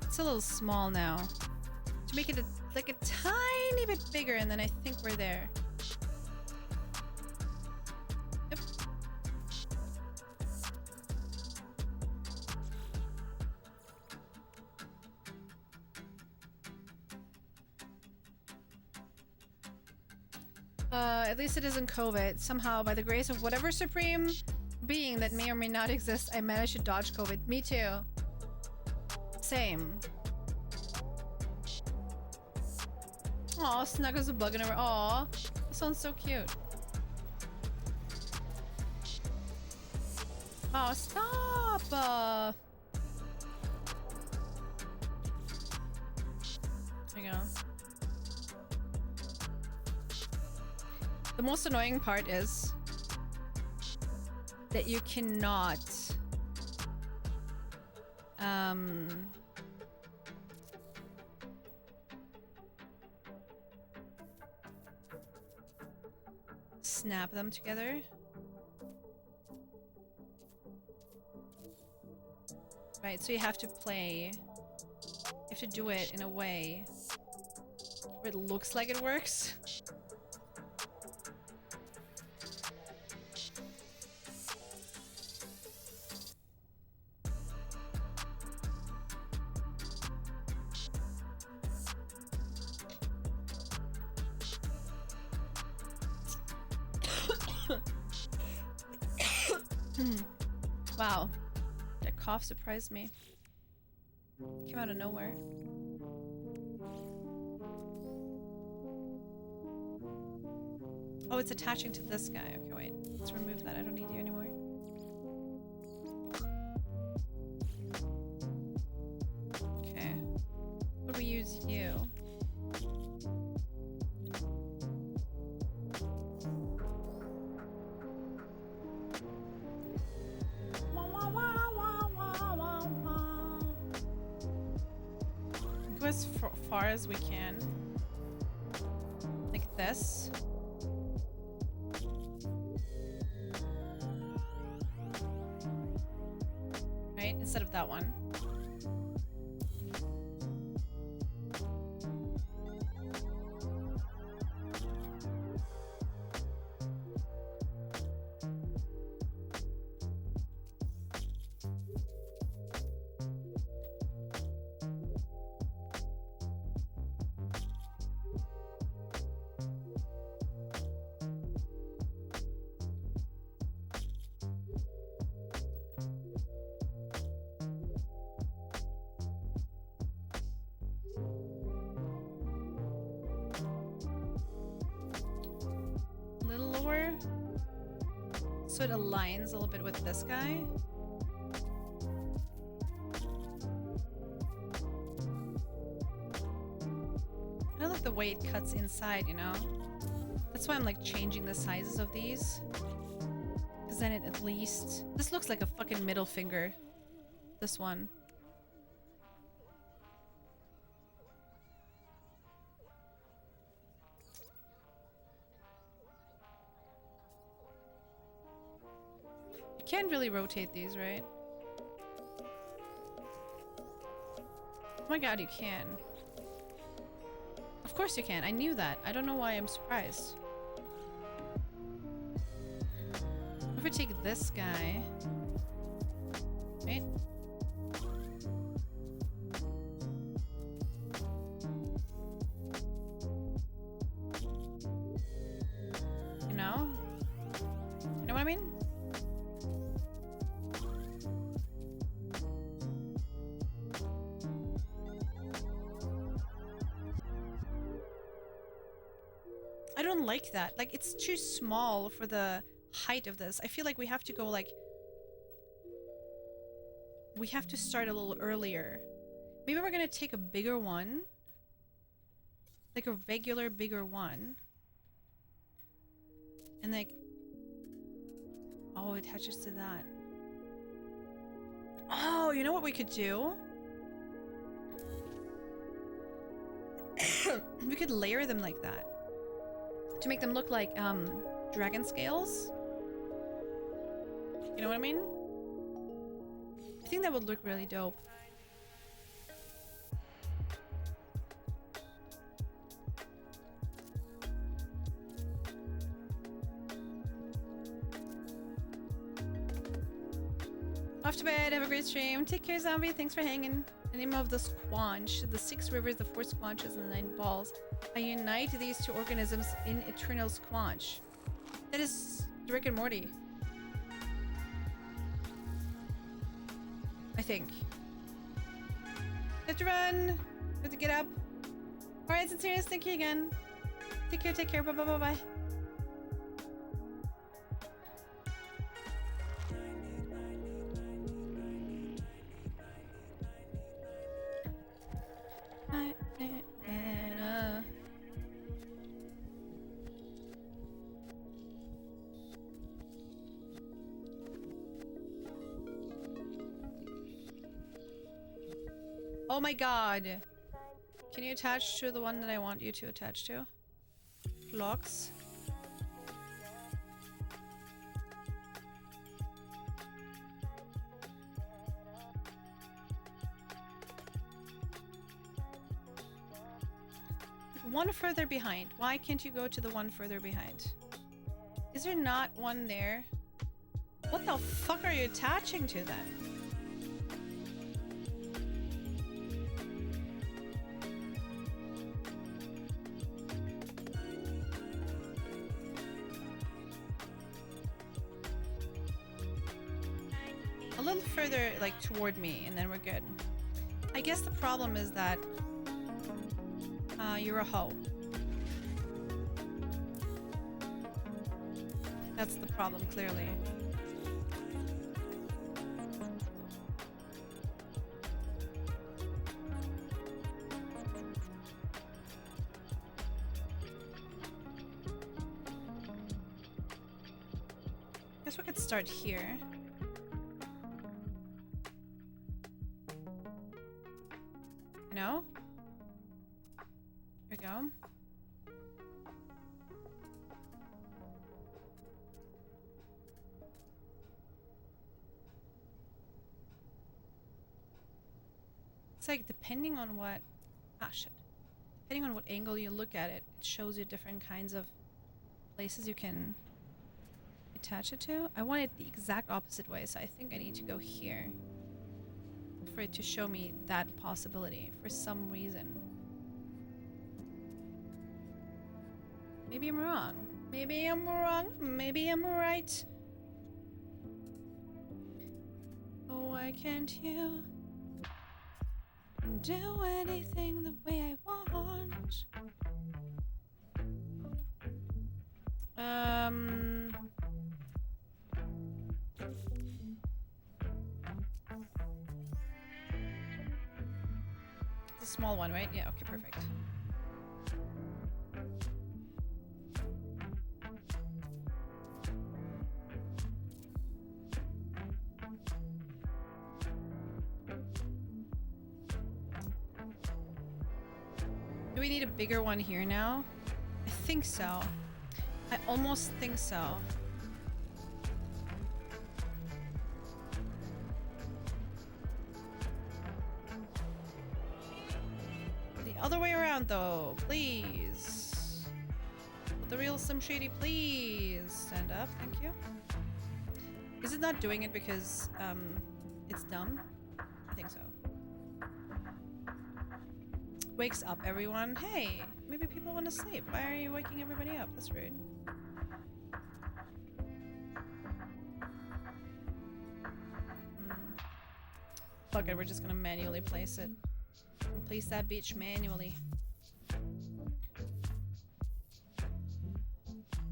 It's a little small now. To make it like a tiny bit bigger, and then I think we're there. Yep. At least it isn't COVID. Somehow, by the grace of whatever supreme being that may or may not exist, I managed to dodge COVID. Me too. Same. Aw, Snuggles a bug in her. Aw, that sounds so cute. Oh, stop! There you go. The most annoying part is that you cannot snap them together. Right, so you have to play. You have to do it in a way where it looks like it works. Wow, that cough surprised me. Came out of nowhere. Oh, it's attaching to this guy. Okay, wait. Let's remove that. I don't need you anymore. Okay. What do we use you? Go as far as we can. Like this. Right? Instead of that one. So it aligns a little bit with this guy. I like the way it cuts inside, you know? That's why I'm like changing the sizes of these. Because then it at least... This looks like a fucking middle finger. This one. Can't really rotate these, right? Oh my god, you can. Of course you can. I knew that. I don't know why I'm surprised. If we take this guy... Right? You know? You know what I mean? I don't like that. Like, it's too small for the height of this. I feel like we have to go, like... We have to start a little earlier. Maybe we're gonna take a bigger one like a regular bigger one. And like, oh, it attaches to that. Oh, you know what we could do? We could layer them like that to make them look like dragon scales. You know what I mean? I think that would look really dope. Off to bed. Have a great stream. Take care, zombie. Thanks for hanging. The name of the squanch, the 6 rivers, the 4 squanches, and the 9 balls. I unite these 2 organisms in eternal squanch. That is Rick and Morty. I think. Have to run. Have to get up. Alright, Sincerious, thank you again. Take care, take care. Bye bye bye bye. Oh my god. Can you attach to the one that I want you to attach to? Locks. One further behind. Why can't you go to the one further behind? Is there not one there? What the fuck are you attaching to then? A little further, like, toward me, and then we're good. I guess the problem is that you're a hoe. That's the problem, clearly. Guess we could start here. No? Here we go. It's like depending on what... Ah, shit. Depending on what angle you look at it, it shows you different kinds of places you can attach it to. I want it the exact opposite way, so I think I need to go here for it to show me that possibility for some reason. Maybe I'm wrong. Maybe I'm wrong. Maybe I'm right. Oh, why can't you do anything the way I want? It's a small one, right? Yeah, okay, perfect. Do we need a bigger one here now? I think so. I almost think so. The other way around though, please. The real Slim Shady, please. Stand up, thank you. Is it not doing it because it's dumb? I think so. Wakes up everyone. Hey, maybe people want to sleep. Why are you waking everybody up? That's rude. Fuck it, we're just gonna manually place it. Place that bitch manually.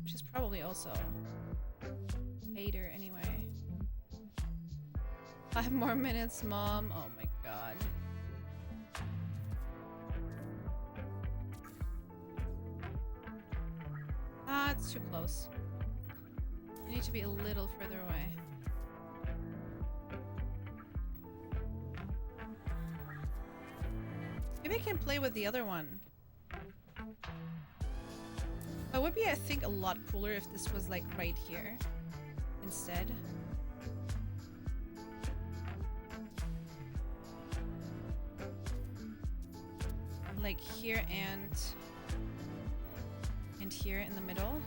Which is probably also later anyway. 5 more minutes, Mom. Oh my god. That's too close. I need to be a little further away. Maybe I can play with the other one. It would be, I think, a lot cooler if this was like right here instead. Like here and here in the middle.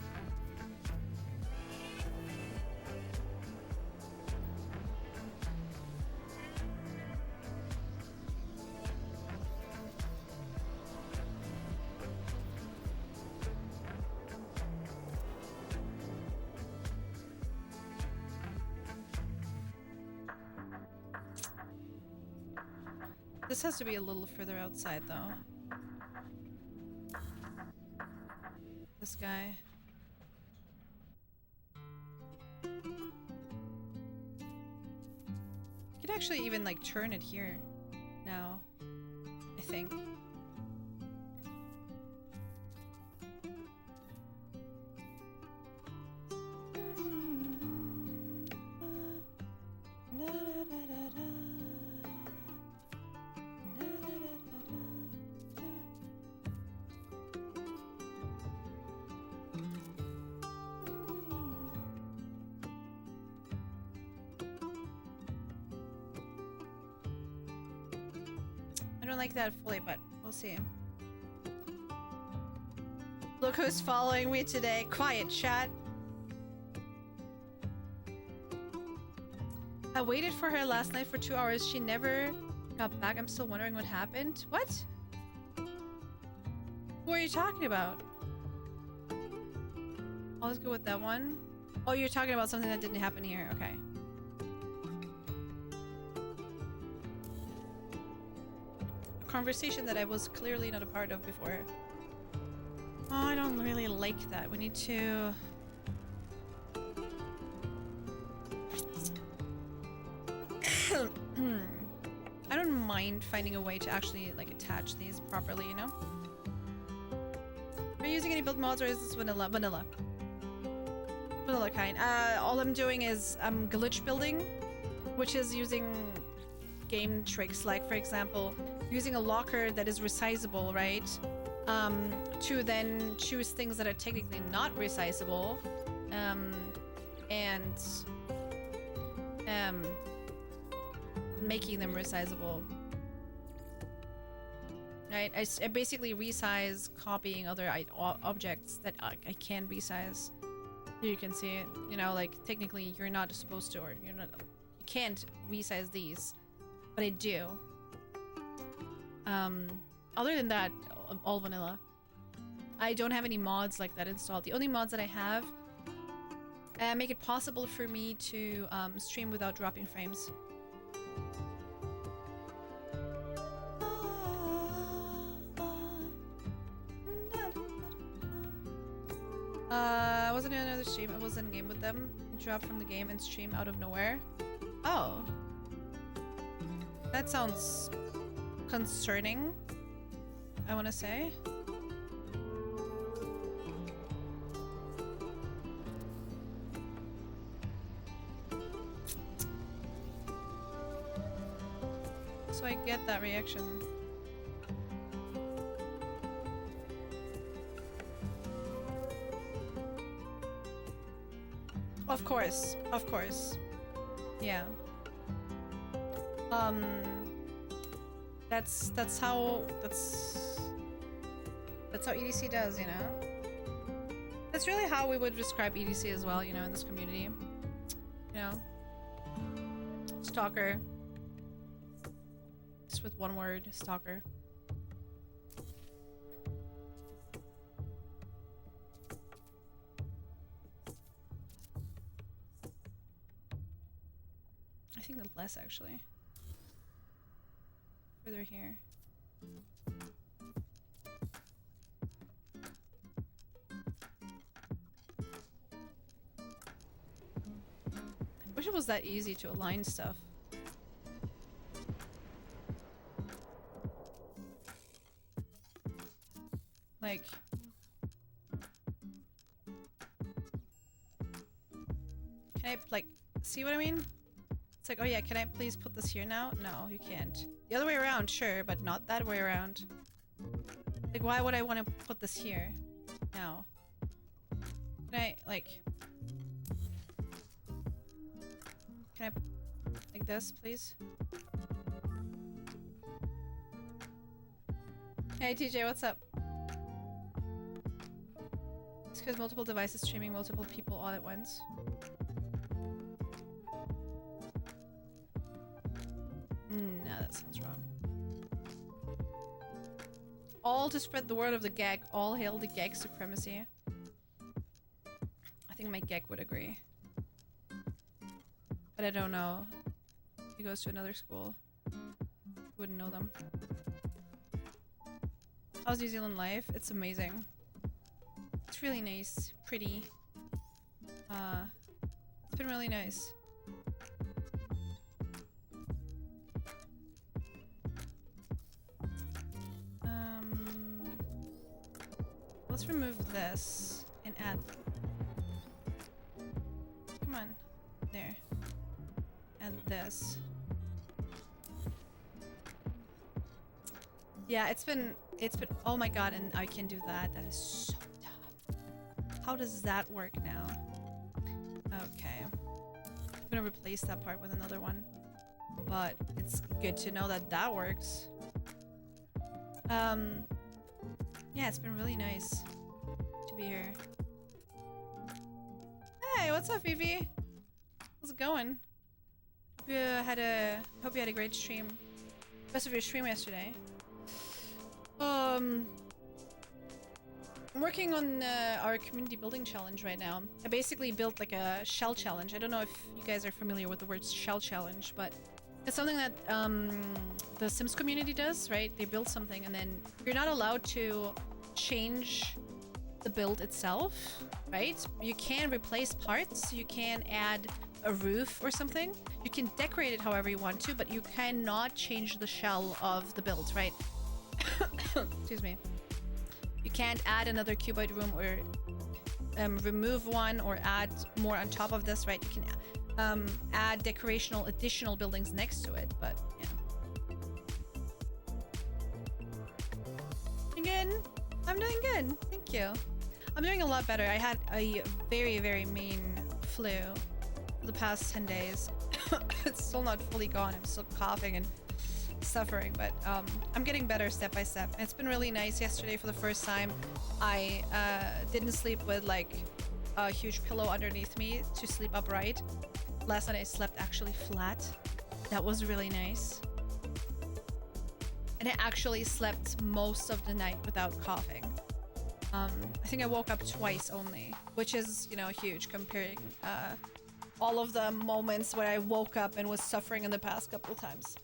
This has to be a little further outside though. This guy. You could actually even like turn it here now, I think. I don't like that fully, but we'll see. Look who's following me today. Quiet, chat. I waited for her last night for 2 hours. She never got back. I'm still wondering what happened. What? Who are you talking about? Always go with that one. Oh, you're talking about something that didn't happen here. Okay. Conversation that I was clearly not a part of before. Oh, I don't really like that. We need to... I don't mind finding a way to actually like attach these properly, you know? Are you using any build mods or is this vanilla? Vanilla. Vanilla kind. All I'm doing is I'm glitch building, which is using game tricks, like for example using a locker that is resizable, right, to then choose things that are technically not resizable, and making them resizable, right? I basically resize copying other objects that I can resize. Here you can see it, you know, like technically you're not supposed to, or you can't resize these, but I do. Other than that, all vanilla. I don't have any mods like that installed. The only mods that I have make it possible for me to stream without dropping frames. I wasn't in another stream. I was in a game with them. Drop from the game and stream out of nowhere. Oh. That sounds concerning, I want to say. So I get that reaction. Of course, of course. Yeah. That's how EDC does, you know? That's really how we would describe EDC as well, you know, in this community. You know? Stalker. Just with one word, stalker. I think less actually. Further here. I wish it was that easy to align stuff. Like... Can I, like, see what I mean? It's like, oh yeah, can I please put this here now? No, you can't. The other way around, sure, but not that way around. Like, why would I want to put this here? No. Can I, like... Can I... Like this, please? Hey TJ, what's up? It's because multiple devices streaming multiple people all at once. No, that sounds wrong. All to spread the word of the gag. All hail the gag supremacy. I think my gag would agree. But I don't know. He goes to another school. Wouldn't know them. How's New Zealand life? It's amazing. It's really nice. Pretty. It's been really nice. Let's remove this and add... Come on. There. Add this. Yeah, it's been, oh my god, and I can do that. That is so tough. How does that work now? Okay. I'm gonna replace that part with another one. But it's good to know that that works. Yeah, it's been really nice to be here. Hey, what's up, Vivi? How's it going? Hope you had a great stream. Best of your stream yesterday. I'm working on our community building challenge right now. I basically built like a shell challenge. I don't know if you guys are familiar with the word shell challenge, but it's something that the Sims community does, right? They build something and then you're not allowed to change the build itself, right? You can replace parts, you can add a roof or something. You can decorate it however you want to, but you cannot change the shell of the build, right? Excuse me. You can't add another cuboid room or remove one or add more on top of this, right? You can add decorational additional buildings next to it, but yeah. Again, I'm doing good. Thank you. I'm doing a lot better. I had a very, very mean flu for the past 10 days. It's still not fully gone. I'm still coughing and suffering, but I'm getting better step by step. It's been really nice. Yesterday, for the first time, I didn't sleep with like a huge pillow underneath me to sleep upright. Last night I slept actually flat. That was really nice. And I actually slept most of the night without coughing. I think I woke up twice only, which is, you know, huge comparing all of the moments where I woke up and was suffering in the past couple of times.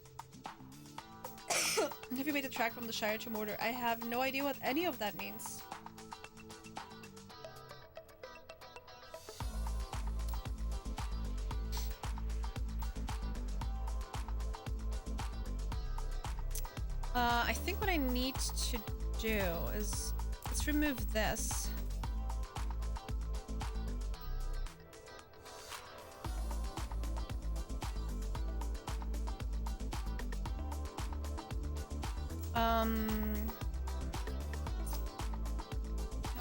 Have you made a track from the Shire to Mortar? I have no idea what any of that means. I think what I need to do is let's remove this. No,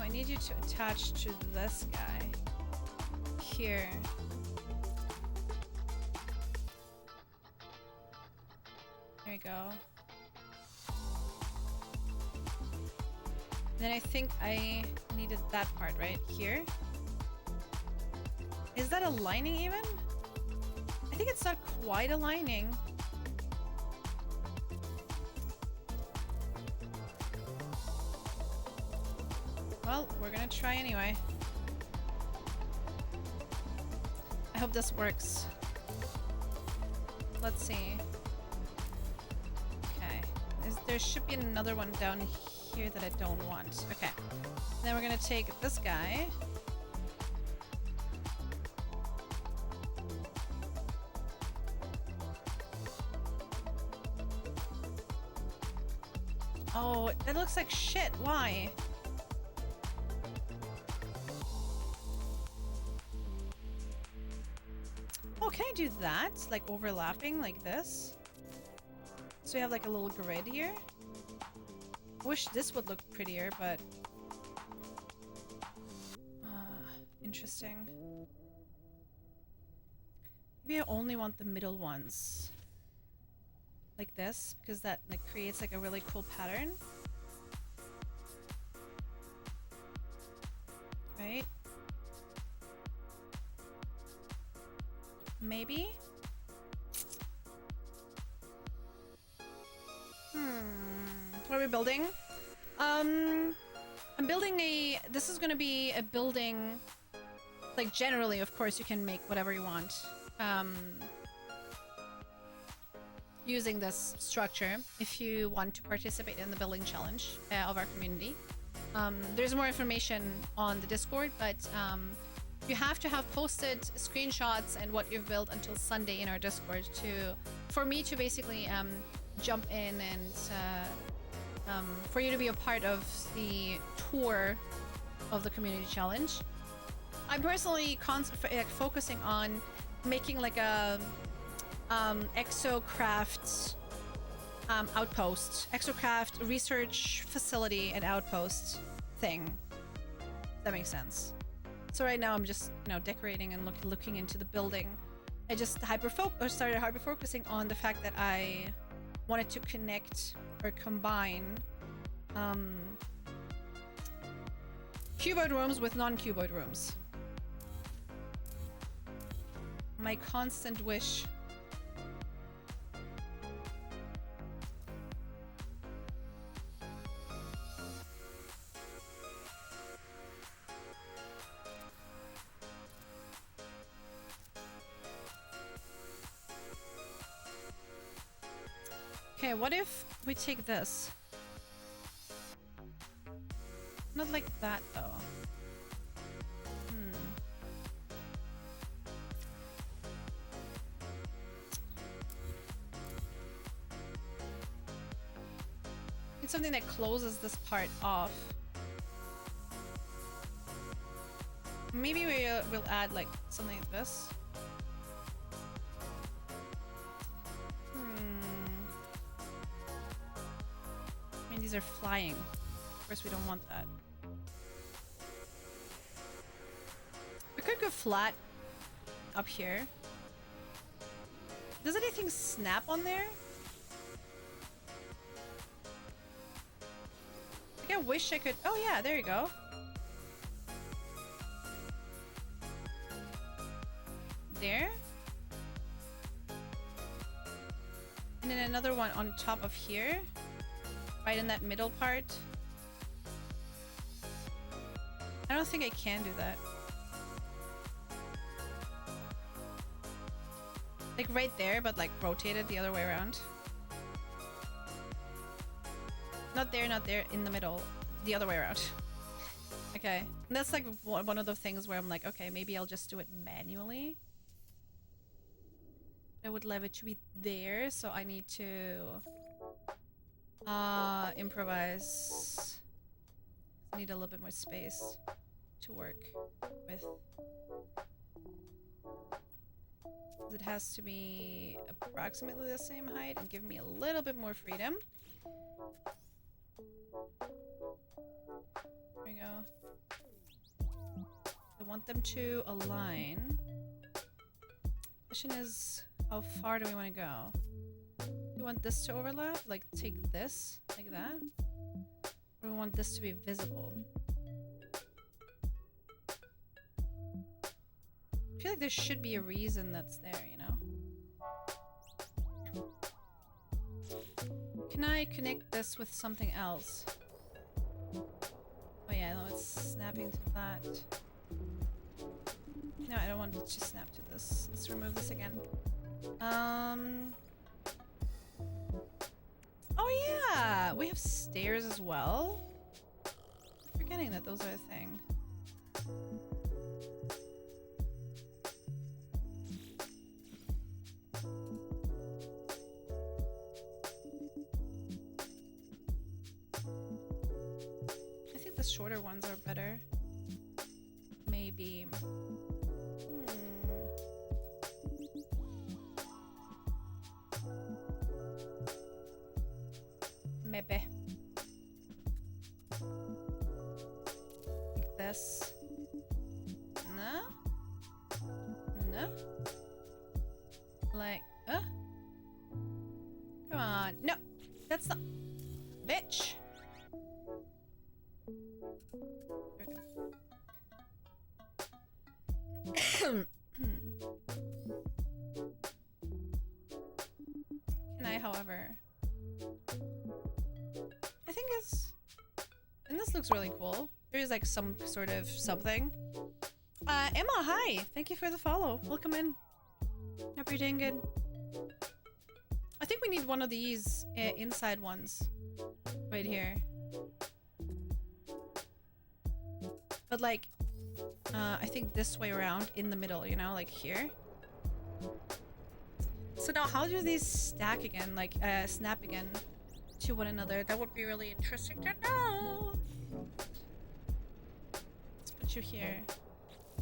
I need you to attach to this guy here. There we go. Then I think I needed that part right here. Is that aligning even? I think it's not quite aligning. Well, we're gonna try anyway. I hope this works. Let's see. Okay. There should be another one down here that I don't want. Okay. Then we're gonna take this guy. Oh, it looks like shit. Why? can I do that? Like overlapping like this? So we have like a little grid here. I wish this would look prettier, but... interesting. Maybe I only want the middle ones. Like this, because that like creates like a really cool pattern. Right? Maybe? What are we building? I'm building a... This is gonna be a building... Like, generally, of course, you can make whatever you want. Using this structure, if you want to participate in the building challenge of our community. There's more information on the Discord, but you have to have posted screenshots and what you've built until Sunday in our Discord for me to basically jump in and for you to be a part of the tour of the community challenge. I'm personally focusing on making like a exocraft outpost, exocraft research facility and outpost thing. That makes sense. So right now I'm just, you know, decorating and looking into the building. I just started hyper focusing on the fact that I wanted to connect or combine cuboid rooms with non-cuboid rooms. My constant wish. Okay, what if we take this? Not like that though. It's something that closes this part off. Maybe we'll add like something like this. I mean, these are flying. Of course, we don't want that. We could go flat up here. Does anything snap on there? Like, I wish I could... Oh yeah, there you go. There. And then another one on top of here. Right in that middle part. I don't think I can do that. Like right there, but like rotated the other way around. Not there, not there, in the middle. The other way around. Okay. And that's like one of the things where I'm like, okay, maybe I'll just do it manually. I would love it to be there, so I need to improvise. I need a little bit more space to work with. It has to be approximately the same height and give me a little bit more freedom. There we go. I want them to align. Question is, how far do we want to go? Do we want this to overlap? Like take this, like that? Or we want this to be visible? I feel like there should be a reason that's there, you know? Can I connect this with something else? Oh yeah, no, it's snapping to that. No, I don't want it to snap to this. Let's remove this again. Oh yeah! We have stairs as well. I'm forgetting that those are a thing. I think the shorter ones are better. Maybe. Yes. No? No? Like, come on. No! That's not... Bitch! There we go. Can I, however... I think it's... And this looks really cool. There's like some sort of something. Emma, hi! Thank you for the follow. Welcome in. Hope you're doing good. I think we need one of these inside ones. Right here. But like, I think this way around in the middle, you know, like here. So now how do these stack again, like snap again to one another? That would be really interesting to know. Let's put you here.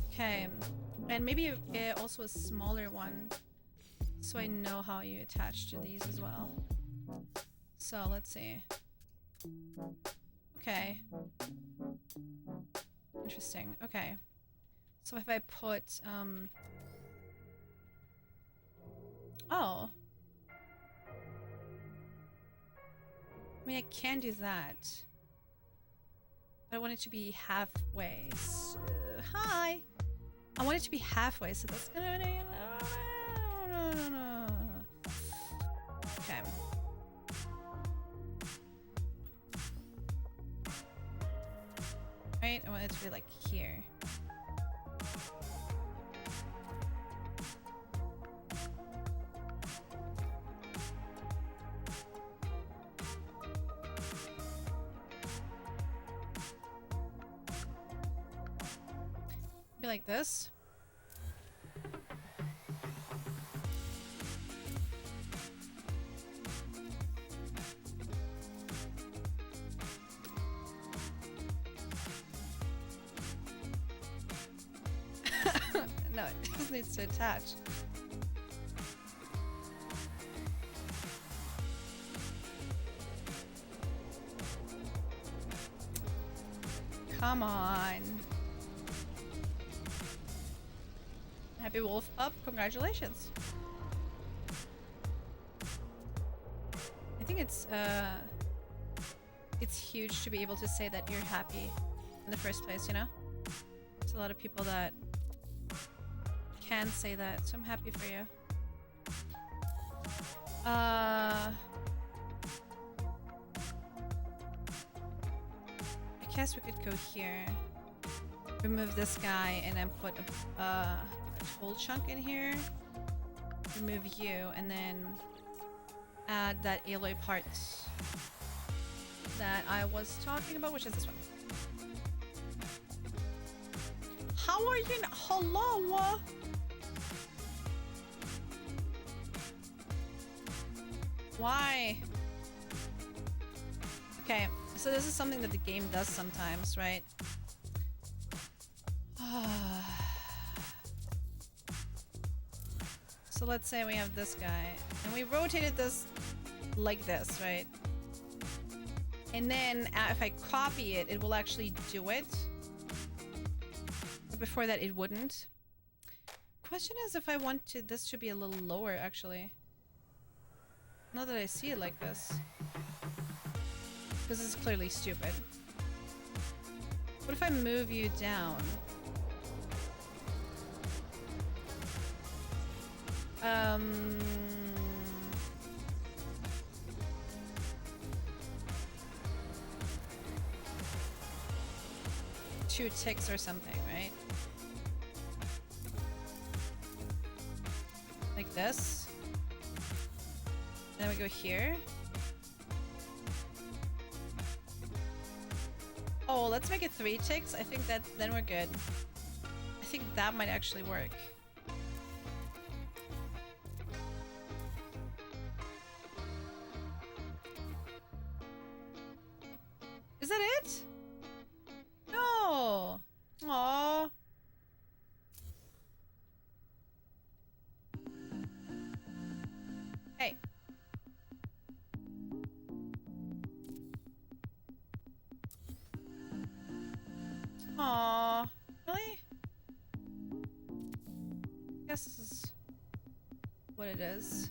Okay. And maybe also a smaller one, so I know how you attach to these as well. So let's see. Okay. Interesting. Okay. So if I put oh. I mean, I can do that. But I want it to be halfway. So, hi! I want it to be halfway, so that's gonna be... No. Okay. Right? I want it to be like here. Be like this. No, it just needs to attach. Come on. Happy Wolf up, congratulations. I think it's huge to be able to say that you're happy in the first place, you know? There's a lot of people that can say that, so I'm happy for you. I guess we could go here. Remove this guy and then put a tool chunk in here. Remove you and then add that alloy part that I was talking about, which is this one. How are you? Hello? Why? Okay, so this is something that the game does sometimes, right? So let's say we have this guy, and we rotated this like this, right? And then if I copy it, it will actually do it. But before that, it wouldn't. Question is if I wanted this to be a little lower, actually. Not that I see it like this. Because it's clearly stupid. What if I move you down? Two ticks or something, right? Like this. And then we go here. Oh, let's make it 3 ticks. I think that then we're good. I think that might actually work. Is that it? No. Aww. Hey. Aw, really? Guess this is what it is.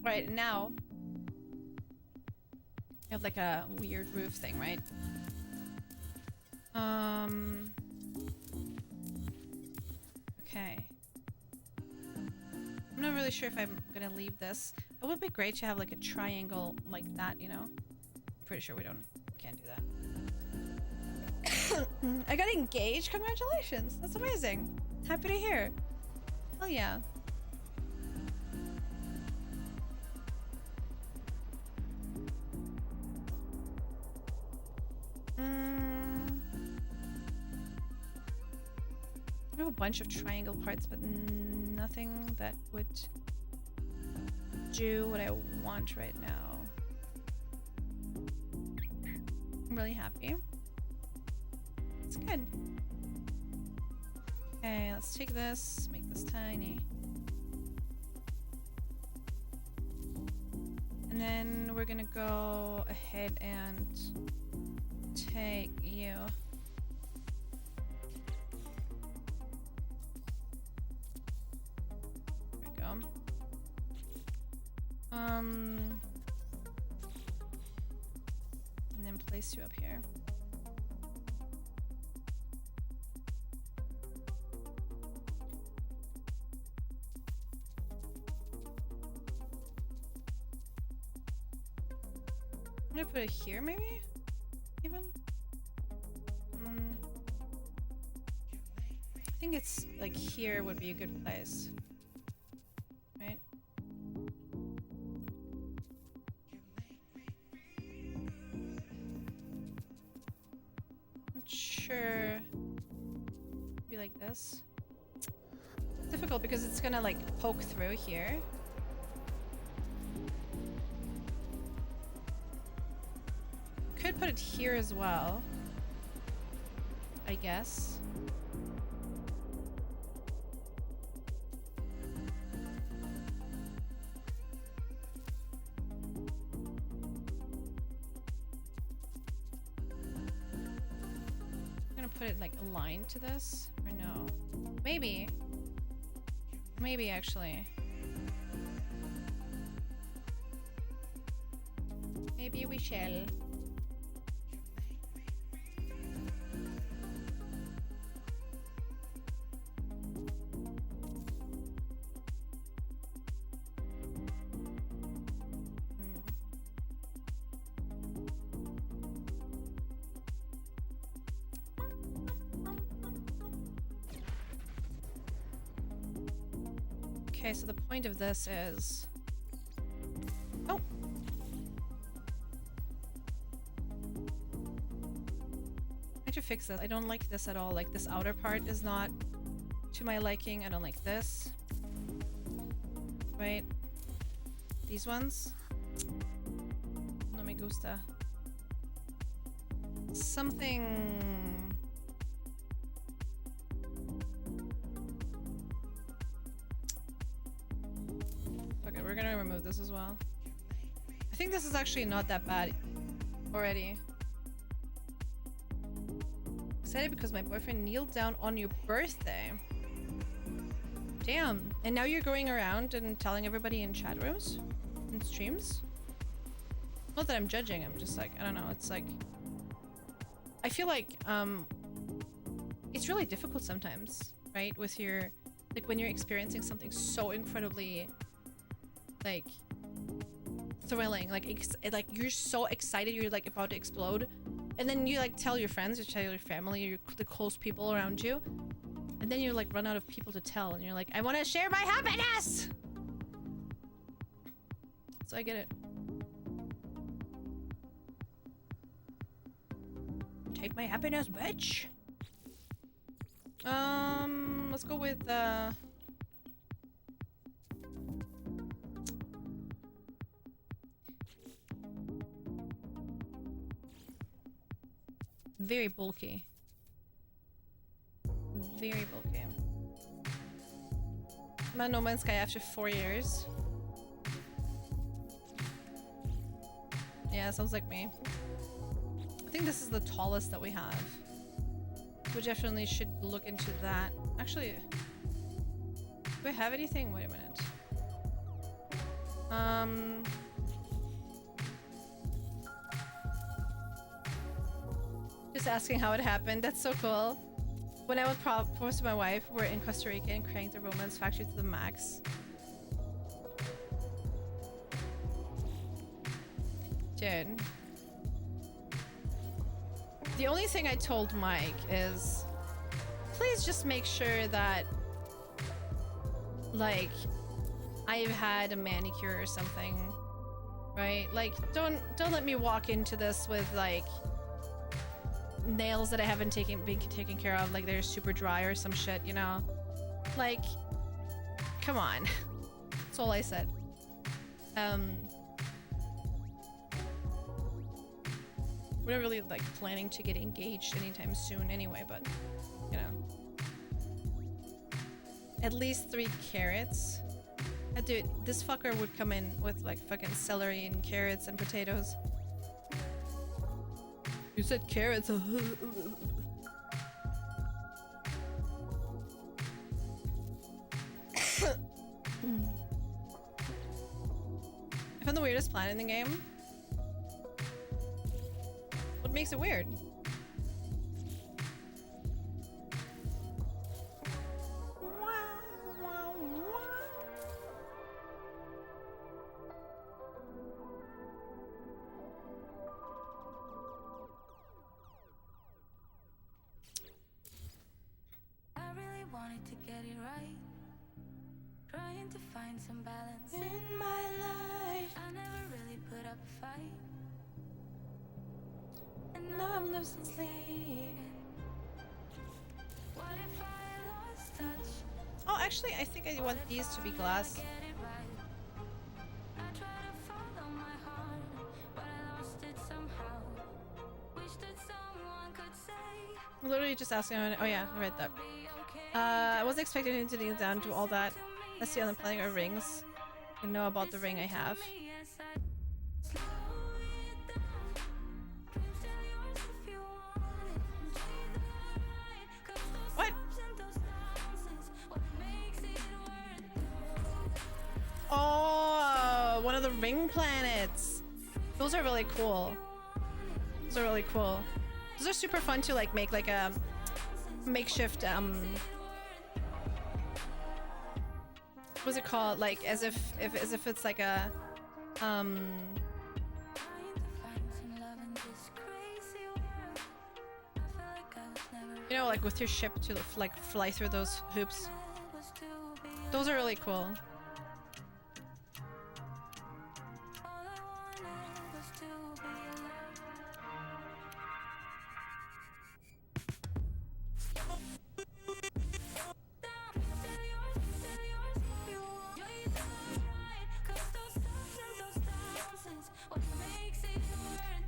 Right, now you have like a weird roof thing, right? Okay. I'm not really sure if I'm gonna leave this. It would be great to have like a triangle like that, you know? I'm pretty sure can't do that. I got engaged. Congratulations. That's amazing. Happy to hear. Hell yeah. I have a bunch of triangle parts, but nothing that would do what I want right now. I'm really happy. It's good. Okay, let's take this, make this tiny. And then we're gonna go ahead and take you. There we go. And then place you up here. I'm gonna put it here, maybe? Even? I think it's like here would be a good place. Right? Not sure. Be like this. It's difficult because it's gonna like poke through here. Could put it here as well, I guess. I'm gonna put it like aligned to this, or no? Maybe. Maybe actually. Maybe we shall. Okay, so the point of this is... Oh! I need to fix this. I don't like this at all. Like, this outer part is not to my liking. I don't like this. Right? These ones? No me gusta. Something... We're gonna remove this as well. I think this is actually not that bad already. Excited because my boyfriend kneeled down on your birthday. Damn. And now you're going around and telling everybody in chat rooms? In streams? Not that I'm judging, I'm just like, I don't know, it's like... I feel like, it's really difficult sometimes, right? With your... Like, when you're experiencing something so incredibly... like thrilling, like you're so excited, you're like about to explode, and then you like tell your friends, you tell your family, the close people around you, and then you like run out of people to tell, and you're like, I want to share my happiness. So I get it. Take my happiness, bitch. Let's go with very bulky. Very bulky. I'm on No Man's Sky after 4 years. Yeah, sounds like me. I think this is the tallest that we have. We definitely should look into that. Actually, do we have anything? Wait a minute. Just asking how it happened. That's so cool. When I would propose to my wife, we're in Costa Rica and cranked the romance factor to the max. Dude. The only thing I told Mike is, please just make sure that, like, I've had a manicure or something, right? Like, don't let me walk into this with like nails that I haven't been taken care of, like they're super dry or some shit, you know? Like, come on. That's all I said. We're not really like planning to get engaged anytime soon anyway, but you know. At least 3 carrots. Dude, this fucker would come in with like fucking celery and carrots and potatoes. You said carrots. I found the weirdest plant in the game. What makes it weird? To get it right, trying to find some balance in my life. I never really put up a fight, and now I'm losing sleep. What if I lost touch? Oh, actually, I think I want these to be glass. I try to follow my heart, but I lost it somehow. Wish that someone could say. I'm literally just asking. Oh yeah, I read that. I wasn't expecting him to kneel down to all that. Let's see on the planning of rings. I know about the ring I have. What? Oh, one of the ring planets. Those are really cool. Those are really cool. Those are super fun to like make like a makeshift what's it called, like as if it's like a you know, like with your ship to like fly through those hoops. Those are really cool.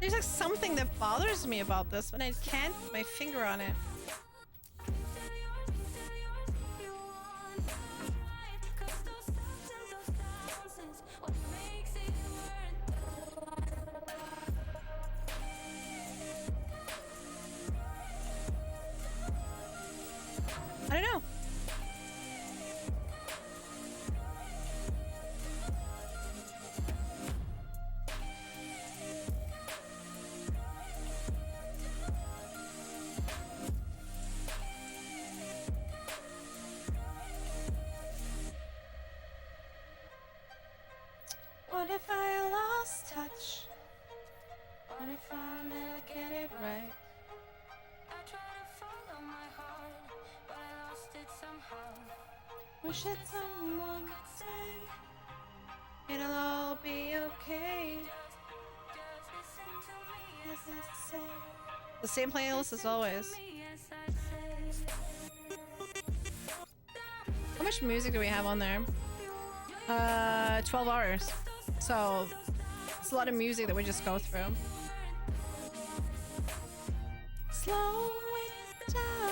There's like something that bothers me about this, but I can't put my finger on it. I don't know. What if I lost touch? What if I never get it right? I try to follow my heart, but I lost it somehow. Wish that someone Could say, it'll all be okay. just listen to me as I say. The same playlist as always. Me as I say. How much music do we have on there? 12 hours. So it's a lot of music that we just go through. Slow it down.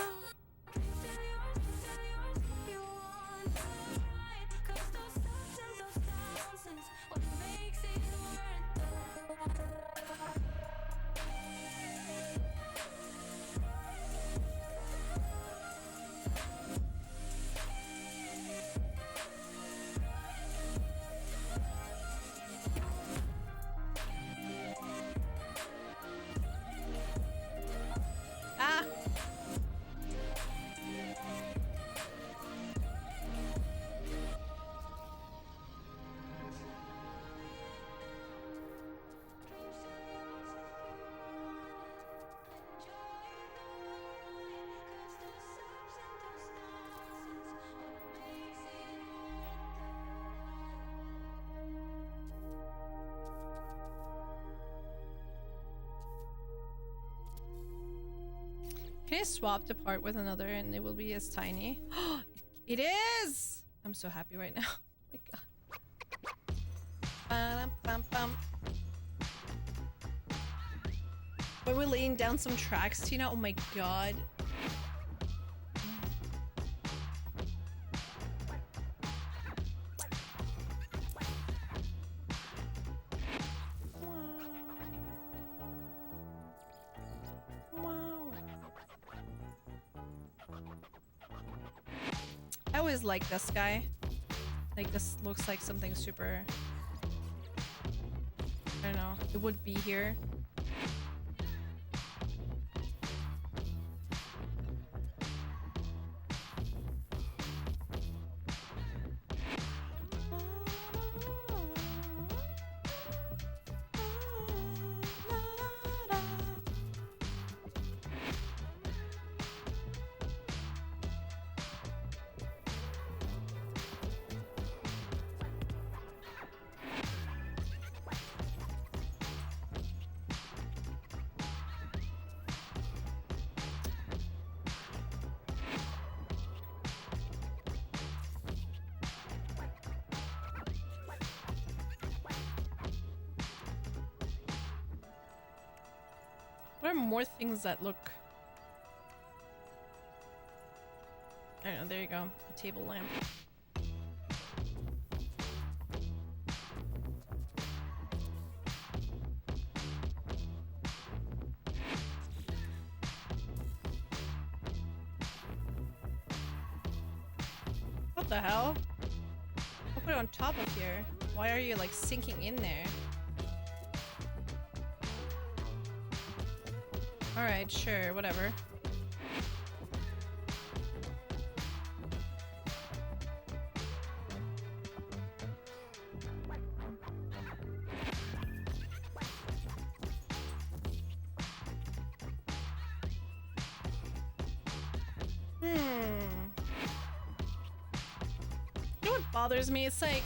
Can I swap the part with another and it will be as tiny? It is! I'm so happy right now. Oh my god. Ba-dum-bum-bum. When we're laying down some tracks, Tina, oh my god. I always like this guy. Like, this looks like something super... I don't know. It would be here. What are more things that look... I don't know, there you go. A table lamp. What the hell? I'll put it on top of here. Why are you like sinking in there? Alright, sure, whatever. You know what bothers me? It's like...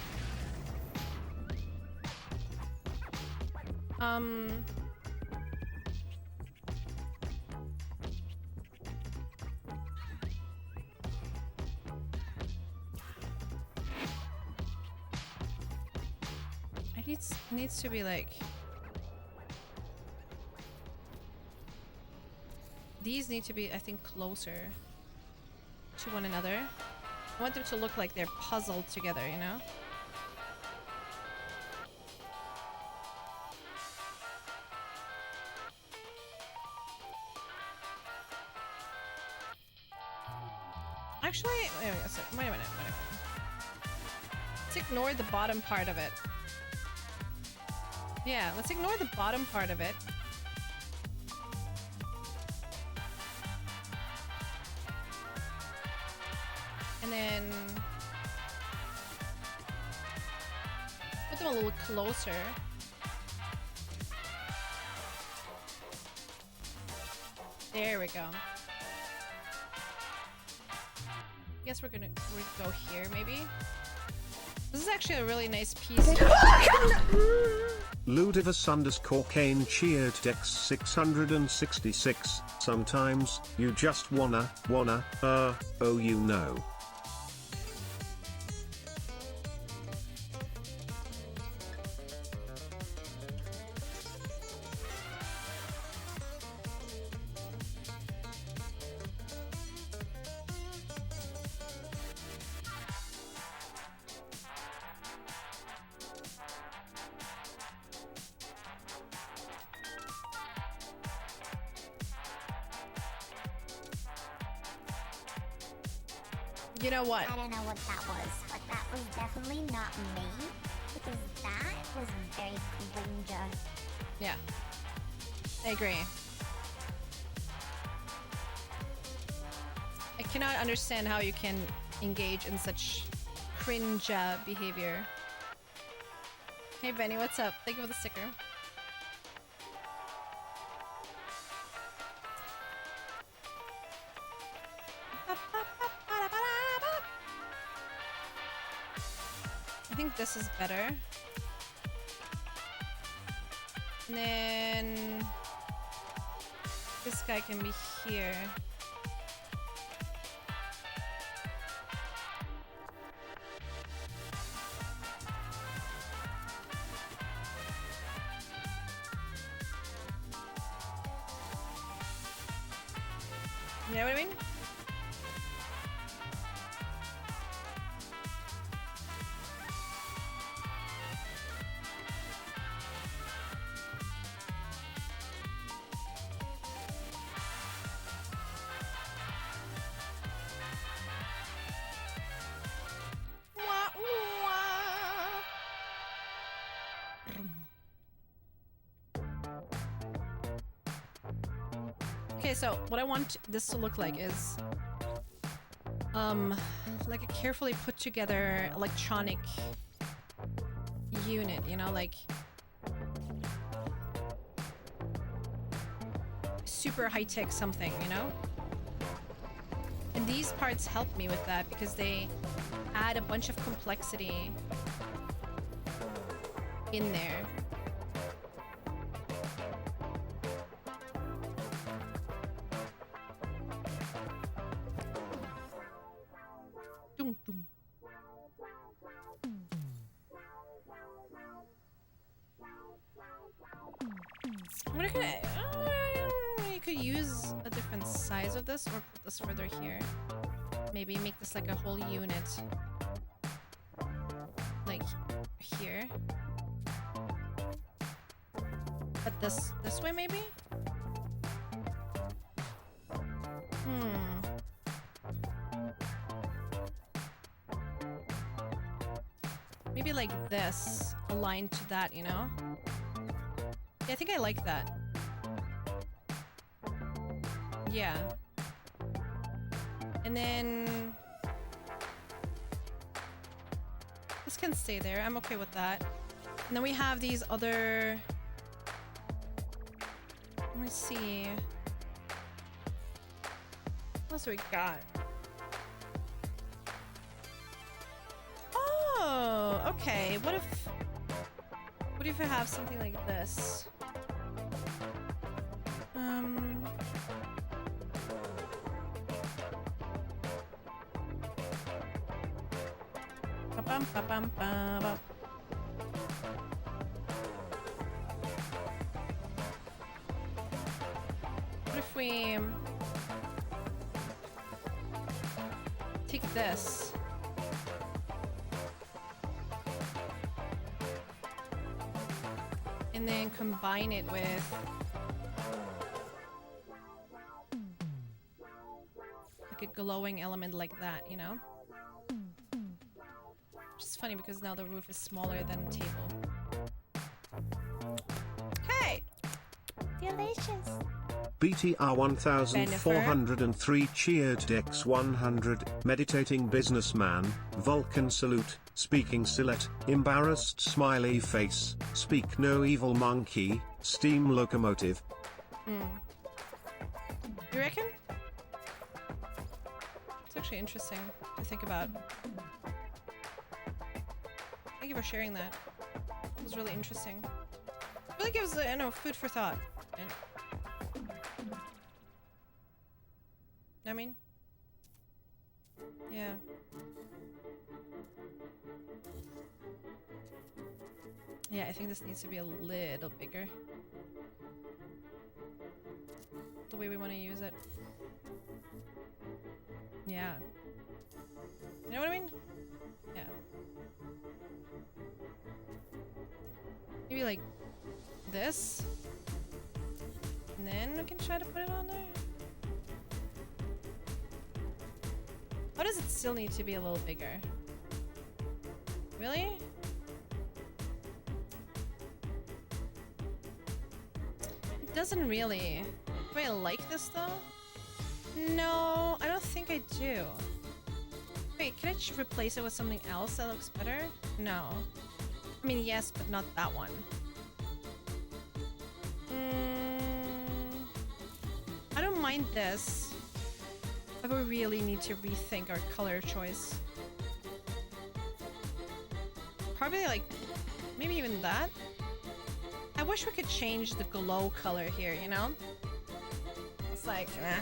It needs to be like... These need to be, I think, closer to one another. I want them to look like they're puzzled together, you know? Actually, wait a minute. Let's ignore the bottom part of it. Yeah, let's ignore the bottom part of it. And then put them a little closer. There we go. I guess we're gonna go here, maybe. This is actually a really nice piece. Ludivus _ Kane cheered Dex 666. Sometimes you just wanna, oh you know. You know what? I don't know what that was, but that was definitely not me. Because that was very cringe. Yeah. I agree. I cannot understand how you can engage in such cringe behavior. Hey Benny, what's up? Thank you for the sticker. I think this is better. And then this guy can be here. You know what I mean? Okay, so what I want this to look like is like a carefully put together electronic unit, you know, like super high-tech something, you know? And these parts help me with that because they add a bunch of complexity in there. Dum, dum. What you could use a different size of this or put this further here. Maybe make this like a whole unit. Like here. But this way maybe? Maybe like this, aligned to that, you know? Yeah, I think I like that. Yeah. And then... this can stay there. I'm okay with that. And then we have these other... let me see. What else do we got? Oh, okay. What if I have something like this? Ba-bum-ba-bum-ba-bum. What if we take this? And then combine it with like a glowing element like that, you know? Which is funny because now the roof is smaller than the table. Hey! Delicious. BTR 1403 cheered Dex 100, meditating businessman, Vulcan salute, speaking sillet, embarrassed smiley face, speak no evil monkey, steam locomotive. You reckon? It's actually interesting to think about. Thank you for sharing that. It was really interesting. It really gives, I know, food for thought. And I mean, yeah. Yeah, I think this needs to be a little bigger. The way we want to use it. Yeah. You know what I mean? Yeah. Maybe like this. And then we can try to put it on there. How does it still need to be a little bigger? Really? It doesn't really. Do I like this though? No, I don't think I do. Wait, can I replace it with something else that looks better? No. I mean, yes, but not that one. I don't mind this. But we really need to rethink our color choice. Probably like, maybe even that? I wish we could change the glow color here, you know? It's like, eh.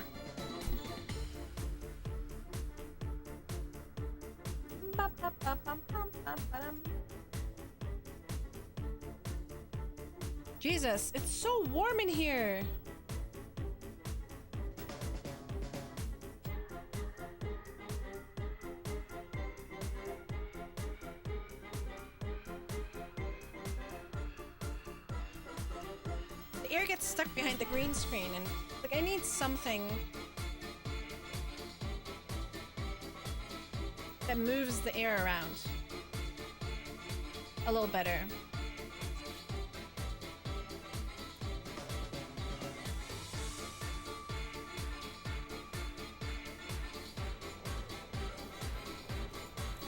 Jesus, it's so warm in here. the air gets stuck behind the green screen, and like I need something that moves the air around a little better.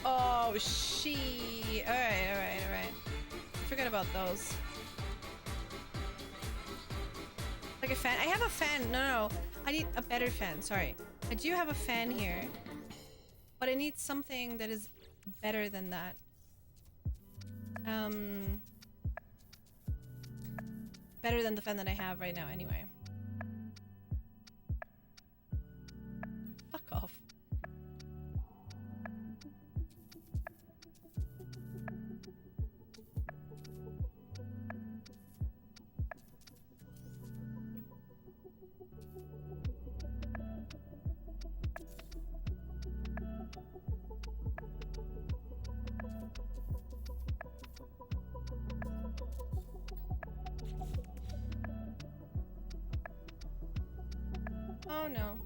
Oh, she. Alright. I forgot about those. Like a fan. I have a fan. No. I need a better fan. Sorry. I do have a fan here. But I need something that is better than that. Better than the fan that I have right now, anyway. Fuck off. Oh no.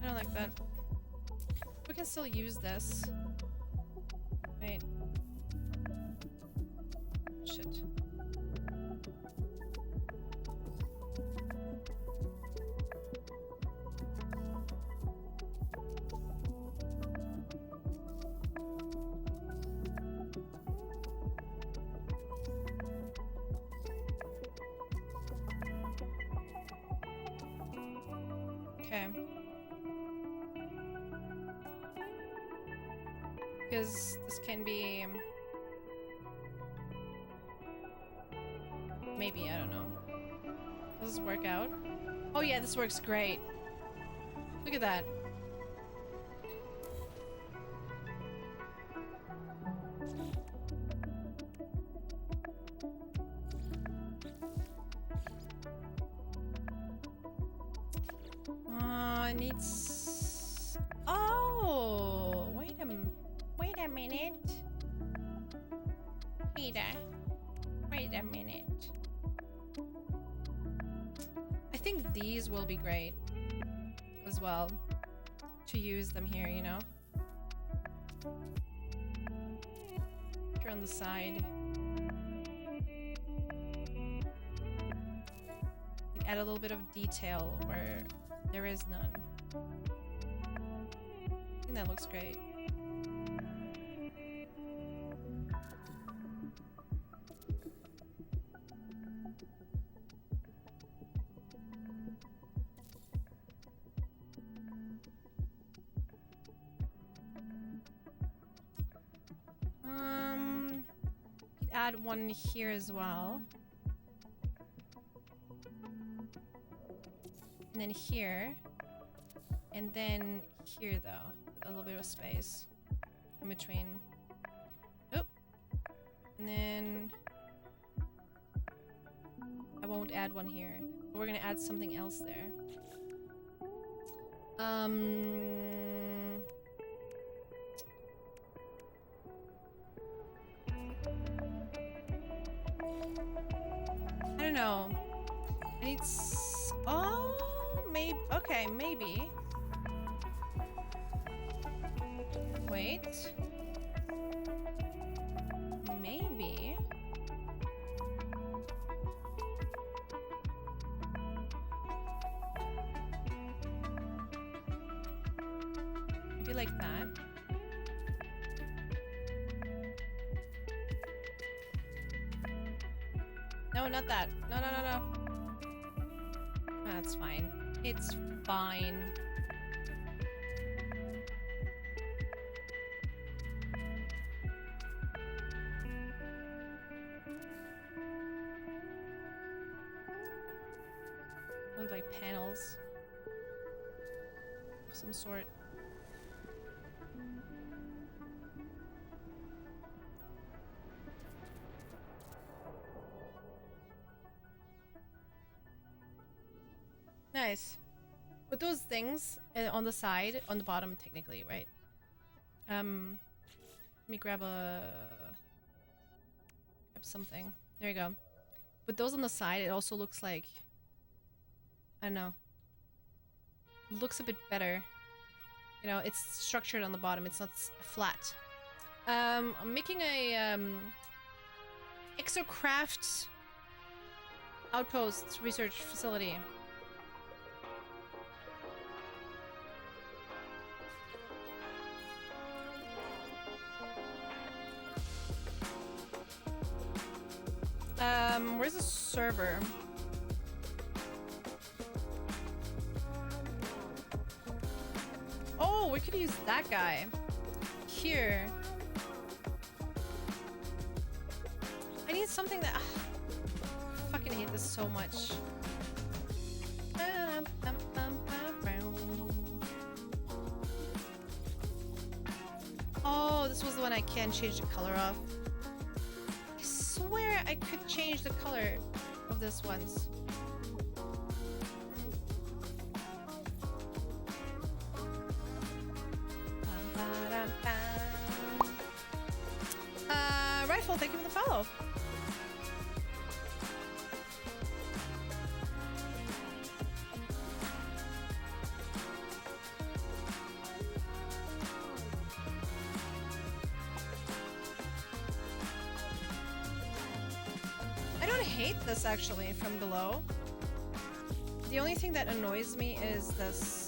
I don't like that. We can still use this. Wait. Shit. Okay. Because this can be... maybe, I don't know. Does this work out? Oh yeah, this works great. Look at that. I need oh, wait a minute. Peter, wait a minute. I think these will be great as well to use them here, you know? Here on the side. Like add a little bit of detail where there is none. I think that looks great. Could add one here as well. And then here. And then here, though. A little bit of space in between. Oh. And then... I won't add one here. But we're gonna add something else there. I don't know. I need oh, maybe. Okay, maybe. Wait. Maybe. Maybe like that. No, not that. No. That's fine. It's fine. Look like panels of some sort. Nice. With those things on the side, on the bottom technically, right? Let me grab something. There you go. With those on the side, it also looks like, I don't know, looks a bit better. You know, it's structured on the bottom. It's not flat. I'm making a exocraft outpost research facility. Where's the server? Oh, we could use that guy. Here. I need something that... I fucking hate this so much. Oh, this was the one I can change the color of. I swear I could change the color of this one's. Rifle, thank you for the follow. I don't hate this actually from below. The only thing that annoys me is this.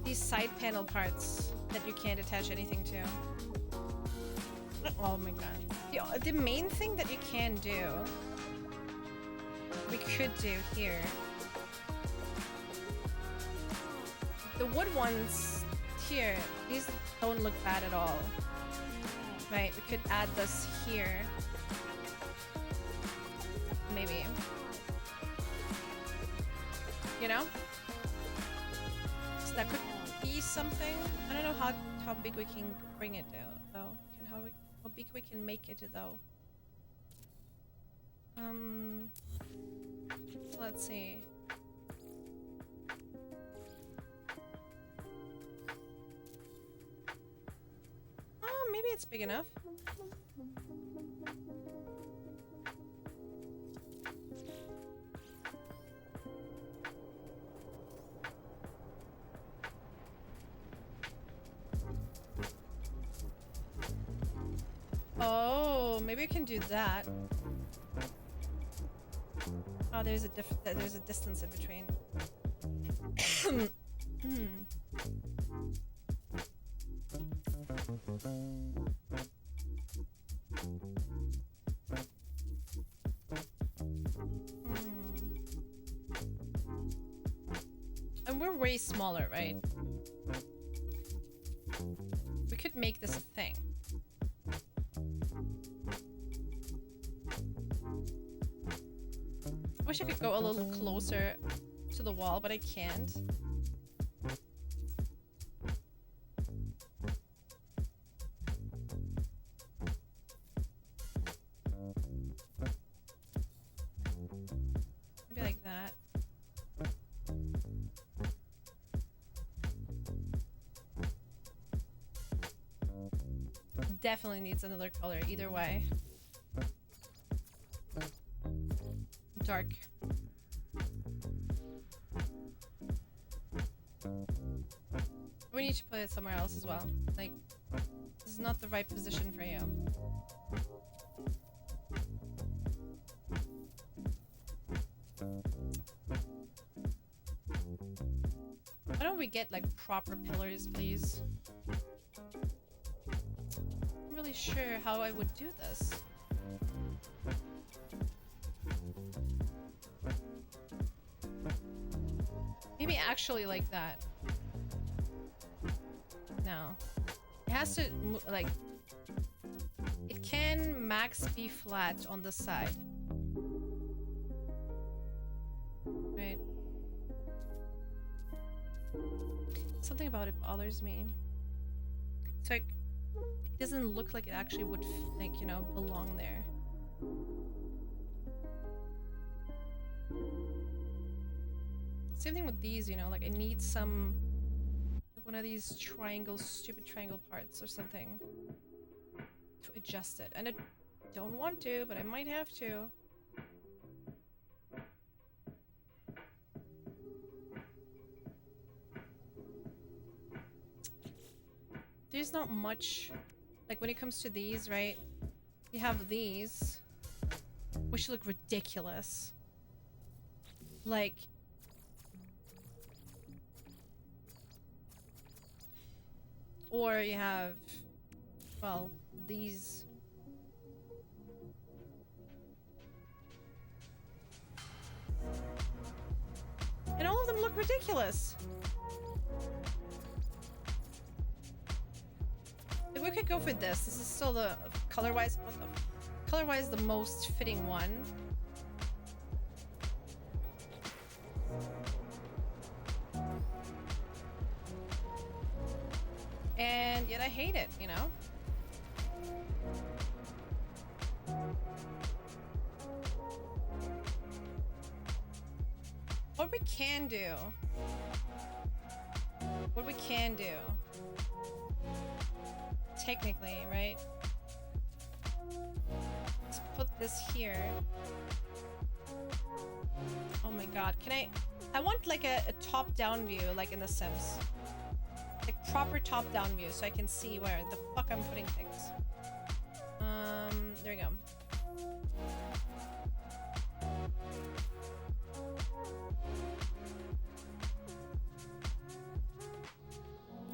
These side panel parts that you can't attach anything to. Oh my god. The main thing that you can do, we could do here. The wood ones here, these don't look bad at all. Right, we could add this here. Maybe. You know? So that could be something. I don't know how big we can bring it down though. How big we can make it though. So let's see. Oh, maybe it's big enough. Oh, maybe I can do that. Oh, there's a distance in between. And we're way smaller, right? We could make this a thing. I wish I could go a little closer to the wall, but I can't. Maybe like that. Definitely needs another color either way. Dark. We need to put it somewhere else as well. Like, this is not the right position for you. Why don't we get like proper pillars, please? I'm really sure how I would do this. Maybe actually like that. No. It has to, like... It can max be flat on the side. Right. Something about it bothers me. It's like... It doesn't look like it actually would, like, you know, belong there. Same thing with these, you know, like I need some, like one of these triangle, stupid triangle parts or something. adjust it. And I don't want to, but I might have to. There's not much, like when it comes to these, right? You have these, which look ridiculous. Like, or you have, well, these. And all of them look ridiculous. Like, we could go for this. This is still the color-wise, color-wise the most fitting one. And yet I hate it, you know? What we can do, technically, right? Let's put this here. Oh my god, I want like a top-down view, like in The Sims. Like proper top-down view, so I can see where the fuck I'm putting things. There we go.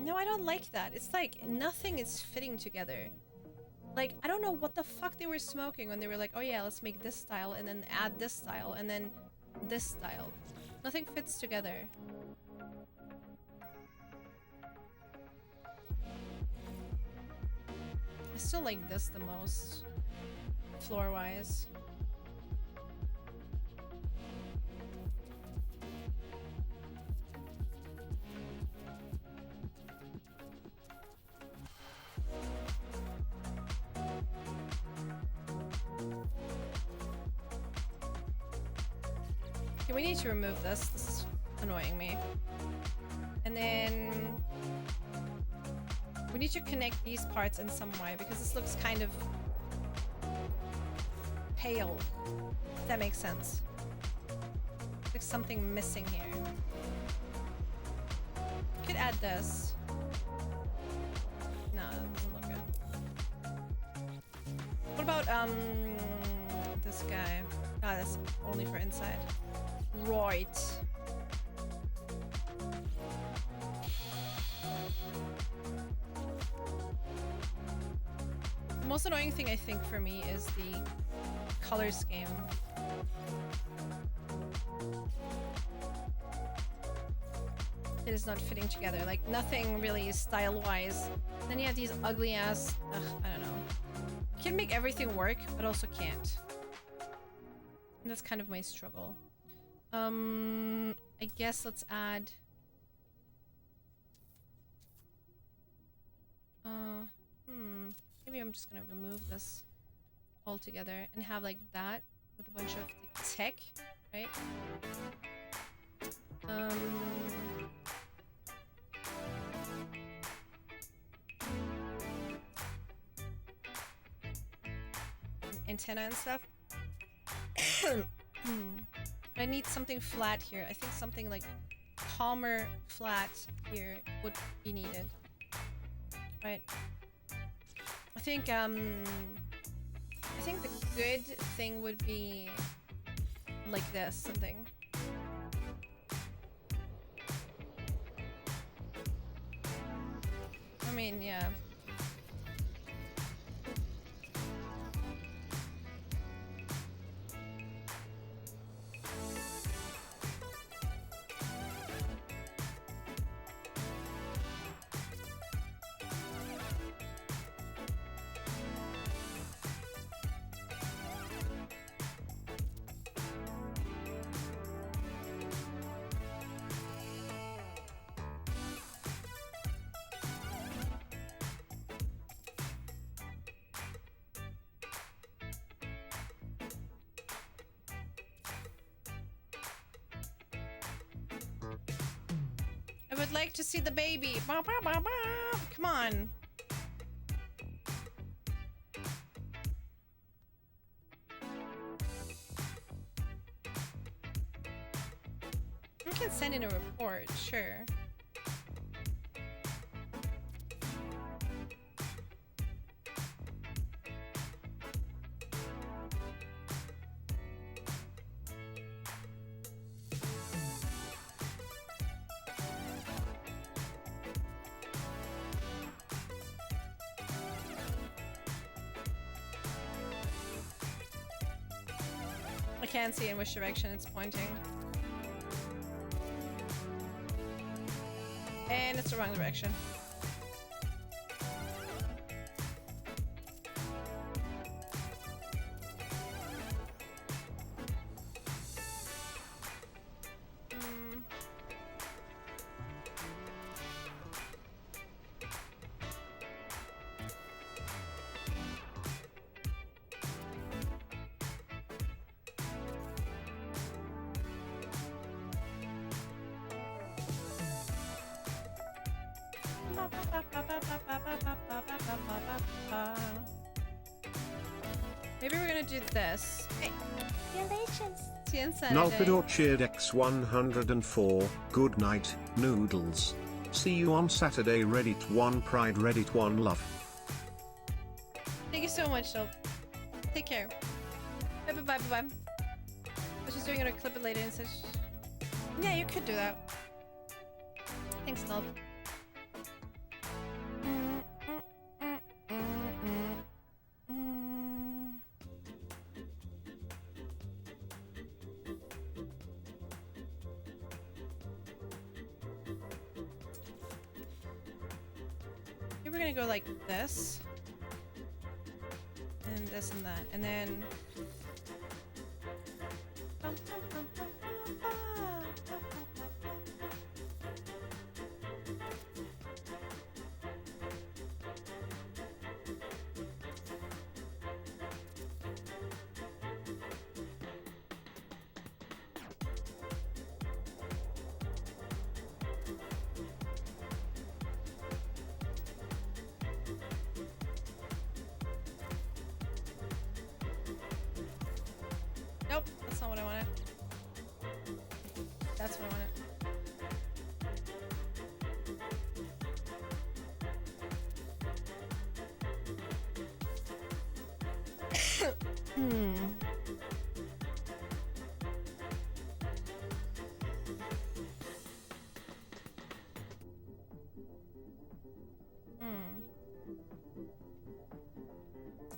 No, I don't like that. It's like nothing is fitting together. Like, I don't know what the fuck they were smoking when they were like, oh yeah, let's make this style and then add this style and then this style. Nothing fits together. I still like this the most, floor-wise. Okay, we need to remove this. This is annoying me. And then we need to connect these parts in some way because this looks kind of pale. If that makes sense. Like something missing here. Could add this. No, that doesn't look good. What about this guy? Ah, that's only for inside. Right. The most annoying thing I think for me is the color scheme. It is not fitting together. Like nothing really style-wise. Then you have these ugly ass. Ugh, I don't know. You can make everything work, but also can't. And that's kind of my struggle. I guess let's add. Maybe I'm just gonna remove this altogether and have like that with a bunch of tech, right? Antenna and stuff. I need something flat here. I think something like calmer flat here would be needed. Right. I think the good thing would be like this, something. I mean, yeah. I would like to see the baby. Bah, bah, bah, bah. Come on. You can send in a report, sure. I can't see in which direction it's pointing. And it's the wrong direction. Maybe we're gonna do this. Hey, Delicious. THU and SAT. Nalpidor cheered X104, good night, noodles. See you on Saturday, Reddit 1 Pride, Reddit 1 Love. Thank you so much, Dope. Take care. Bye bye bye bye bye. I was just doing it to clip it later and such. Yeah, you could do that. Thanks, Nob. We're gonna go like this and this and that, and then nope, that's not what I wanted. That's what I wanted.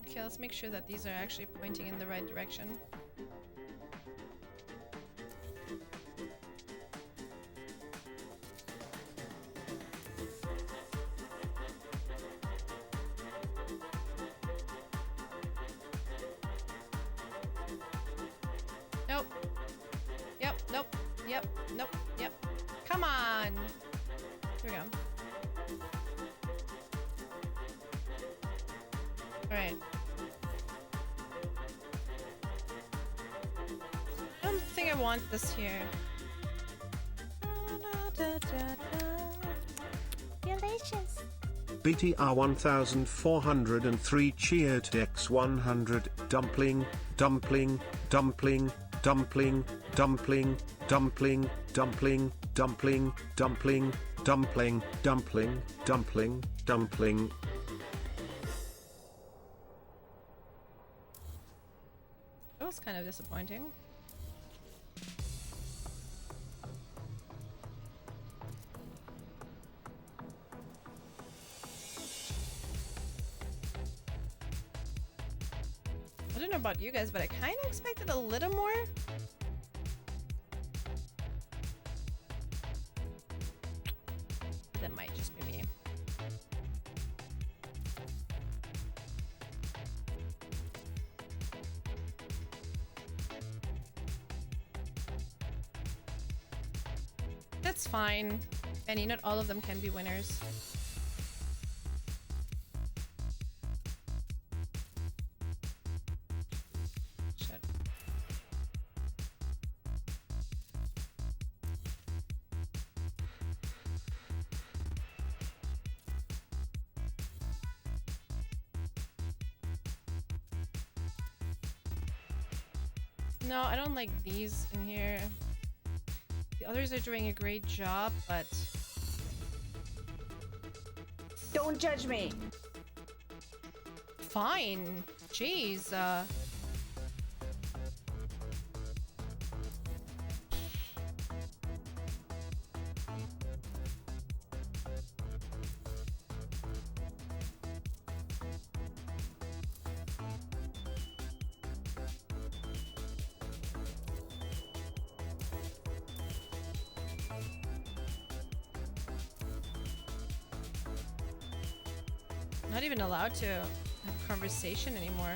Okay, let's make sure that these are actually pointing in the right direction. Nope. Yep, nope. Yep, nope, yep. Come on! Here we go. Alright. I don't think I want this here. Delicious. BTR 1403 cheered X100 dumpling, dumpling, dumpling, dumpling, dumpling, dumpling, dumpling, dumpling, dumpling, dumpling, dumpling, dumpling, dumpling. That was kind of disappointing. I don't know about you guys, but I kind of expected a little more. That might just be me. That's fine. Benny, not all of them can be winners. Shit. No, I don't like these in here. The others are doing a great job, but Don't judge me. fine. Jeez. Not even allowed to have a conversation anymore.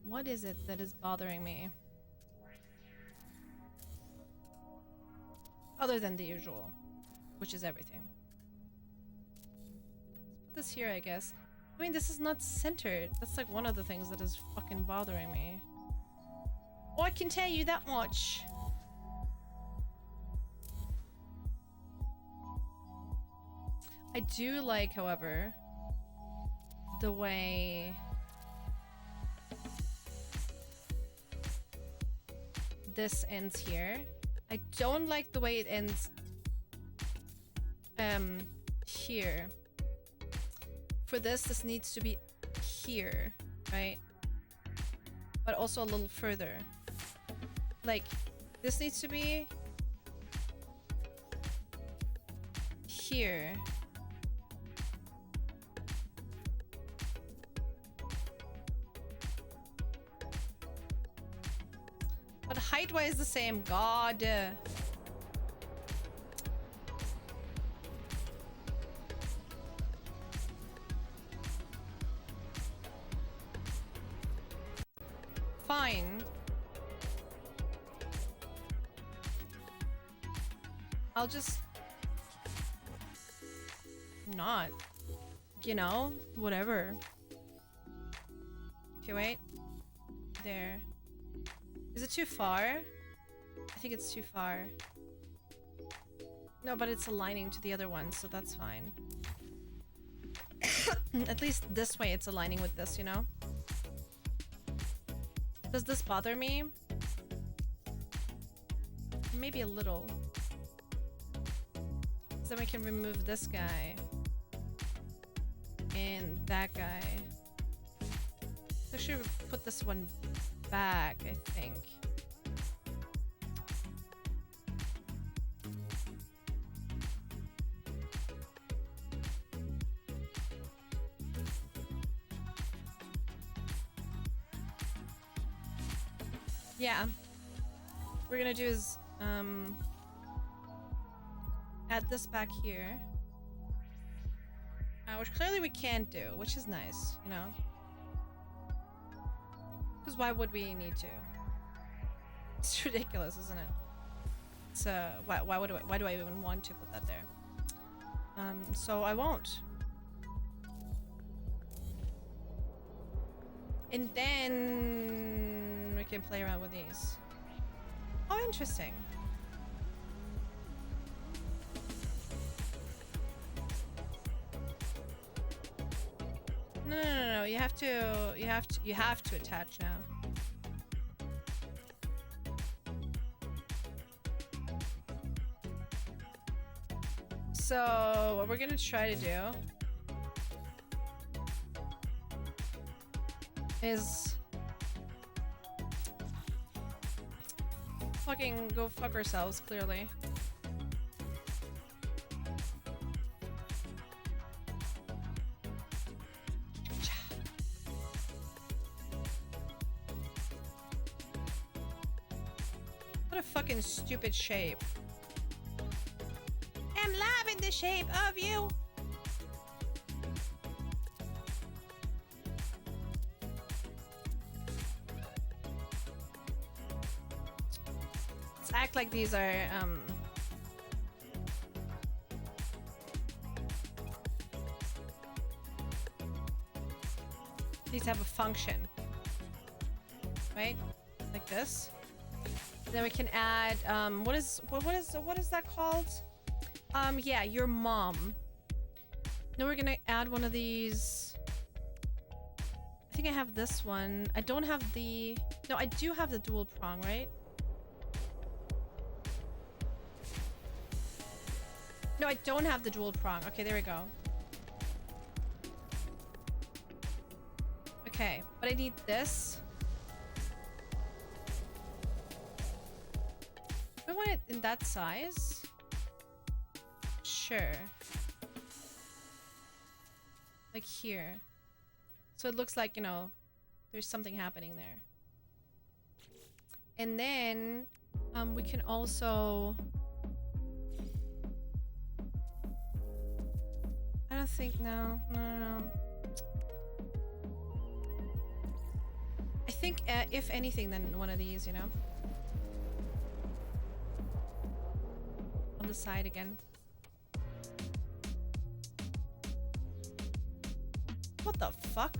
What is it that is bothering me? Other than the usual, which is everything. Let's put this here, I guess. I mean, this is not centered. That's like one of the things that is fucking bothering me. Oh, I can tell you that much. I do like, however, the way this ends here. I don't like the way it ends here. For this needs to be here, right? But also a little further. Like, this needs to be here. But height-wise the same. God. Fine. I'll just not. You know? Whatever. Okay, wait. There. Is it too far? I think it's too far. No, but it's aligning to the other one, so that's fine. At least this way it's aligning with this, you know? Does this bother me? Maybe a little. So then we can remove this guy. And that guy. So should we put this one back, I think. Yeah. What we're gonna do is add this back here. Which clearly we can't do, which is nice, you know? Because why would we need to? It's ridiculous, isn't it? It's why do I even want to put that there? So I won't. And then we can play around with these. Oh, interesting. No. You have to attach now. So what we're gonna try to do is fucking go fuck ourselves, clearly. What a fucking stupid shape. I'm loving the shape of you. Let's act like these are Needs to have a function, right? Like this. Then we can add what is that called? Yeah, your mom. Now we're gonna add one of these. I think I have this one. I don't have the... No, I do have the dual prong, right? No, I don't have the dual prong. Okay, there we go. Okay, but I need this. Do I want it in that size? Sure. Like here. So it looks like, you know, there's something happening there. And then we can also... I don't think... No. I think, if anything, then one of these, you know? On the side again. What the fuck?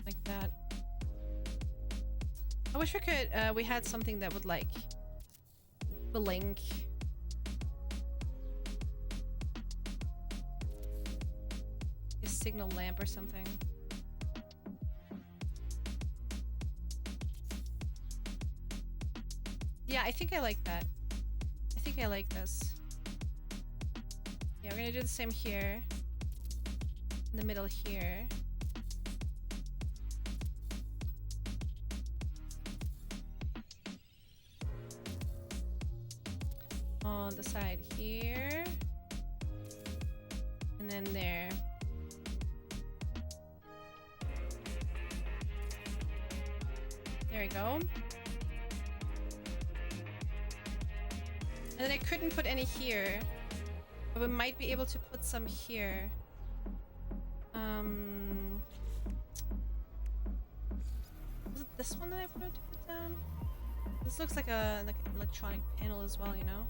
Like that. I wish we could, we had something that would like blink. Signal lamp or something. Yeah, I think I like that. I think I like this. Yeah, we're gonna do the same here. In the middle here. On the side here. And then there. There we go. And then I couldn't put any here, but we might be able to put some here. Was it this one that I wanted to put down? This looks like an electronic panel as well, you know?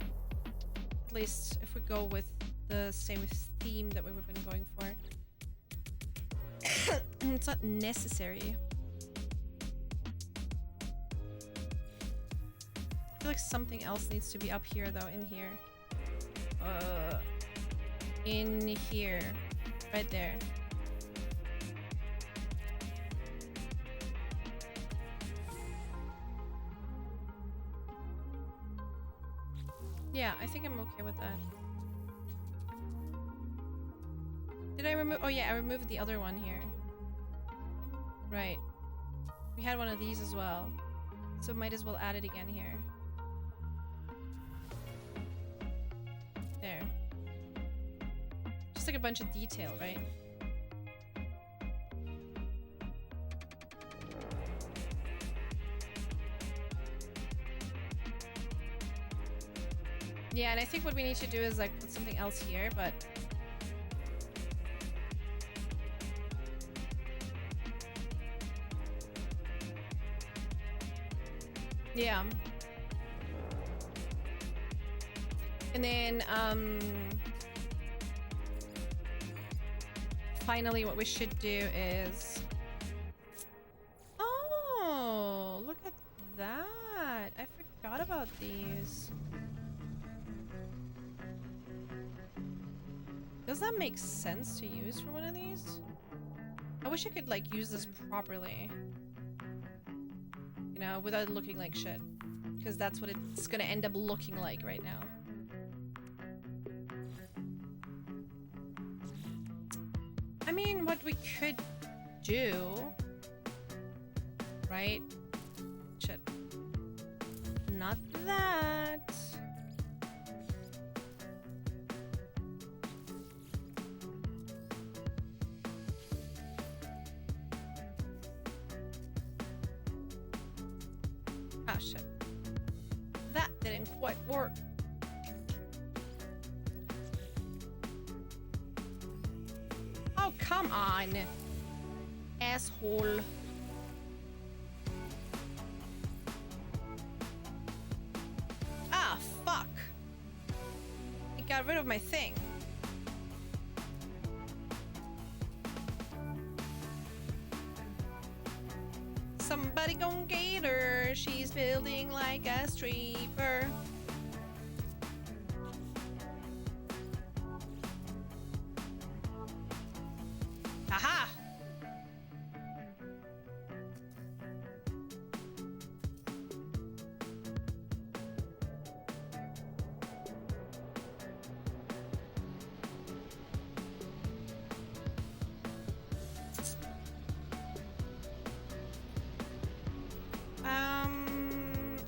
At least if we go with the same theme that we've been going for. It's not necessary. I feel like something else needs to be up here though, in here. In here. Right there. Yeah, I think I'm okay with that. Did I remove? Oh yeah, I removed the other one here. Right. We had one of these as well. So might as well add it again here. There. Just like a bunch of detail, right? Yeah, and I think what we need to do is like put something else here, but... Yeah. And then, finally what we should do is... Oh, look at that. I forgot about these. Does that make sense to use for one of these? I wish I could like use this properly. You know, without looking like shit. Because that's what it's gonna end up looking like right now. I mean, what we could do... Right? Shit. Not that. Ah, shit. That didn't quite work. Oh, Come on, asshole. Ah, fuck. It got rid of my thing. Somebody gon' get her. She's building like a streamer. Aha!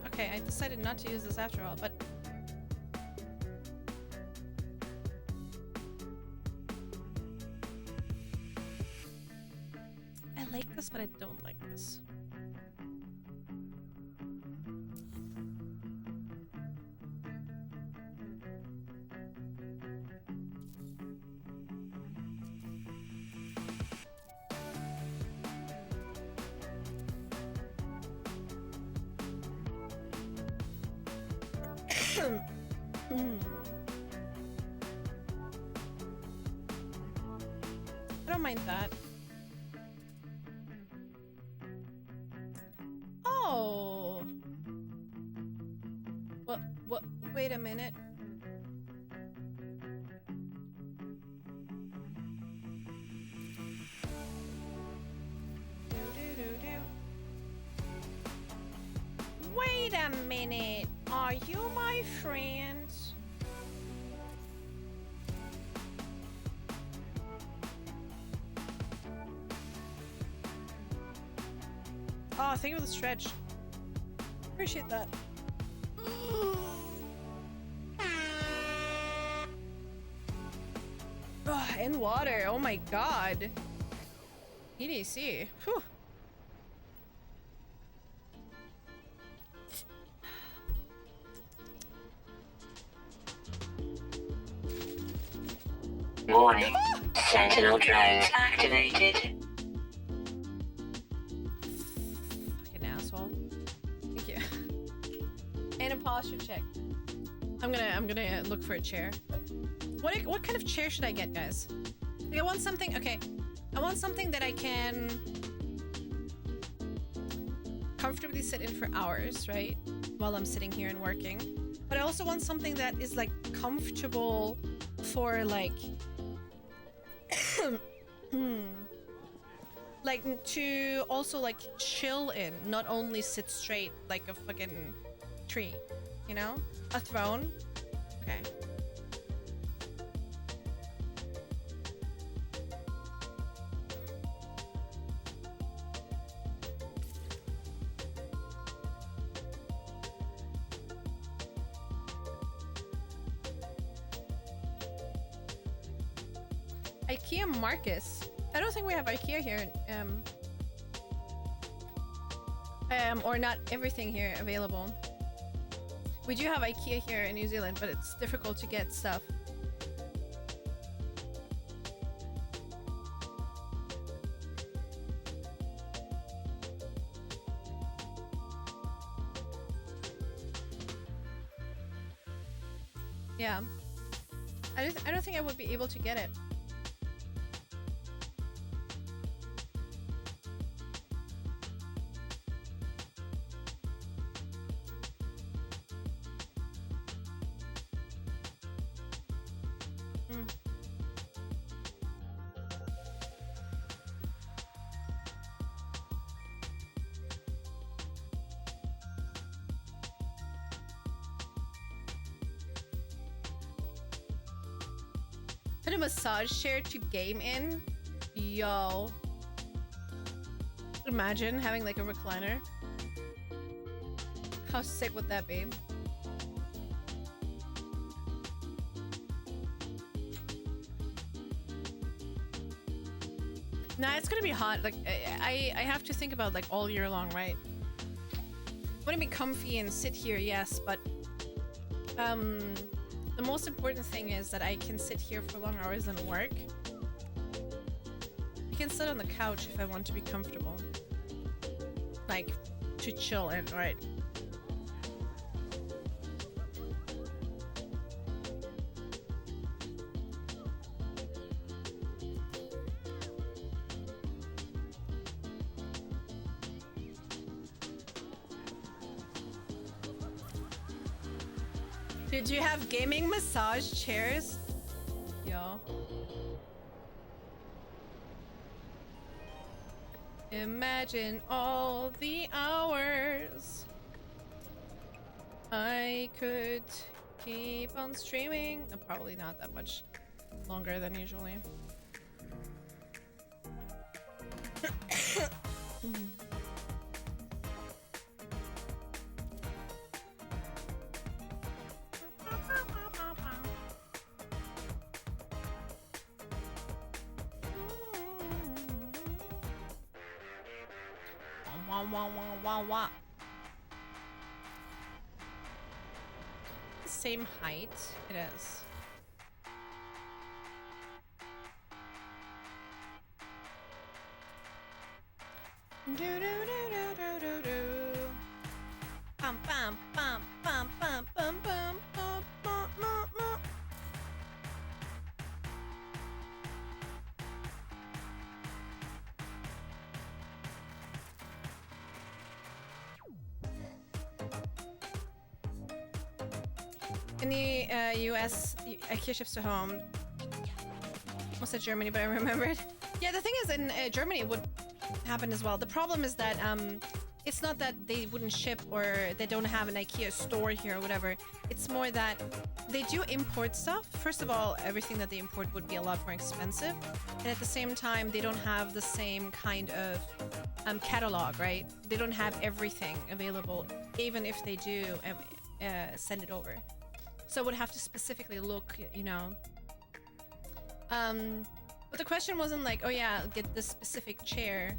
Okay, I decided not to use this after all, but I like this, but I don't like this. I don't mind that. Oh. What? Wait a minute. Wait a minute. Are you my friend? Oh, thank you for the stretch. Appreciate that. Oh, and water. Oh my god. EDC. Whew. Warning. Sentinel drones activated. Fucking asshole. Thank you. And a posture check. I'm gonna look for a chair. What kind of chair should I get, guys? Like, I want something. Okay, I want something that I can comfortably sit in for hours, right? While I'm sitting here and working. But I also want something that is like comfortable for like like to also like chill in, not only sit straight like a fucking tree, you know? A throne. Okay. IKEA Marcus. I don't think we have IKEA here. Or not everything here available. We do have IKEA here in New Zealand, but it's difficult to get stuff. Yeah. I don't think I would be able to get it. Put a massage chair to game in. Yo. Imagine having like a recliner. How sick would that be? Nah, it's gonna be hot. Like I have to think about like all year long, right? I want to be comfy and sit here, yes, but the most important thing is that I can sit here for long hours and work. I can sit on the couch if I want to be comfortable. Like, to chill and, right. Did you have gaming massage chairs? Yo. Imagine all the hours I could keep on streaming. Probably not that much longer than usually. Wah, wah, wah, wah, wah. Same height, it is. Do do do do do do do. Bum bum bum bum bum bum bum bum bum bum bum. In the US, IKEA ships to home. Almost said Germany, but I remembered. Yeah, the thing is, in Germany it would happen as well. The problem is that it's not that they wouldn't ship or they don't have an IKEA store here or whatever. It's more that they do import stuff. First of all, everything that they import would be a lot more expensive. And at the same time, they don't have the same kind of catalog, right? They don't have everything available, even if they do send it over. So I would have to specifically look, you know. But the question wasn't like, oh yeah, I'll get this specific chair.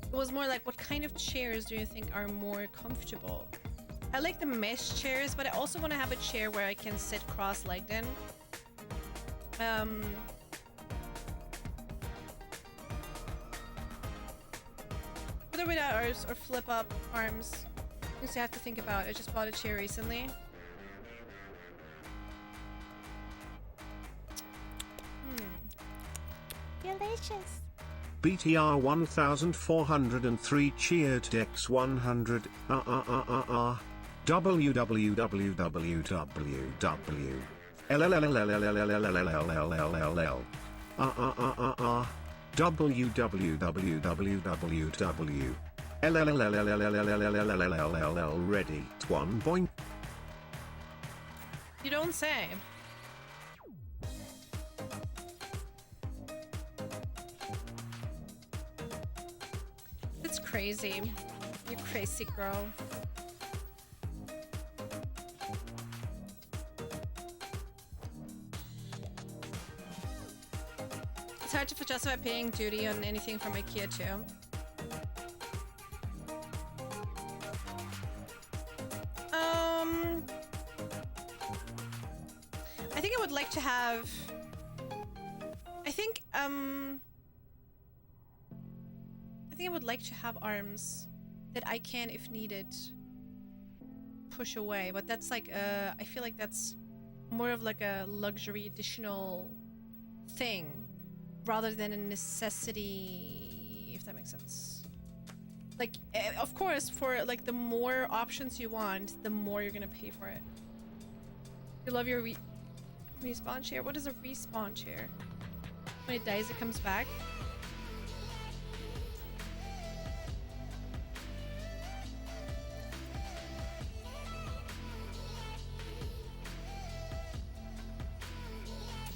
It was more like, what kind of chairs do you think are more comfortable? I like the mesh chairs, but I also want to have a chair where I can sit cross-legged in. Whether without arms or flip up arms. Things you have to think about. I just bought a chair recently. Delicious. BTR 1403 cheered Dex 100 www. Ready 1 point. You don't say. It's crazy. You crazy girl. It's hard to justify paying duty on anything from IKEA too. I think I would like to have. I think I would like to have arms that I can, if needed, push away. But that's like I feel like that's more of like a luxury additional thing rather than a necessity, if that makes sense. Like, of course, for like the more options you want, the more you're gonna pay for it. You love your respawn chair? What is a respawn chair? When it dies, it comes back?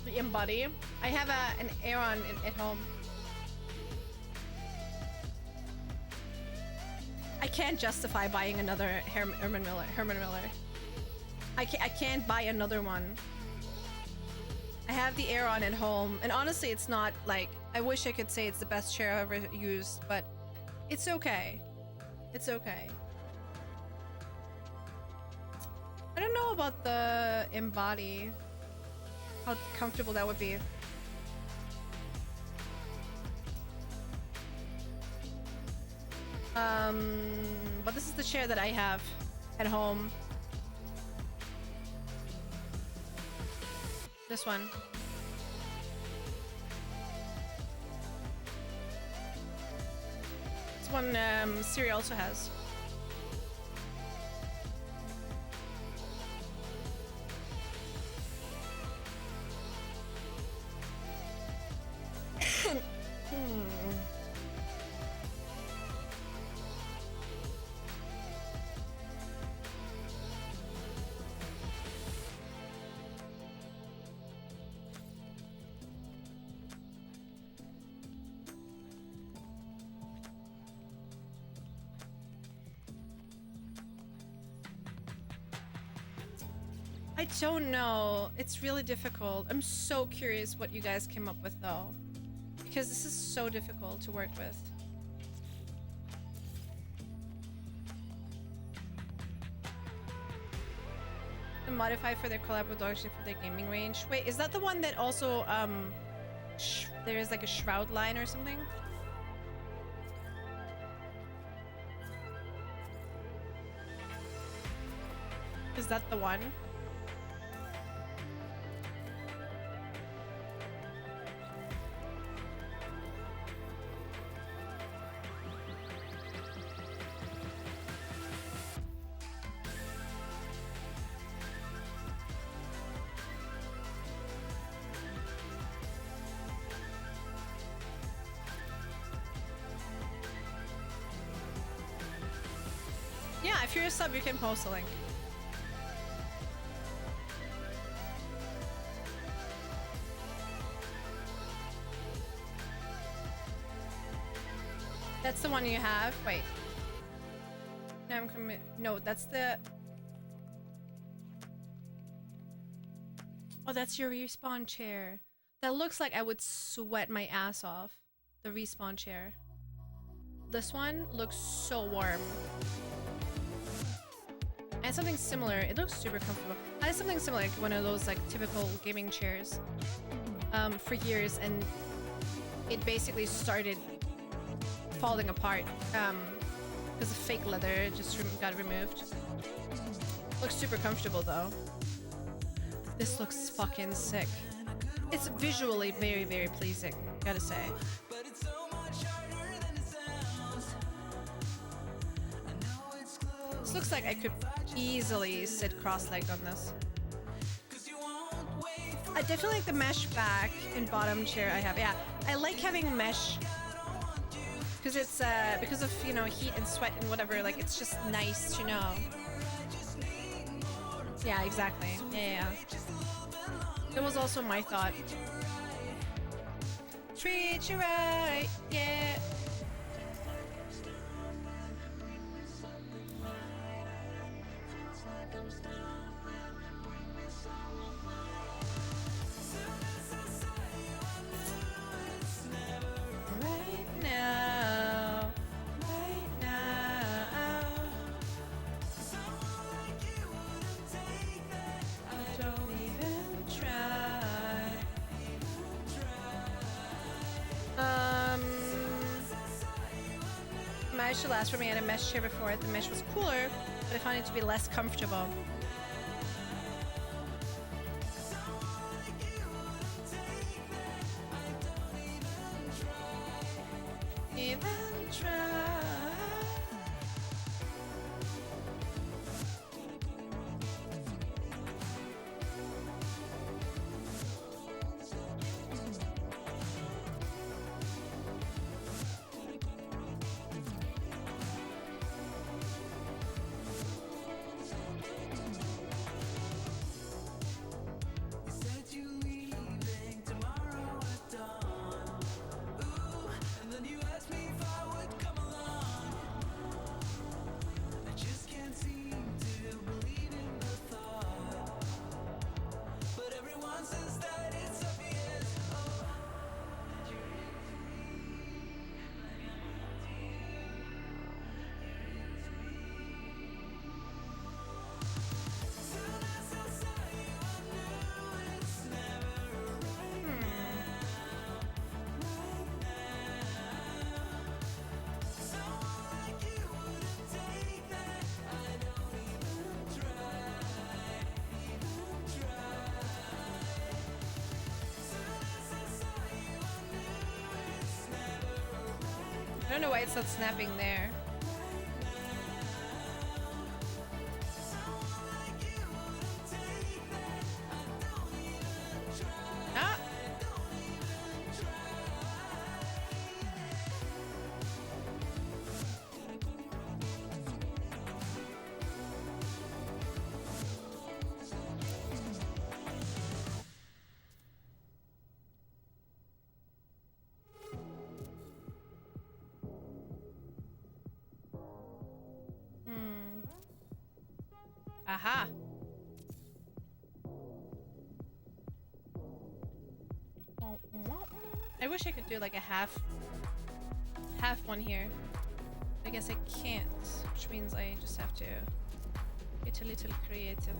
The embody? I have an Aeron at home. I can't justify buying another Herman Miller. I can't buy another one. I have the Aeron at home, and honestly, it's not like, I wish I could say it's the best chair I've ever used, but it's okay. It's okay. I don't know about the embody. How comfortable that would be. But this is the chair that I have at home. This one. This one Siri also has. I don't know. It's really difficult. I'm so curious what you guys came up with though. Because this is so difficult to work with. To modify for their collab with actually for their gaming range. Wait, is that the one that also there is like a shroud line or something? Is that the one? Yeah, if you're a sub, you can post a link. That's the one you have? Wait. No, I'm coming. No, that's the... Oh, that's your respawn chair. That looks like I would sweat my ass off. The respawn chair. This one looks so warm. I had something similar. It looks super comfortable. I had something similar, like one of those like typical gaming chairs for years, and it basically started falling apart because the fake leather just got removed. Looks super comfortable though. This looks fucking sick. It's visually very, very pleasing, gotta say. This looks like I could easily sit cross-legged on this. I definitely like the mesh back and bottom chair I have. Yeah, I like having mesh because it's because of, you know, heat and sweat and whatever. Like, it's just nice to know. Yeah, exactly. Yeah. It was also my thought. Treat you right, yeah. Mesh should last for me. I had a mesh chair before. The mesh was cooler, but I found it to be less comfortable. Even try. don't know why it's not snapping there. Ah! Aha. I wish I could do like a half one here. I guess I can't, which means I just have to get a little creative.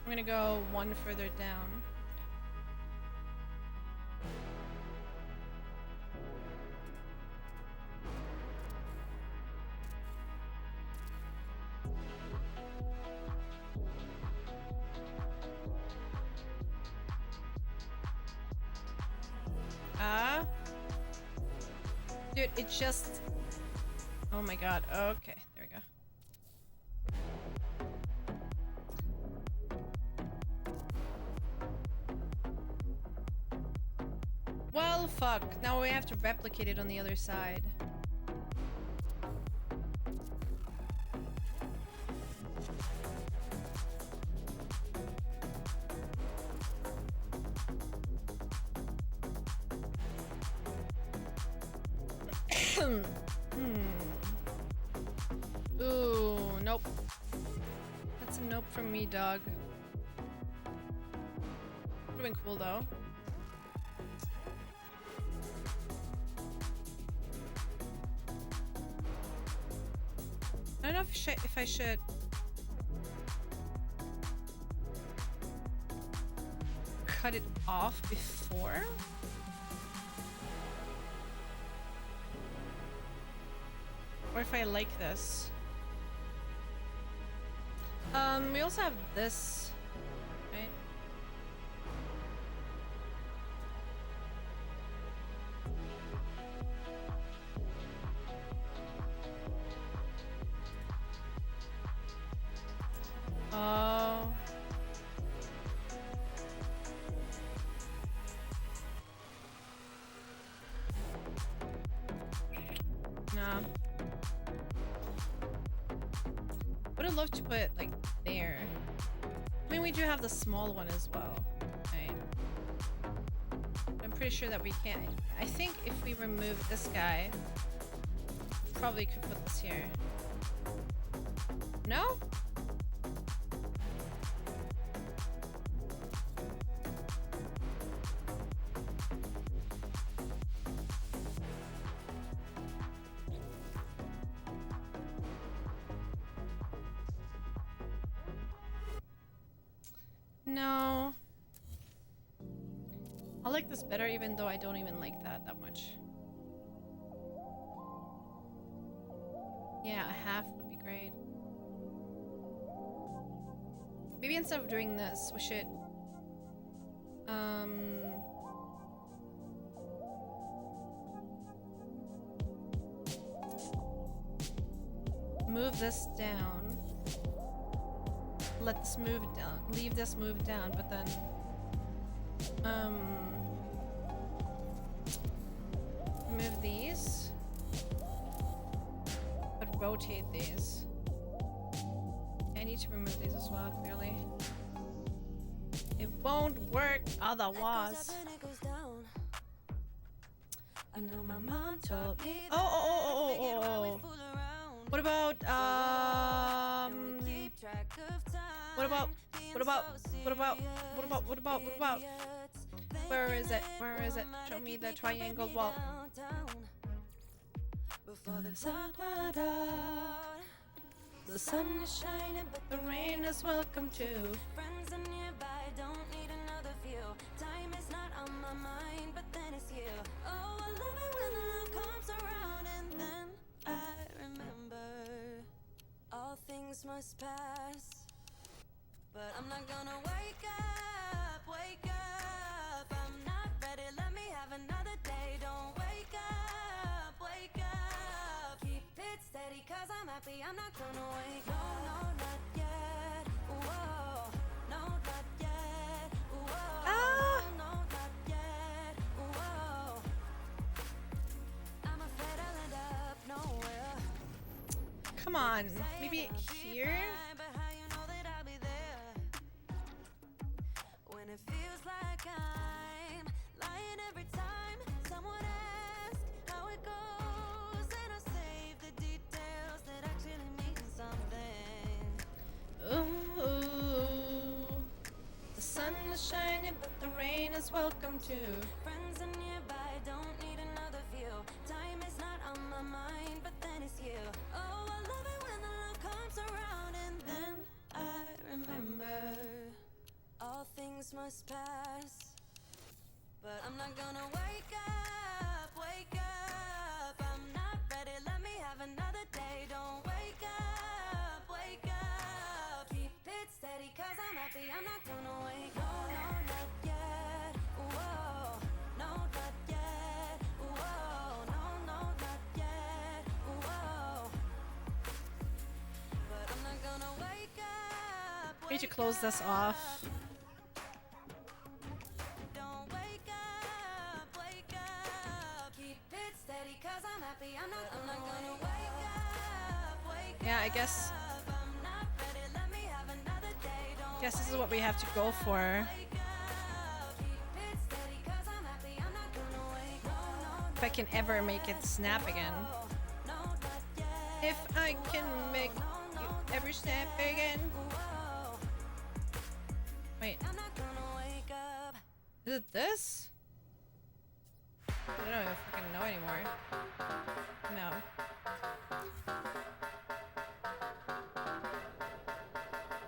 I'm gonna go one further down. Dude, it just... Oh my god. Okay, there we go. Well, fuck. Now we have to replicate it on the other side. Ooh, nope. That's a nope from me, dog. Would've been cool though. I don't know if I should cut it off before. Or if I like this. We also have this, right? Oh. Nah. Would have loved to put it like there. I mean, we do have the small one as well, right? I'm pretty sure that we can't. I think if we remove this guy, probably could put this here. No? No. I like this better even though I don't even like that much. Yeah, a half would be great. Maybe instead of doing this, we should move this down. Let this move down. Leave this move down, but then move these, but rotate these. I need to remove these as well, clearly. It won't work otherwise. I know my mom told me. Oh. What about Where is it? Show me the triangle wall. The sun is shining, but the rain is welcome too. Friends are nearby, don't need another view. Time is not on my mind, but then it's you. Oh, I love it when love comes around, and then I remember all things must pass. But I'm not gonna wake up, wake up. I'm not ready, let me have another day. Don't wake up, wake up. Keep it steady, cause I'm happy, I'm not gonna wake up. No, not yet. Whoa, no, not yet. Whoa, no, not yet. Whoa. I'm afraid I'll end up nowhere. Come on, maybe here? But how you know that I'll be there when it feels like I'm lying every time someone asks how it goes, and I save the details that actually mean something. Ooh, the sun is shining, but the rain is welcome too. Friends are nearby, don't need another view. Time is not on my mind, but then it's you. Oh, I love it when the love comes around, and then I remember all things must pass. But I'm not gonna wake up, wake up. I'm not ready, let me have another day. Don't wake up, wake up. Keep it steady, cause I'm happy, I'm not gonna wake up. No, not yet. Whoa, no, not yet. Whoa, no, no, not yet. Whoa. But I'm not gonna wake up. We need to close this off. Don't wake up, wake up. Keep it steady, cause I'm happy, I'm not gonna wake up, wake Yeah, I guess up. I'm not ready, let me have another day. Don't this is what we have to go for. wake up. Keep it steady, cause I'm happy, I'm not gonna wake up. If I can ever make it snap again. No, not yet. If I can make you ever snap again. Wait, I'm not gonna wake up. is it this? I don't know if I can know anymore. No.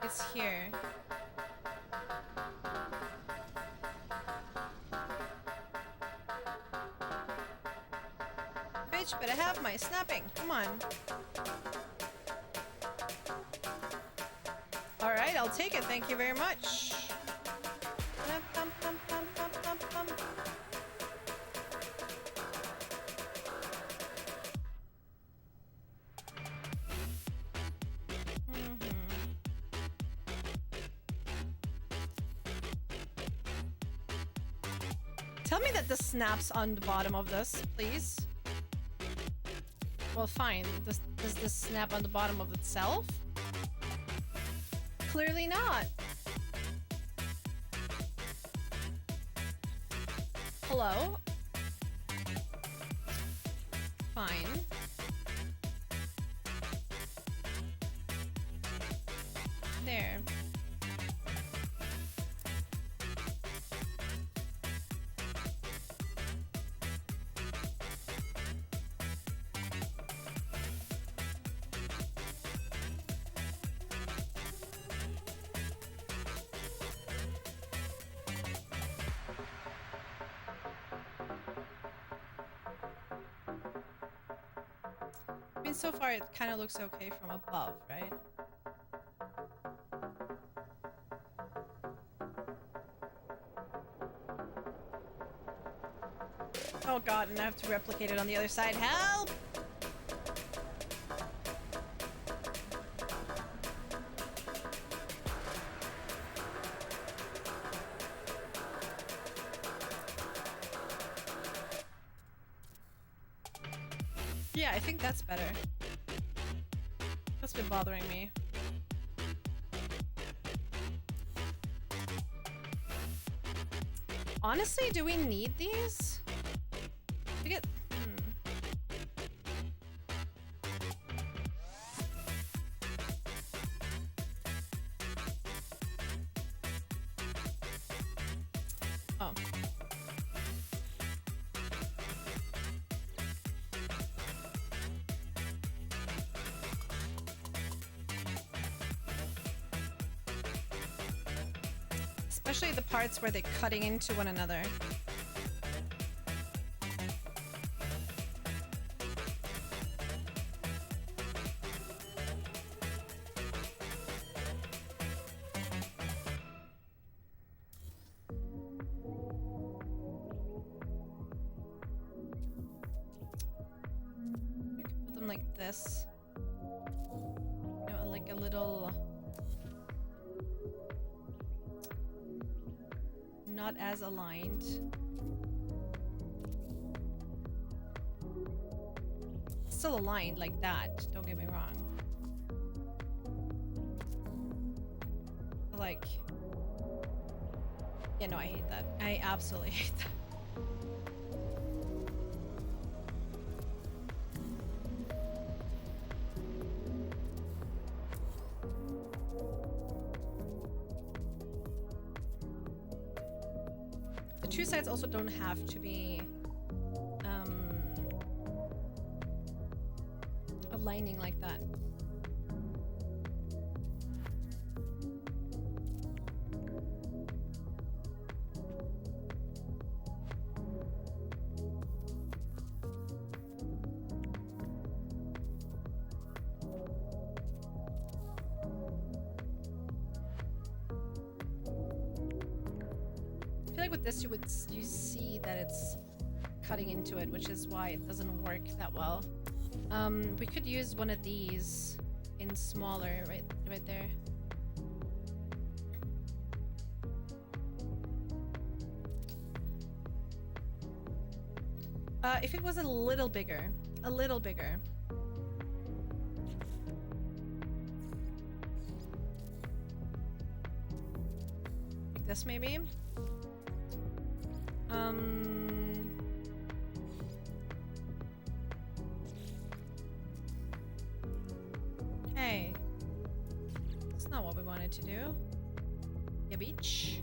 It's here. Bitch, better have my snapping. Come on. Alright, I'll take it. Thank you very much. Bum, bum, bum, bum, bum, bum, bum. Tell me that this snaps on the bottom of this, please. Well, fine. Does this snap on the bottom of itself? Clearly not. Hello? Fine. There. I mean, so far it kind of looks okay from above, right? Oh god, and I have to replicate it on the other side. Help! Yeah, I think that's better. That's been bothering me. Honestly, do we need these? To get... Oh. Especially the parts where they're cutting into one another. like this. You know, like a little... not as aligned. Still aligned like that, don't get me wrong. But like... yeah, no, I hate that. I absolutely hate that. The two sides also don't have to be aligning like that. I feel like with this you see that it's cutting into it, which is why it doesn't work that well. We could use one of these in smaller, right there. If it was a little bigger. Like this maybe? Hey. That's not what we wanted to do. Yeah, beach.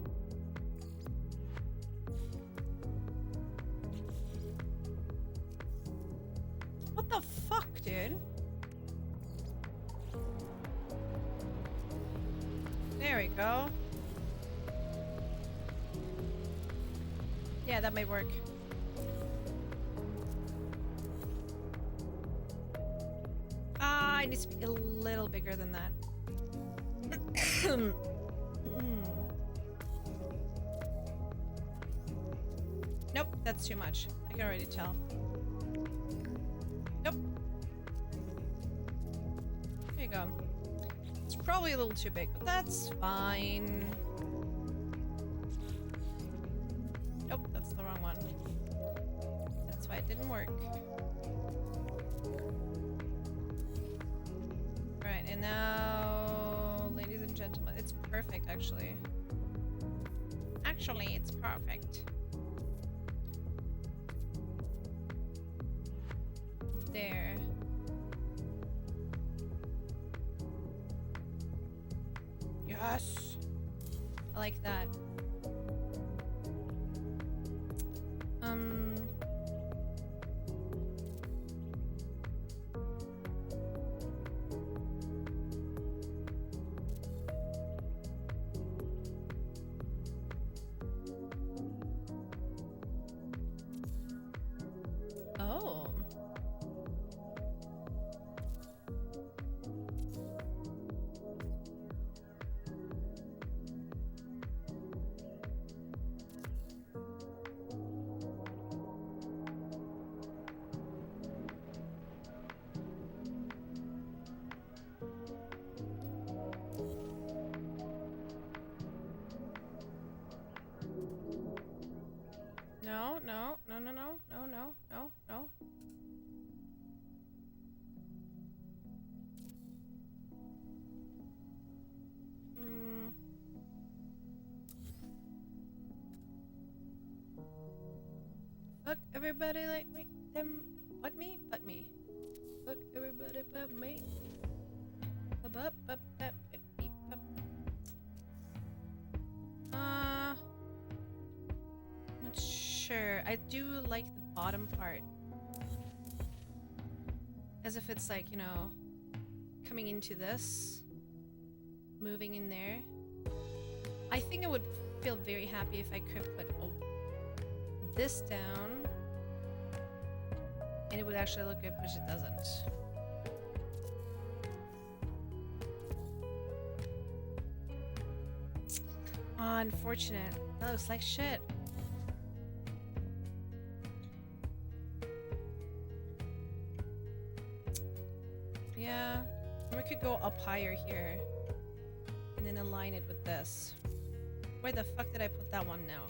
What the fuck, dude? There we go. Yeah, that might work. Ah, it needs to be a little bigger than that. Nope, that's too much. I can already tell. Nope. There you go. It's probably a little too big, but that's fine. Nope, that's the wrong one. That's why it didn't work. Alright, and now, ladies and gentlemen, it's perfect actually. Actually, it's perfect. There. Yes! I like that. Oh. No, no, no, no, no, no, no, no, no. Fuck everybody like me, them, but me, but me. Fuck everybody but me. Not sure. I do like the bottom part. As if it's like, you know, coming into this, moving in there. I think I would feel very happy if I could put this down and it would actually look good, but it doesn't. Oh, unfortunate. That looks like shit. up higher here. And then align it with this. Where the fuck did I put that one now?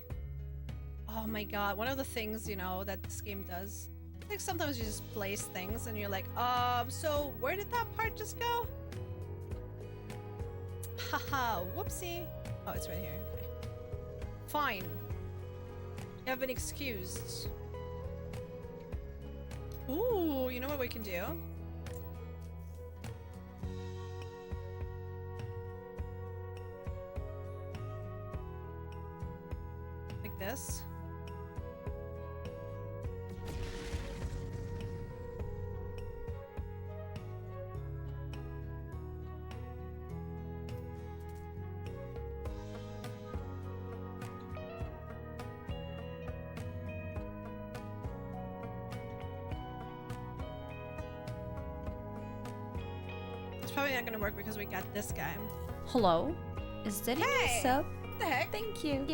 Oh my god, one of the things, you know, that this game does. Like sometimes you just place things and you're like, so where did that part just go? Haha, whoopsie. Oh, it's right here. Okay. Fine. You have been excused. Ooh, you know what we can do? Like this. Probably not gonna work because we got this guy. Hello? Is that a new sub? What the heck? Thank you.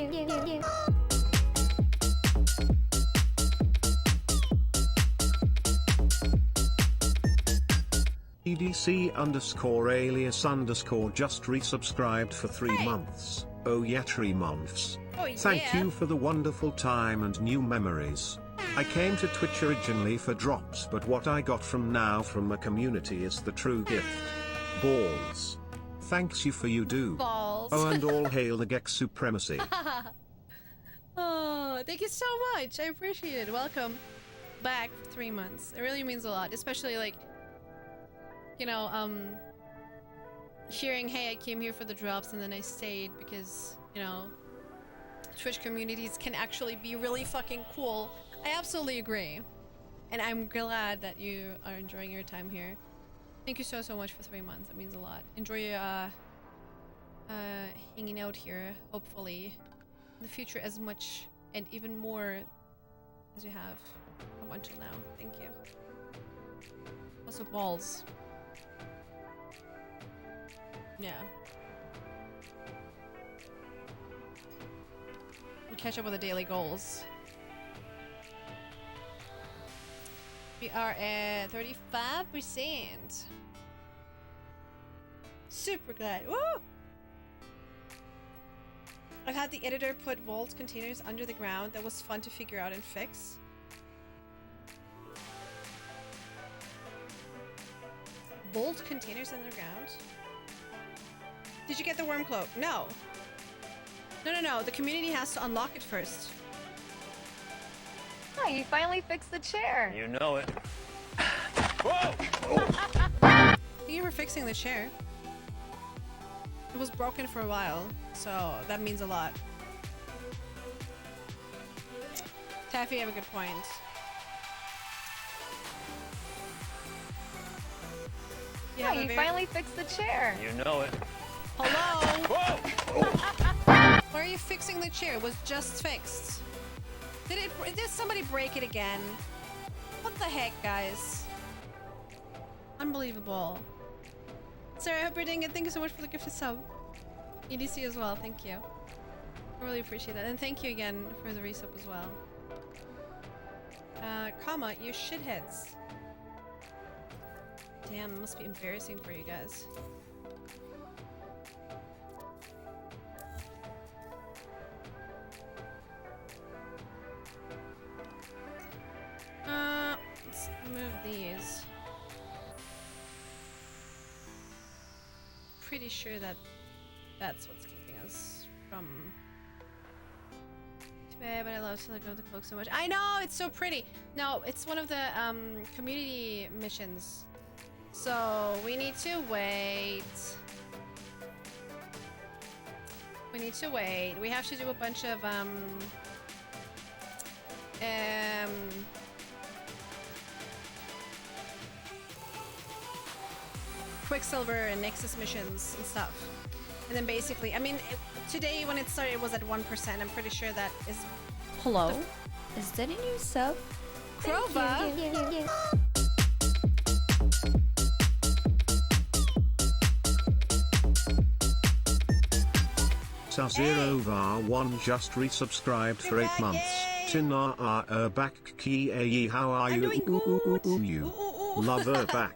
EDC_alias_ just resubscribed for 3 months. Oh yeah, 3 months. Oh yeah. Thank you for the wonderful time and new memories. I came to Twitch originally for drops, but what I got from now from the community is the true gift. Balls. Thanks you for you do. Balls. Oh, and all hail the Gex supremacy. Oh, thank you so much. I appreciate it. Welcome back for 3 months. It really means a lot, especially like, you know, hearing, hey, I came here for the drops and then I stayed because, you know, Twitch communities can actually be really fucking cool. I absolutely agree. And I'm glad that you are enjoying your time here. Thank you so much for 3 months. It means a lot. Enjoy hanging out here, hopefully, in the future as much and even more as you have up until now. Thank you. Also balls. Yeah. We'll catch up with the daily goals. We are at 35%. Super glad. Woo! I've had the editor put vault containers under the ground. That was fun to figure out and fix. Vault containers underground? Did you get the worm cloak? No. No. The community has to unlock it first. Oh, you finally fixed the chair. You know it. Whoa! Thank you for fixing the chair. It was broken for a while, so that means a lot. Taffy, you have a good point. Oh, you finally fixed the chair. You know it. Hello? Whoa! Why are you fixing the chair? It was just fixed. Did somebody break it again? What the heck, guys? Unbelievable. Sarah, I hope you're doing it. Thank you so much for the gift of sub. EDC as well, thank you. I really appreciate that. And thank you again for the resub as well. Comma, you shitheads. Damn, it must be embarrassing for you guys. Let's move these. Pretty sure that that's what's keeping us from... Too bad, but I love to let go of the cloak so much. I know, it's so pretty. No, it's one of the community missions. So we need to wait. We have to do a bunch of Quicksilver and Nexus missions and stuff. And then basically, I mean, today when it started it was at 1%. I'm pretty sure that is... Hello? Is that a new sub? Krova? Sa0var1 just resubscribed for 8 months. Tina back ki how are you? You. Love her back.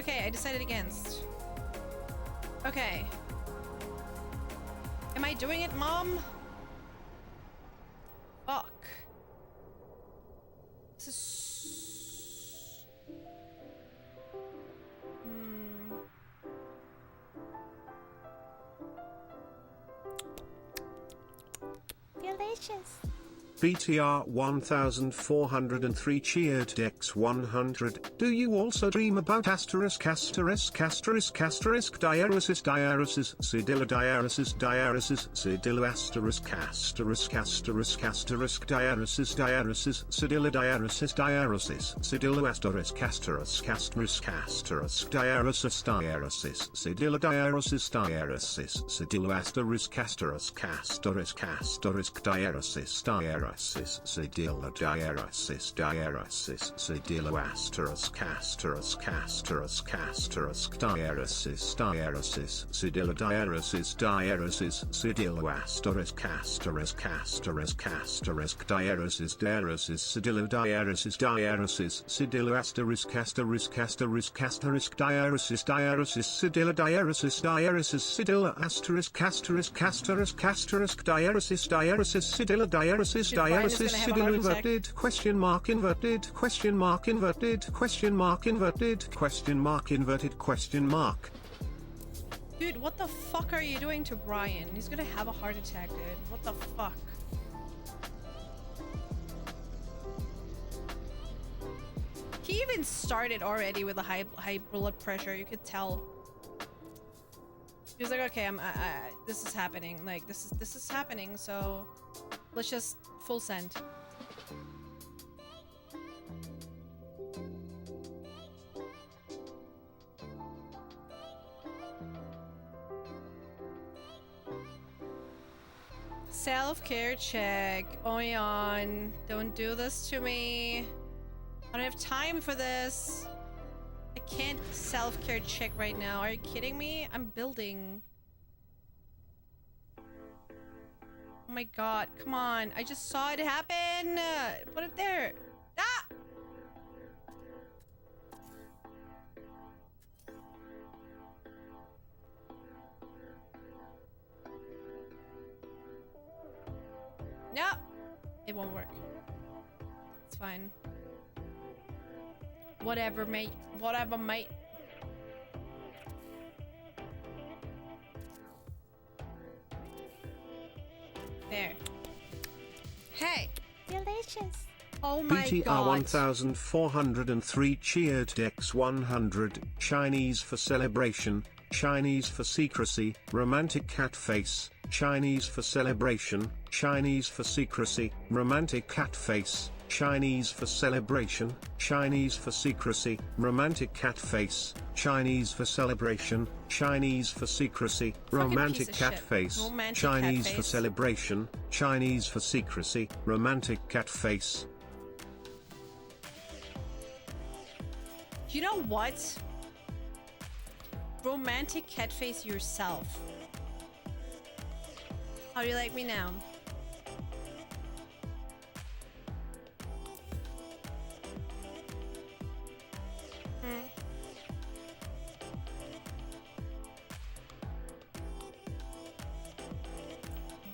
Okay, I decided against. Okay. Am I doing it, Mom? Fuck. This is... Delicious. BTR 1403 cheered Dex 100. Do you also dream about asterisk dialysis Cedilla dialysis Cedilla asterisk dialysis Cedilla dialysis Cedilla asterisk dialysis Cedilla dialysis Cedilla asterisk dialysis Cedilla dialysis Cedilla asterisk dialysis Cedilla dialysis Cedilla asterisk dialysis Cedilla dialysis Cedilla asterisk dialysis Cedilla dialysis Cedilla asterisk dialysis Cedilla dialysis dialysis Cedilla inverted question mark. Dude, what the fuck are you doing to Brian? He's gonna have a heart attack, dude. What the fuck? He even started already with a high blood pressure. You could tell. He was like, okay, this is happening. Like, this is happening. So let's just full send. Self-care check. Oyan, don't do this to me. I don't have time for this. I can't self-care check right now. Are you kidding me? I'm building. Oh my god, come on. I just saw it happen. Put it there. Ah! No! It won't work. It's fine. Whatever, mate. Whatever, mate. There. Hey! Delicious. Oh my BTR god. 1403 cheered Dex 100. Chinese for celebration. Chinese for secrecy. Romantic cat face. Chinese for celebration. Chinese for secrecy. Romantic cat face. Chinese for celebration, Chinese for secrecy, romantic cat face, Chinese for celebration, Chinese for secrecy, romantic cat face, Chinese for celebration, Chinese for secrecy, romantic cat face. You know what? Romantic cat face yourself. How do you like me now?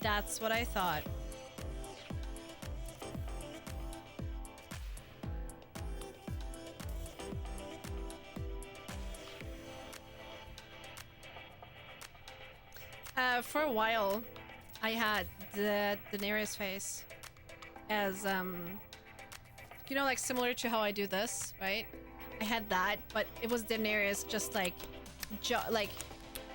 That's what I thought. For a while, I had the Daenerys face as you know, like similar to how I do this, right? I had that, but it was Daenerys just like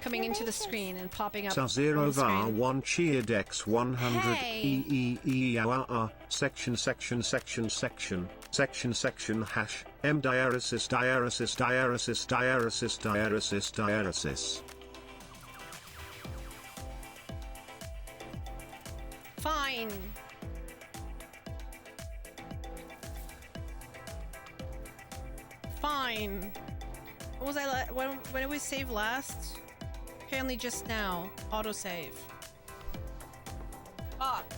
coming into the screen and popping up. Sub-Zero var 1 cheer Dex 100 section hash M dialysis. Fine. Fine. What was I when did we save last? Apparently just now. Autosave. Fuck.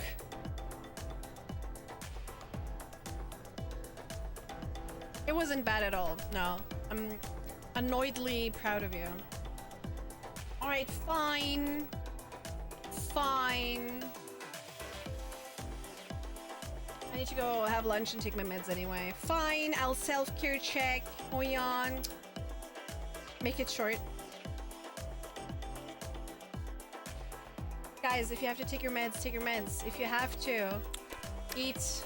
It wasn't bad at all. No. Annoyedly proud of you. Alright, fine. Fine. I need to go have lunch and take my meds anyway. Fine, I'll self-care check. Oyan. Make it short. Guys, if you have to take your meds, take your meds. If you have to, eat.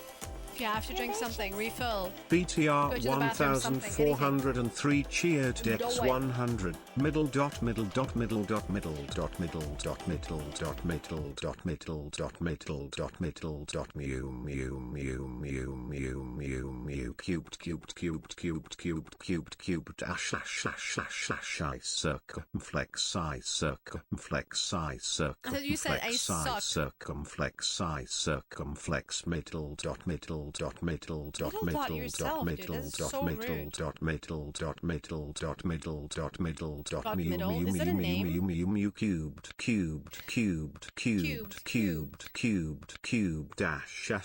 If you have to drink something, refill. BTR Go to the bathroom, something, 1403 cheered Dex No way. 100 middle dot middle dot middle dot middle dot middle dot middle dot middle dot middle dot middle dot middle dot mu mu mu mu mu mu mu cubed dash I circumflex I circumflex I I thought you said I suck. circumflex I circumflex middle dot middle dot middle dot Middle dot middle yourself, dot dude. middle That's dot so middle rude. dot middle dot middle dot middle dot middle dot Dot mu middle? mu Is that a mu name? mu mu mu cubed dash I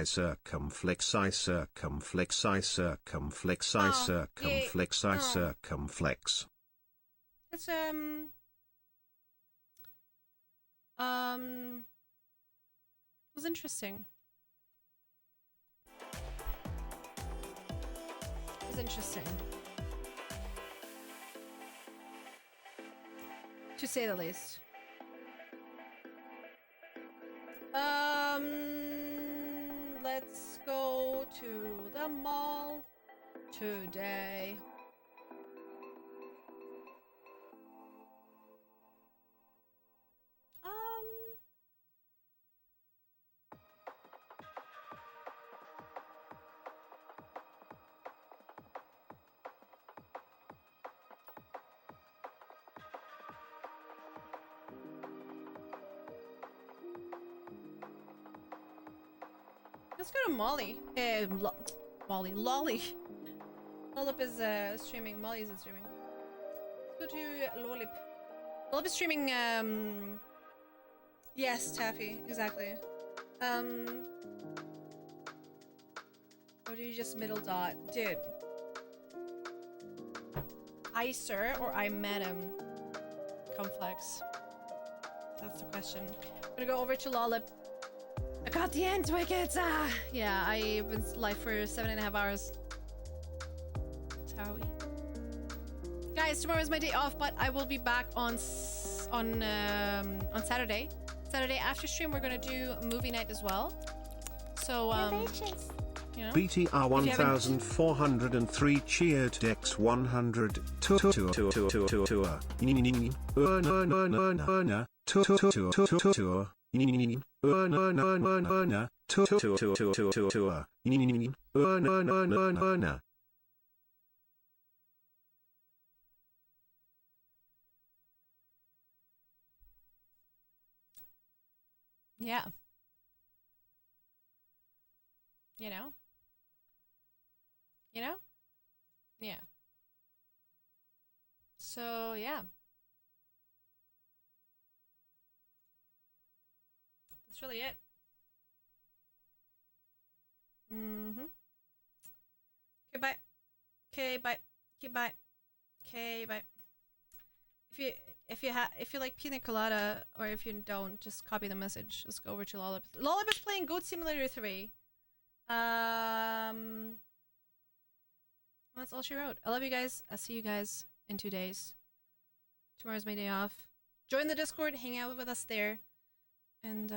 circumflex I circumflex I circumflex I circumflex I circumflex. It's it was interesting. It was interesting. To say the least. Let's go to the mall today. Let's go to Molly. Molly. Lolly. Lollip is streaming. Molly isn't streaming. Let's go to Lollip. Lollip is streaming, yes, Taffy. Exactly. Or do you just middle dot? Dude. I sir or I madam? Complex. That's the question. I'm gonna go over to Lollip. I got the end wickets! Ah! Yeah, I've been live for 7.5 hours. Sorry. Guys, tomorrow is my day off, but I will be back on Saturday. Saturday after stream, we're gonna do movie night as well. So, you know. BTR 1403 cheered Dex 100 Yeah. You know? You know? Yeah. So, yeah. That's really it. Mm-hmm. Okay, bye. Okay, bye. Okay, bye. Okay, bye. If you like pina colada, or if you don't, just copy the message. Just go over to Lollip. Lollip is playing Goat Simulator 3. That's all she wrote. I love you guys. I'll see you guys in 2 days. Tomorrow's my day off. Join the Discord, hang out with us there. And